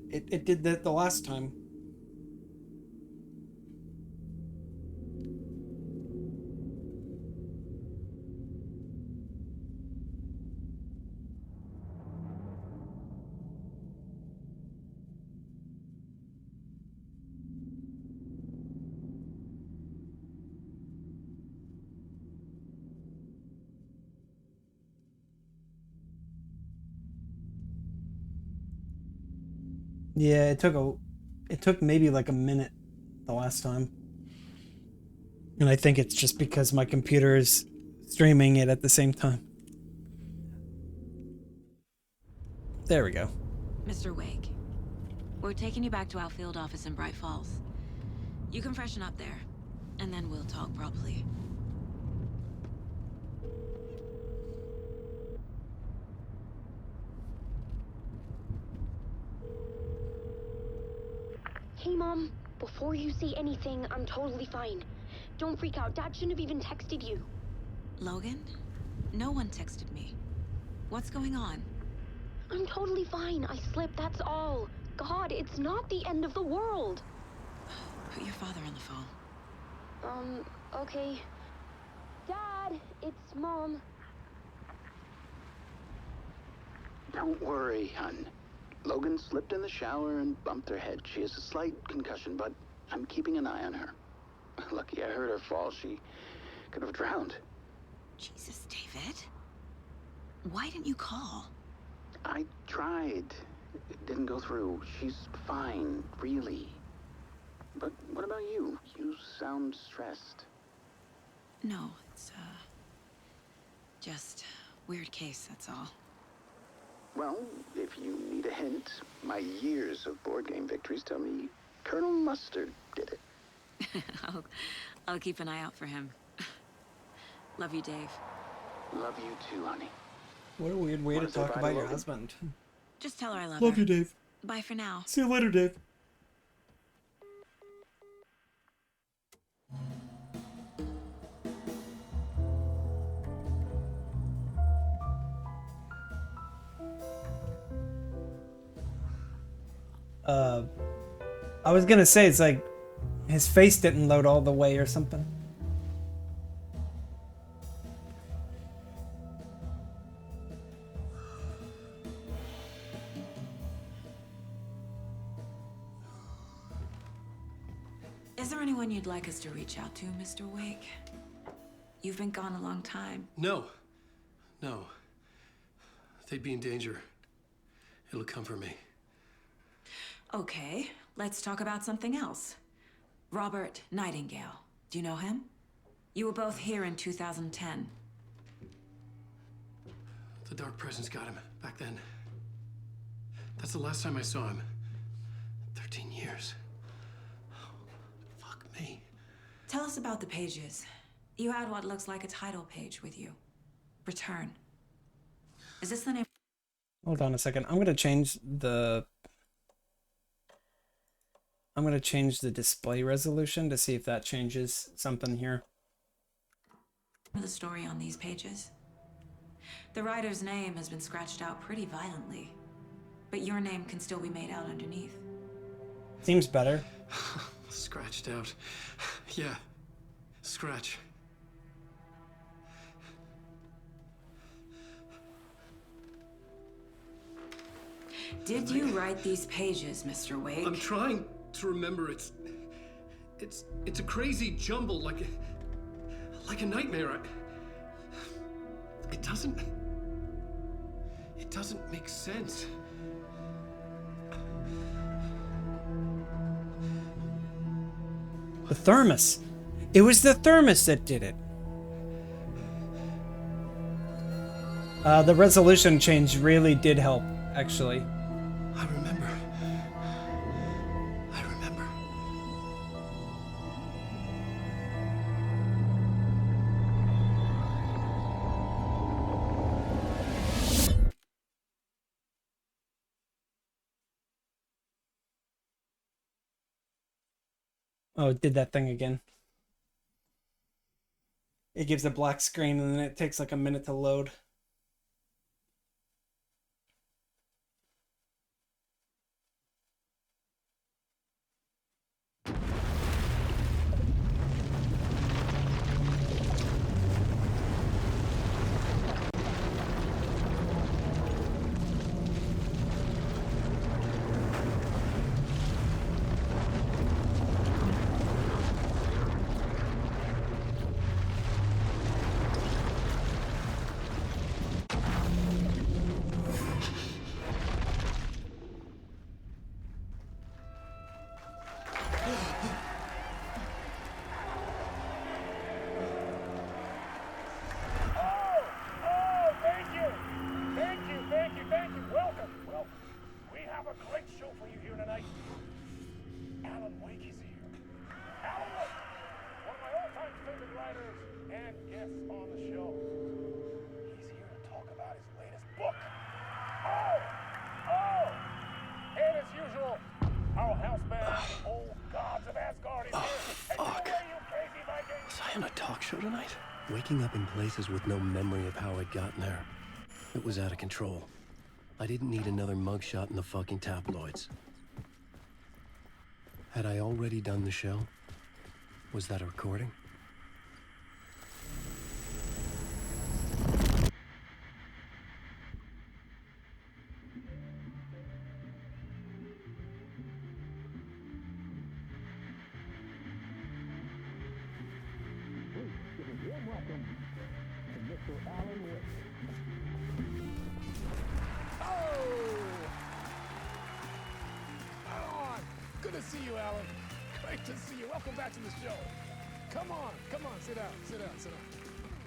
It did that the last time. Yeah, it took maybe like a minute the last time. And I think it's just because my computer is streaming it at the same time. There we go. Mr. Wake, we're taking you back to our field office in Bright Falls. You can freshen up there, and then we'll talk properly. Hey, Mom. Before you say anything, I'm totally fine. Don't freak out. Dad shouldn't have even texted you. Logan? No one texted me. What's going on? I'm totally fine. I slipped, that's all. God, it's not the end of the world. Put your father on the phone. Okay. Dad, it's Mom. Don't worry, hon. Logan slipped in the shower and bumped her head. She has a slight concussion, but I'm keeping an eye on her. Lucky I heard her fall. She could have drowned. Jesus, David. Why didn't you call? I tried. It didn't go through. She's fine, really. But what about you? You sound stressed. No, it's, just weird case, that's all. Well, if you need a hint, my years of board game victories tell me Colonel Mustard did it. I'll keep an eye out for him. Love you, Dave. Love you too, honey. What a weird way to talk about your husband. Just tell her I love her. Love you, Dave. Bye for now. See you later, Dave. I was gonna say, it's like his face didn't load all the way or something. Is there anyone you'd like us to reach out to, Mr. Wake? You've been gone a long time. No. No. They'd be in danger. It'll come for me. Okay, let's talk about something else. Robert Nightingale. Do you know him? You were both here in 2010. The Dark Presence got him back then. That's the last time I saw him. 13 years. Fuck me. Tell us about the pages. You had what looks like a title page with you. Return. Is this the name? Hold on a second. I'm gonna change the display resolution to see if that changes something here. The story on these pages. The writer's name has been scratched out pretty violently, but your name can still be made out underneath. Seems better. Scratched out. Yeah. Scratch. Did you write these pages, Mr. Wake? I'm trying to remember. It's a crazy jumble, like a nightmare. It doesn't make sense. The thermos. It was the thermos that did it. The resolution change really did help, actually. I remember. Oh, it did that thing again. It gives a black screen and then it takes like a minute to load. have a great show for you here tonight. Alan Wake is here. Alan Wake, one of my all-time favorite writers and guests on the show. He's here to talk about his latest book. Oh! And as usual, our house band, Old Gods of Asgard, is here. Fuck. You crazy Vikings? Was I on a talk show tonight? Waking up in places with no memory of how I'd gotten there. It was out of control. I didn't need another mugshot in the fucking tabloids. Had I already done the show? Was that a recording? Good to see you, Alan. Great to see you. Welcome back to the show. Come on, sit down, sit down, sit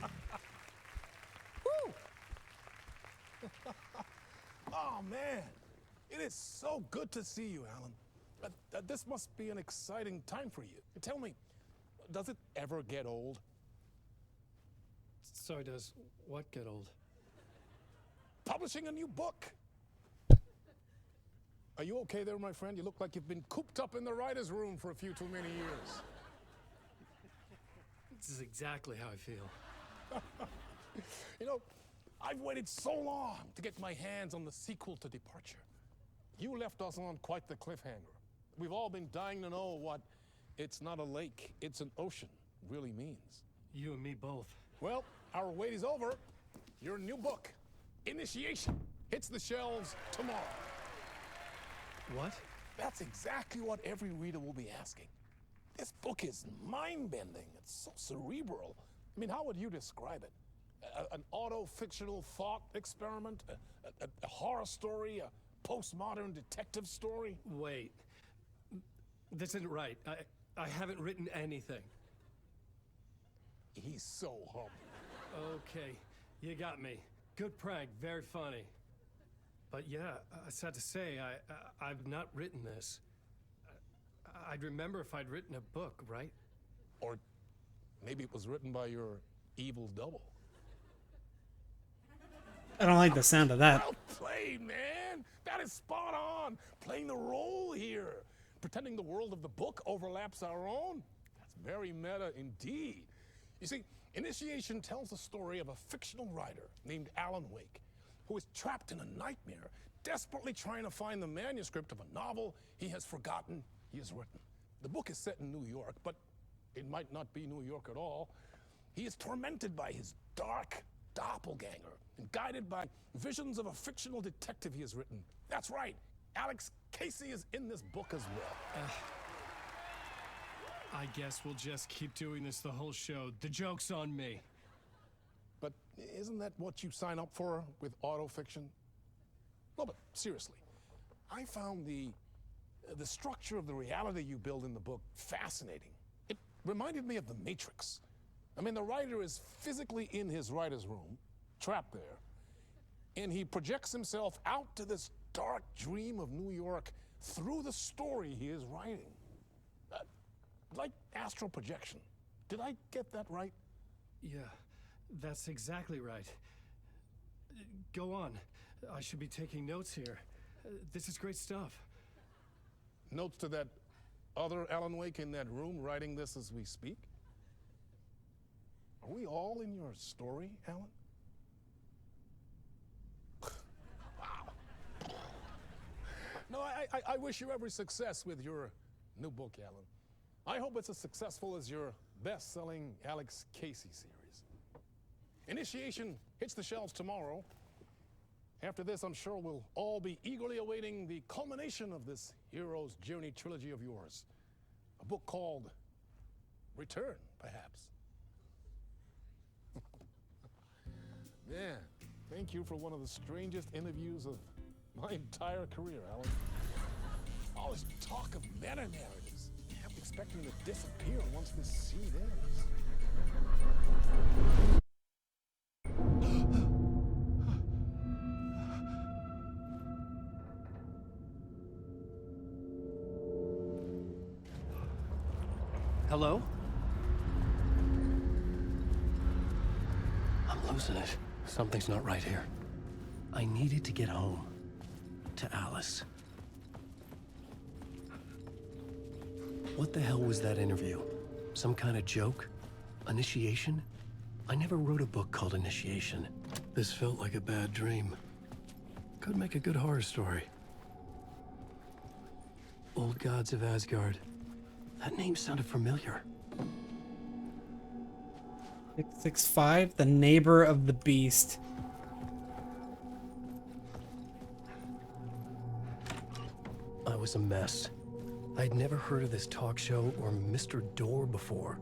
down. Woo! Oh, man. It is so good to see you, Alan. This must be an exciting time for you. Tell me, does it ever get old? So does what get old? Publishing a new book. Are you okay there, my friend? You look like you've been cooped up in the writer's room for a few too many years. This is exactly how I feel. You know, I've waited so long to get my hands on the sequel to Departure. You left us on quite the cliffhanger. We've all been dying to know what "it's not a lake, it's an ocean" really means. You and me both. Well, our wait is over. Your new book, Initiation, hits the shelves tomorrow. What? That's exactly what every reader will be asking. This book is mind-bending. It's so cerebral. I mean, how would you describe it? An auto-fictional thought experiment? A horror story? A postmodern detective story? Wait. This isn't right. I haven't written anything. He's so humble. Okay, you got me. Good prank, very funny. But yeah, sad to say, I've not written this. I'd remember if I'd written a book, right? Or maybe it was written by your evil double. I don't like the sound of that. Well played, man! That is spot on! Playing the role here. Pretending the world of the book overlaps our own. That's very meta indeed. You see, Initiation tells the story of a fictional writer named Alan Wake, who is trapped in a nightmare, desperately trying to find the manuscript of a novel he has forgotten he has written. The book is set in New York, but it might not be New York at all. He is tormented by his dark doppelganger and guided by visions of a fictional detective he has written. That's right, Alex Casey is in this book as well. I guess we'll just keep doing this the whole show. The joke's on me. But isn't that what you sign up for with autofiction? No, but seriously, I found the structure of the reality you build in the book fascinating. It reminded me of The Matrix. I mean, the writer is physically in his writer's room, trapped there, and he projects himself out to this dark dream of New York through the story he is writing. Like astral projection. Did I get that right? Yeah, that's exactly right. Go on. I should be taking notes here. This is great stuff. Notes to that other Alan Wake in that room writing this as we speak? Are we all in your story, Alan? Wow. No, I wish you every success with your new book, Alan. I hope it's as successful as your best-selling Alex Casey series. Initiation hits the shelves tomorrow. After this, I'm sure we'll all be eagerly awaiting the culmination of this hero's journey trilogy of yours. A book called Return, perhaps. Man, thank you for one of the strangest interviews of my entire career, Alan. All this talk of meta-narratives. I'm expecting to disappear once this seed ends. Hello? I'm losing it. Something's not right here. I needed to get home. To Alice. What the hell was that interview? Some kind of joke? Initiation? I never wrote a book called Initiation. This felt like a bad dream. Could make a good horror story. Old Gods of Asgard. That name sounded familiar. 665, the neighbor of the beast. I was a mess. I'd never heard of this talk show or Mr. Door before.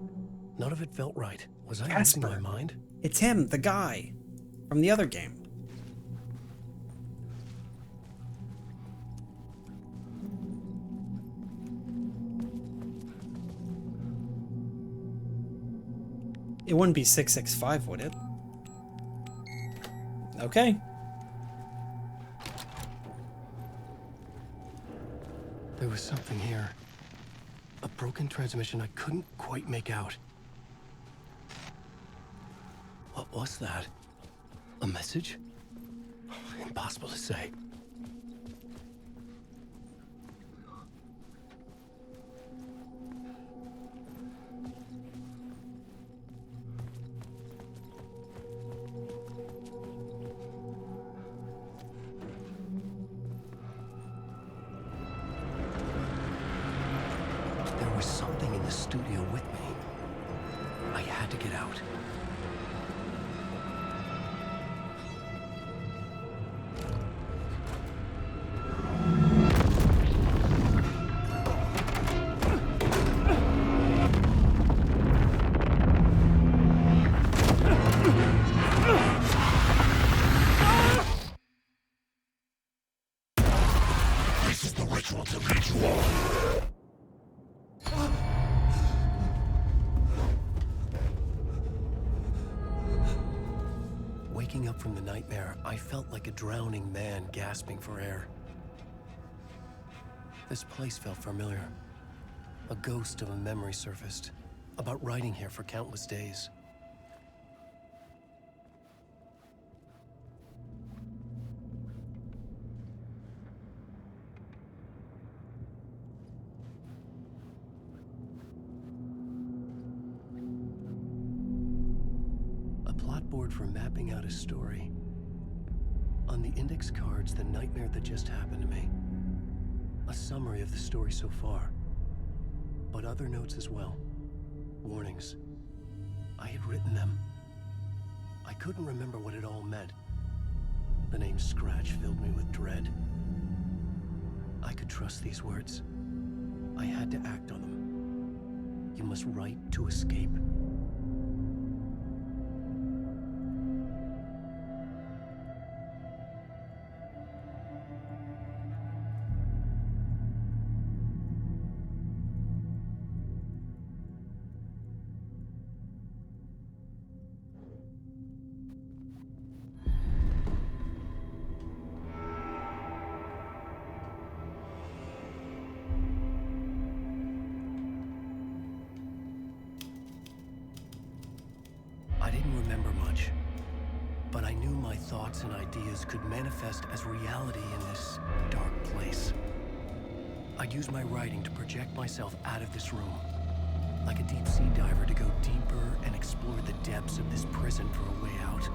None of it felt right. Was I losing my mind? It's him, the guy from the other game. It wouldn't be 665, would it? Okay. There was something here. A broken transmission I couldn't quite make out. What was that? A message? Impossible to say. There was something in the studio with me. I had to get out. This is the ritual to lead you all. Waking up from the nightmare, I felt like a drowning man gasping for air. This place felt familiar. A ghost of a memory surfaced, about riding here for countless days. A plot board for mapping out a story. On the index cards, the nightmare that just happened to me. A summary of the story so far. But other notes as well. Warnings. I had written them. I couldn't remember what it all meant. The name Scratch filled me with dread. I could trust these words. I had to act on them. You must write to escape. I didn't remember much, but I knew my thoughts and ideas could manifest as reality in this dark place. I'd use my writing to project myself out of this room, like a deep sea diver to go deeper and explore the depths of this prison for a way out.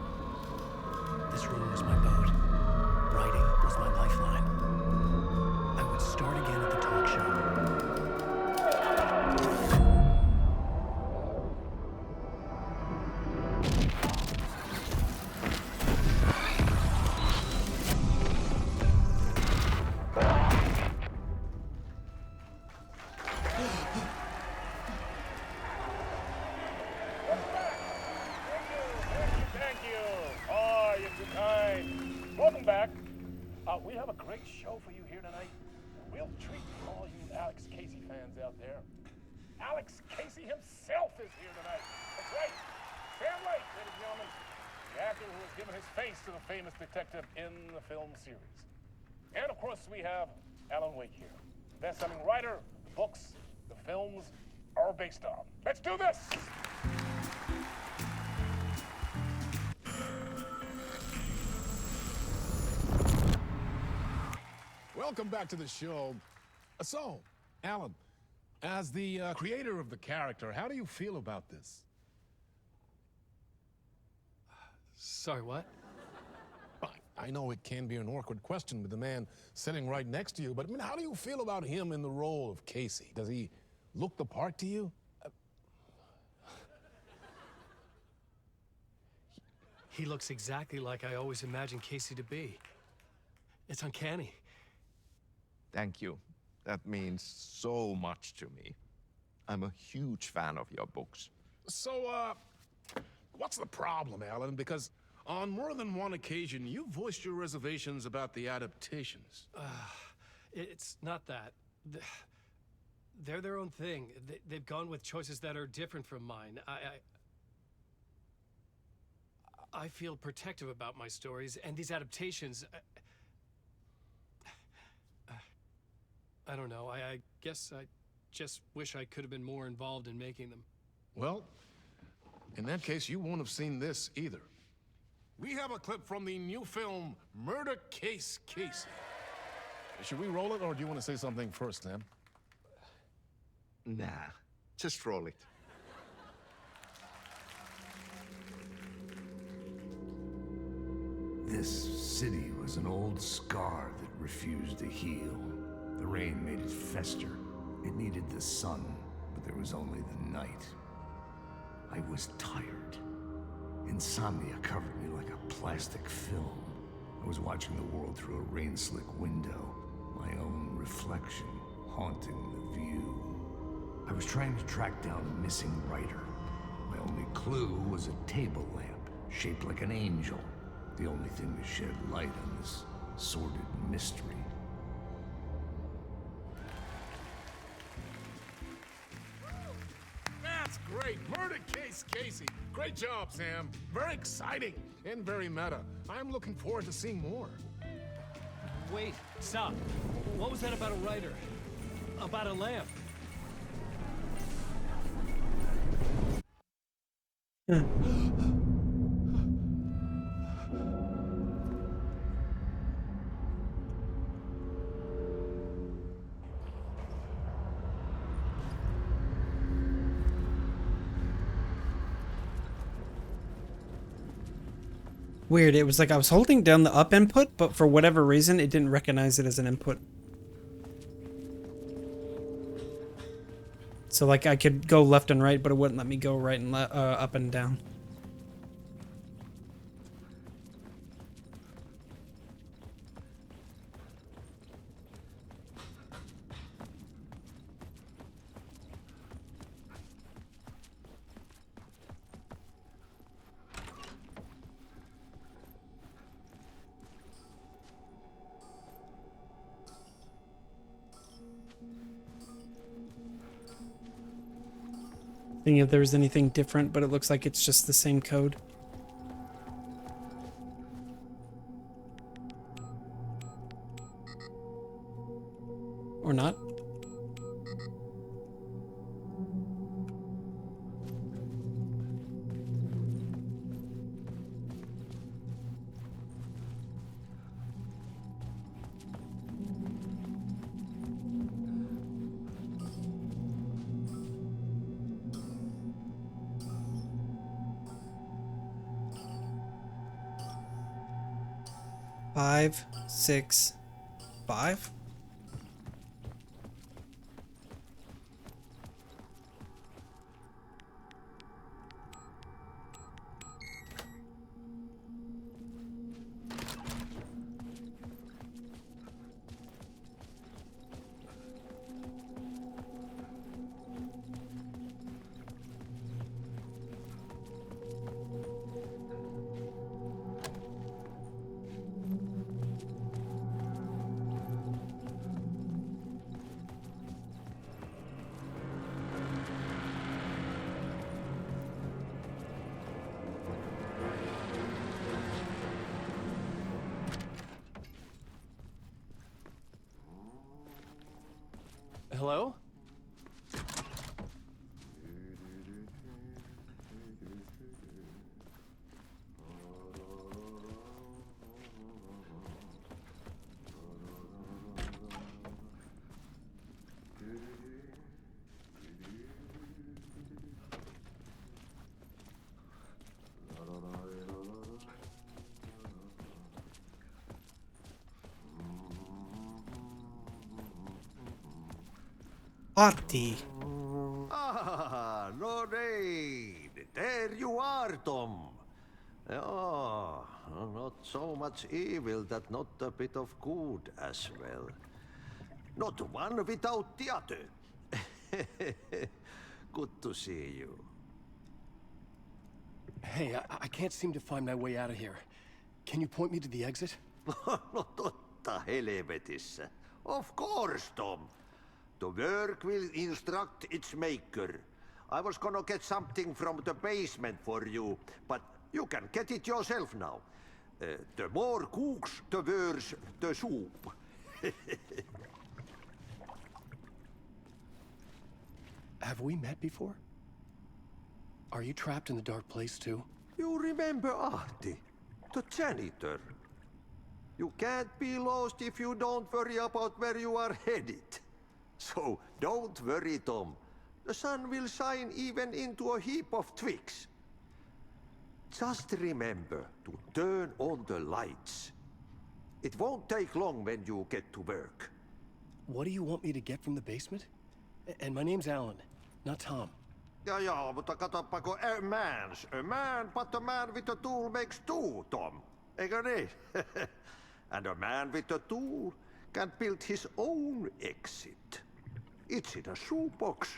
This room was my boat. Writing was my lifeline. I would start again at the talk show. Thank you. Oh, you're too kind. Welcome back. We have a great show for you here tonight. We'll treat all you Alex Casey fans out there. Alex Casey himself is here tonight. That's right. Sam Lake, ladies and gentlemen. The actor who has given his face to the famous detective in the film series. And of course, we have Alan Wake here. Best-selling writer, the books, the films, are based on. Let's do this! Welcome back to the show. So, Alan, as the creator of the character, how do you feel about this? Sorry, what? I know it can be an awkward question with the man sitting right next to you, but I mean, how do you feel about him in the role of Casey? Does he look the part to you? He looks exactly like I always imagined Casey to be. It's uncanny. Thank you. That means so much to me. I'm a huge fan of your books. So, what's the problem, Alan? Because on more than one occasion, you voiced your reservations about the adaptations. It's not that. They're their own thing. They've gone with choices that are different from mine. I feel protective about my stories, and these adaptations... I don't know. I guess I just wish I could have been more involved in making them. Well, in that case, you won't have seen this either. We have a clip from the new film, Murder Case Casey. Should we roll it, or do you want to say something first, Sam? Nah, just roll it. This city was an old scar that refused to heal. The rain made it fester. It needed the sun, but there was only the night. I was tired. Insomnia covered me like a plastic film. I was watching the world through a rain-slick window, my own reflection haunting the view. I was trying to track down a missing writer. My only clue was a table lamp, shaped like an angel. The only thing to shed light on this sordid mystery. That's great! Murder Case Casey! Great job, Sam. Very exciting and very meta. I'm looking forward to seeing more. Wait, stop. What was that about a writer? About a lamp? Weird, it was like I was holding down the up input, but for whatever reason, it didn't recognize it as an input. So like I could go left and right, but it wouldn't let me go right and up and down. Thinking if there was anything different, but it looks like it's just the same code. Or not. Five, 6, 5. Hello? Artie. Ah, no rain. There you are, Tom. Oh, not so much evil that not a bit of good as well. Not one without the other. Good to see you. Hey, I can't seem to find my way out of here. Can you point me to the exit? No totta helvetissä. Of course, Tom. The work will instruct its maker. I was gonna get something from the basement for you, but you can get it yourself now. The more cooks, the worse the soup. Have we met before? Are you trapped in the dark place too? You remember Ahti, the janitor. You can't be lost if you don't worry about where you are headed. So don't worry, Tom. The sun will shine even into a heap of twigs. Just remember to turn on the lights. It won't take long when you get to work. What do you want me to get from the basement? And my name's Alan, not Tom. Ja, mutta katsoppa, a man, but a man with a tool makes two, Tom. Eikö niin? And a man with a tool can build his own exit. It's in a shoebox,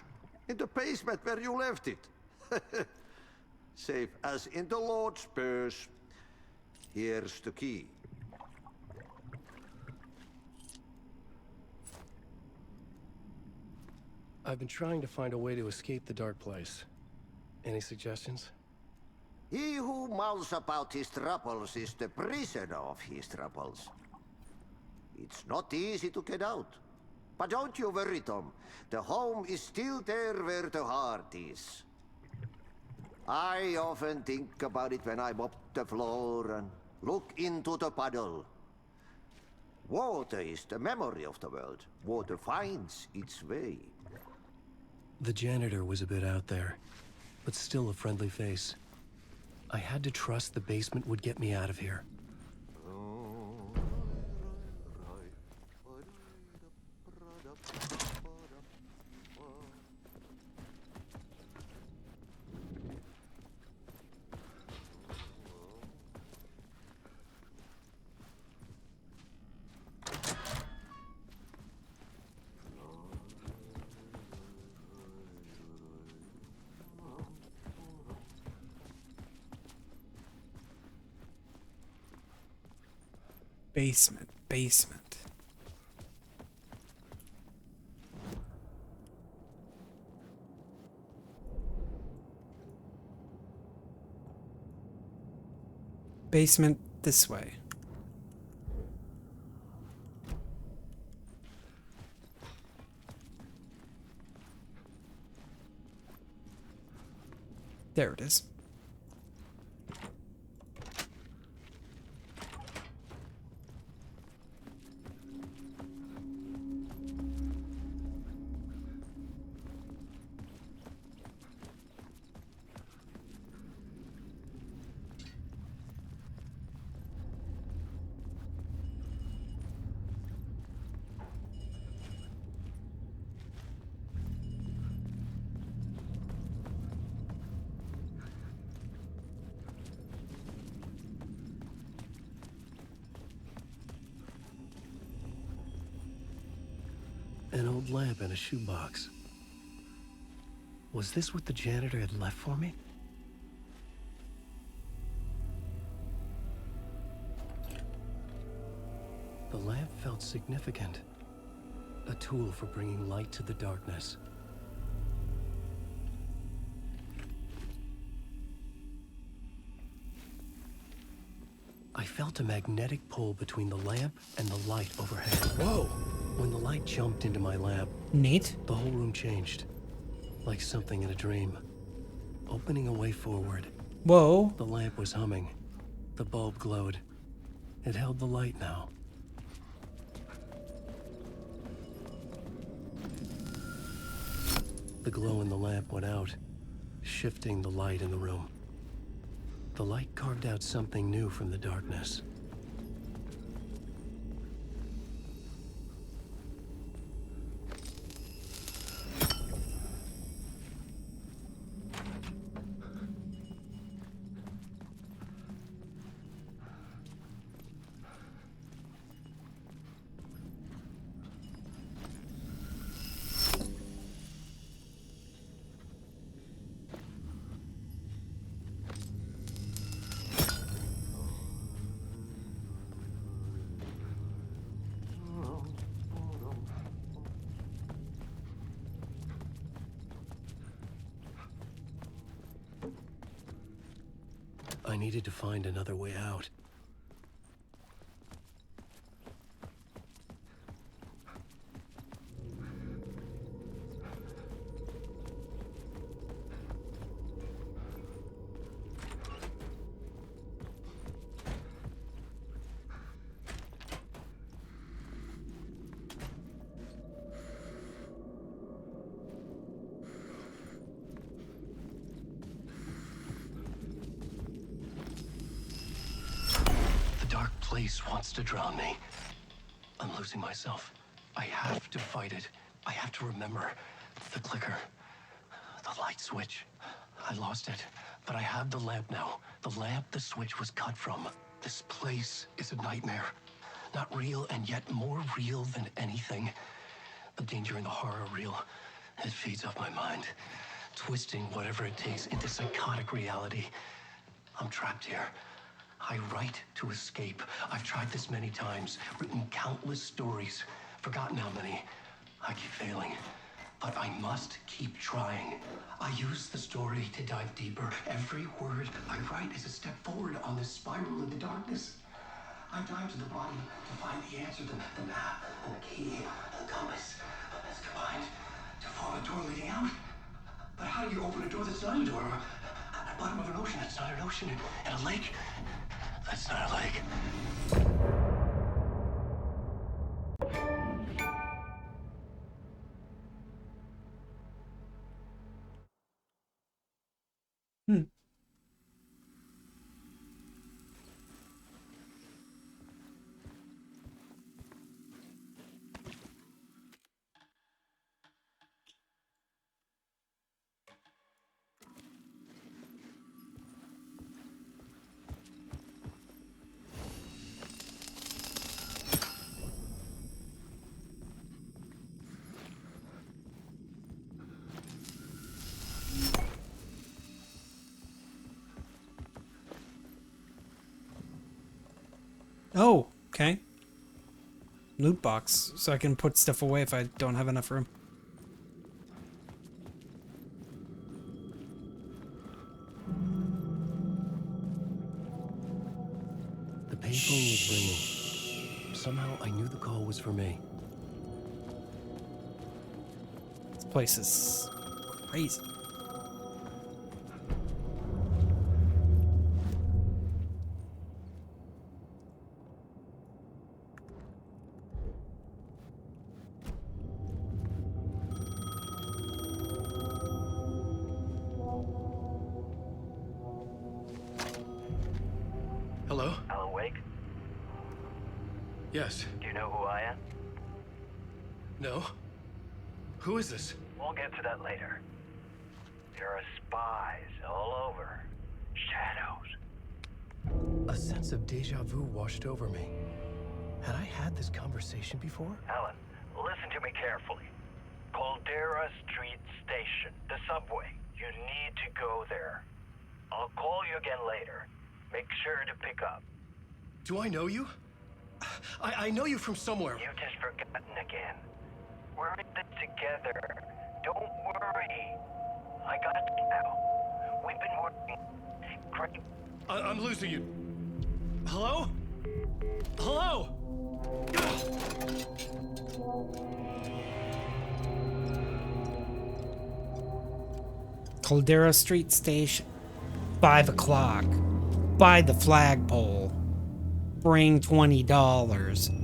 in the basement where you left it. Safe as in the Lord's purse. Here's the key. I've been trying to find a way to escape the dark place. Any suggestions? He who mouths about his troubles is the prisoner of his troubles. It's not easy to get out. But don't you worry, Tom. The home is still there where the heart is. I often think about it when I mop the floor and look into the puddle. Water is the memory of the world. Water finds its way. The janitor was a bit out there, but still a friendly face. I had to trust the basement would get me out of here. Basement. Basement this way. There it is. An old lamp in a shoebox. Was this what the janitor had left for me? The lamp felt significant. A tool for bringing light to the darkness. I felt a magnetic pull between the lamp and the light overhead. Whoa! When the light jumped into my lamp, neat, the whole room changed. Like something in a dream. Opening a way forward. Whoa. The lamp was humming. The bulb glowed. It held the light now. The glow in the lamp went out, shifting the light in the room. The light carved out something new from the darkness. needed to find another way out. Dark place wants to drown me. I'm losing myself. I have to fight it. I have to remember the clicker, the light switch. I lost it, but I have the lamp now. The lamp the switch was cut from. This place is a nightmare. Not real, and yet more real than anything. The danger and the horror are real. It feeds off my mind, twisting whatever it takes into psychotic reality. I'm trapped here. I write to escape. I've tried this many times, written countless stories, forgotten how many. I keep failing, but I must keep trying. I use the story to dive deeper. Every word I write is a step forward on this spiral into darkness. I dive to the bottom to find the answer, the map, and the key, and the compass. It's combined to form a door leading out. But how do you open a door that's not a door? At the bottom of an ocean that's not an ocean, and a lake that's not a lake. Oh, okay. Loot box, so I can put stuff away if I don't have enough room. The payphone was ringing. Somehow I knew the call was for me. This place is crazy. Hello? Alan Wake? Yes. Do you know who I am? No? Who is this? We'll get to that later. There are spies all over. Shadows. A sense of deja vu washed over me. Had I had this conversation before? Alan, listen to me carefully. Caldera Street Station, the subway. You need to go there. I'll call you again later. Make sure to pick up. Do I know you? I know you from somewhere. You've just forgotten again. We're in this together. Don't worry. I got you now. We've been working great. I'm losing you. Hello? Hello? Caldera Street Station. 5 o'clock. By the flagpole. Bring $20.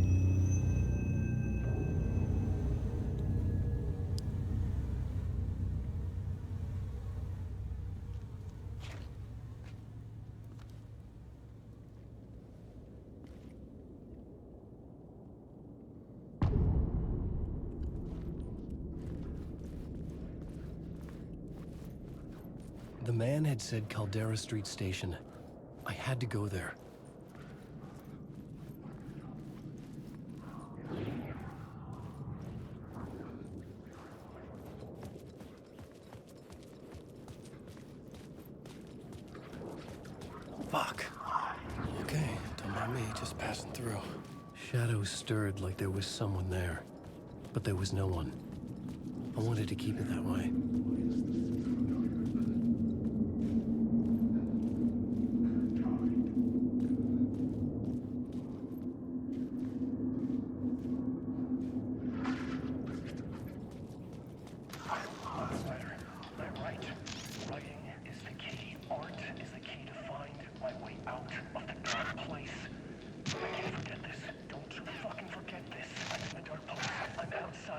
The man had said Caldera Street Station. I had to go there. Fuck. Okay, don't mind me, just passing through. Shadows stirred like there was someone there, but there was no one. I wanted to keep it that way.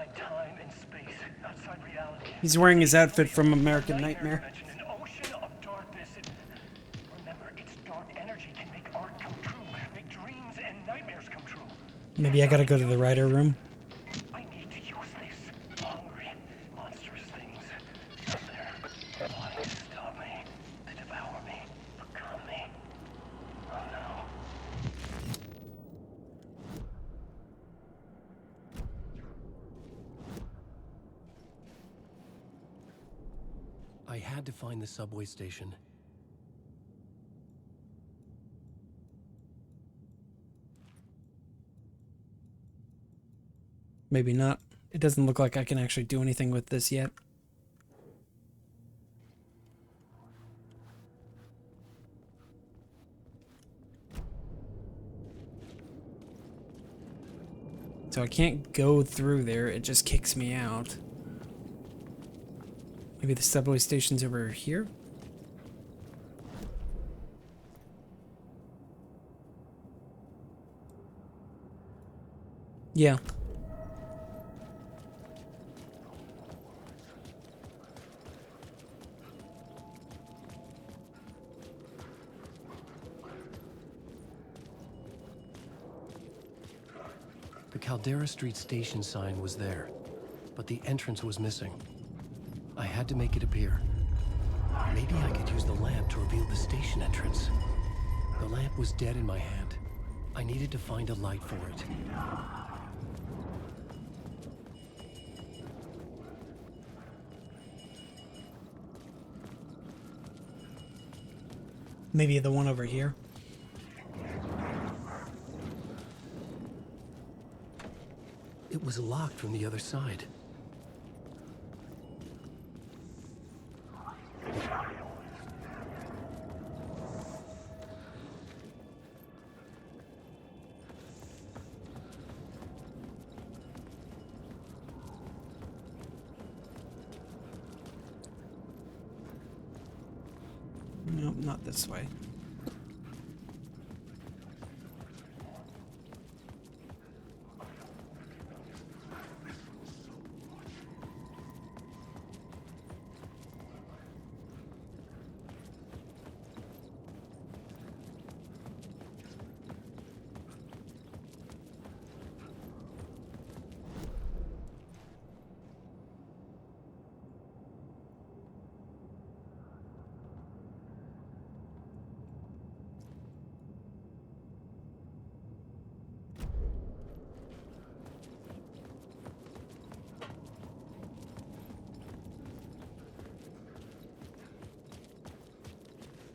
outside time and space, outside reality. He's wearing his outfit from American Nightmare. An ocean of darkness. Remember, its dark energy can make art come true, make dreams and nightmares come true. Maybe I gotta go to the writer room. I need to use this. Hungry, monstrous things out there wanting to stop me, to devour me, become me. Oh no. I had to find the subway station. Maybe not. It doesn't look like I can actually do anything with this yet. So I can't go through there, it just kicks me out. Maybe the subway station's over here? Yeah. The Caldera Street station sign was there, but the entrance was missing. I had to make it appear. Maybe I could use the lamp to reveal the station entrance. The lamp was dead in my hand. I needed to find a light for it. Maybe the one over here. It was locked from the other side. Nope, not this way.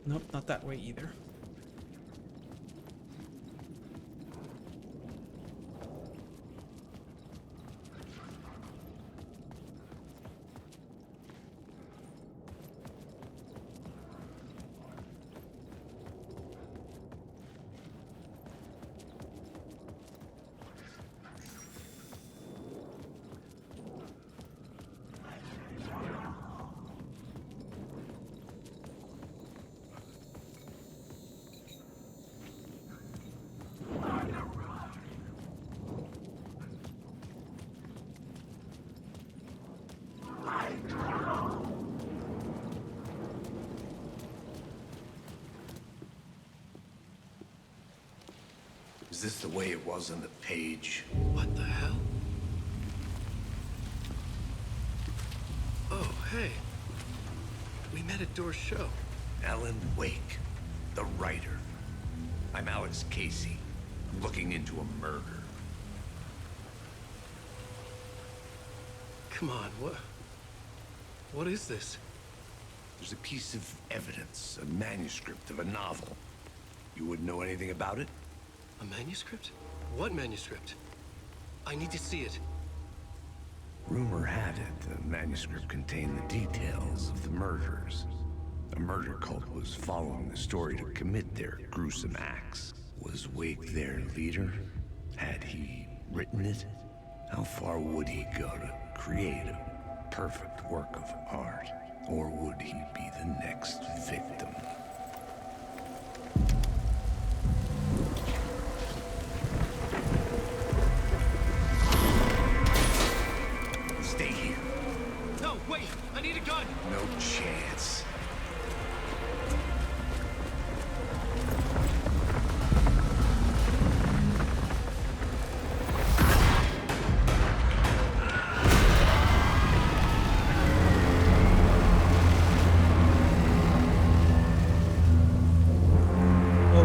Nope, not that way either. Is this the way it was on the page? What the hell? Oh, hey. We met at Door's show. Alan Wake, the writer. I'm Alex Casey, looking into a murder. Come on, what is this? There's a piece of evidence, a manuscript of a novel. You wouldn't know anything about it? A manuscript? What manuscript? I need to see it. Rumor had it the manuscript contained the details of the murders. A murder cult was following the story to commit their gruesome acts. Was Wake their leader? Had he written it? How far would he go to create a perfect work of art? Or would he be the next victim?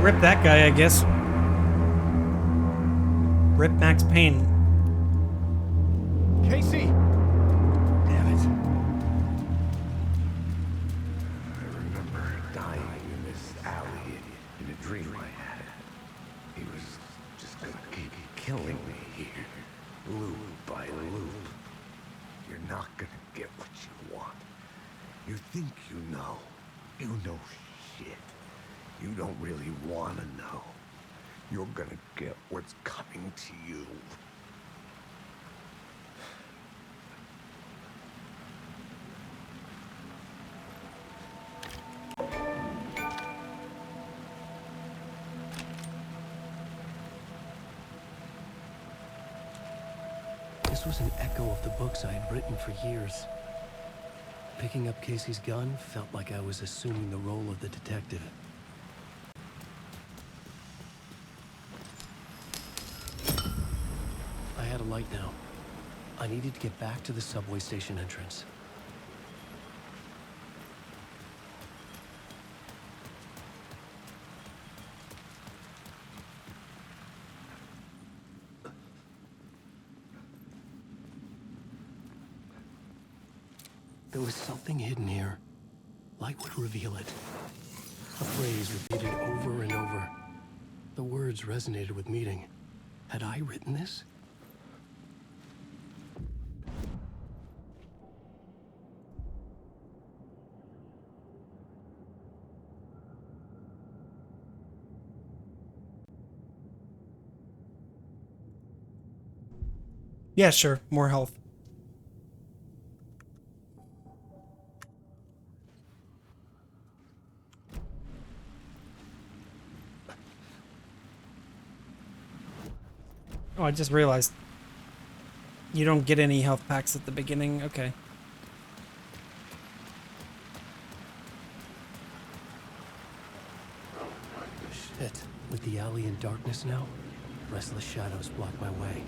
rip that guy, I guess. Rip Max Payne. Casey! Damn it. I remember dying in this alley in a dream I had. He was just gonna keep killing me here, loop by loop. You're not gonna get what you want. You think you know. You know shit. You don't really want to know. You're gonna get what's coming to you. This was an echo of the books I had written for years. Picking up Casey's gun felt like I was assuming the role of the detective. I had a light now. I needed to get back to the subway station entrance. There was something hidden here. Light would reveal it. A phrase repeated over and over. The words resonated with meaning. Had I written this? Yeah, sure. More health. Oh, I just realized you don't get any health packs at the beginning. Okay. Shit. With the alley in darkness now, restless shadows block my way.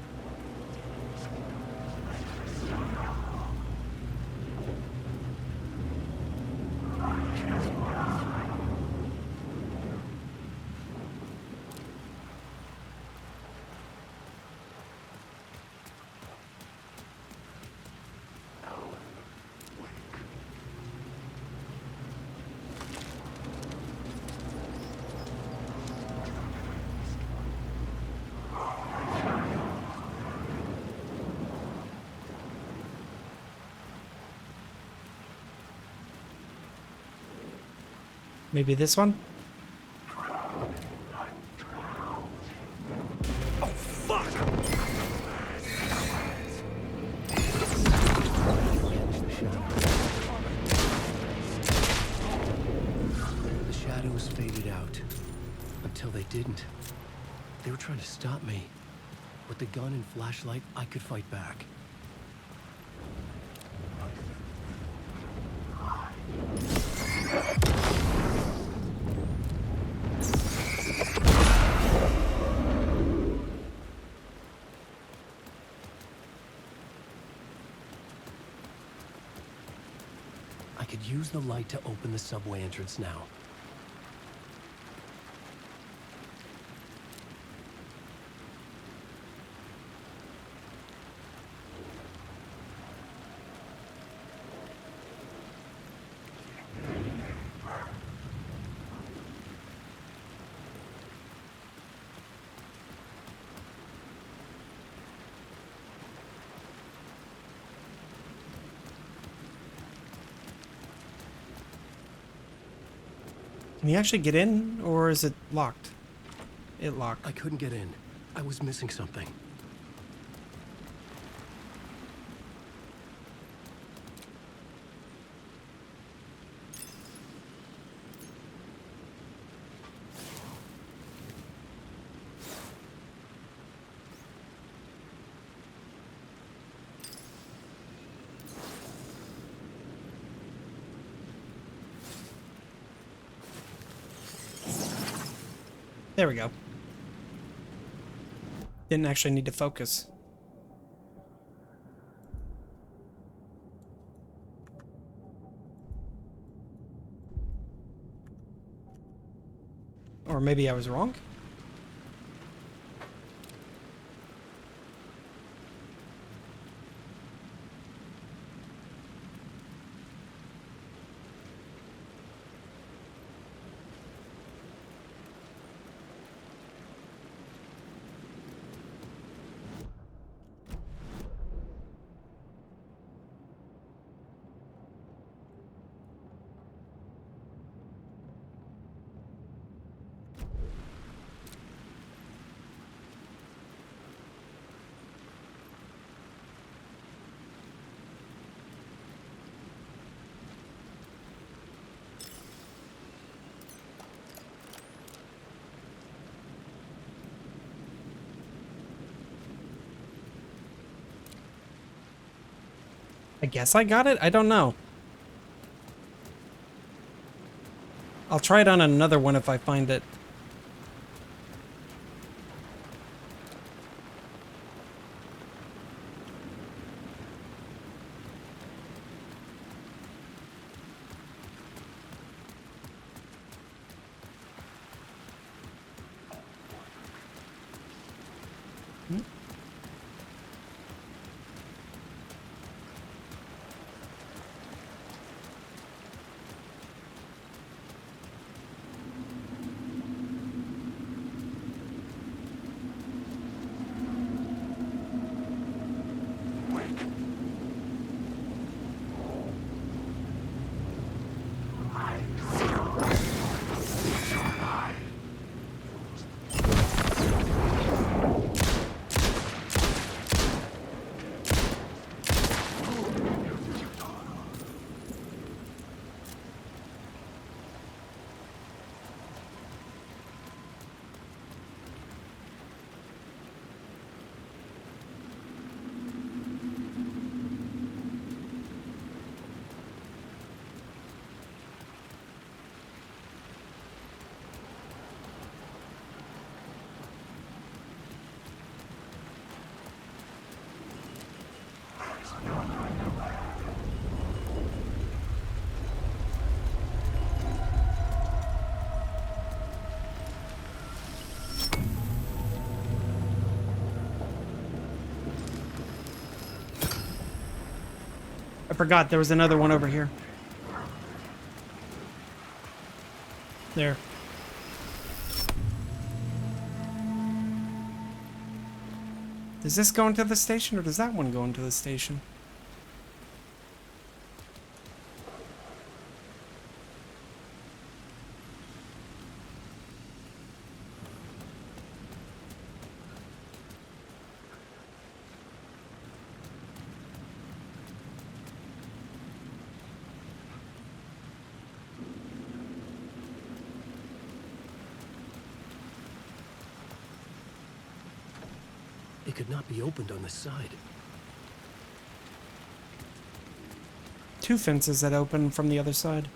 Maybe this one? Oh, fuck! The shadows faded out. Until they didn't. They were trying to stop me. With the gun and flashlight, I could fight back. I could use the light to open the subway entrance now. Can you actually get in, or is it locked? It locked. I couldn't get in. I was missing something. There we go. Didn't actually need to focus. Or maybe I was wrong? I guess I got it? I don't know. I'll try it on another one if I find it. I forgot there was another one over here. There. Does this go into the station, or does that one go into the station? It could not be opened on the side. Two fences that open from the other side.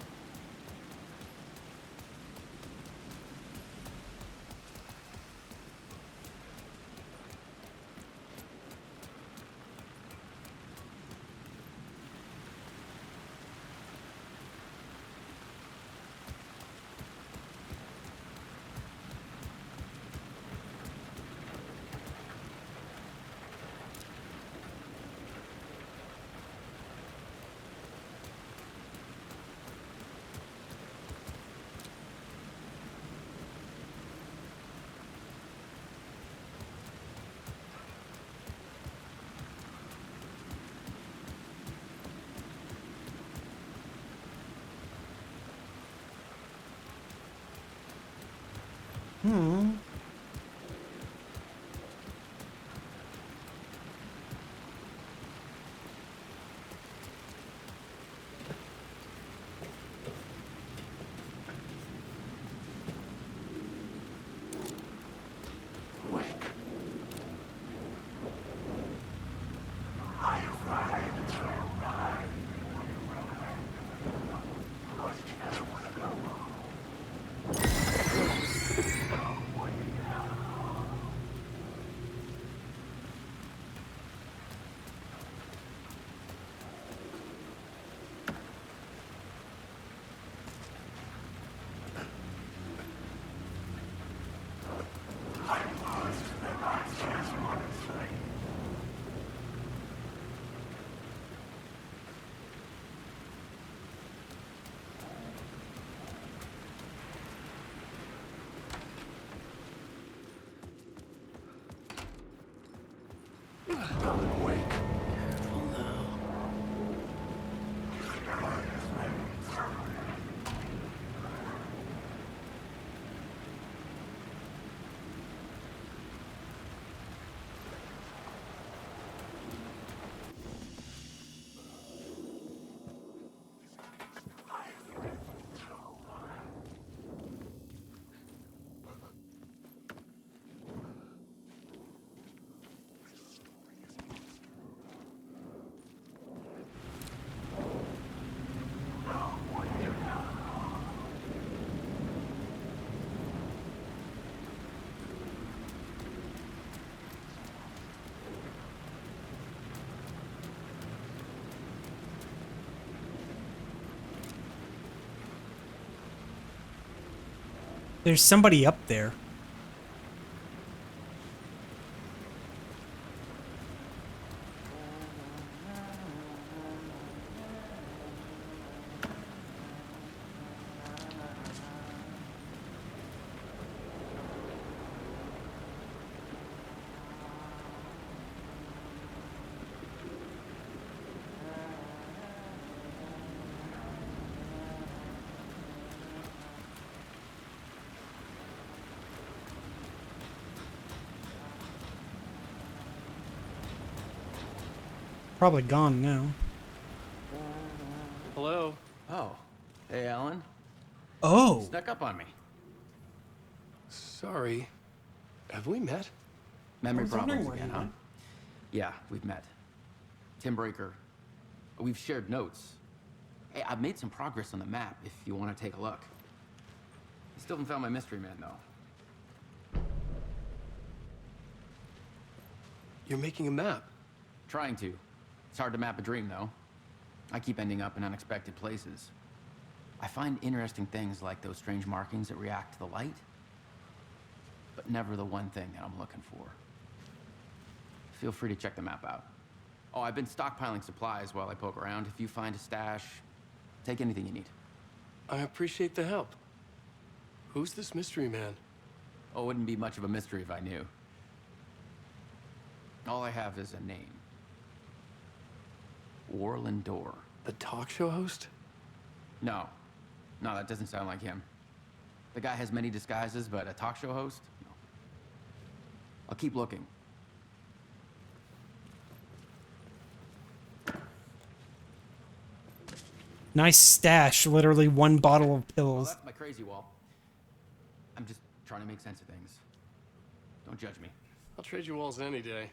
Alan Wake. Careful now. There's somebody up there. Probably gone now. Hello. Oh. Hey, Alan. Oh. Snuck up on me. Sorry. Have we met? Memory was wondering problems where again, you huh? went. Yeah, we've met. Tim Breaker. We've shared notes. Hey, I've made some progress on the map if you want to take a look. I still haven't found my mystery man, though. You're making a map. Trying to. It's hard to map a dream, though. I keep ending up in unexpected places. I find interesting things like those strange markings that react to the light, but never the one thing that I'm looking for. Feel free to check the map out. Oh, I've been stockpiling supplies while I poke around. If you find a stash, take anything you need. I appreciate the help. Who's this mystery man? Oh, it wouldn't be much of a mystery if I knew. All I have is a name. Warlin Door. The talk show host? No. No, that doesn't sound like him. The guy has many disguises, but a talk show host? No. I'll keep looking. Nice stash. Literally one bottle of Well, pills. that's my crazy wall. I'm just trying to make sense of things. Don't judge me. I'll trade you walls any day.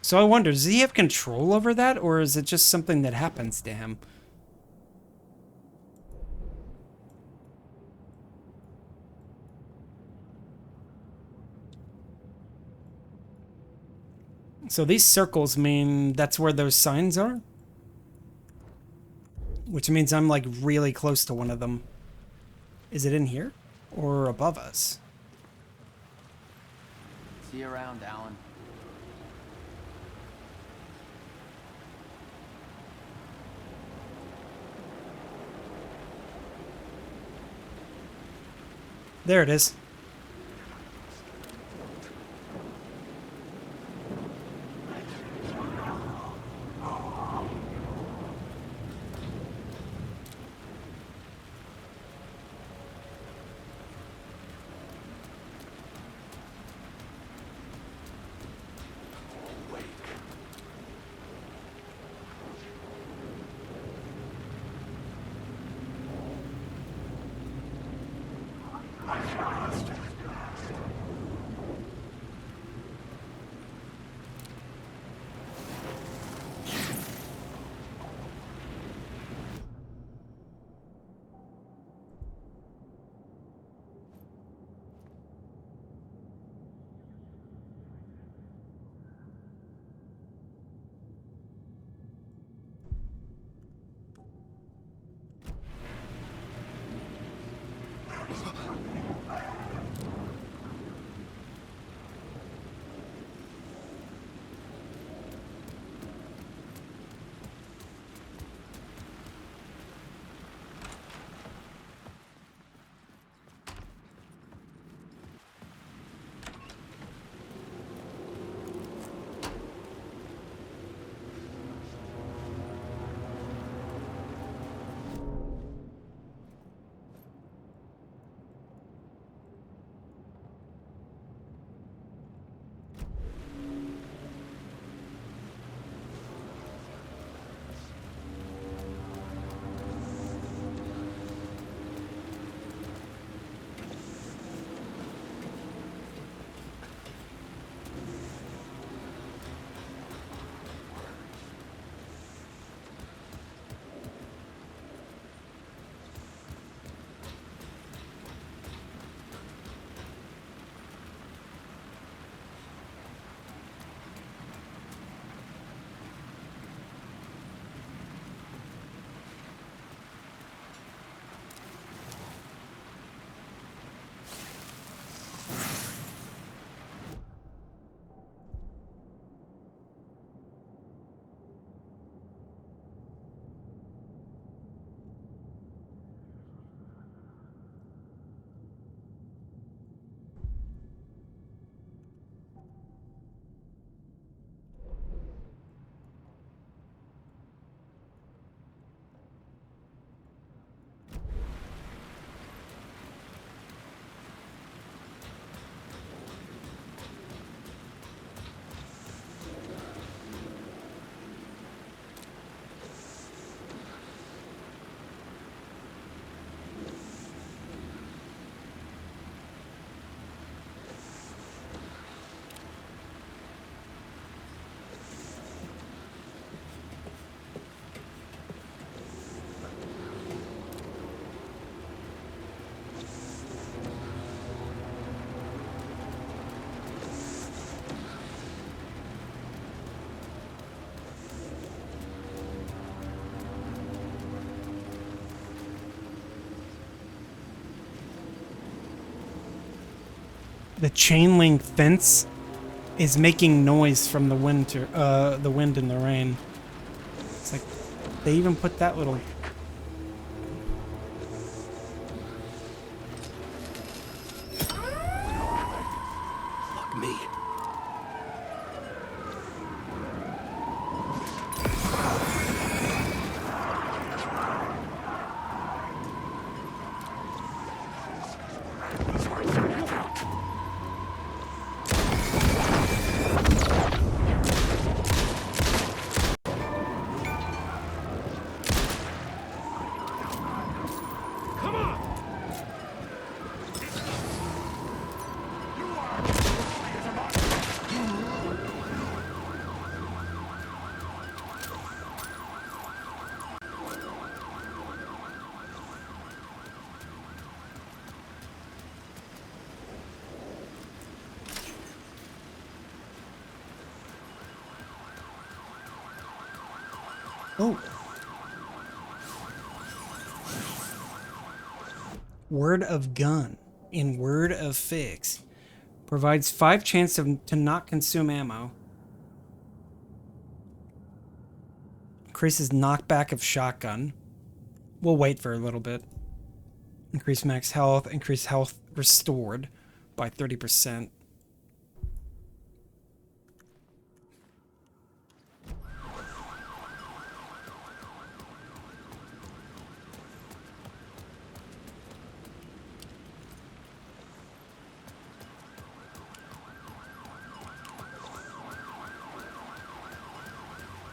So I wonder, does he have control over that, or is it just something that happens to him? So these circles mean that's where those signs are? Which means I'm like really close to one of them. Is it in here? Or above us? See you around, Alan. There it is. The chain link fence is making noise from the wind and the rain. It's like they even put that little. Fuck me. Oh. Word of Gun in Word of Fix. Provides 5 chance to not consume ammo. Increases knockback of shotgun. We'll wait for a little bit. Increase max health. Increase health restored by 30%.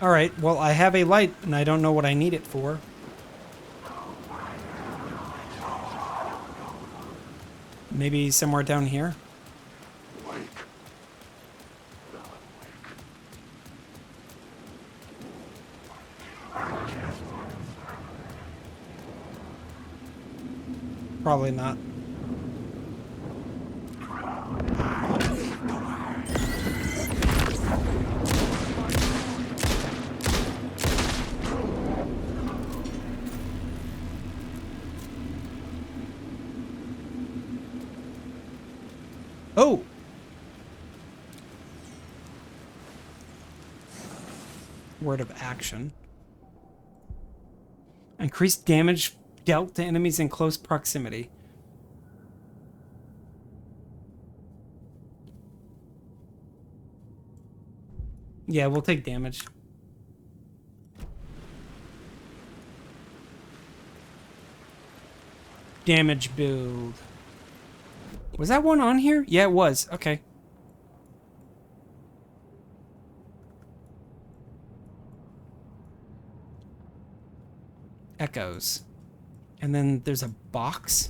Alright, well, I have a light, and I don't know what I need it for. Maybe somewhere down here? Probably not. Oh! Word of action. Increased damage dealt to enemies in close proximity. Yeah, we'll take damage. Damage build. Was that one on here? Yeah, it was. Okay. Echoes. And then there's a box.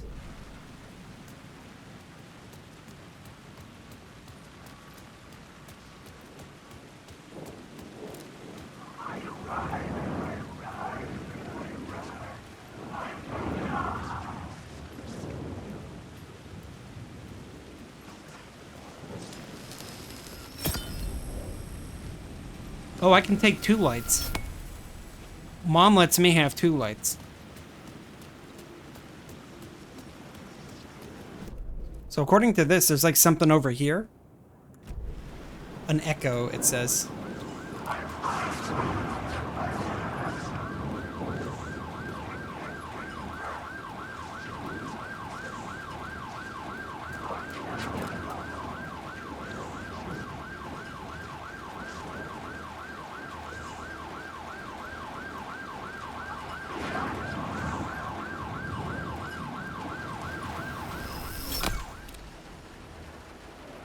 Oh, I can take 2 lights. Mom lets me have 2 lights. So according to this, there's like something over here. An echo, it says.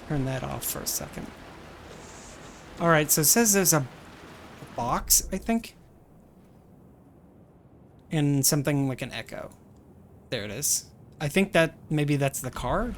Turn that off for a second. Alright, so it says there's a box, I think. And something like an echo. There it is. I think that maybe that's the card.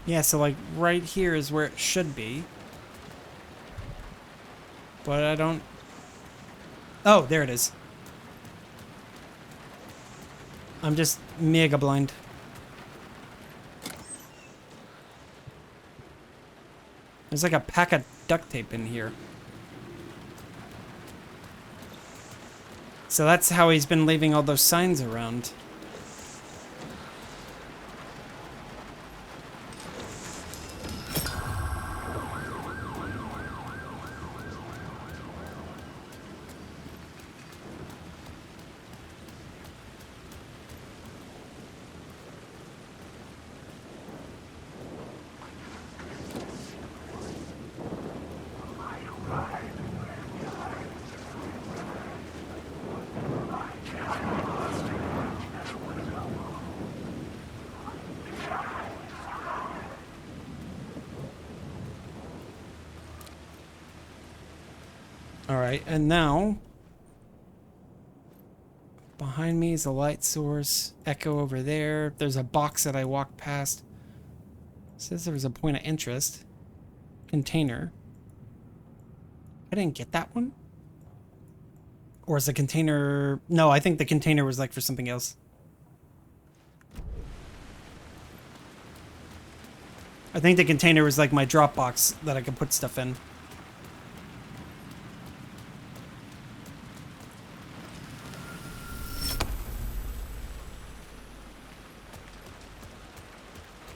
Yeah, so like right here is where it should be. But I don't... Oh, there it is. I'm just mega blind. There's like a pack of duct tape in here. So that's how he's been leaving all those signs around. Alright, and now behind me is a light source. Echo over there. There's a box that I walked past. It says there was a point of interest. Container. I didn't get that one? Or is the container... No, I think the container was like for something else. I think the container was like my drop box that I could put stuff in.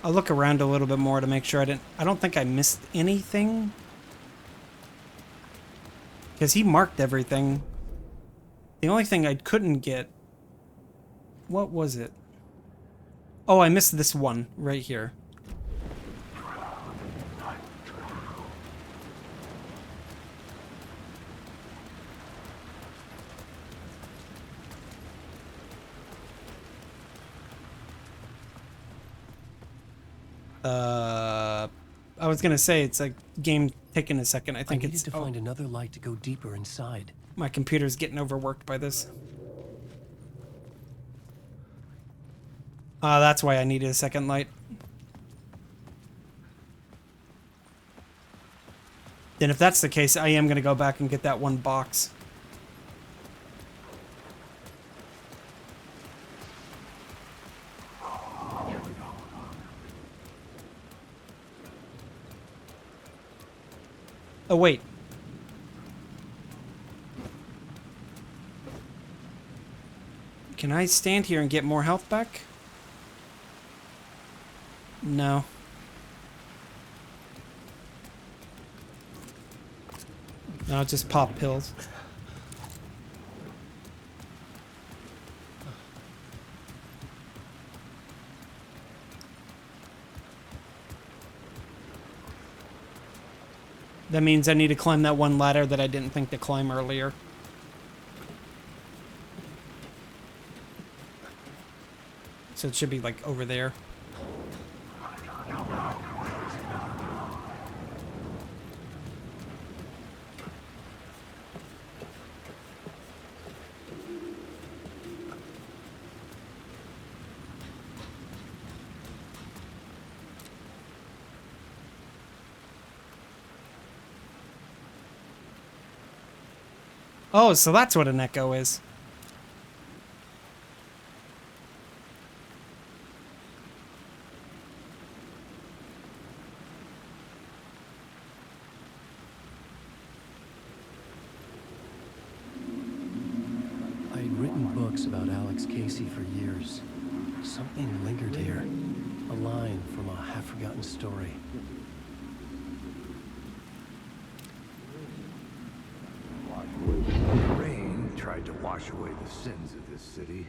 I'll look around a little bit more to make sure I don't think I missed anything. Because he marked everything. The only thing I couldn't get... What was it? Oh, I missed this one right here. I was gonna say it's a game taking a second. I think I needed to find another light to go deeper inside. My computer's getting overworked by this. That's why I needed a second light. Then if that's the case, I am gonna go back and get that one box. Oh, wait. Can I stand here and get more health back? No. No, just pop pills. That means I need to climb that one ladder that I didn't think to climb earlier. So it should be like over there. Oh, so that's what an echo is. I had written books about Alex Casey for years. Something lingered here. A line from a half-forgotten story. Rain tried to wash away the sins of this city.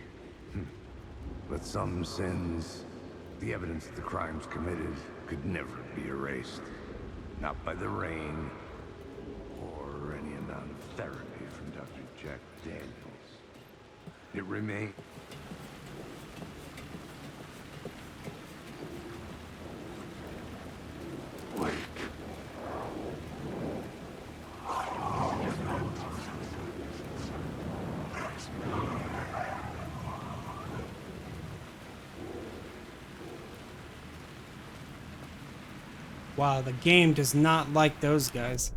But some sins, the evidence of the crimes committed, could never be erased. Not by the rain, or any amount of therapy from Dr. Jack Daniels. It remains... Wow, the game does not like those guys.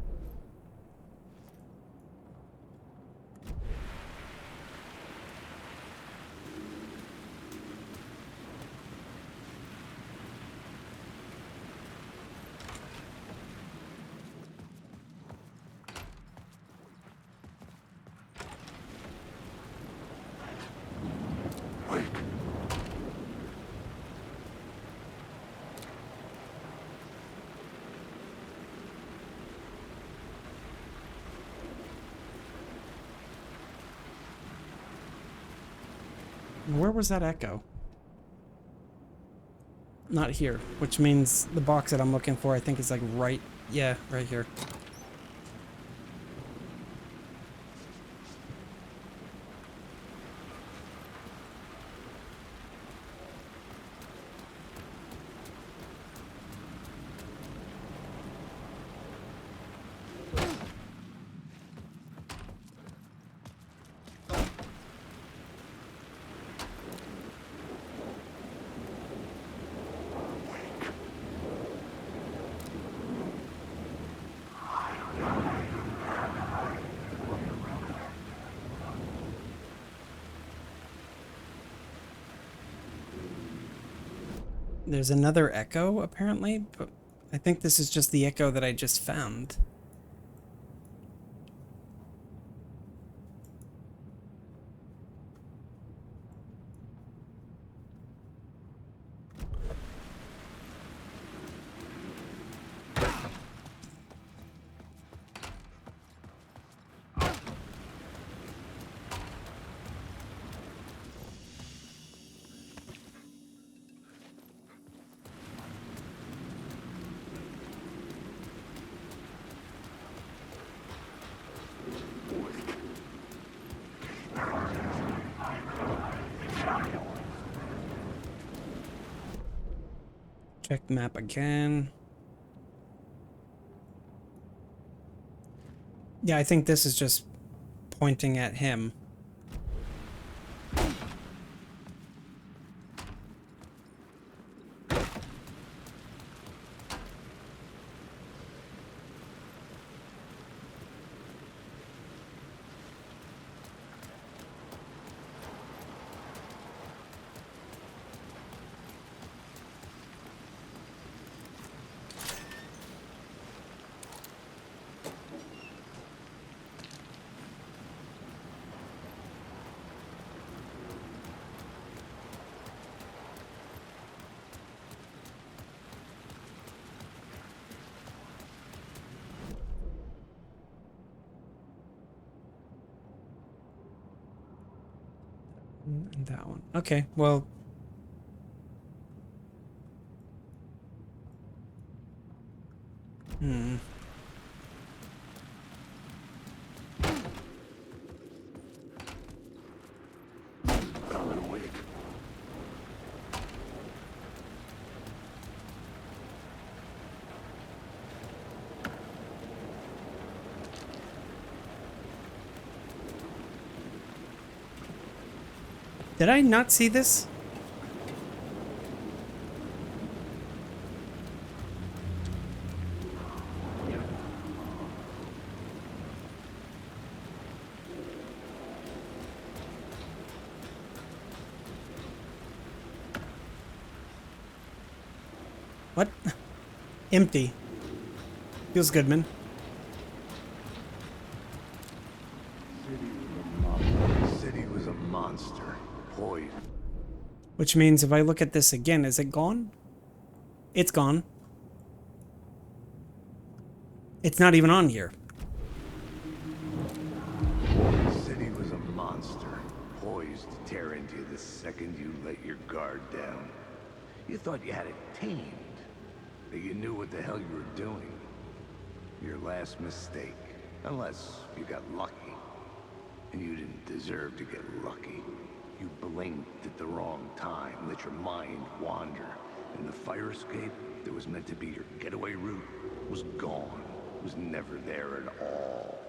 Where was that echo? Not here, which means the box that I'm looking for, I think, is like right, yeah, right here. There's another echo, apparently, but I think this is just the echo that I just found. Check the map again. Yeah, I think this is just pointing at him. And that one. Okay, well. Did I not see this? What? Empty. Feels good, man. The city was a monster. Poison. Which means if I look at this again, is it gone? It's gone. It's not even on here. The city was a monster, poised to tear into you the second you let your guard down. You thought you had it tamed, that you knew what the hell you were doing. Your last mistake, unless you got lucky. And you didn't deserve to get lucky. You blinked at the wrong time, let your mind wander. And the fire escape that was meant to be your getaway route was gone. Was never there at all.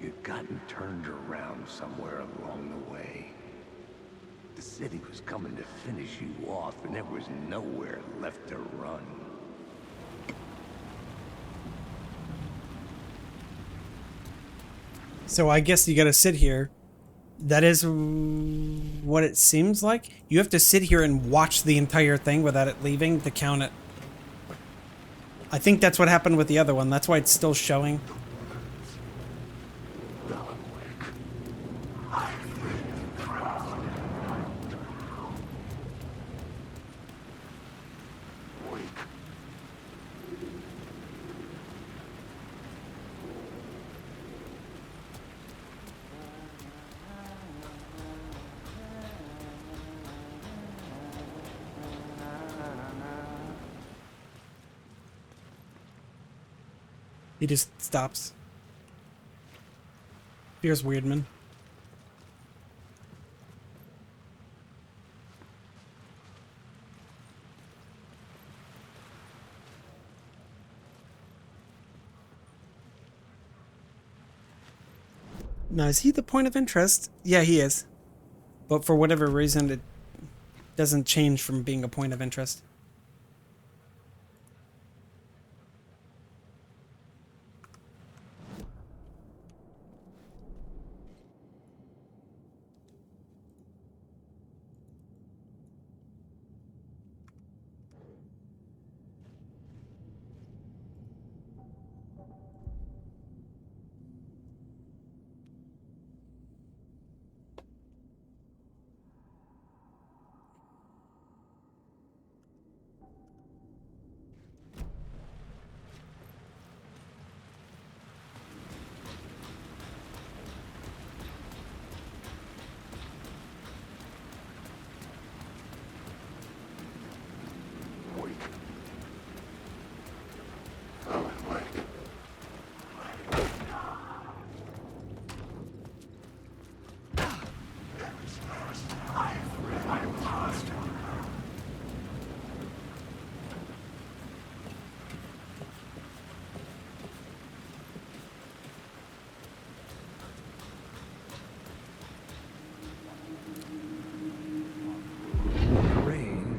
You'd gotten turned around somewhere along the way. The city was coming to finish you off, and there was nowhere left to run. So I guess you gotta sit here. That is what it seems like. You have to sit here and watch the entire thing without it leaving to count it. I think that's what happened with the other one. That's why it's still showing. He just stops. Here's Weirdman. Now, is he the point of interest? Yeah, he is. But for whatever reason, it doesn't change from being a point of interest.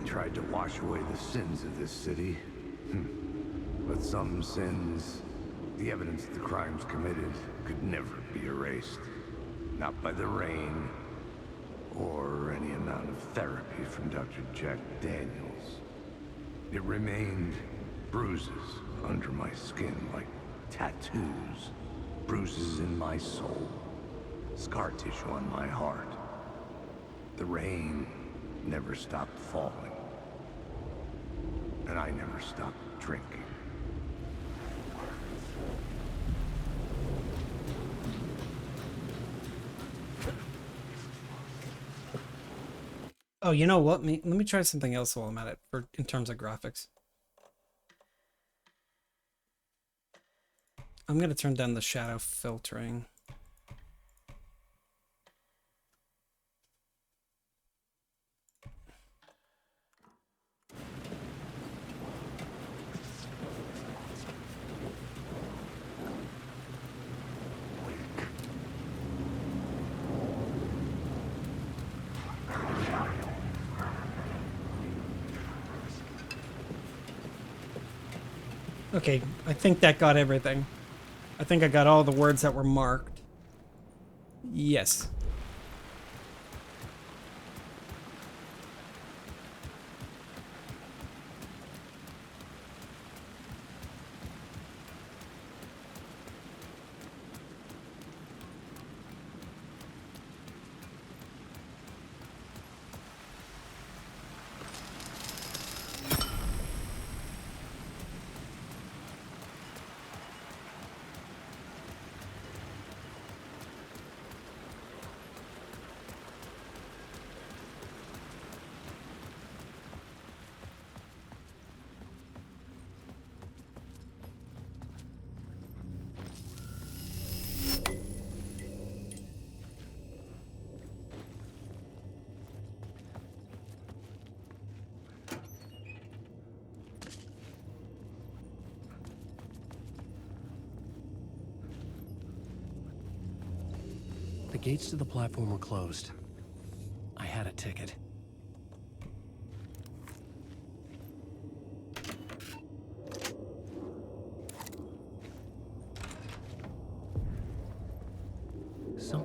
Tried to wash away the sins of this city. But some sins, the evidence of the crimes committed, could never be erased. Not by the rain, or any amount of therapy from Dr. Jack Daniels. It remained bruises under my skin, like tattoos. Bruises in my soul. Scar tissue on my heart. The rain never stopped falling. And I never stopped drinking. Oh, you know what? Let me try something else while I'm at it in terms of graphics. I'm gonna turn down the shadow filtering. Okay, I think that got everything. I think I got all the words that were marked. Yes. The gates to the platform were closed. I had a ticket.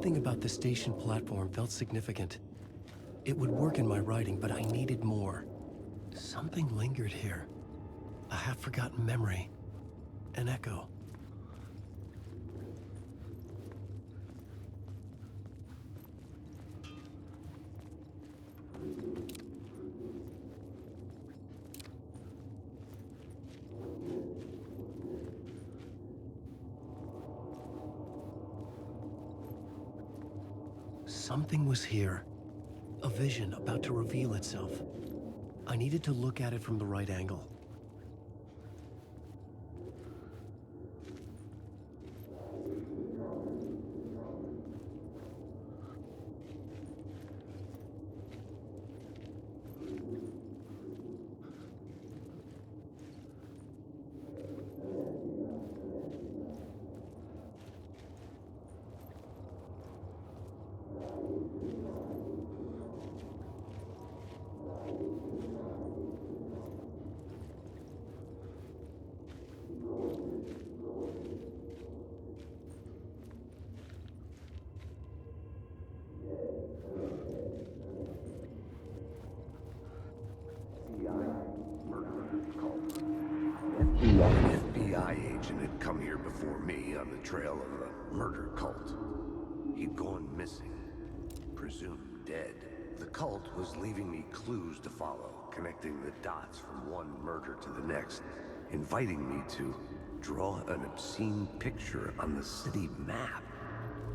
Something about the station platform felt significant. It would work in my writing, but I needed more. Something lingered here. A half-forgotten memory. An echo. Something was here. A vision about to reveal itself. I needed to look at it from the right angle. An FBI agent had come here before me on the trail of a murder cult. He'd gone missing, presumed dead. The cult was leaving me clues to follow, connecting the dots from one murder to the next, inviting me to draw an obscene picture on the city map.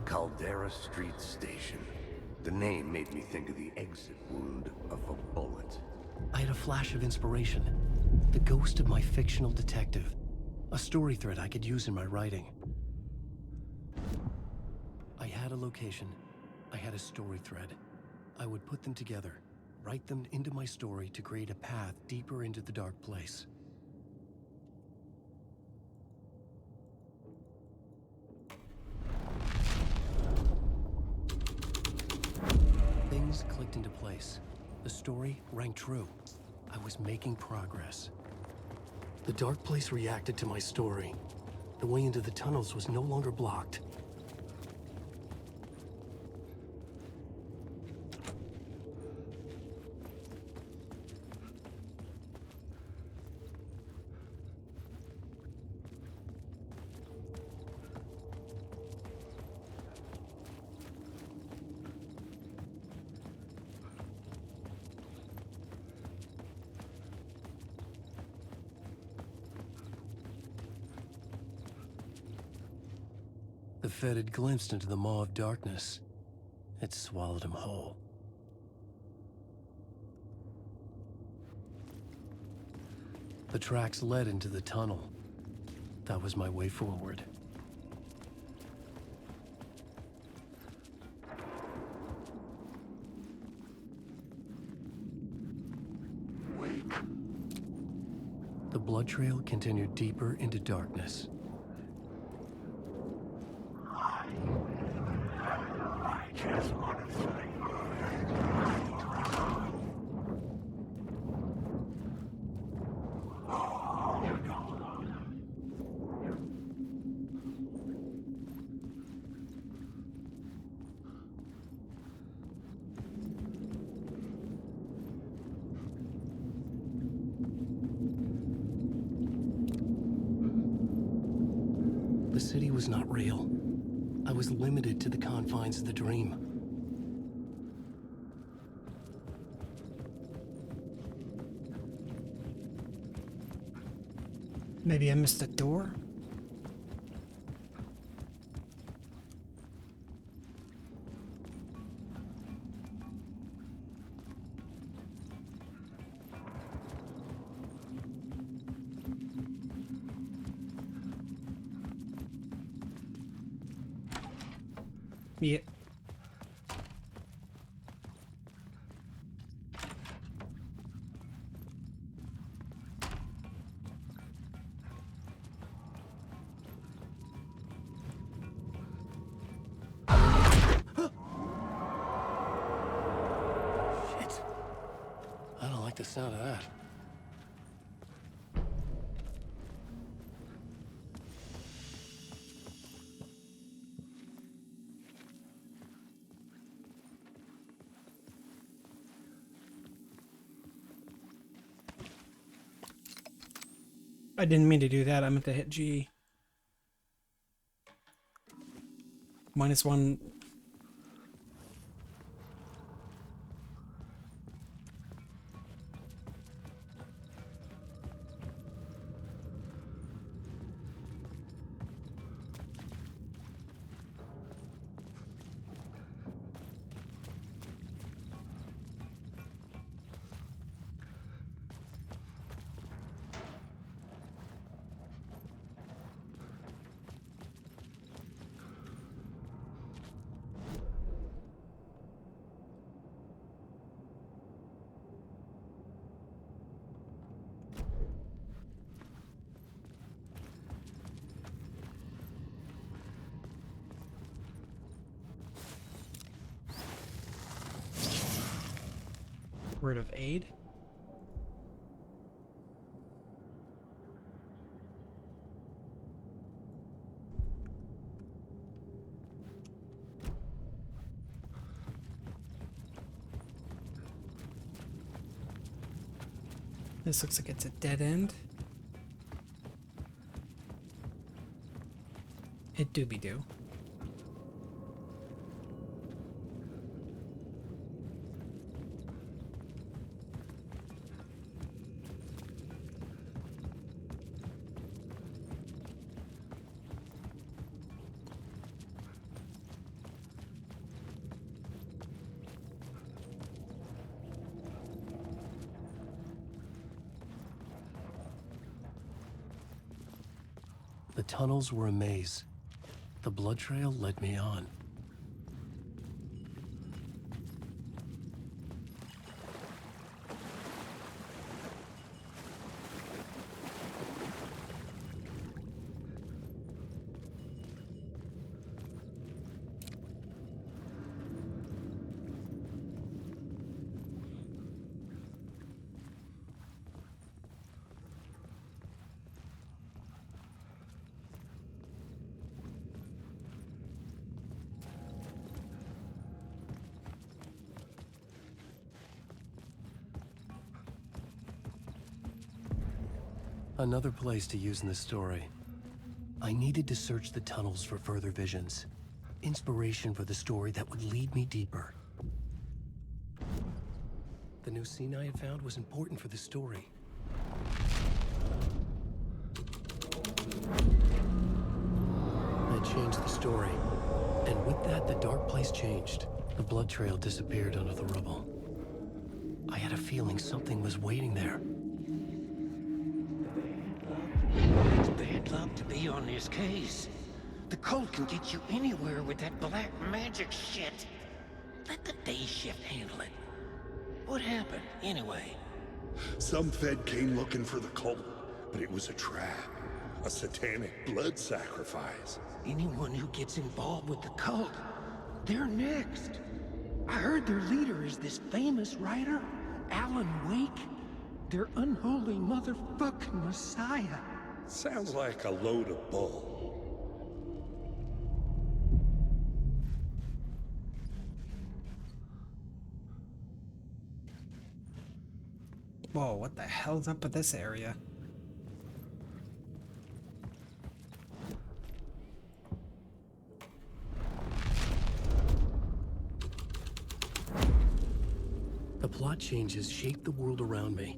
Caldera Street Station. The name made me think of the exit wound of a bullet. I had a flash of inspiration. The ghost of my fictional detective. A story thread I could use in my writing. I had a location. I had a story thread. I would put them together, write them into my story to create a path deeper into the dark place. Things clicked into place. The story rang true. I was making progress. The dark place reacted to my story. The way into the tunnels was no longer blocked. The Fed had glimpsed into the maw of darkness. It swallowed him whole. The tracks led into the tunnel. That was my way forward. Wake. The blood trail continued deeper into darkness. I just want to say. The city was not real. I was limited to the confines of the dream. Maybe I missed a door? Yeah. Shit. I don't like the sound of that. I didn't mean to do that. I meant to hit G. -1. Word of aid? This looks like it's a dead end. It dooby-doo. The tunnels were a maze. The blood trail led me on. Another place to use in the story. I needed to search the tunnels for further visions. Inspiration for the story that would lead me deeper. The new scene I had found was important for the story. I changed the story. And with that, the dark place changed. The blood trail disappeared under the rubble. I had a feeling something was waiting there. It's bad luck to be on this case. The cult can get you anywhere with that black magic shit. Let the day shift handle it. What happened, anyway? Some Fed came looking for the cult, but it was a trap. A satanic blood sacrifice. Anyone who gets involved with the cult, they're next. I heard their leader is this famous writer, Alan Wake. Their unholy motherfucking messiah. Sounds like a load of bull. Whoa, what the hell's up with this area? The plot changes shaped the world around me.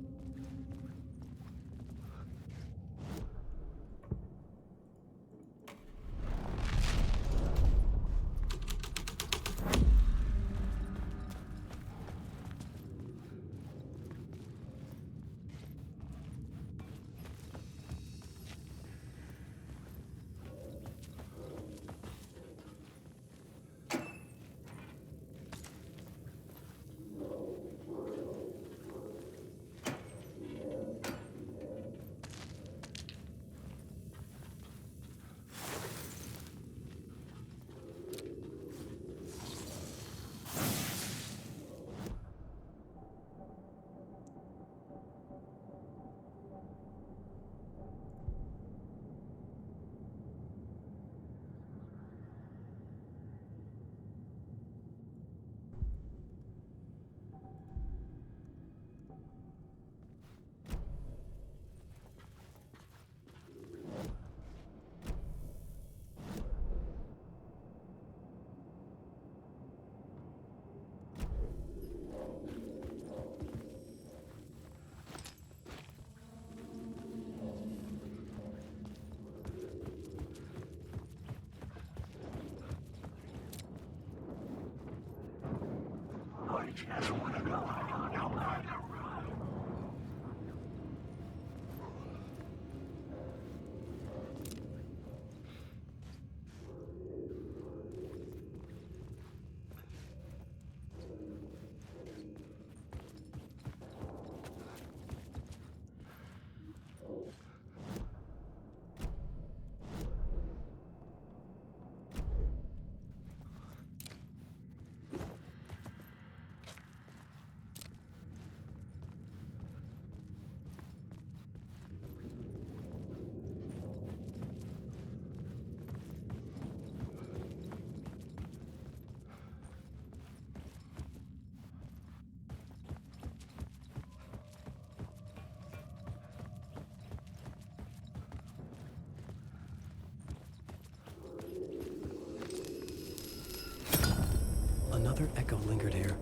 Another echo lingered here.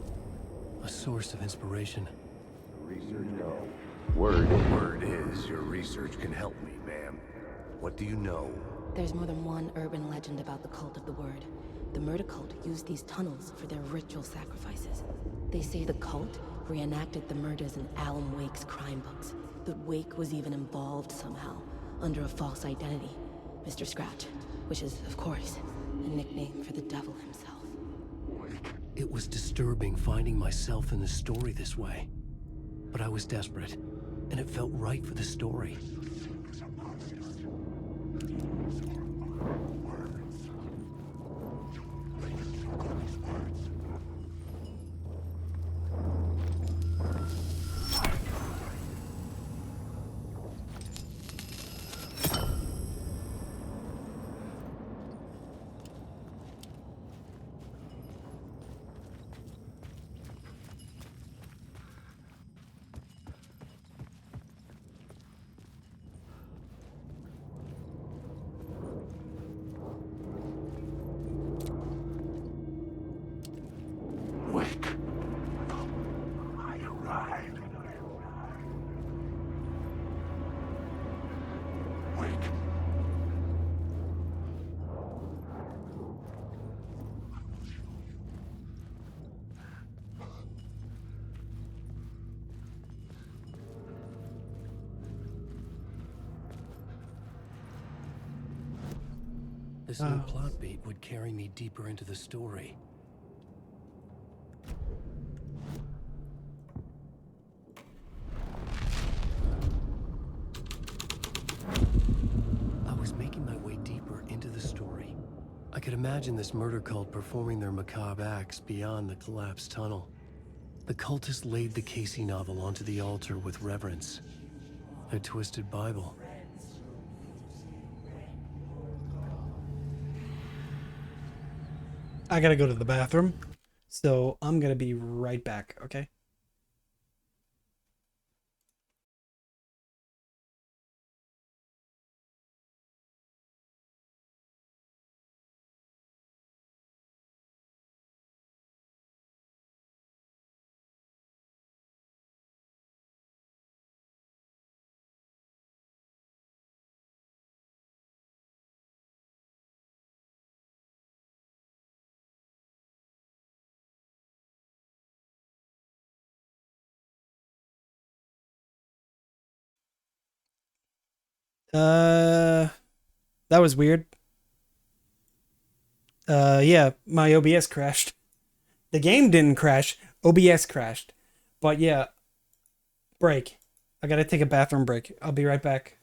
A source of inspiration. Research no. Word is your research can help me, ma'am. What do you know? There's more than one urban legend about the Cult of the Word. The murder cult used these tunnels for their ritual sacrifices. They say the cult reenacted the murders in Alan Wake's crime books. That Wake was even involved somehow, under a false identity. Mr. Scratch, which is, of course, a nickname for the devil himself. It was disturbing finding myself in the story this way. But I was desperate, and it felt right for the story. This new plot beat would carry me deeper into the story. I was making my way deeper into the story. I could imagine this murder cult performing their macabre acts beyond the collapsed tunnel. The cultists laid the Casey novel onto the altar with reverence. Their twisted Bible. I gotta go to the bathroom, so I'm gonna be right back, okay? That was weird. Yeah, my OBS crashed. The game didn't crash, OBS crashed. But yeah, break. I gotta take a bathroom break. I'll be right back.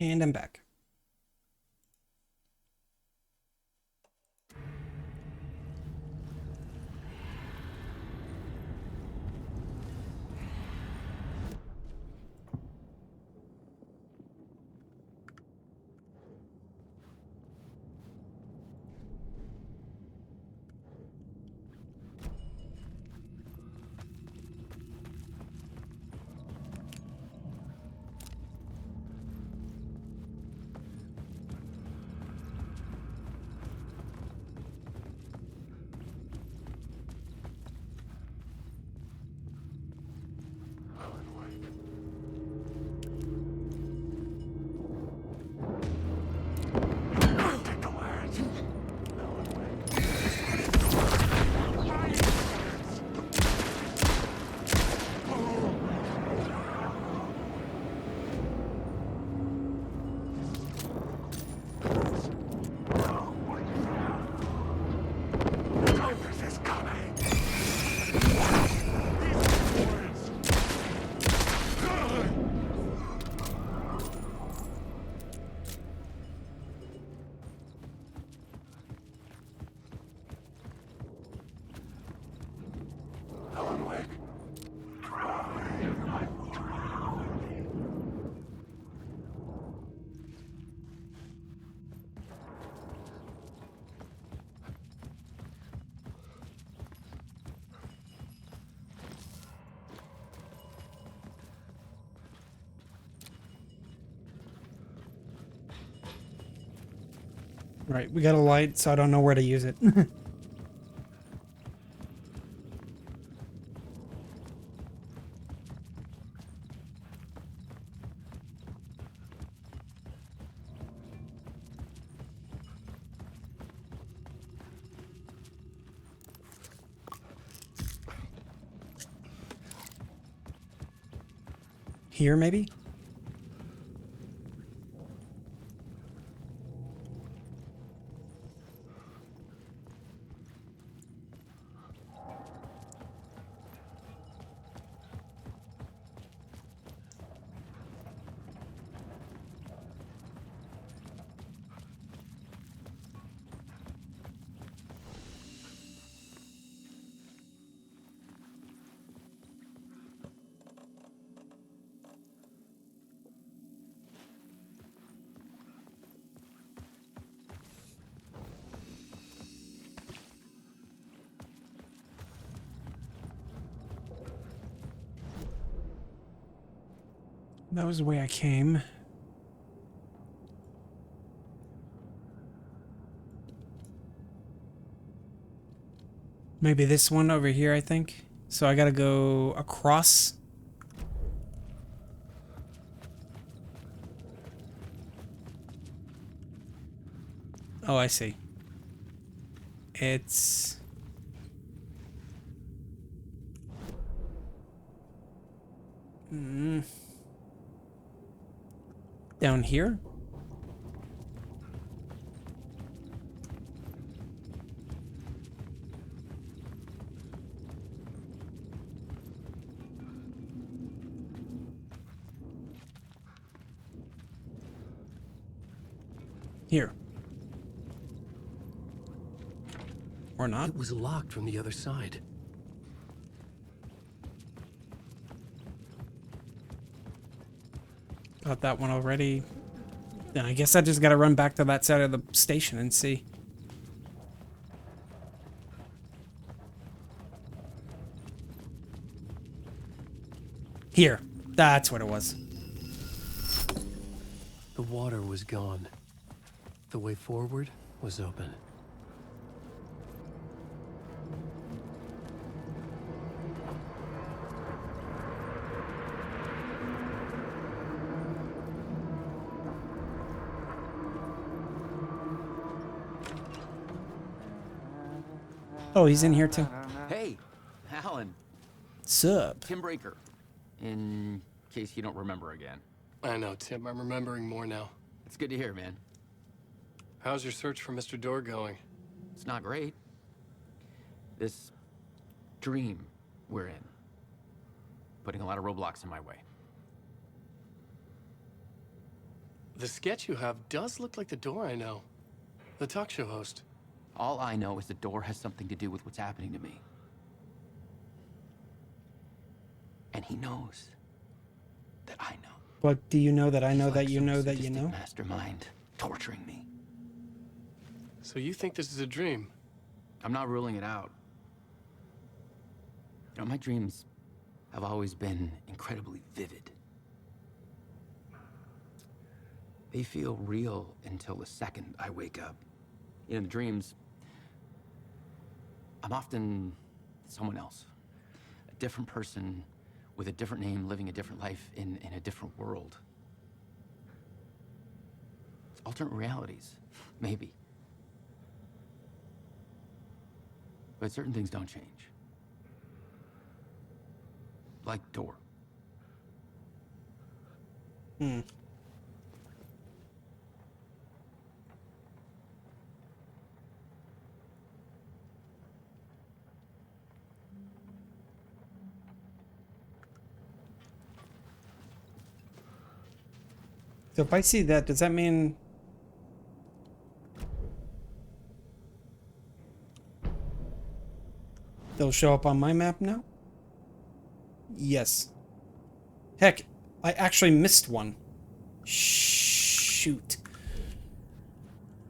And I'm back. Right, we got a light, so I don't know where to use it. Here, maybe? That was the way I came. Maybe this one over here, I think. So I gotta go across. Oh, I see. It's... down here? Here. Or not. It was locked from the other side. Got that one already. Then I guess I just gotta run back to that side of the station and see. Here. That's what it was. The water was gone. The way forward was open. Oh, he's in here too. Hey, Alan. Sup? Tim Breaker. In case you don't remember again. I know, Tim. I'm remembering more now. It's good to hear, man. How's your search for Mr. Door going? It's not great. This dream we're in, putting a lot of roadblocks in my way. The sketch you have does look like the door I know. The talk show host. All I know is the door has something to do with what's happening to me. And he knows that I know. But do you know that I know that you Some know that you sadistic know? mastermind torturing me. So you think this is a dream? I'm not ruling it out. You know, my dreams have always been incredibly vivid. They feel real until the second I wake up. In the dreams, I'm often someone else. A different person with a different name, living a different life in a different world. Alternate realities, maybe. But certain things don't change. Like door. Hmm. So if I see that, does that mean... they'll show up on my map now? Yes. Heck, I actually missed one. Shoot.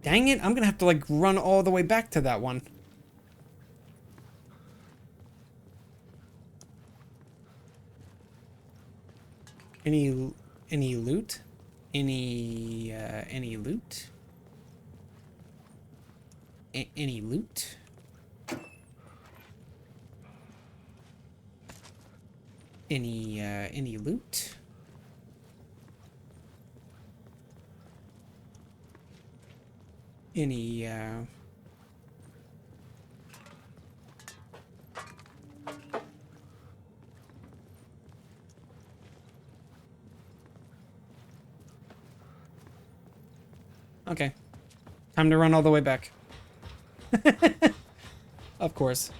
Dang it, I'm gonna have to like run all the way back to that one. Any loot? Any loot? Any loot? Any loot? Any loot? Any, Okay. Time to run all the way back. Of course.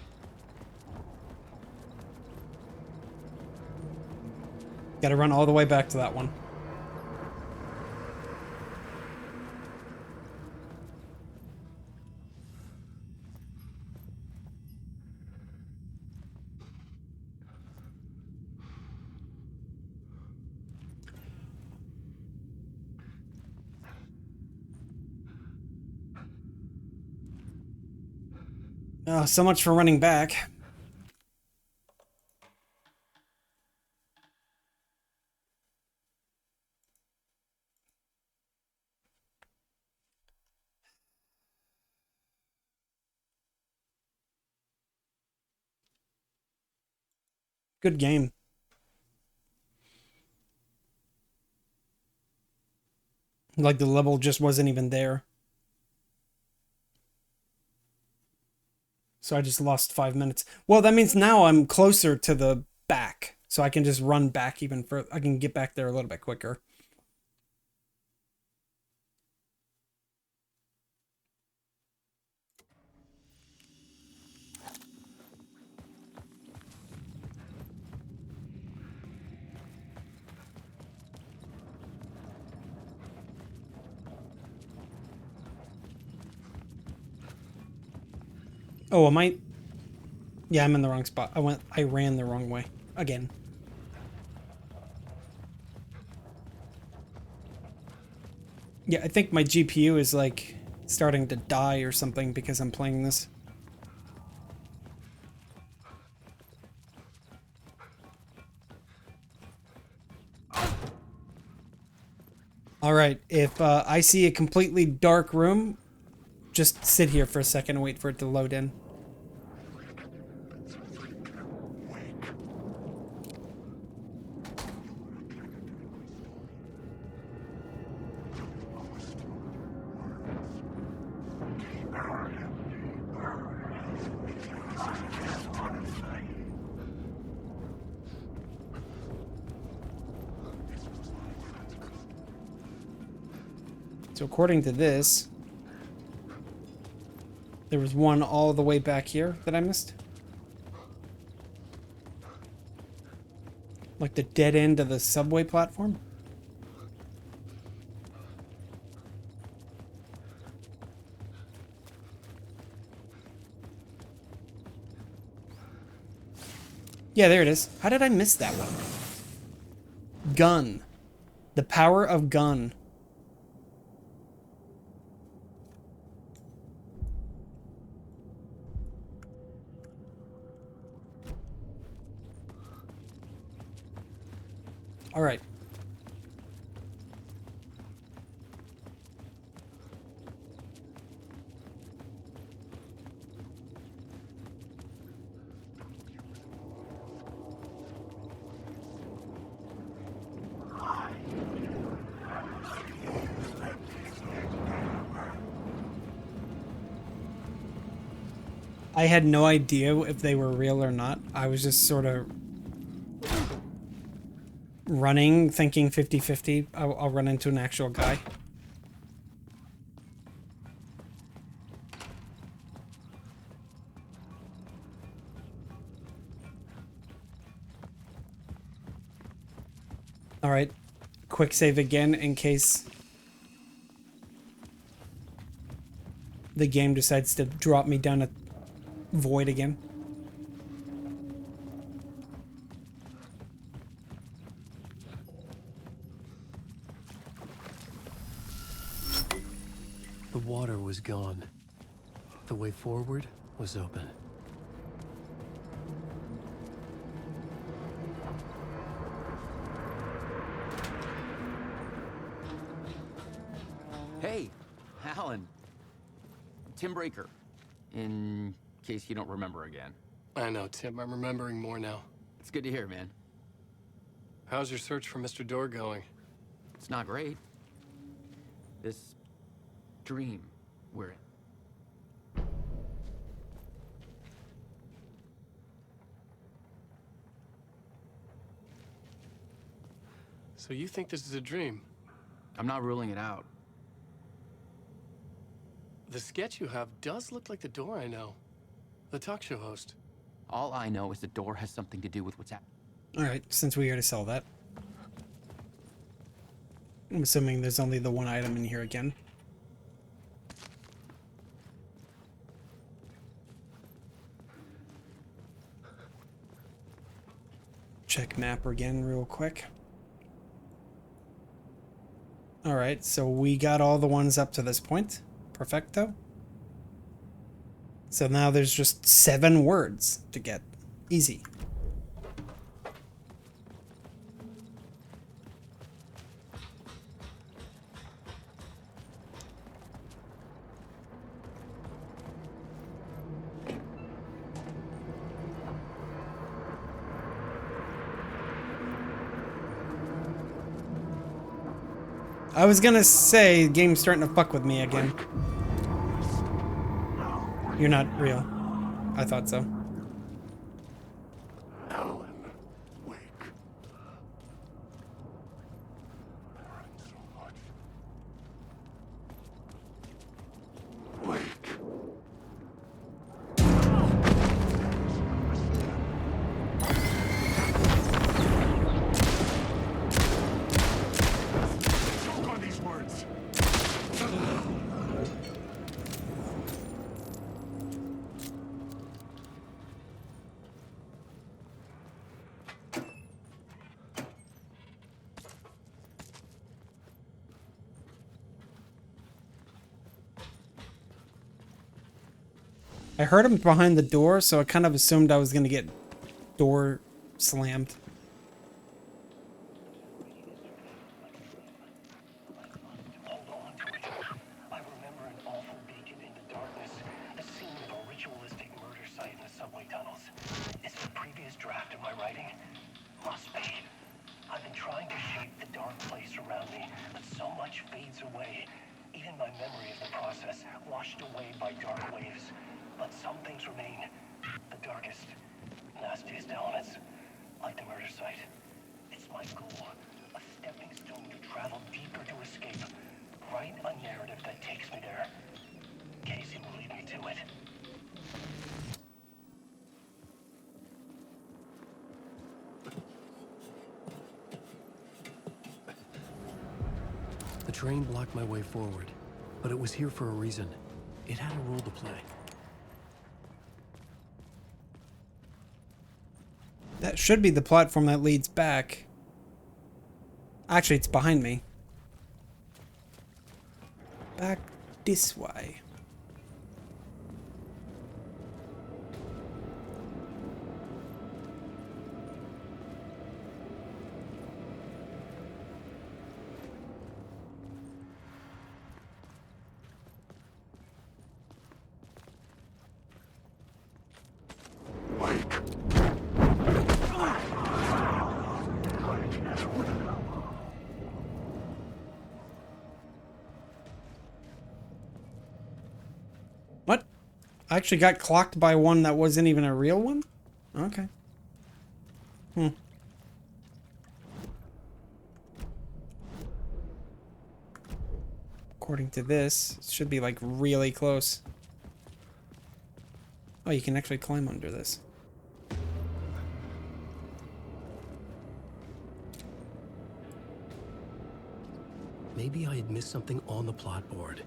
Gotta run all the way back to that one. Oh, so much for running back. Good game. Like the level just wasn't even there. So I just lost 5 minutes. Well, that means now I'm closer to the back. So I can just run back even further. I can get back there a little bit quicker. Oh, am I? Yeah, I'm in the wrong spot. I ran the wrong way. Again. Yeah, I think my GPU is like starting to die or something because I'm playing this. Alright, if I see a completely dark room, just sit here for a second and wait for it to load in. So according to this, there was one all the way back here that I missed. Like the dead end of the subway platform. Yeah, there it is. How did I miss that one? Gun. The power of gun. All right. I had no idea if they were real or not. I was just sort of running, thinking 50-50. I'll run into an actual guy. All right, quick save again in case the game decides to drop me down a void again. The water was gone. The way forward was open. Hey, Alan. Tim Breaker. In case you don't remember again. I know, Tim. I'm remembering more now. It's good to hear, man. How's your search for Mr. Door going? It's not great. This dream we're in. So you think this is a dream? I'm not ruling it out. The sketch you have does look like the Door I know. The talk show host. All I know is the Door has something to do with what's happening. Alright, since we already saw that. I'm assuming there's only the one item in here again. Check map again real quick. Alright, so we got all the ones up to this point. Perfecto. So now there's just 7 words to get. Easy. I was gonna say, the game's starting to fuck with me again. You're not real. I thought so. Alan, wake. Wake. Choke on these words. I heard him behind the door, so I kind of assumed I was gonna get door slammed. I remember an awful beacon in the darkness, the scene of a ritualistic murder site in the subway tunnels. Is it a previous draft of my writing? Must be. I've been trying to shape the dark place around me, but so much fades away. Even my memory of the process, washed away by dark waves. But some things remain. The darkest, nastiest elements, like the murder site. It's my goal, a stepping stone to travel deeper to escape. Write a narrative that takes me there. Casey will lead me to it. The train blocked my way forward, but it was here for a reason. It had a role to play. That should be the platform that leads back. Actually, it's behind me. Back this way. What? I actually got clocked by one that wasn't even a real one? Okay. According to this, it should be like really close. Oh, you can actually climb under this. Maybe I had missed something on the plot board.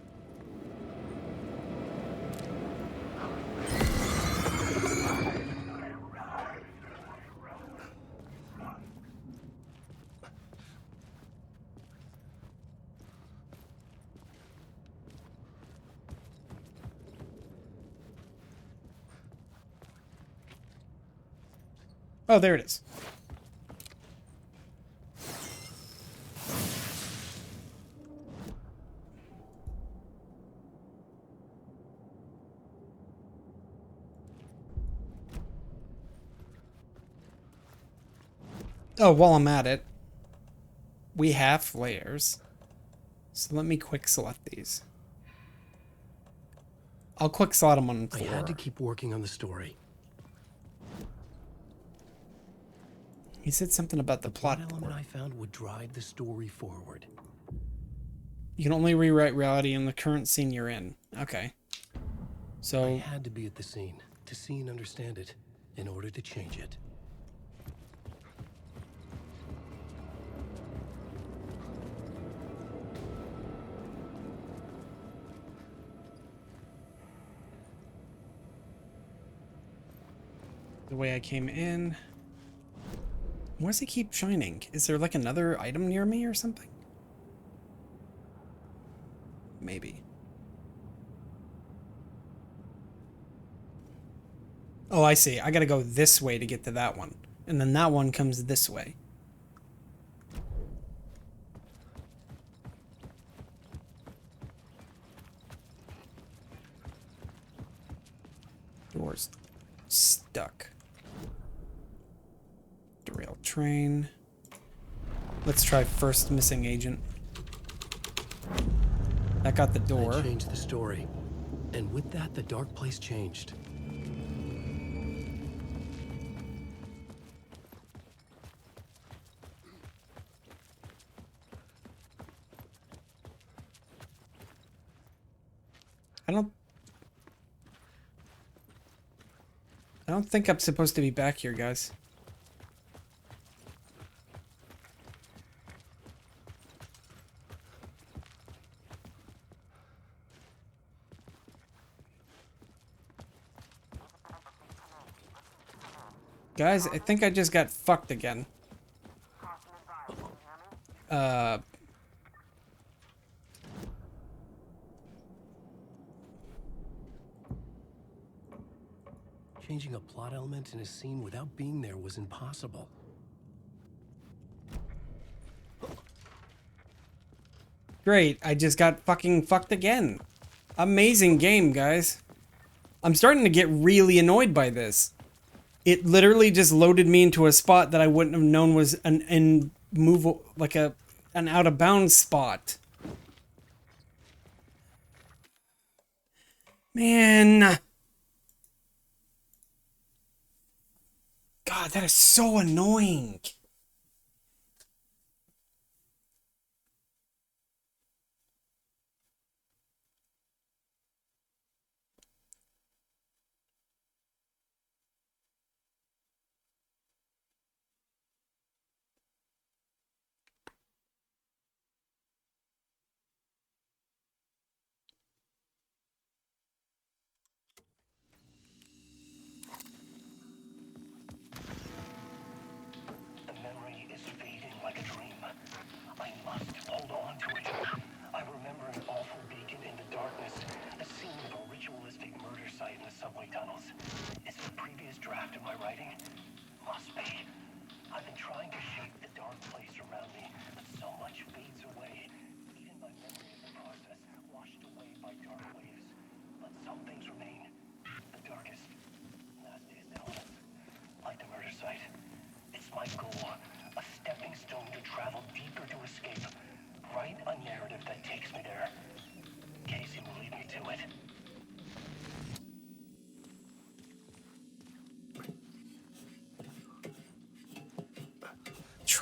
Oh, there it is. Oh, while I'm at it, we have flares. So let me quick select these. I'll quick slot them on 4. I had to keep working on the story. He said something about the plot element I found would drive the story forward. You can only rewrite reality in the current scene you're in. Okay. So I had to be at the scene to see and understand it in order to change it. the way I came in. Why does it keep shining? Is there like another item near me or something? Maybe. Oh, I see. I gotta go this way to get to that one. And then that one comes this way. Door's stuck. Derail train. Let's try first missing agent. That got the door. I changed the story. And with that, the dark place changed. I don't think I'm supposed to be back here, guys. Guys, I think I just got fucked again. Changing a plot element in a scene without being there was impossible. Great, I just got fucking fucked again. Amazing game, guys. I'm starting to get really annoyed by this. It literally just loaded me into a spot that I wouldn't have known was an out of bounds spot. Man. God, that is so annoying.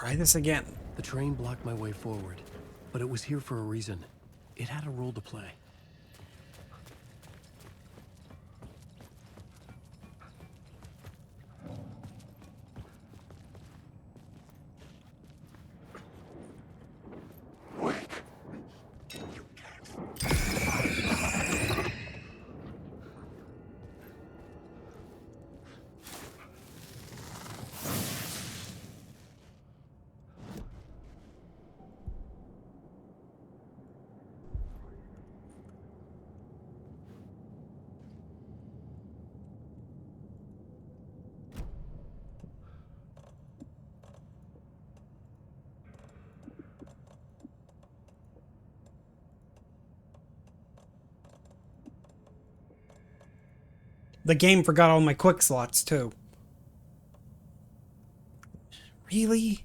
Try this again. The train blocked my way forward, but it was here for a reason. It had a role to play. The game forgot all my quick slots, too. Really?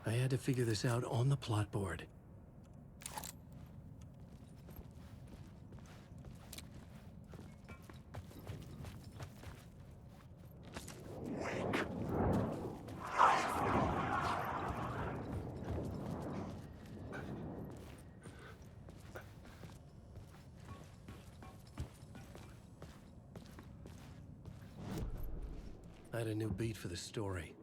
I had to figure this out on the plot board. I had a new beat for the story.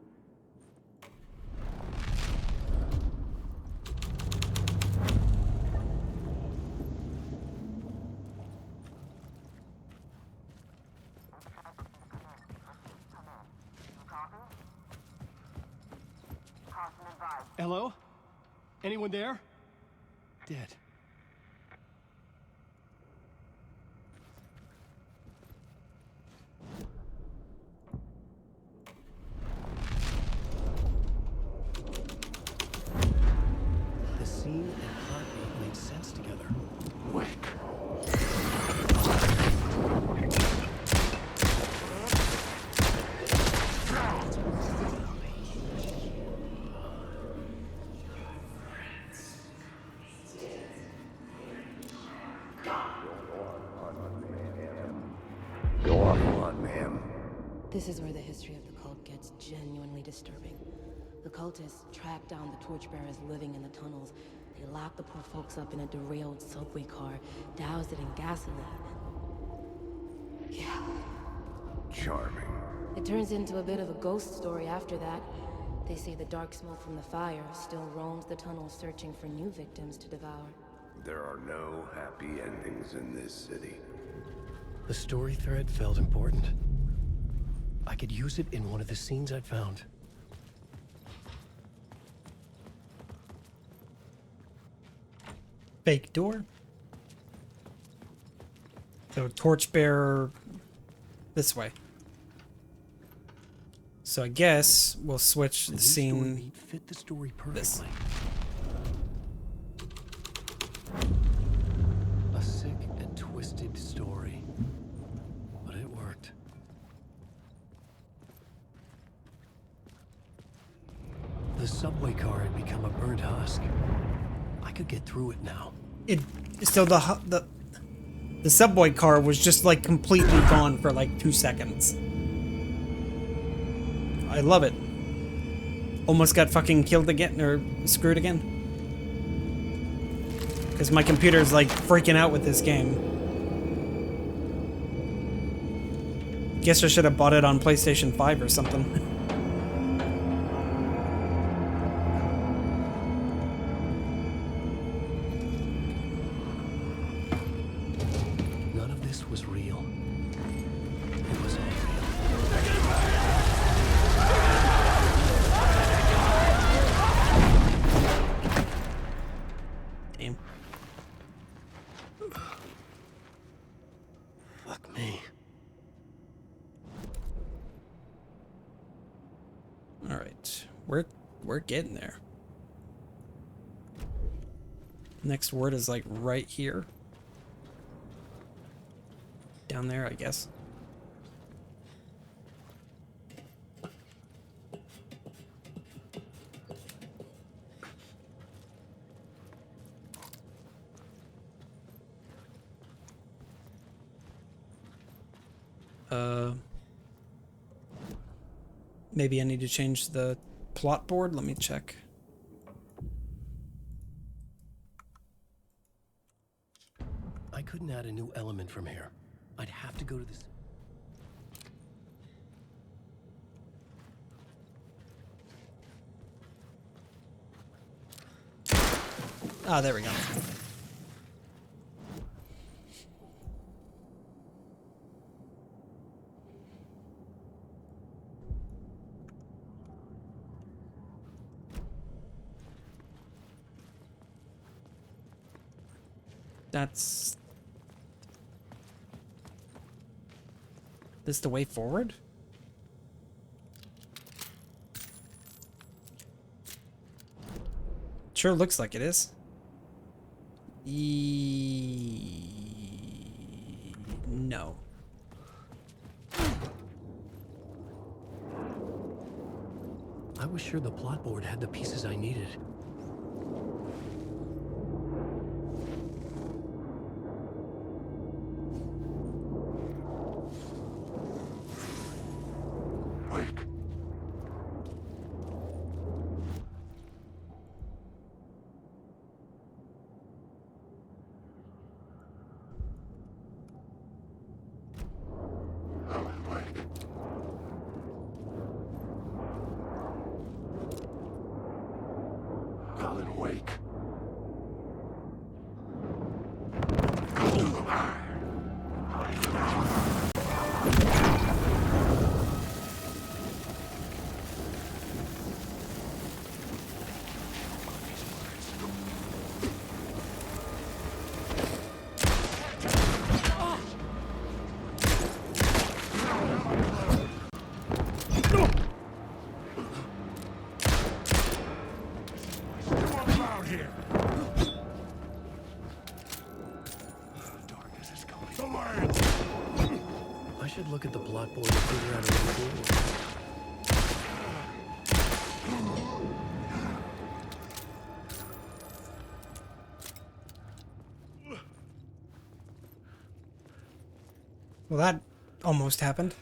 Hello? Anyone there? Dead. The scene and heartbeat made sense together. Wake. Go on, ma'am. This is where the history of the cult gets genuinely disturbing. The cultists tracked down the torchbearers living in the tunnels. They locked the poor folks up in a derailed subway car, doused it in gasoline. Yeah. Charming. It turns into a bit of a ghost story after that. They say the dark smoke from the fire still roams the tunnels searching for new victims to devour. There are no happy endings in this city. The story thread felt important. I could use it in one of the scenes I'd found. Fake door. So torchbearer this way. So I guess we'll switch the scene. Fit the story perfectly. This. A sick and twisted story, but it worked. The subway car had become a burnt husk. I could get through it now. So the subway car was just like completely gone for like 2 seconds. I love it. Almost got fucking killed again, or screwed again. Because my computer's like freaking out with this game. Guess I should have bought it on PlayStation 5 or something. None of this was real. It was all real. Damn. Fuck me. All right, we're getting there. Next word is like right here. Down there, I guess. Maybe I need to change the plot board. Let me check. I couldn't add a new element from here. I'd have to go to this. Ah, there we go. That's... This the way forward? Sure looks like it is. No. I was sure the plot board had the pieces I needed. Alan Wake. I should look at the plot board and figure out a way forward. Well, that almost happened.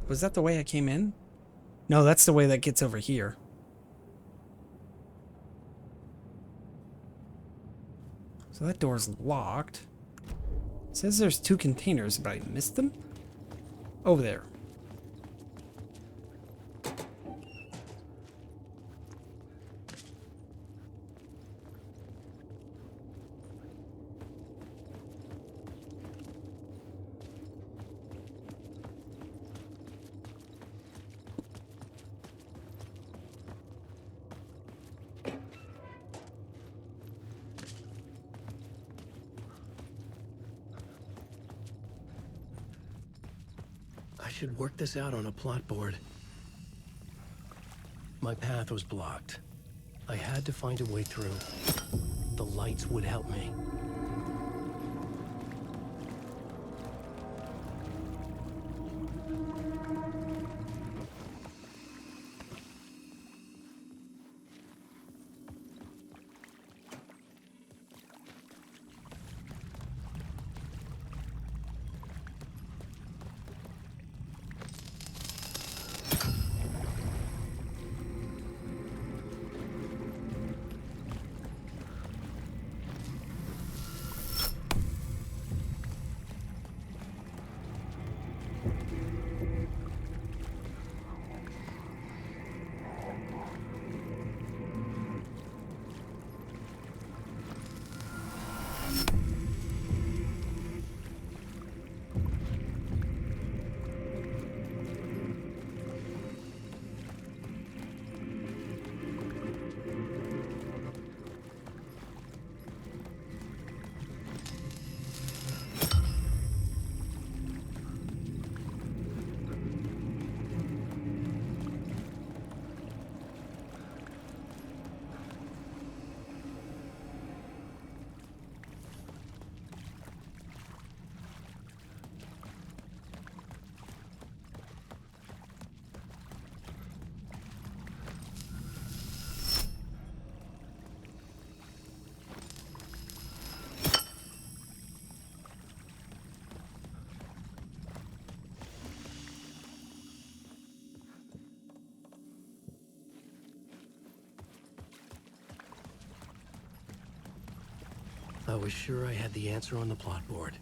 Was that the way I came in? No, that's the way that gets over here. So that door's locked. It says there's 2 containers, but I missed them? Over there. I should work this out on a plot board. My path was blocked. I had to find a way through. The lights would help me. I was sure I had the answer on the plot board.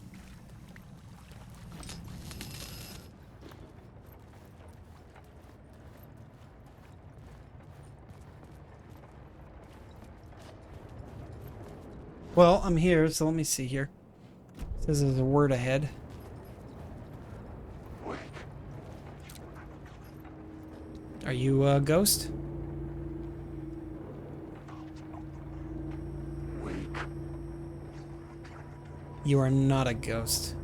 Well, I'm here, so let me see here. It says there's a word ahead. Are you a ghost? You are not a ghost.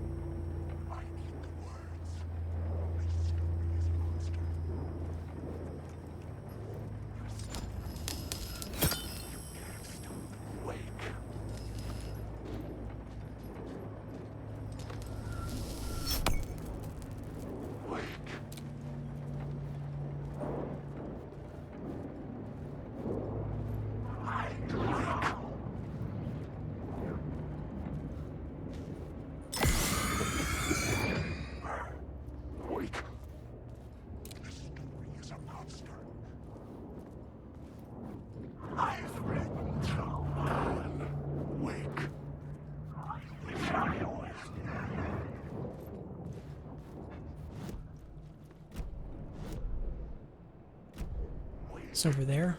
It's over there.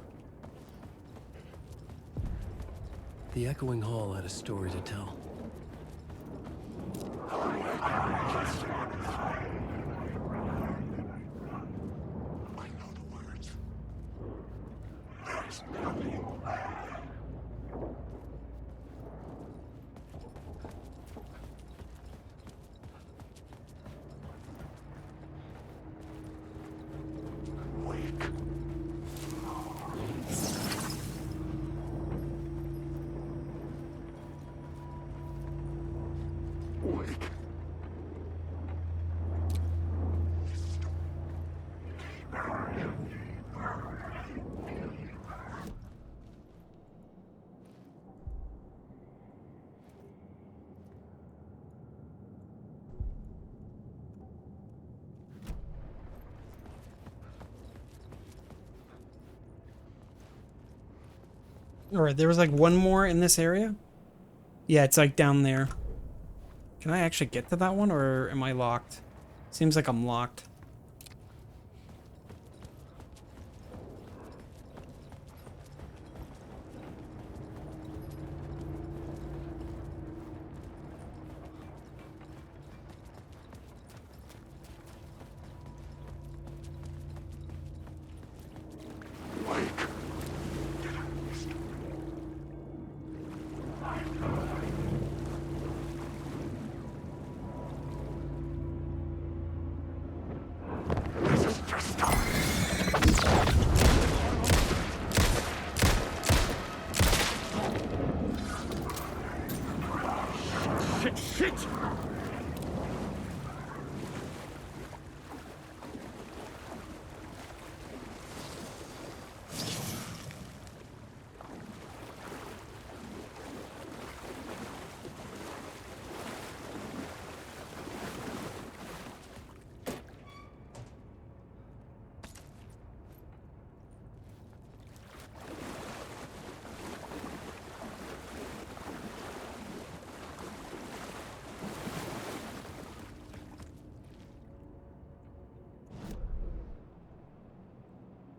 The Echoing Hall had a story to tell. Alright, there was like one more in this area? Yeah, it's like down there. Can I actually get to that one, or am I locked? Seems like I'm locked.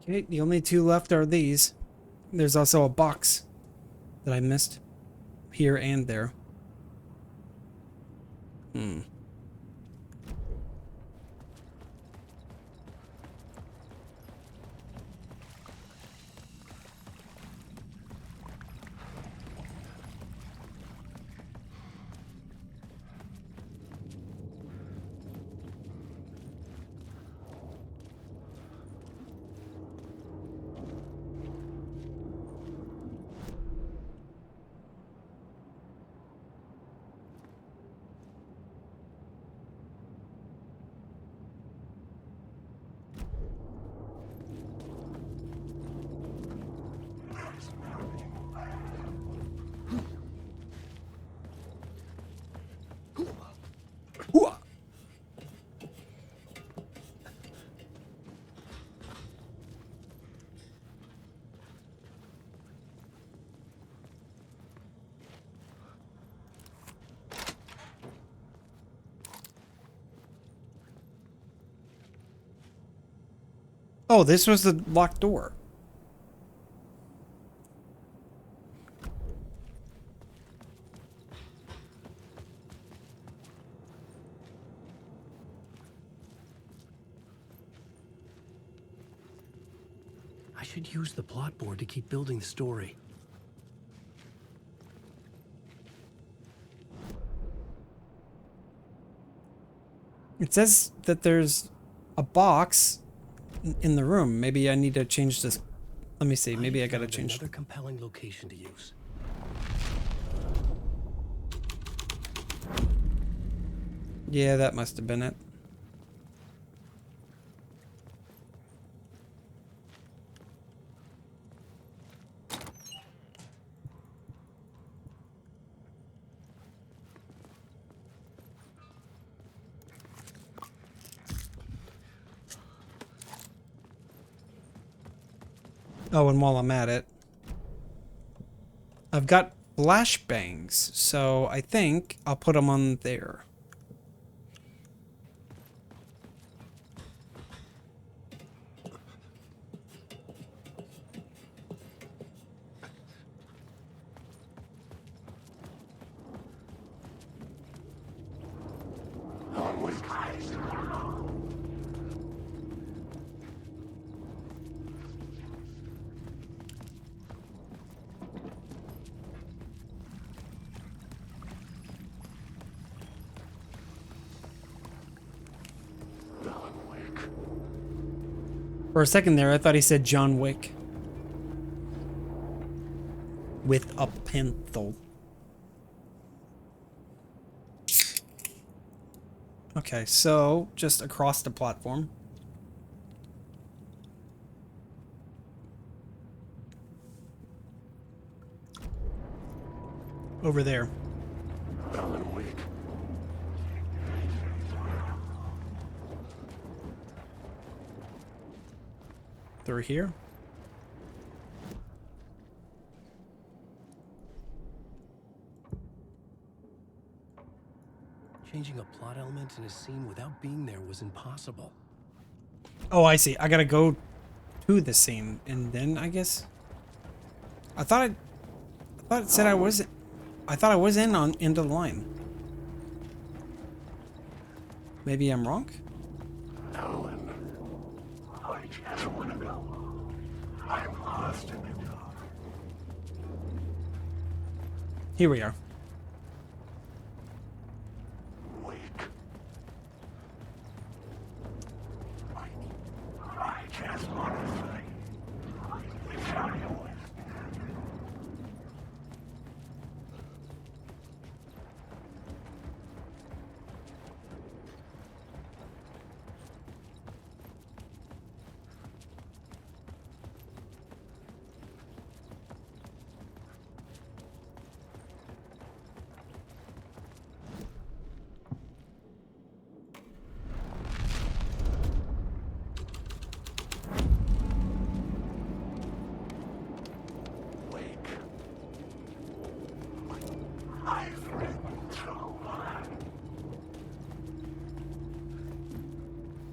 Okay, the only two left are these. There's also a box that I missed here and there. Oh, this was the locked door. I should use the plot board to keep building the story. It says that there's a box in the room. Maybe I need to change this. Let me see. Maybe I gotta change. Another compelling location to use. Yeah, that must have been it. Oh, and while I'm at it, I've got flashbangs, so I think I'll put them on there. For a second there, I thought he said John Wick. With a pencil. Okay, so just across the platform. Over there. Alan Wake. Through here. Changing a plot element in a scene without being there was impossible. Oh, I see. I gotta go to the scene, and then I guess. I thought it said I was. I thought I was into the line. Maybe I'm wrong. Alan, I just want to go. I'm lost in the dark. Here we are. Wake. I just want to say, it's how you win.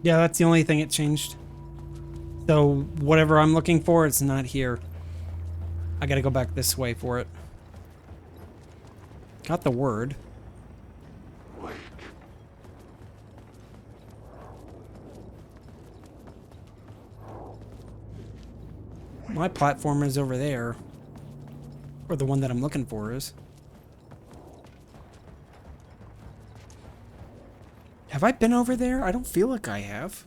Yeah, that's the only thing it changed. So whatever I'm looking for, it's not here. I gotta go back this way for it. Got the word. My platform is over there. Or the one that I'm looking for is. Have I been over there? I don't feel like I have.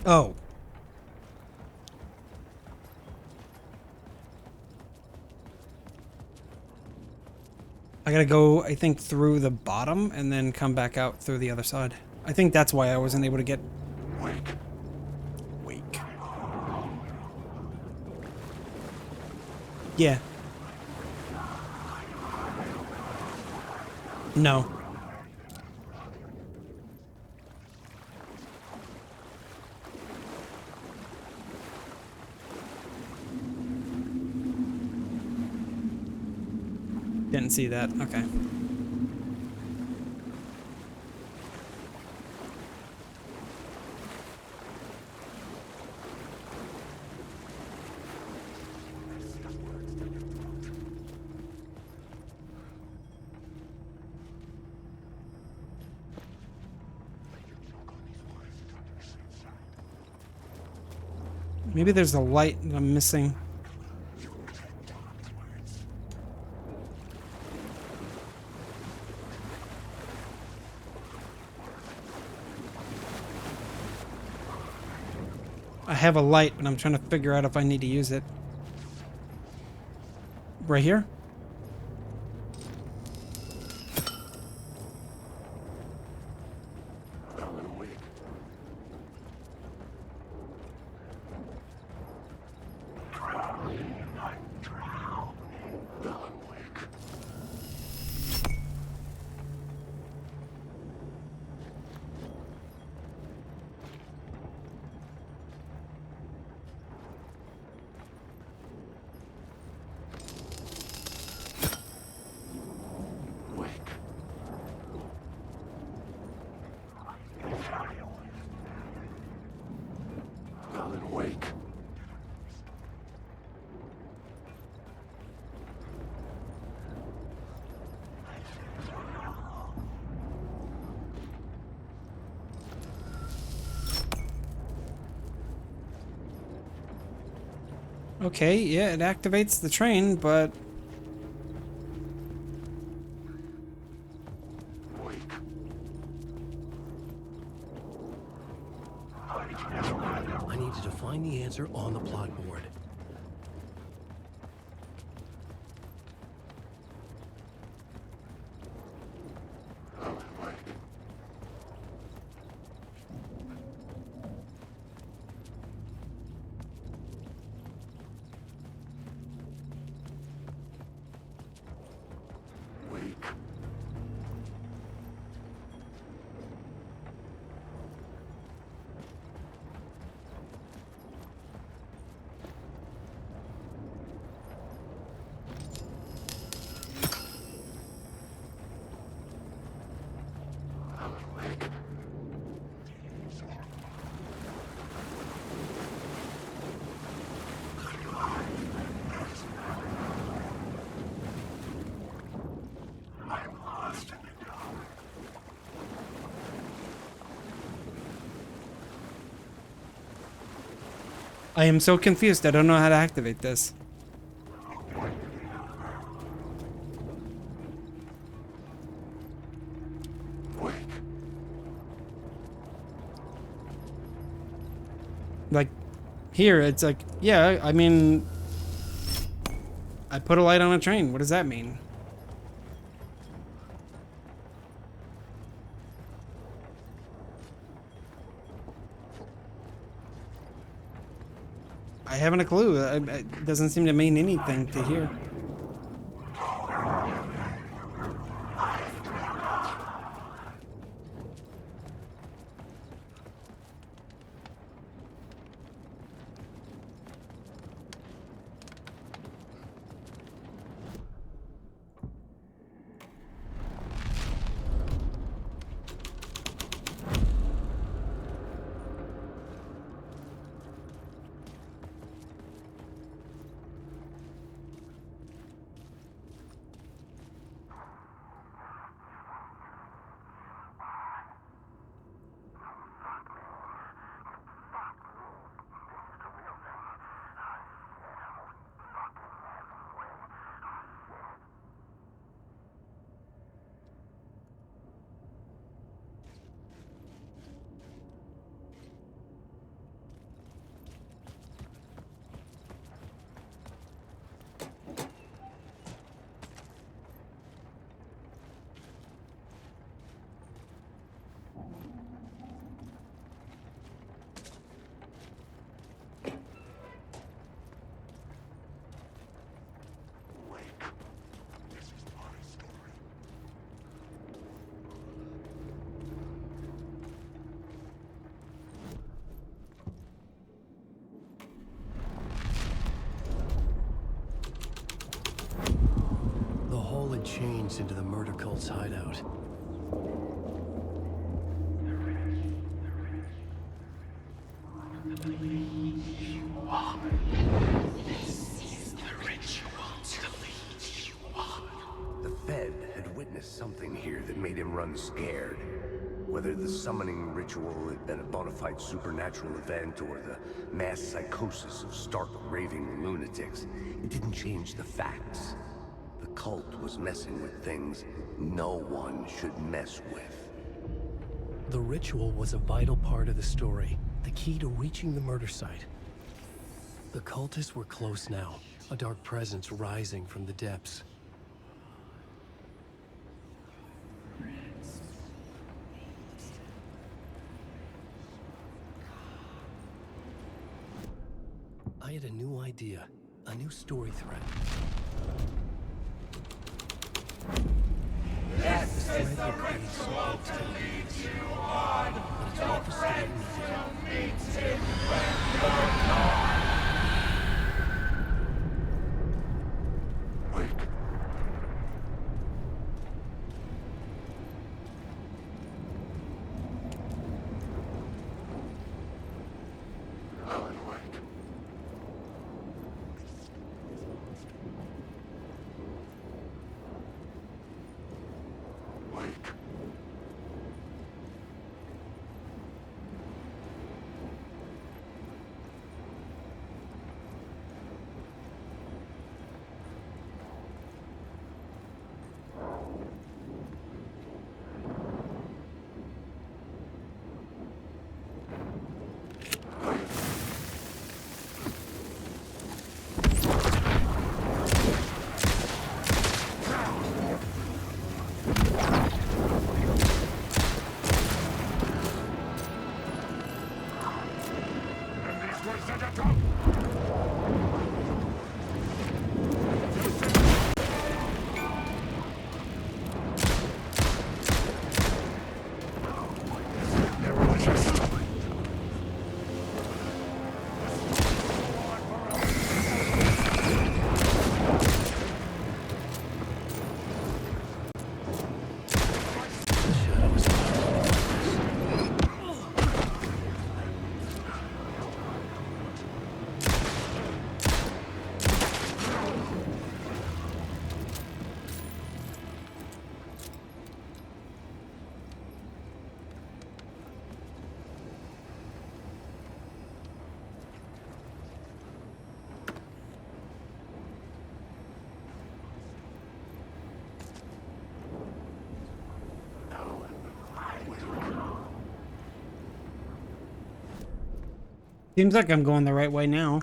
Oh. I gotta go, I think, through the bottom and then come back out through the other side. I think that's why I wasn't able to get... Wake. Yeah. No. Didn't see that. Okay. Maybe there's a light that I'm missing. I have a light, but I'm trying to figure out if I need to use it. Right here? Okay, yeah, it activates the train, but... I needed to find the answer on the plot board. I am so confused. I don't know how to activate this. Like, here, it's like, yeah, I mean... I put a light on a train. What does that mean? I haven't a clue. It doesn't seem to mean anything to hear. Changed into the murder cult's hideout. The Fed had witnessed something here that made him run scared. Whether the summoning ritual had been a bona fide supernatural event or the mass psychosis of stark raving lunatics, it didn't change the facts. The cult was messing with things no one should mess with. The ritual was a vital part of the story, the key to reaching the murder site. The cultists were close now, a dark presence rising from the depths. I had a new idea, a new story thread. This is the ritual to lead you on. Your friends will meet him when you're gone. Seems like I'm going the right way now.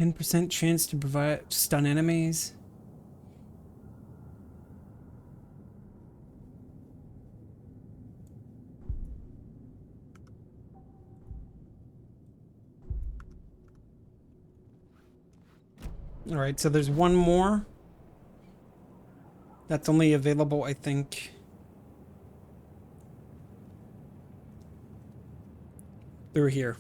%, chance to provide stun enemies. All right, so there's one more. That's only available, I think, through here.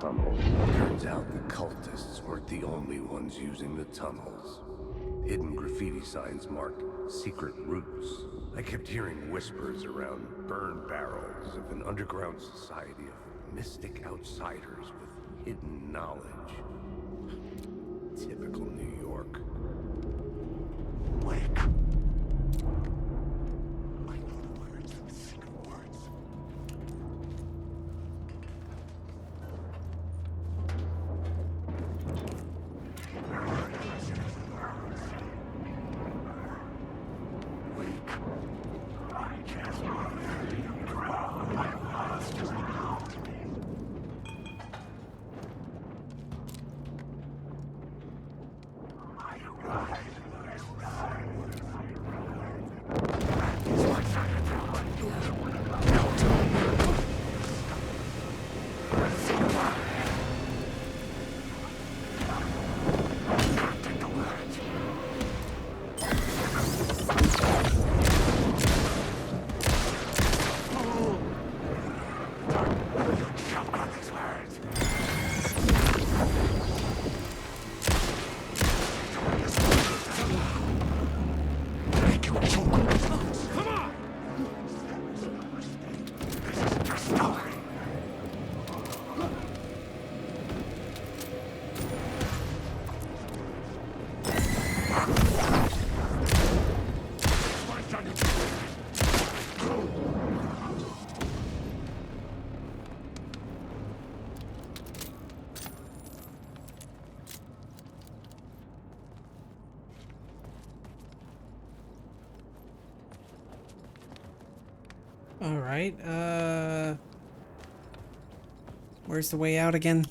Turns out the cultists weren't the only ones using the tunnels. Hidden graffiti signs marked secret routes. I kept hearing whispers around burn barrels of an underground society of mystic outsiders with hidden knowledge. Typical New York. Wake. All right. Where's the way out again?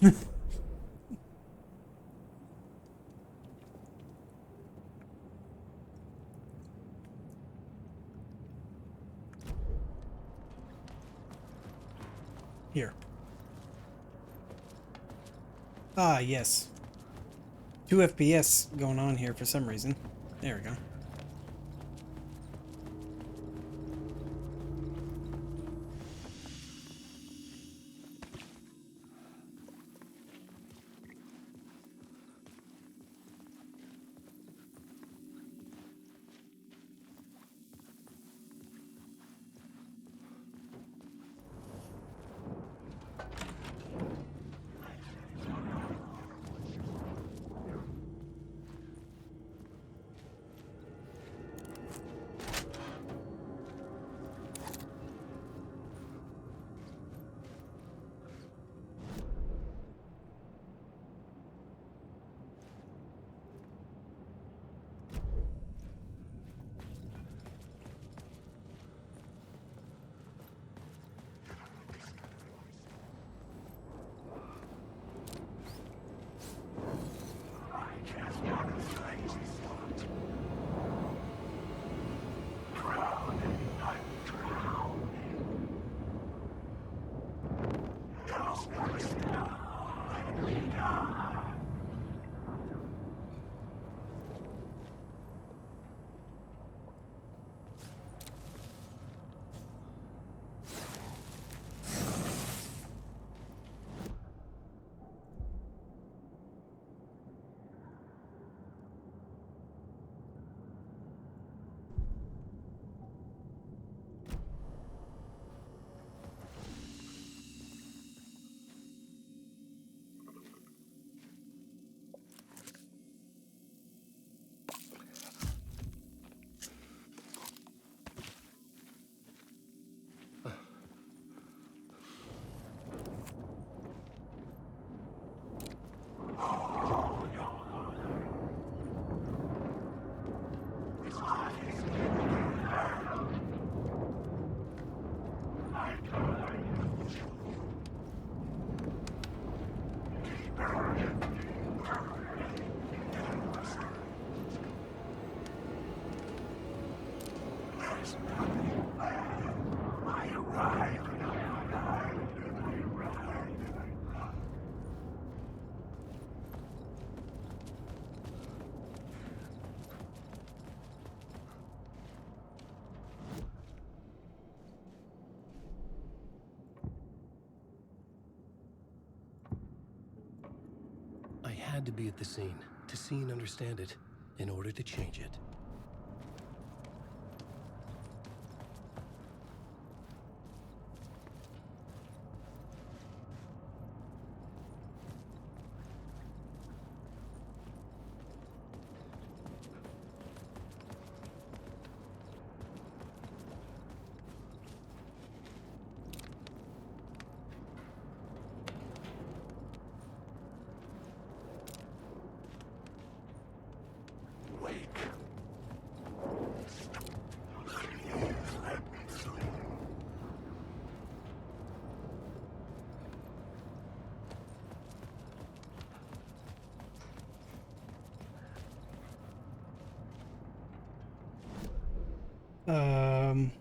Here. Ah, yes. 2 FPS going on here for some reason. There we go. I had to be at the scene, to see and understand it. in order to change it. Um.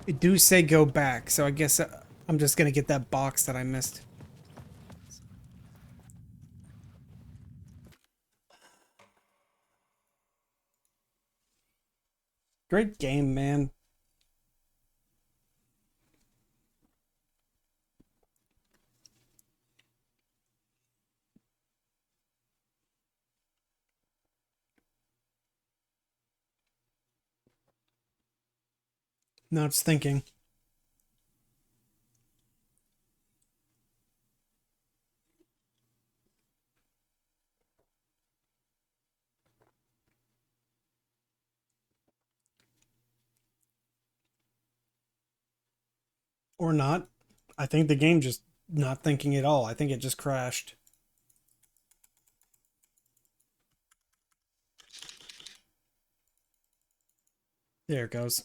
It do say go back, so I guess I'm just gonna get that box that I missed. Great game, man. Now it's thinking. Or not. I think the game just not thinking at all. I think it just crashed. There it goes.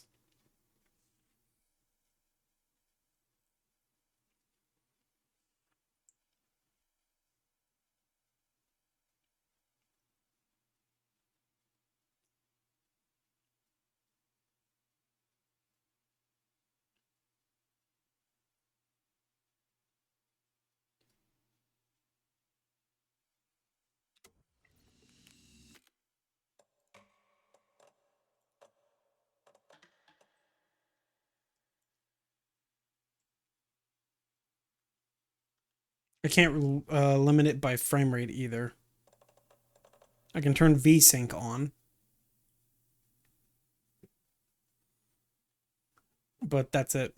I can't limit it by frame rate either. I can turn VSync on. But that's it.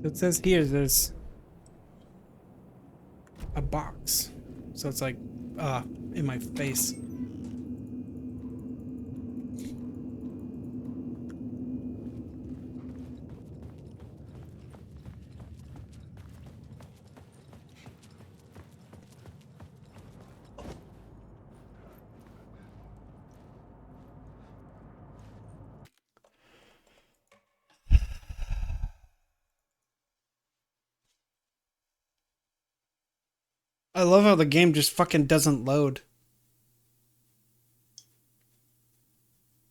It says here there's a box. So it's like, in my face. I love how the game just fucking doesn't load.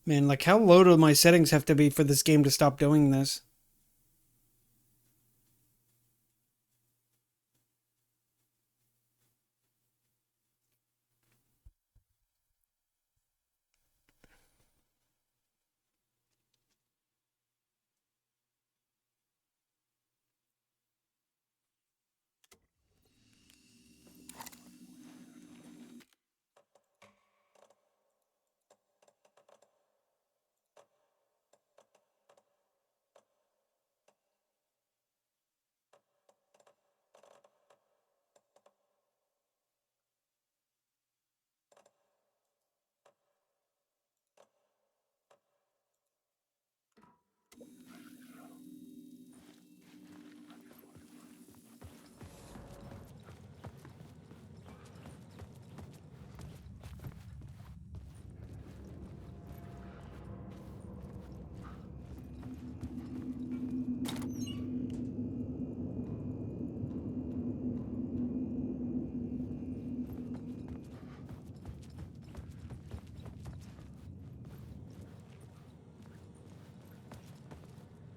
Man, like how low do my settings have to be for this game to stop doing this?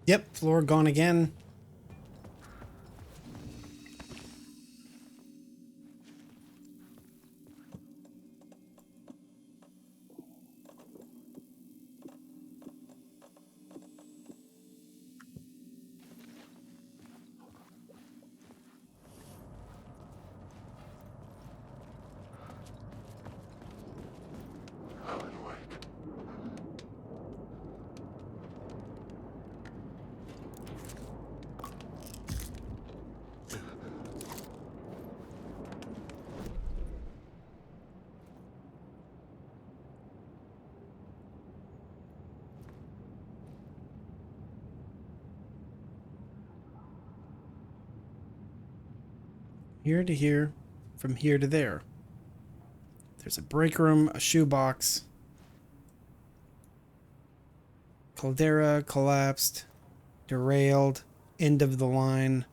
Yep, floor gone again. Here to here, from here to there. There's a break room, a shoebox. Caldera collapsed, derailed, end of the line.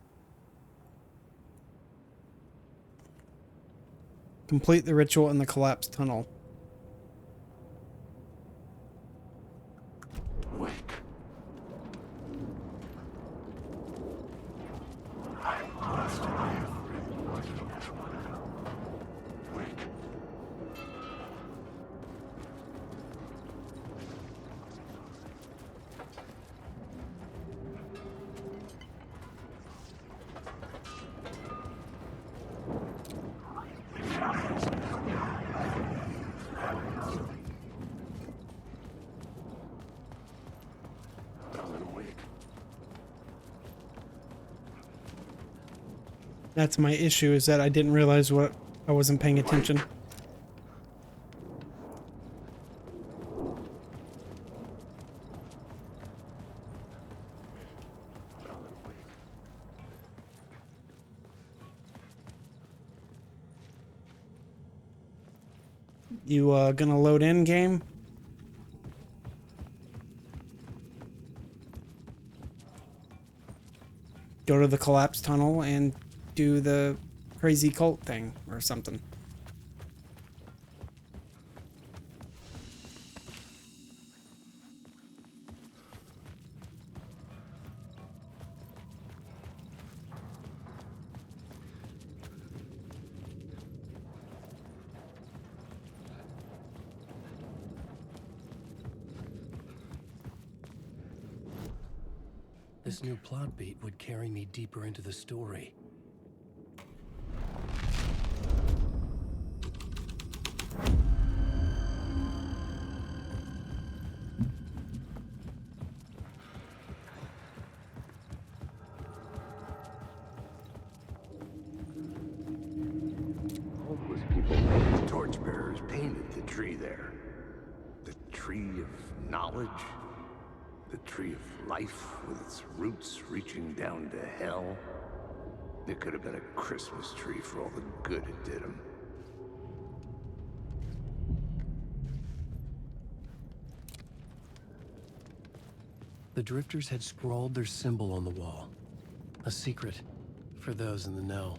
Complete the ritual in the collapsed tunnel. Wake. I must live. Wake. That's my issue, is that I didn't realize what I wasn't paying attention. You gonna load in game? Go to the collapsed tunnel and do the crazy cult thing or something. This new plot beat would carry me deeper into the story. All those people, the torchbearers, painted the tree there. The tree of knowledge. The tree of life with its roots reaching down to hell. It could have been a Christmas tree for all the good it did him. The Drifters had scrawled their symbol on the wall. A secret for those in the know.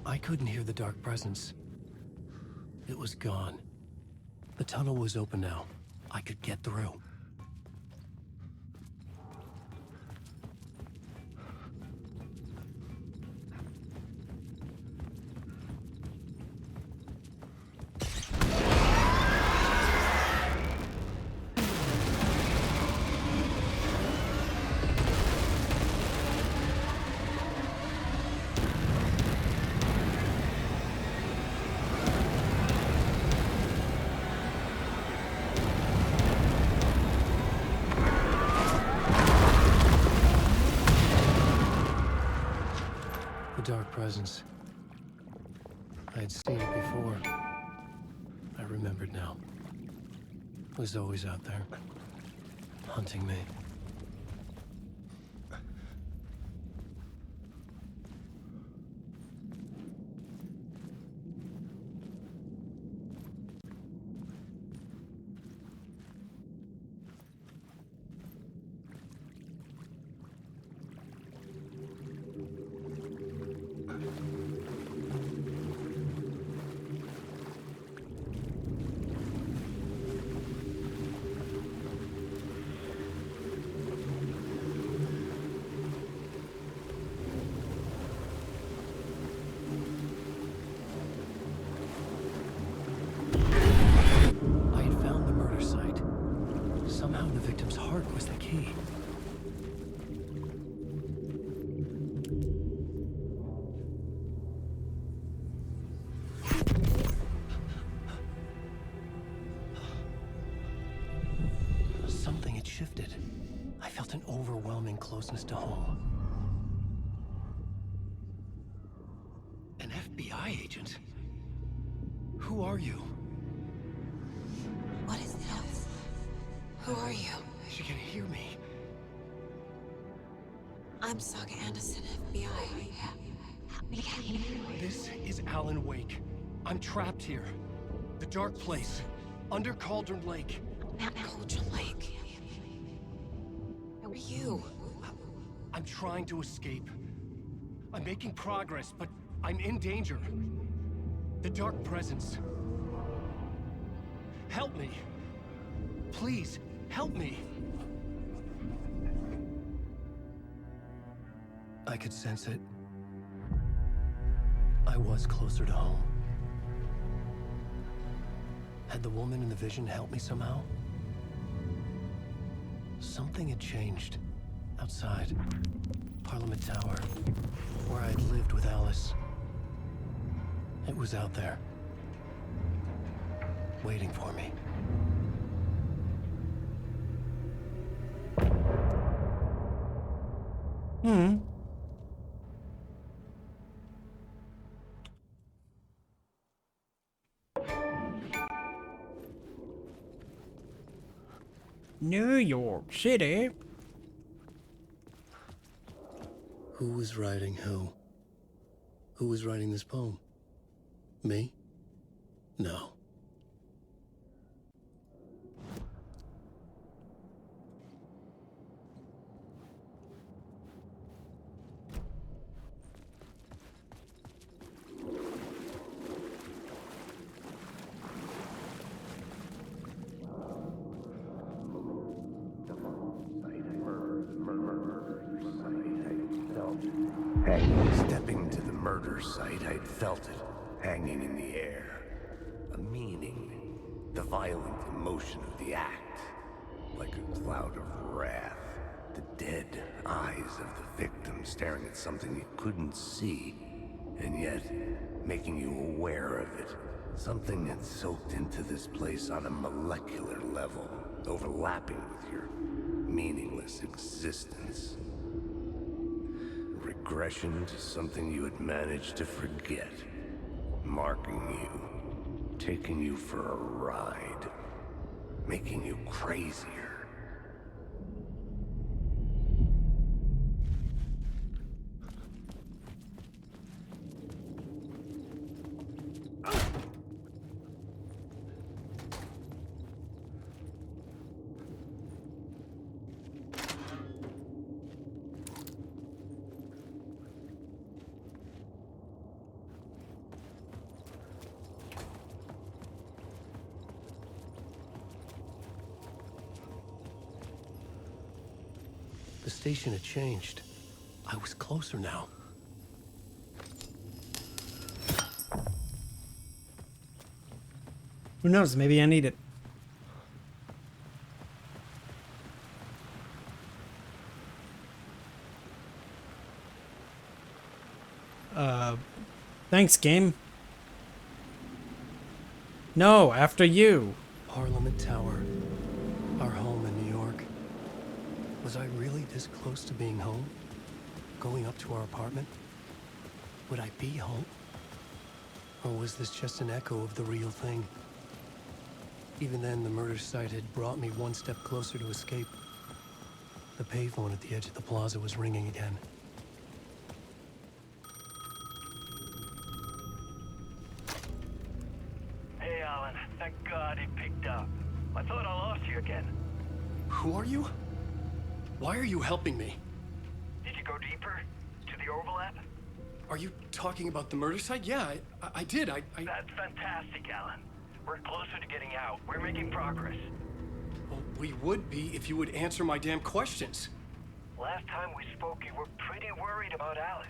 I couldn't hear the dark presence. It was gone. The tunnel was open now. I could get through. dark presence. I had seen it before. I remembered now. It was always out there, hunting me. Somehow the victim's heart was the key. Something had shifted. I felt an overwhelming closeness to home. An FBI agent? Who are you? What is this? Who are you? She can hear me. I'm Saga Anderson, FBI. This is Alan Wake. I'm trapped here. The dark place. Under Cauldron Lake. Cauldron Lake. Who are you? I'm trying to escape. I'm making progress, but I'm in danger. The dark presence. Help me. Please, help me. I could sense it. I was closer to home. Had the woman in the vision helped me somehow? Something had changed. Outside. Parliament Tower. Where I had lived with Alice. It was out there. Waiting for me. New York City. Who was writing who? Who was writing this poem? Me? No. Stepping to the murder site, I'd felt it, hanging in the air. A meaning, the violent emotion of the act, like a cloud of wrath. The dead eyes of the victim staring at something you couldn't see, and yet making you aware of it. Something had soaked into this place on a molecular level, overlapping with your meaningless existence. Regression to something you had managed to forget. Marking you. Taking you for a ride. Making you crazier. The station had changed. I was closer now. Who knows? Maybe I need it. Thanks, game. No, after you. Parliament Tower. Our home in New York. Was I really this close to being home? Going up to our apartment? Would I be home? Or was this just an echo of the real thing? Even then, the murder site had brought me one step closer to escape. The payphone at the edge of the plaza was ringing again. Hey, Alan. Thank God he picked up. I thought I lost you again. Who are you? Why are you helping me? Did you go deeper? To the overlap? Are you talking about the murder site? Yeah, I did. That's fantastic, Alan. We're closer to getting out. We're making progress. Well, we would be if you would answer my damn questions. Last time we spoke, you were pretty worried about Alice.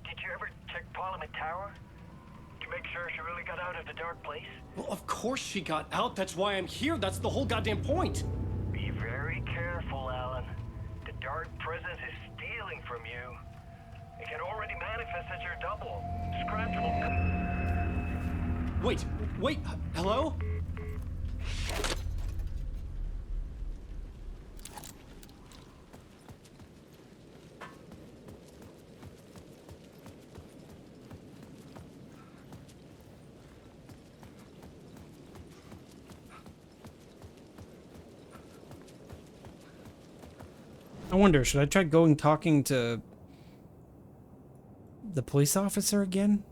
Did you ever check Parliament Tower? To make sure she really got out of the dark place? Well, of course she got out. That's why I'm here. That's the whole goddamn point. Be very careful, Alan. The dark presence is stealing from you. It can already manifest as your double. Scratch will... Wait, hello? I wonder, should I try talking to the police officer again?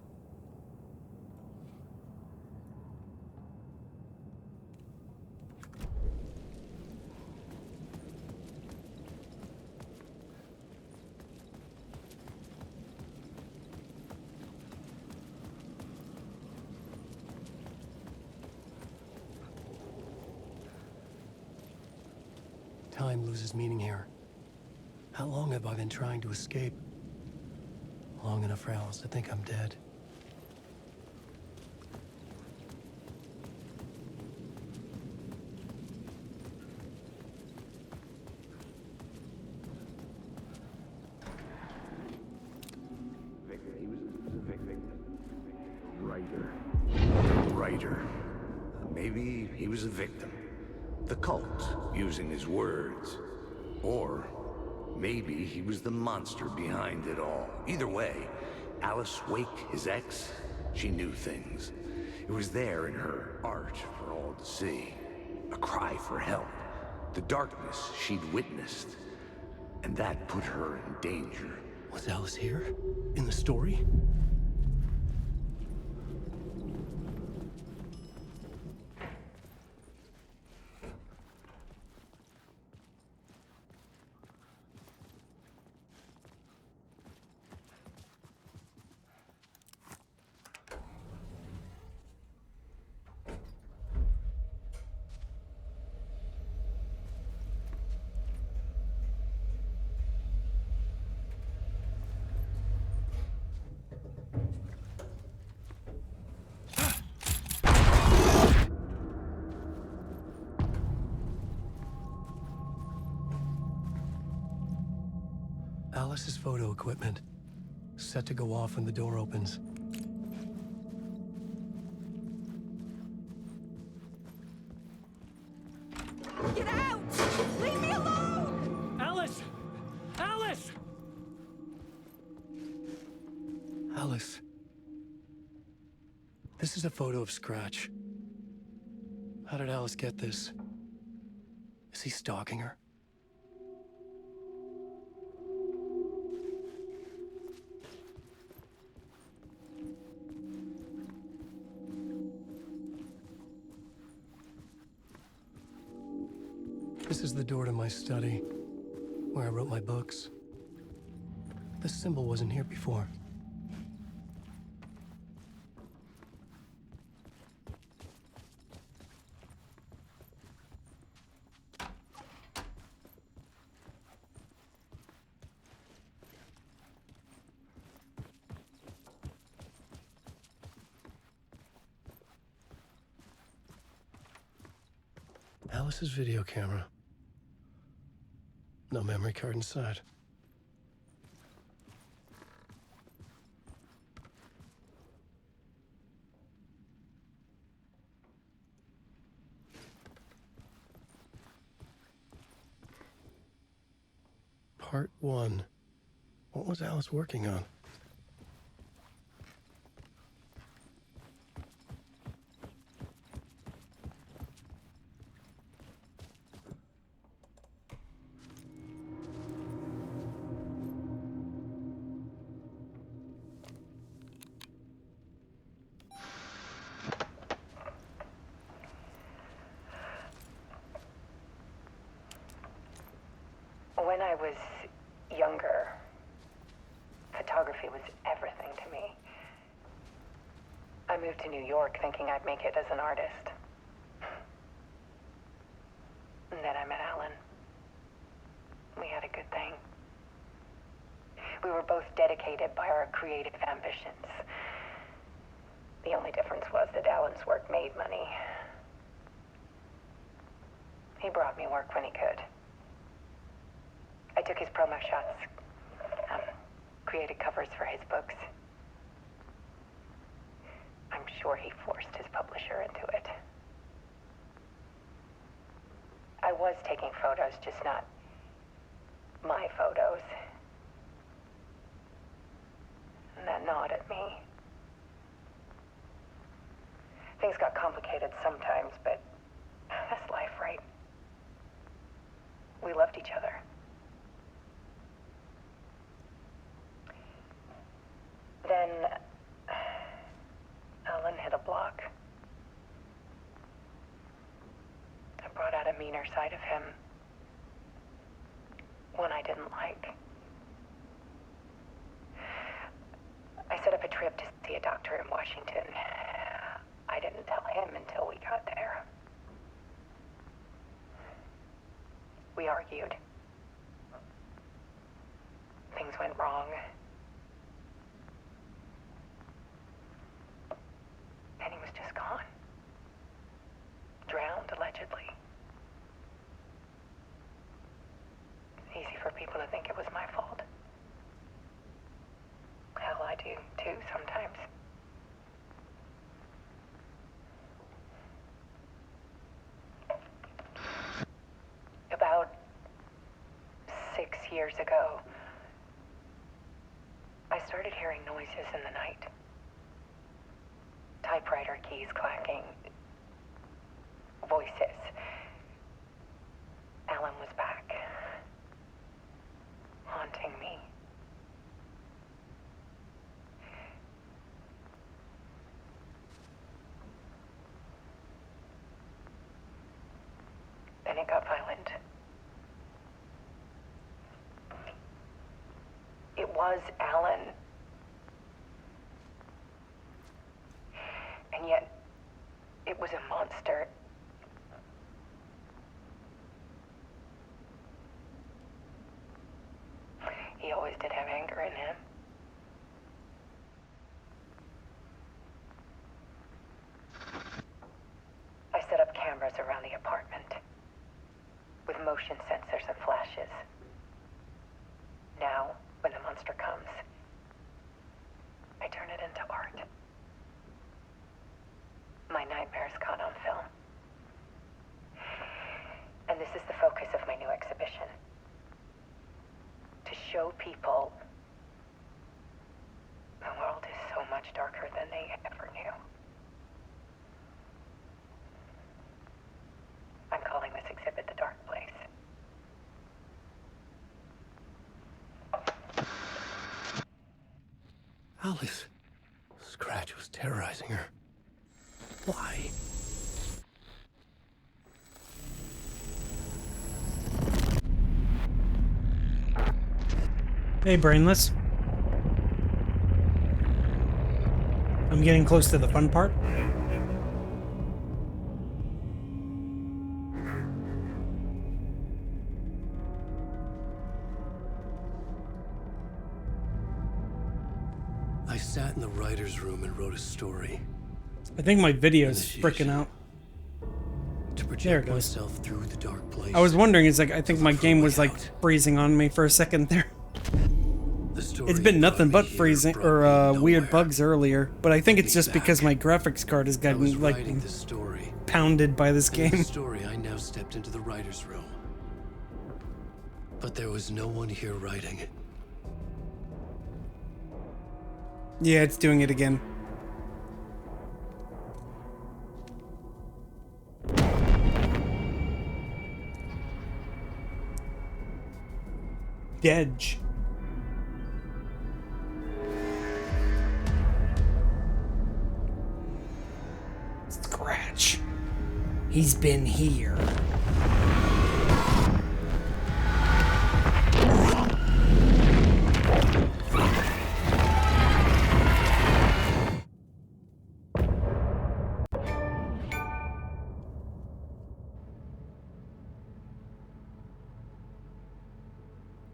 Time loses meaning here. How long have I been trying to escape? Long enough for Alice to think I'm dead. He was a victim. Writer. Maybe he was a victim. The cult, using his words. Or maybe he was the monster behind it all. Either way, Alice Wake, his ex, she knew things. It was there in her art for all to see. A cry for help. The darkness she'd witnessed. And that put her in danger. Was Alice here? In the story? Alice's photo equipment. Set to go off when the door opens. Get out! Leave me alone! Alice! Alice! Alice. This is a photo of Scratch. How did Alice get this? Is he stalking her? This is the door to my study, where I wrote my books. This symbol wasn't here before. Alice's video camera. No memory card inside. Part 1. What was Alice working on? moved to New York thinking I'd make it as an artist. And then I met Alan. We had a good thing. We were both dedicated by our creative ambitions. The only difference was that Alan's work made money. He brought me work when he could. I took his promo shots, created covers for his books. I'm sure he forced his publisher into it. I was taking photos, just not my photos. And that gnawed at me. Things got complicated sometimes, but that's life, right? We loved each other. Then Alan hit a block. I brought out a meaner side of him. One I didn't like. I set up a trip to see a doctor in Washington. I didn't tell him until we got there. We argued. Things went wrong. And he was just gone. Drowned, allegedly. Easy for people to think it was my fault. Hell, I do too sometimes. About 6 years ago, I started hearing noises in the night. Typewriter keys clacking. Voices. Alan was back. Haunting me. Then it got violent. It was Alan. And yet, it was a monster. He always did have anger in him. I set up cameras around the apartment with motion sensors and flashes. Now, when the monster comes, I turn it into art. My nightmares caught on film. And this is the focus of my new exhibition. To show people the world is so much darker than they ever knew. I'm calling this exhibit The Dark Place. Alice. Scratch was terrorizing her. Why? Hey, Brainless. I'm getting close to the fun part. I sat in the writer's room and wrote a story. I think my video's freaking out. To project myself through the dark place. I was wondering, it's like, I think my game was like freezing on me for a second there. It's been nothing but freezing or weird bugs earlier, but I think it's just because my graphics card has gotten like pounded by this game. In the story, I now stepped into the writer's room. But there was no one here writing it. Yeah, it's doing it again. Gedge. Scratch. He's been here.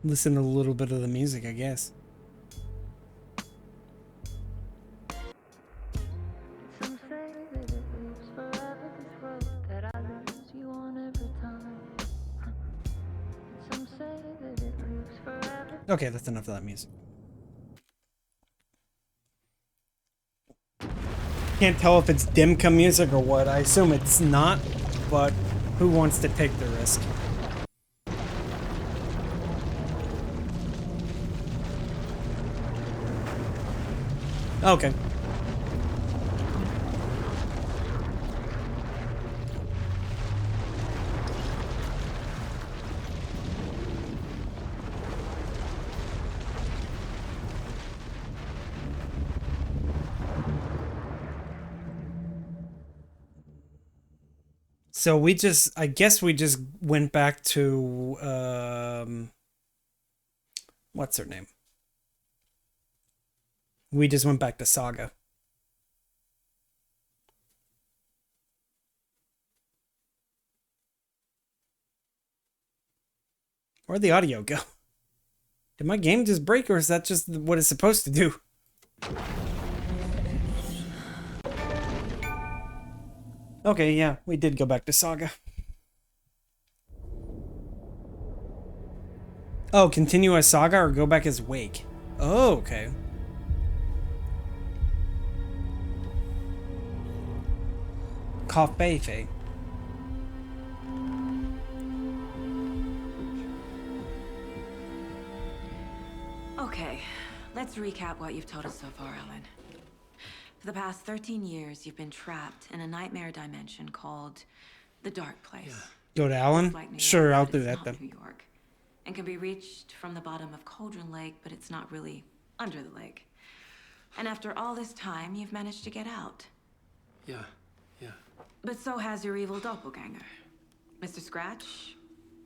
Listen to a little bit of the music, I guess. Some say that it lives forever, this road that I lose you on every time. Some say that it lives forever. Okay, that's enough of that music. Can't tell if it's Dimka music or what. I assume it's not, but who wants to take the risk? Okay. So I guess we just went back to, what's her name? We just went back to Saga. Where'd the audio go? Did my game just break, or is that just what it's supposed to do? Okay, yeah, we did go back to Saga. Oh, continue as Saga or go back as Wake? Oh, okay. Kafeife. Okay, let's recap what you've told us so far, Alan. For the past 13 years, you've been trapped in a nightmare dimension called the Dark Place. Go to Alan? Like New Sure, York, I'll but do it's that not then. New York, and can be reached from the bottom of Cauldron Lake, but it's not really under the lake. And after all this time, you've managed to get out. Yeah. But so has your evil doppelganger. Mr. Scratch?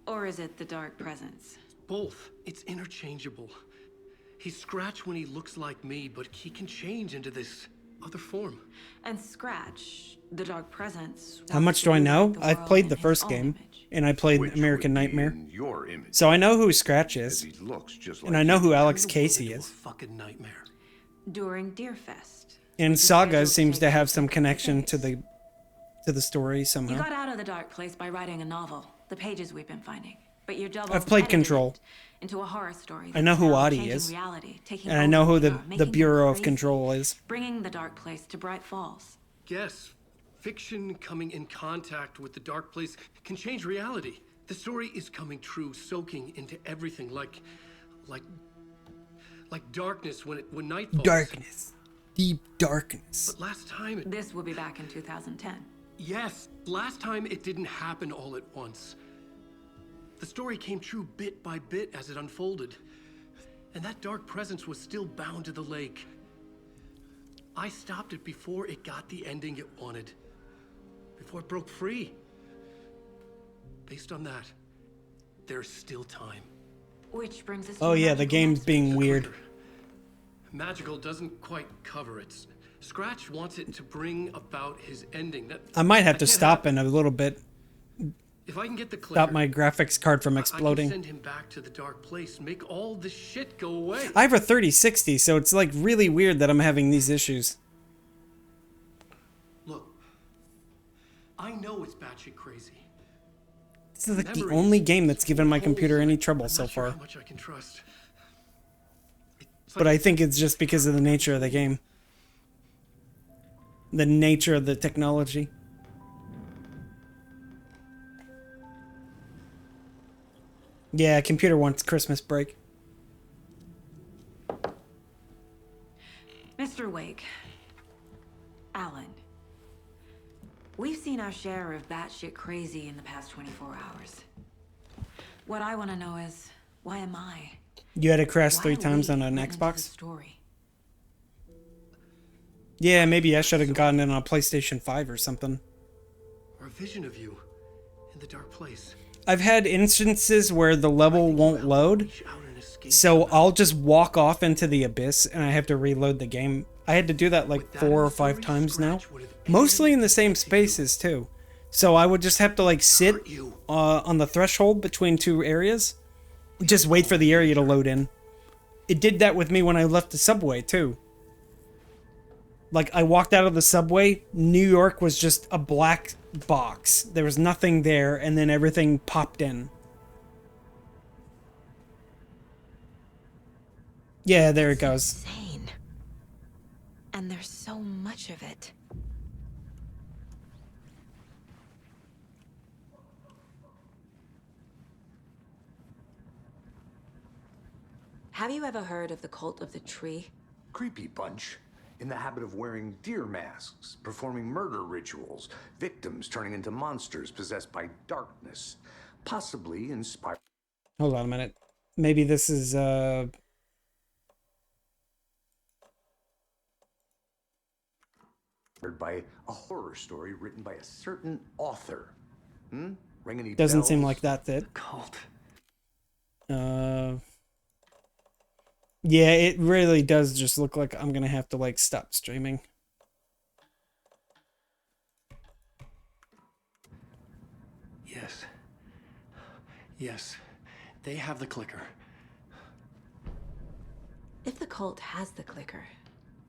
Or is it the Dark Presence? Both. It's interchangeable. He's Scratch when he looks like me, but he can change into this other form. And Scratch, the Dark Presence... How much do I know? I've played the first game, and I played American Nightmare. So I know who Scratch is, and I know who Alex Casey is. Fucking nightmare. During Deerfest. And Saga seems to have some connection to the story You somehow. got out of the Dark Place by writing a novel, the pages we've been finding. But your double I've played Control. Into a horror story. I know who that's now Adi changing is, reality, taking and I know over who New the York, making Bureau them of crazy, Control is. Bringing the Dark Place to Bright Falls. Yes. Fiction coming in contact with the Dark Place can change reality. The story is coming true, soaking into everything like darkness when night falls. Darkness. Deep darkness. But last time This will be back in 2010. Yes, last time it didn't happen all at once. The story came true bit by bit as it unfolded. And that dark presence was still bound to the lake. I stopped it before it got the ending it wanted. Before it broke free. Based on that, there's still time. Which brings us Oh to yeah, the game's being weird. Magical doesn't quite cover it. Scratch wants it to bring about his ending. I might have to stop in a little bit. If I can get the Stop my graphics card from I exploding. can send him back to the dark place, make all this shit go away. I have a 3060, so it's like really weird that I'm having these issues. Look, I know it's batshit crazy. This is like the only game that's given my computer any trouble so far. How much I can trust. But I think it's just because of the nature of the game. The nature of the technology. Yeah, computer wants Christmas break. Mr. Wake. Alan. We've seen our share of batshit crazy in the past 24 hours. What I want to know is, why am I? You had to crash 3 times on an Xbox? Yeah, maybe I should have gotten it on a PlayStation 5 or something. Or a vision of you in the dark place. I've had instances where the level won't load, so I'll just walk off into the abyss and I have to reload the game. I had to do that like 4 or 5 times now. Mostly in the same spaces too. So I would just have to like sit on the threshold between 2 areas just wait for the area to load in. It did that with me when I left the subway, too. Like, I walked out of the subway, New York was just a black box. There was nothing there, and then everything popped in. Yeah, there it goes. Insane. And there's so much of it. Have you ever heard of the Cult of the Tree? Creepy bunch. In the habit of wearing deer masks, performing murder rituals, victims turning into monsters possessed by darkness, possibly inspired Hold on a minute. Maybe this is, by a horror story written by a certain author. Ring any doesn't seem bells? like that's it. Cult. Yeah, it really does just look like I'm gonna have to, like, stop streaming. Yes. Yes. They have the clicker. If the cult has the clicker,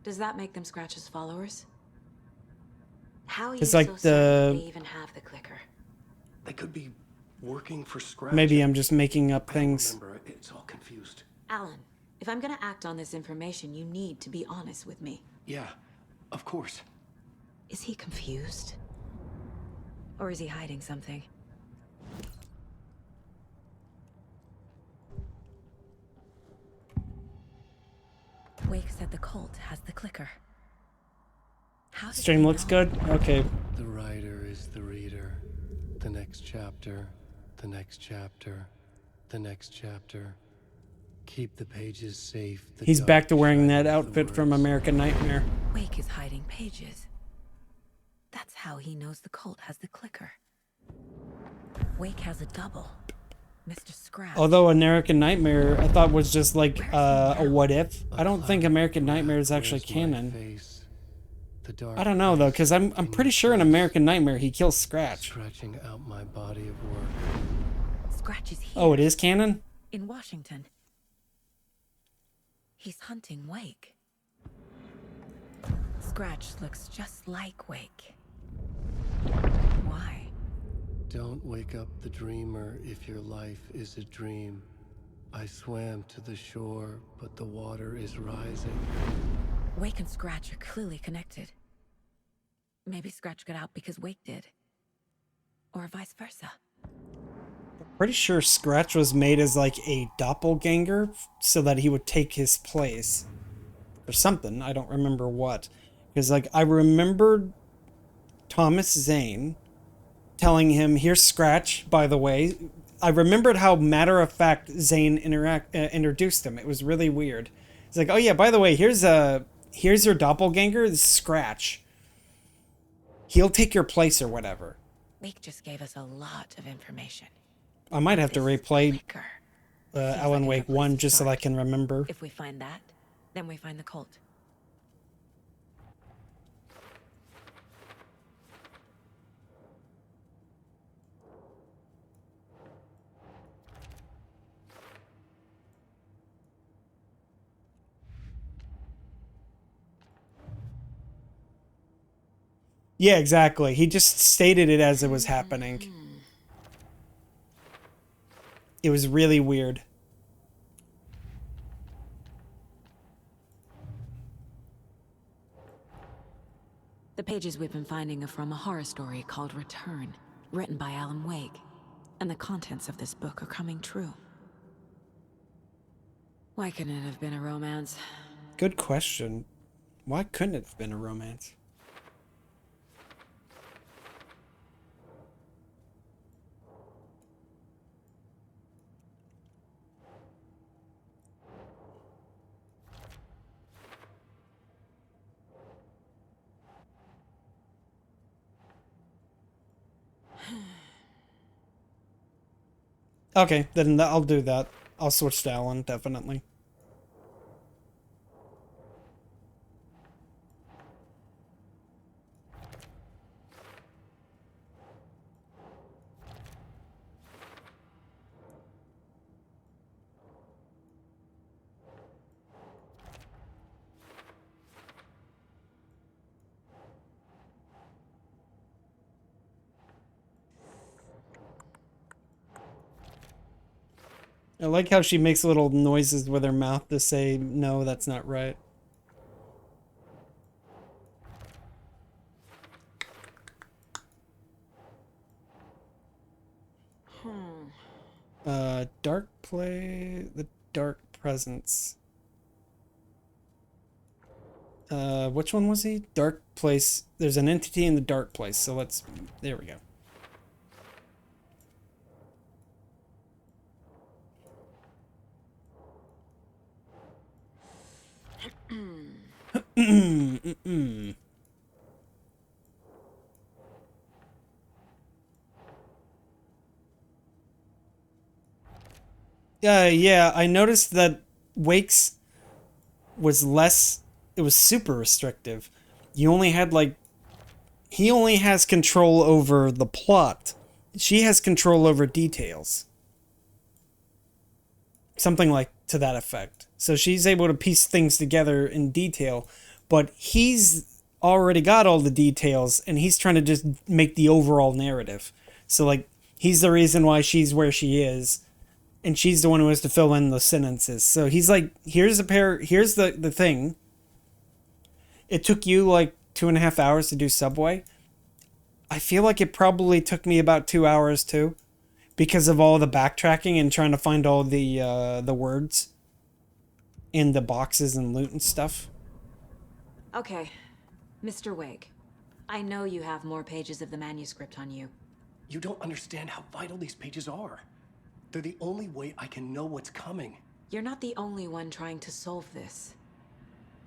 does that make them Scratch's followers? How are you It's so like certain the- they even have the clicker? They could be working for Scratch. Maybe I'm just making up things. Remember, it's all confused. Alan, if I'm gonna act on this information, you need to be honest with me. Yeah, of course. Is he confused? Or is he hiding something? Wake said the cult has the clicker. How did Stream he looks know? good? Okay. The writer is the reader. The next chapter, the next chapter, the next chapter. Keep the pages safe. The He's dark back to wearing shadow that of the outfit from words. American Nightmare. Wake is hiding pages. That's how he knows the cult has the clicker. Wake has a double. Mr. Scratch. Although American Nightmare, I thought was just like a what if. I don't think American Nightmare is actually canon. The dark I don't know though, because I'm pretty sure in American Nightmare he kills Scratch. Scratching out my body of work. Scratch is here. Oh, it is canon? In Washington. He's hunting Wake. Scratch looks just like Wake. Why? Don't wake up the dreamer if your life is a dream. I swam to the shore, but the water is rising. Wake and Scratch are clearly connected. Maybe Scratch got out because Wake did. Or vice versa. Pretty sure Scratch was made as like a doppelganger so that he would take his place. Or something. I don't remember what. Because like I remembered Thomas Zane telling him, here's Scratch, by the way. I remembered how matter-of-fact Zane introduced him. It was really weird. It's like, oh yeah, by the way, here's your doppelganger, this is Scratch. He'll take your place or whatever. Wake just gave us a lot of information. I might have to replay Alan Wake 1 just so I can remember. If we find that, then we find the cult. Yeah, exactly. He just stated it as it was happening. It was really weird. The pages we've been finding are from a horror story called Return, written by Alan Wake. And the contents of this book are coming true. Why couldn't it have been a romance? Good question. Why couldn't it have been a romance? Okay, then I'll do that. I'll switch to Alan, definitely. I like how she makes little noises with her mouth to say, no, that's not right. Dark play, the dark presence. Which one was he? Dark place. There's an entity in the dark place, so let's, there we go. Yeah, I noticed that Wake's was less, it was super restrictive. You only had like, he only has control over the plot. She has control over details. Something like to that effect. So she's able to piece things together in detail, but he's already got all the details and he's trying to just make the overall narrative. So like, he's the reason why she's where she is, and she's the one who has to fill in the sentences. So he's like, here's the thing. It took you like 2.5 hours to do Subway. I feel like it probably took me about 2 hours too, because of all the backtracking and trying to find all the words in the boxes and loot and stuff. Okay, Mr. Wake. I know you have more pages of the manuscript on you. You don't understand how vital these pages are. They're the only way I can know what's coming. You're not the only one trying to solve this.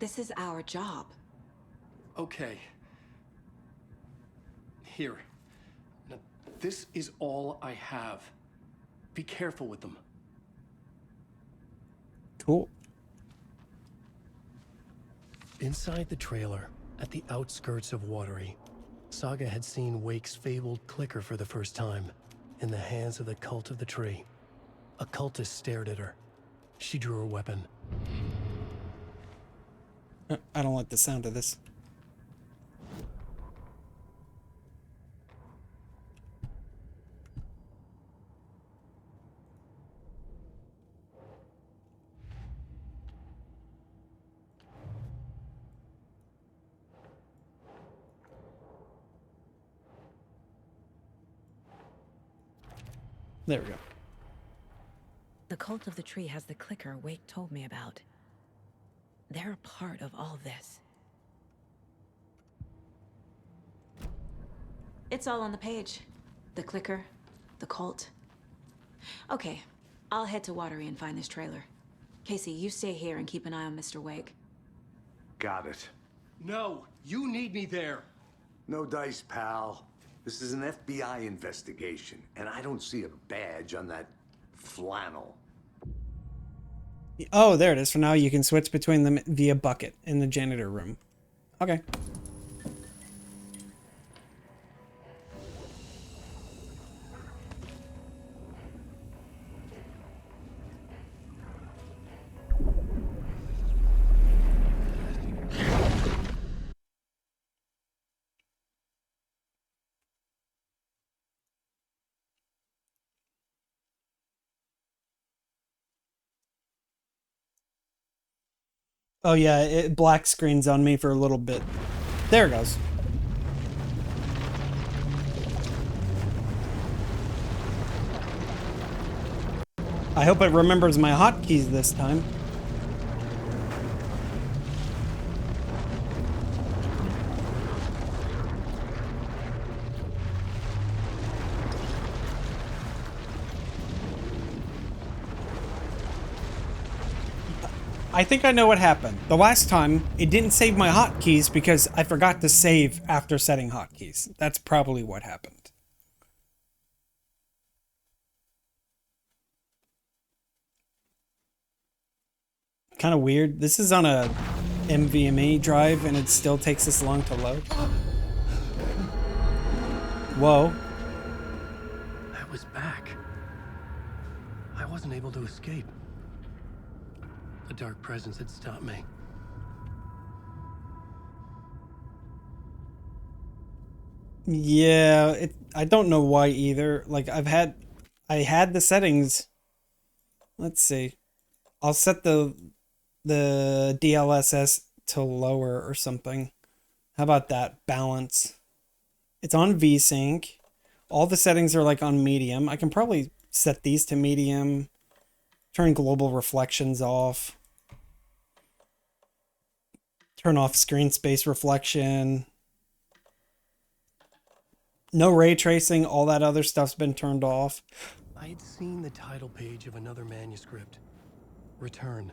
This is our job. Okay. Here. Now, this is all I have. Be careful with them. Cool. Inside the trailer, at the outskirts of Watery, Saga had seen Wake's fabled clicker for the first time, in the hands of the Cult of the Tree. A cultist stared at her. She drew her weapon. I don't like the sound of this. There we go. The Cult of the Tree has the clicker Wake told me about. They're a part of all this. It's all on the page. The clicker, the cult. Okay, I'll head to Watery and find this trailer. Casey, you stay here and keep an eye on Mr. Wake. Got it. No, you need me there. No dice, pal. This is an FBI investigation, and I don't see a badge on that flannel. Oh, there it is. For now, you can switch between them via bucket in the janitor room. Okay. Oh yeah, it black screens on me for a little bit. There it goes. I hope it remembers my hotkeys this time. I think I know what happened. The last time, it didn't save my hotkeys because I forgot to save after setting hotkeys. That's probably what happened. Kind of weird. This is on a NVMe drive and it still takes this long to load. Whoa. I was back. I wasn't able to escape. A dark presence had stopped me. Yeah, I don't know why either. Like I had the settings Let's see. I'll set the DLSS to lower or something. How about that? Balance. It's on VSync. All the settings are like on medium. I can probably set these to medium. Turn global reflections off. Turn off screen space reflection. No ray tracing. All that other stuff's been turned off. I had seen the title page of another manuscript. Return.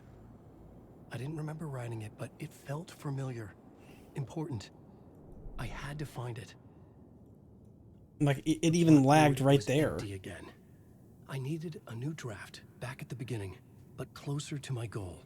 I didn't remember writing it, but it felt familiar. Important. I had to find it. Like, it even lagged right there. Empty again. I needed a new draft, back at the beginning, but closer to my goal.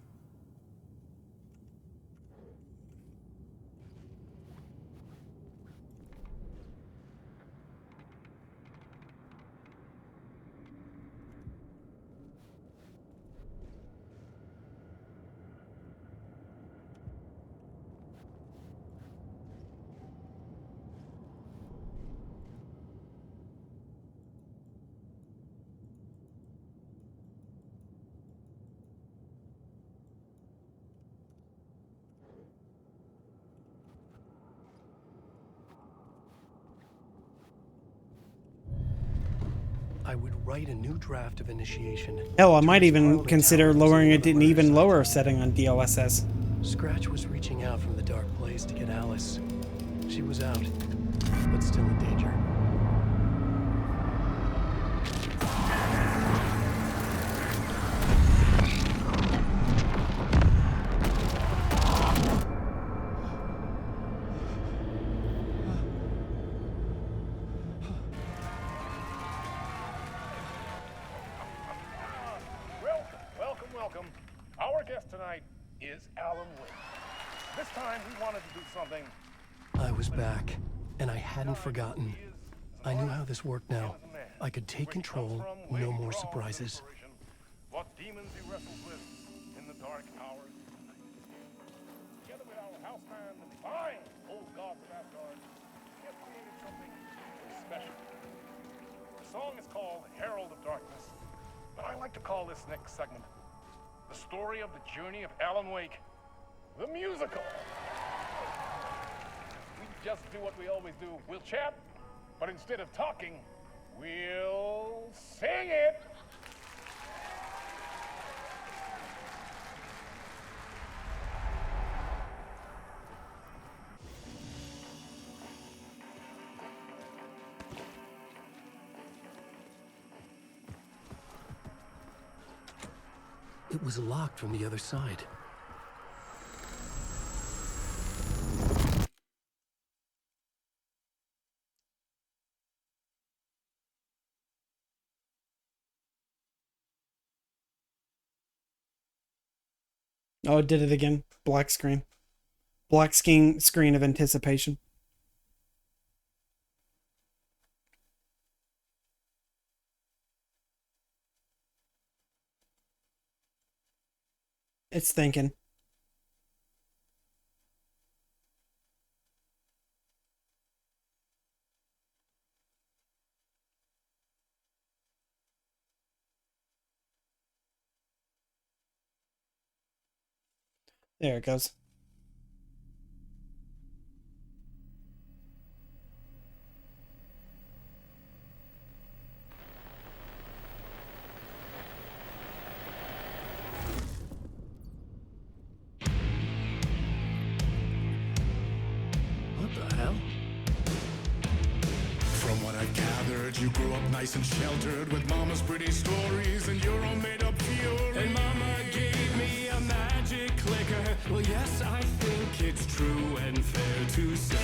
I would write a new draft of initiation. Hell, I might even consider lowering it to an even lower setting on DLSS. Scratch was reaching out from the dark place to get Alice. She was out, but still in danger. Welcome. Our guest tonight is Alan Wake. This time he wanted to do something. I was back, and I hadn't forgotten. I knew how this worked now. I could take control, no more surprises. What demons he wrestles with in the dark hours of the night. Together with our houseman, the divine old gods of Asgard, we have created something special. The song is called Herald of Darkness, but I like to call this next segment the story of the journey of Alan Wake, the musical. We just do what we always do. We'll chat, but instead of talking, we'll sing it. It was locked from the other side. Oh, it did it again. Black screen. Black screen of anticipation. It's thinking. There it goes. From what I've gathered, you grew up nice and sheltered with mama's pretty stories and your own made-up fury. And mama gave me a magic clicker. Well, yes, I think it's true and fair to say.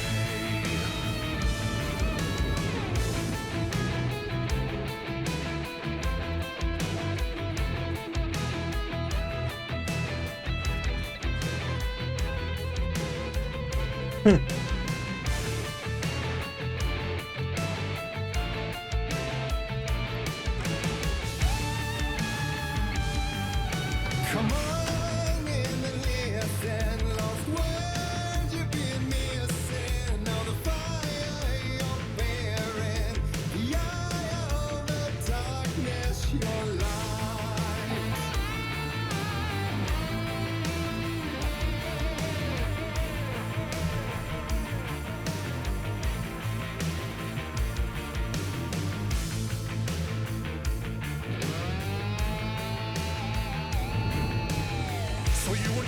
Come on in and listen, lost words you've been missing. Now the fire you're bearing, the eye of the darkness, your light.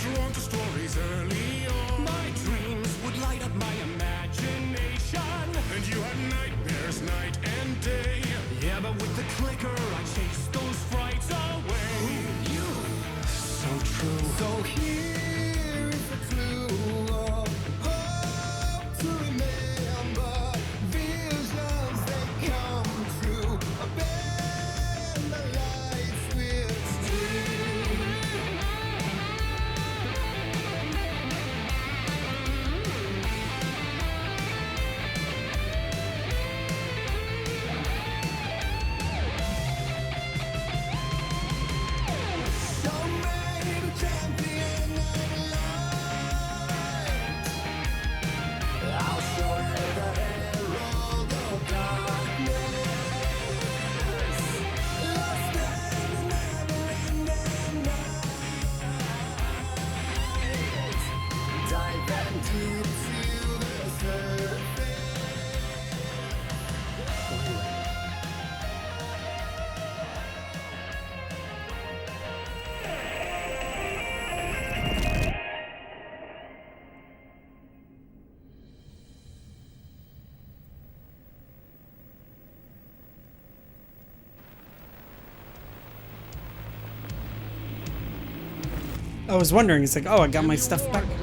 drawn to stories early on. My dreams would light up my imagination. And you had nightmares night and day. Yeah, but with the clicker, I chased those frights away. You, so true. So here is a clue of hope to remember. Visions that come true. Abandon the light switch too. So many the champion of light. I'll show you the herald of darkness. Lost in the never-ending night. Dive deep to the surface. I was wondering, it's like, oh, I got my stuff back. And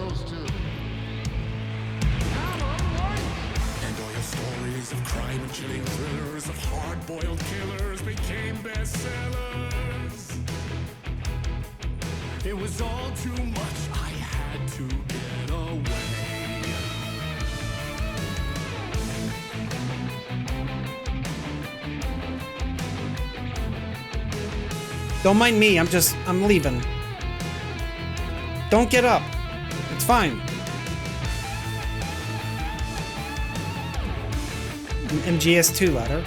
all your stories of crime and chilling thrillers of hard-boiled killers became bestsellers. It was all too much. I had to get away. Don't mind me, I'm leaving. Don't get up. It's fine. An MGS2 ladder.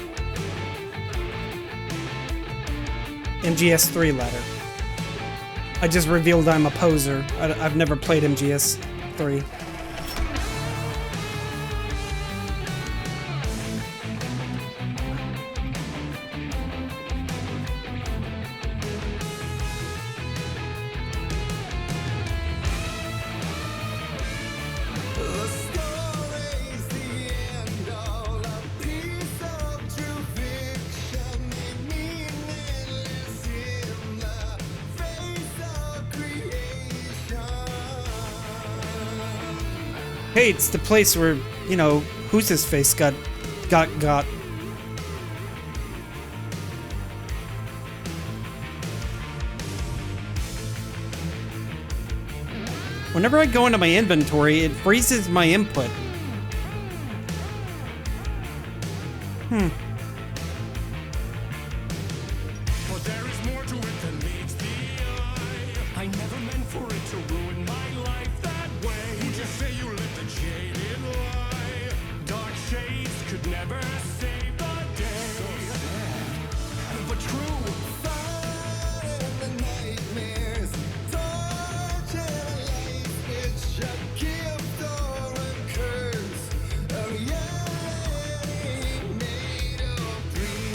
MGS3 ladder. I just revealed I'm a poser. I've never played MGS3. The story's the end, all a piece of true fiction, meaningless in the face of creation. Hey, it's the place where, you know, who's his face got. Whenever I go into my inventory, it freezes my input. But there is more to it than meets the eye. I never meant for it to ruin my life that way. Who'd you say you lived a jaded lie? Dark shades could never save the day. So sad, but true. Fire in the nightmares, torch and a light switch, a gift or a curse, a reality made of dreams.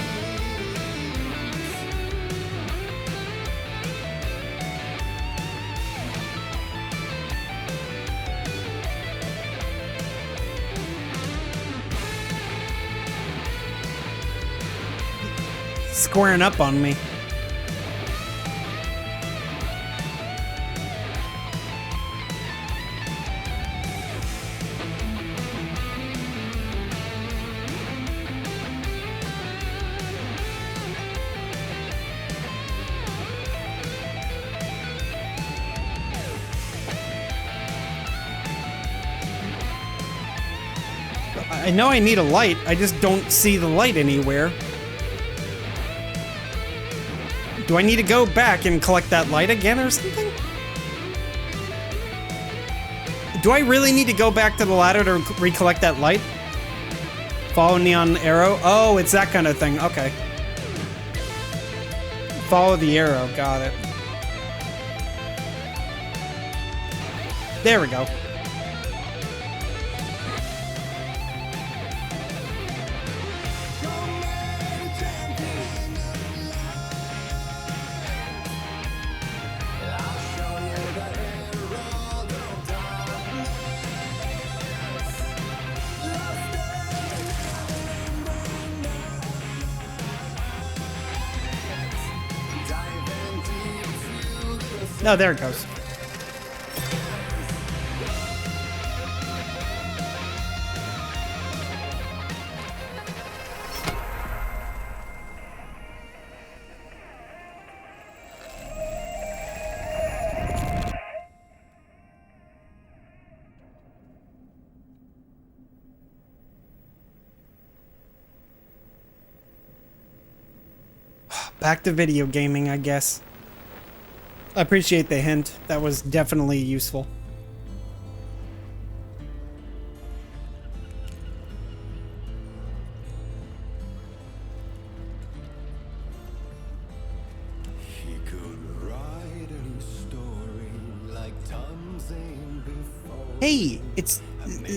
Squaring up on me. I know I need a light, I just don't see the light anywhere. Do I need to go back and collect that light again or something? Do I really need to go back to the ladder to recollect that light? Follow neon arrow? Oh, it's that kind of thing. Okay. Follow the arrow. Got it. There we go. I'll show you the Oh, there it goes. Back to video gaming, I guess. I appreciate the hint. That was definitely useful. He could write a new story like Tom Zane before. Hey, it's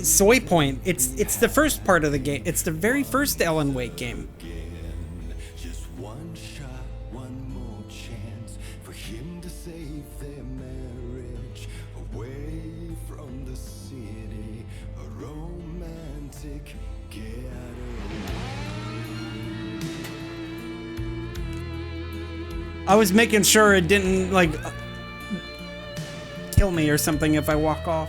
Soy Point. It's the first part of the game. It's the very first Alan Wake game. Just one shot, one more chance for him to save their marriage away from the city, a romantic getaway. I was making sure it didn't, like, kill me or something if I walk off.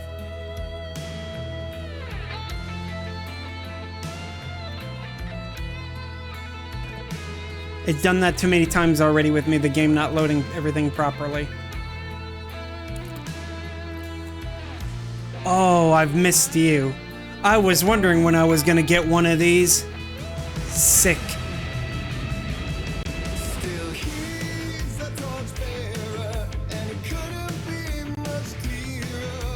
It's done that too many times already with me, the game not loading everything properly. Oh, I've missed you. I was wondering when I was gonna get one of these. Sick. Still he's a torchbearer, and it couldn't be much clearer.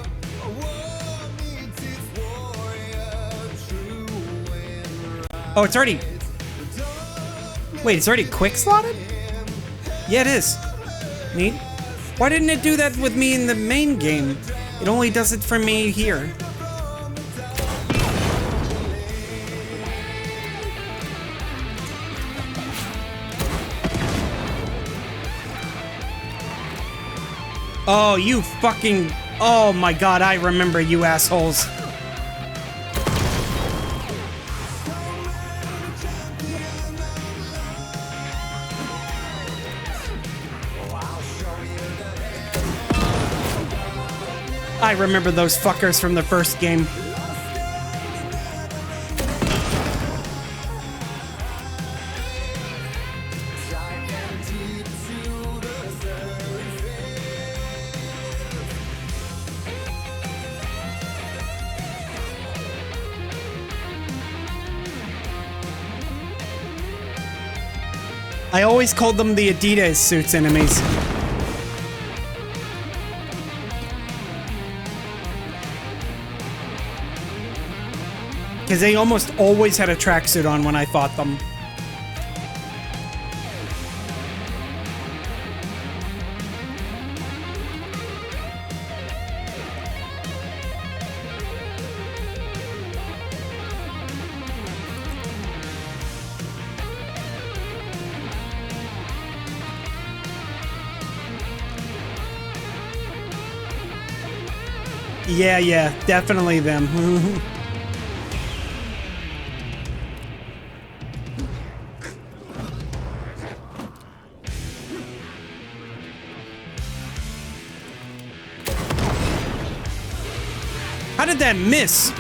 A war meets its warrior, true and right. Oh, it's already... Wait, it's already quick slotted? Yeah, it is. Neat. Why didn't it do that with me in the main game? It only does it for me here. Oh, you fucking... Oh my god, I remember you assholes. I remember those fuckers from the first game. I always called them the Adidas suits enemies. Because they almost always had a tracksuit on when I fought them. Yeah, definitely them. How did that miss?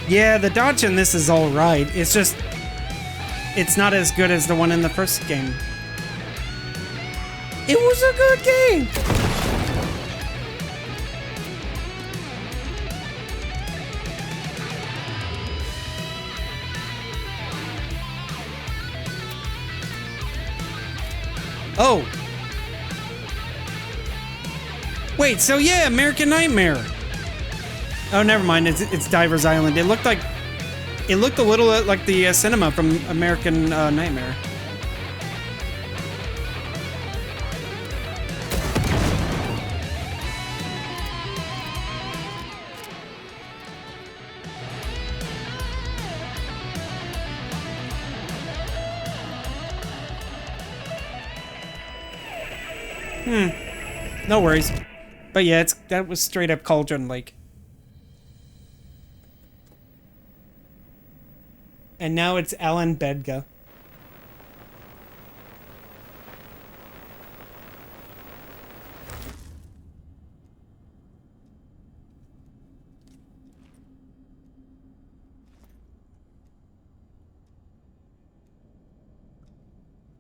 Yeah, the dodge in this is alright. It's just... it's not as good as the one in the first game. It was a good game! Oh. Wait, so yeah, American Nightmare. Oh, never mind. It's Diver's Island. It looked a little like the cinema from American Nightmare. No worries. But yeah, that was straight up Cauldron Lake. And now it's Alan Bedga.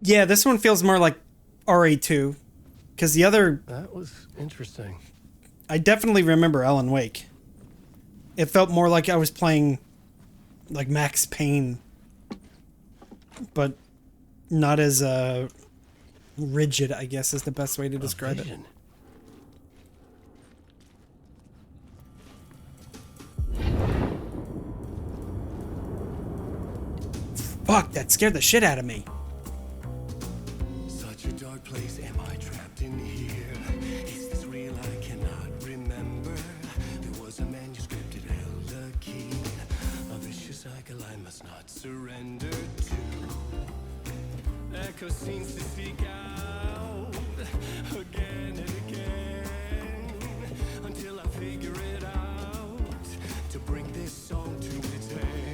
Yeah, this one feels more like RE2. Because the other... That was interesting. I definitely remember Alan Wake. It felt more like I was playing... like Max Payne. But not as rigid, I guess, is the best way to describe it. Fuck, that scared the shit out of me. Such a dark place, am I trapped in here? Is this real? I cannot remember. There was a manuscript, it held a key. A vicious cycle I must not surrender to. Echo seems to seek out again and again until I figure it out to bring this song to its end.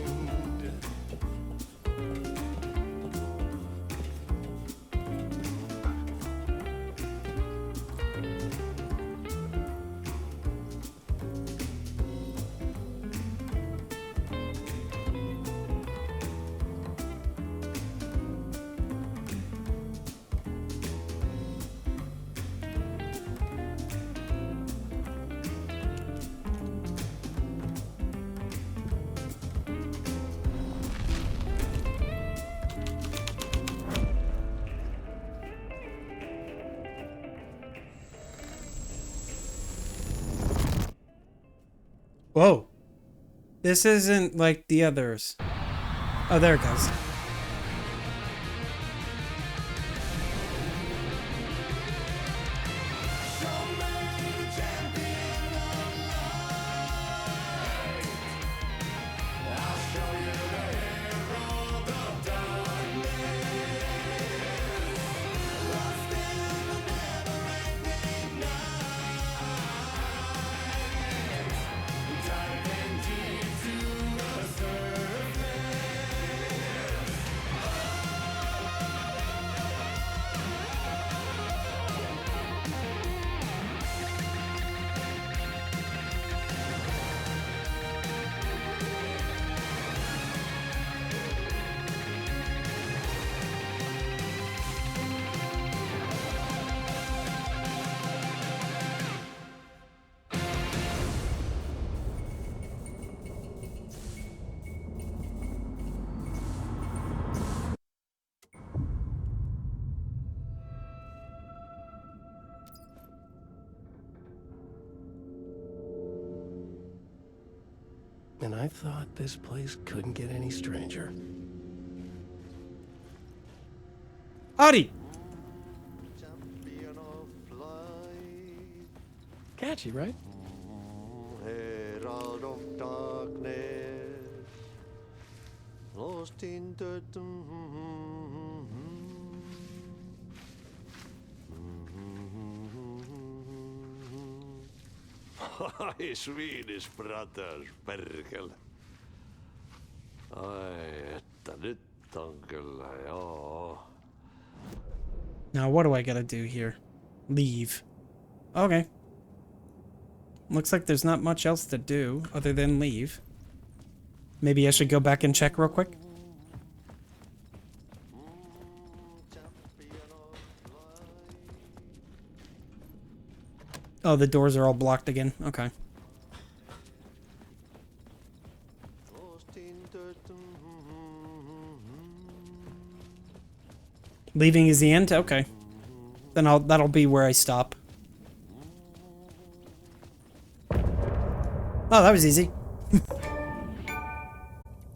Whoa. This isn't like the others. Oh, there it goes. And I thought this place couldn't get any stranger. Adi! Catchy, right? Herald of darkness, lost in the Ai, Swedish brothers, perkele. Ai, että nyt on kyllä, joo. Now, what do I gotta do here? Leave. Okay. Looks like there's not much else to do other than leave. Maybe I should go back and check real quick. Oh, the doors are all blocked again. Okay. Leaving is the end? Okay. Then that'll be where I stop. Oh, that was easy.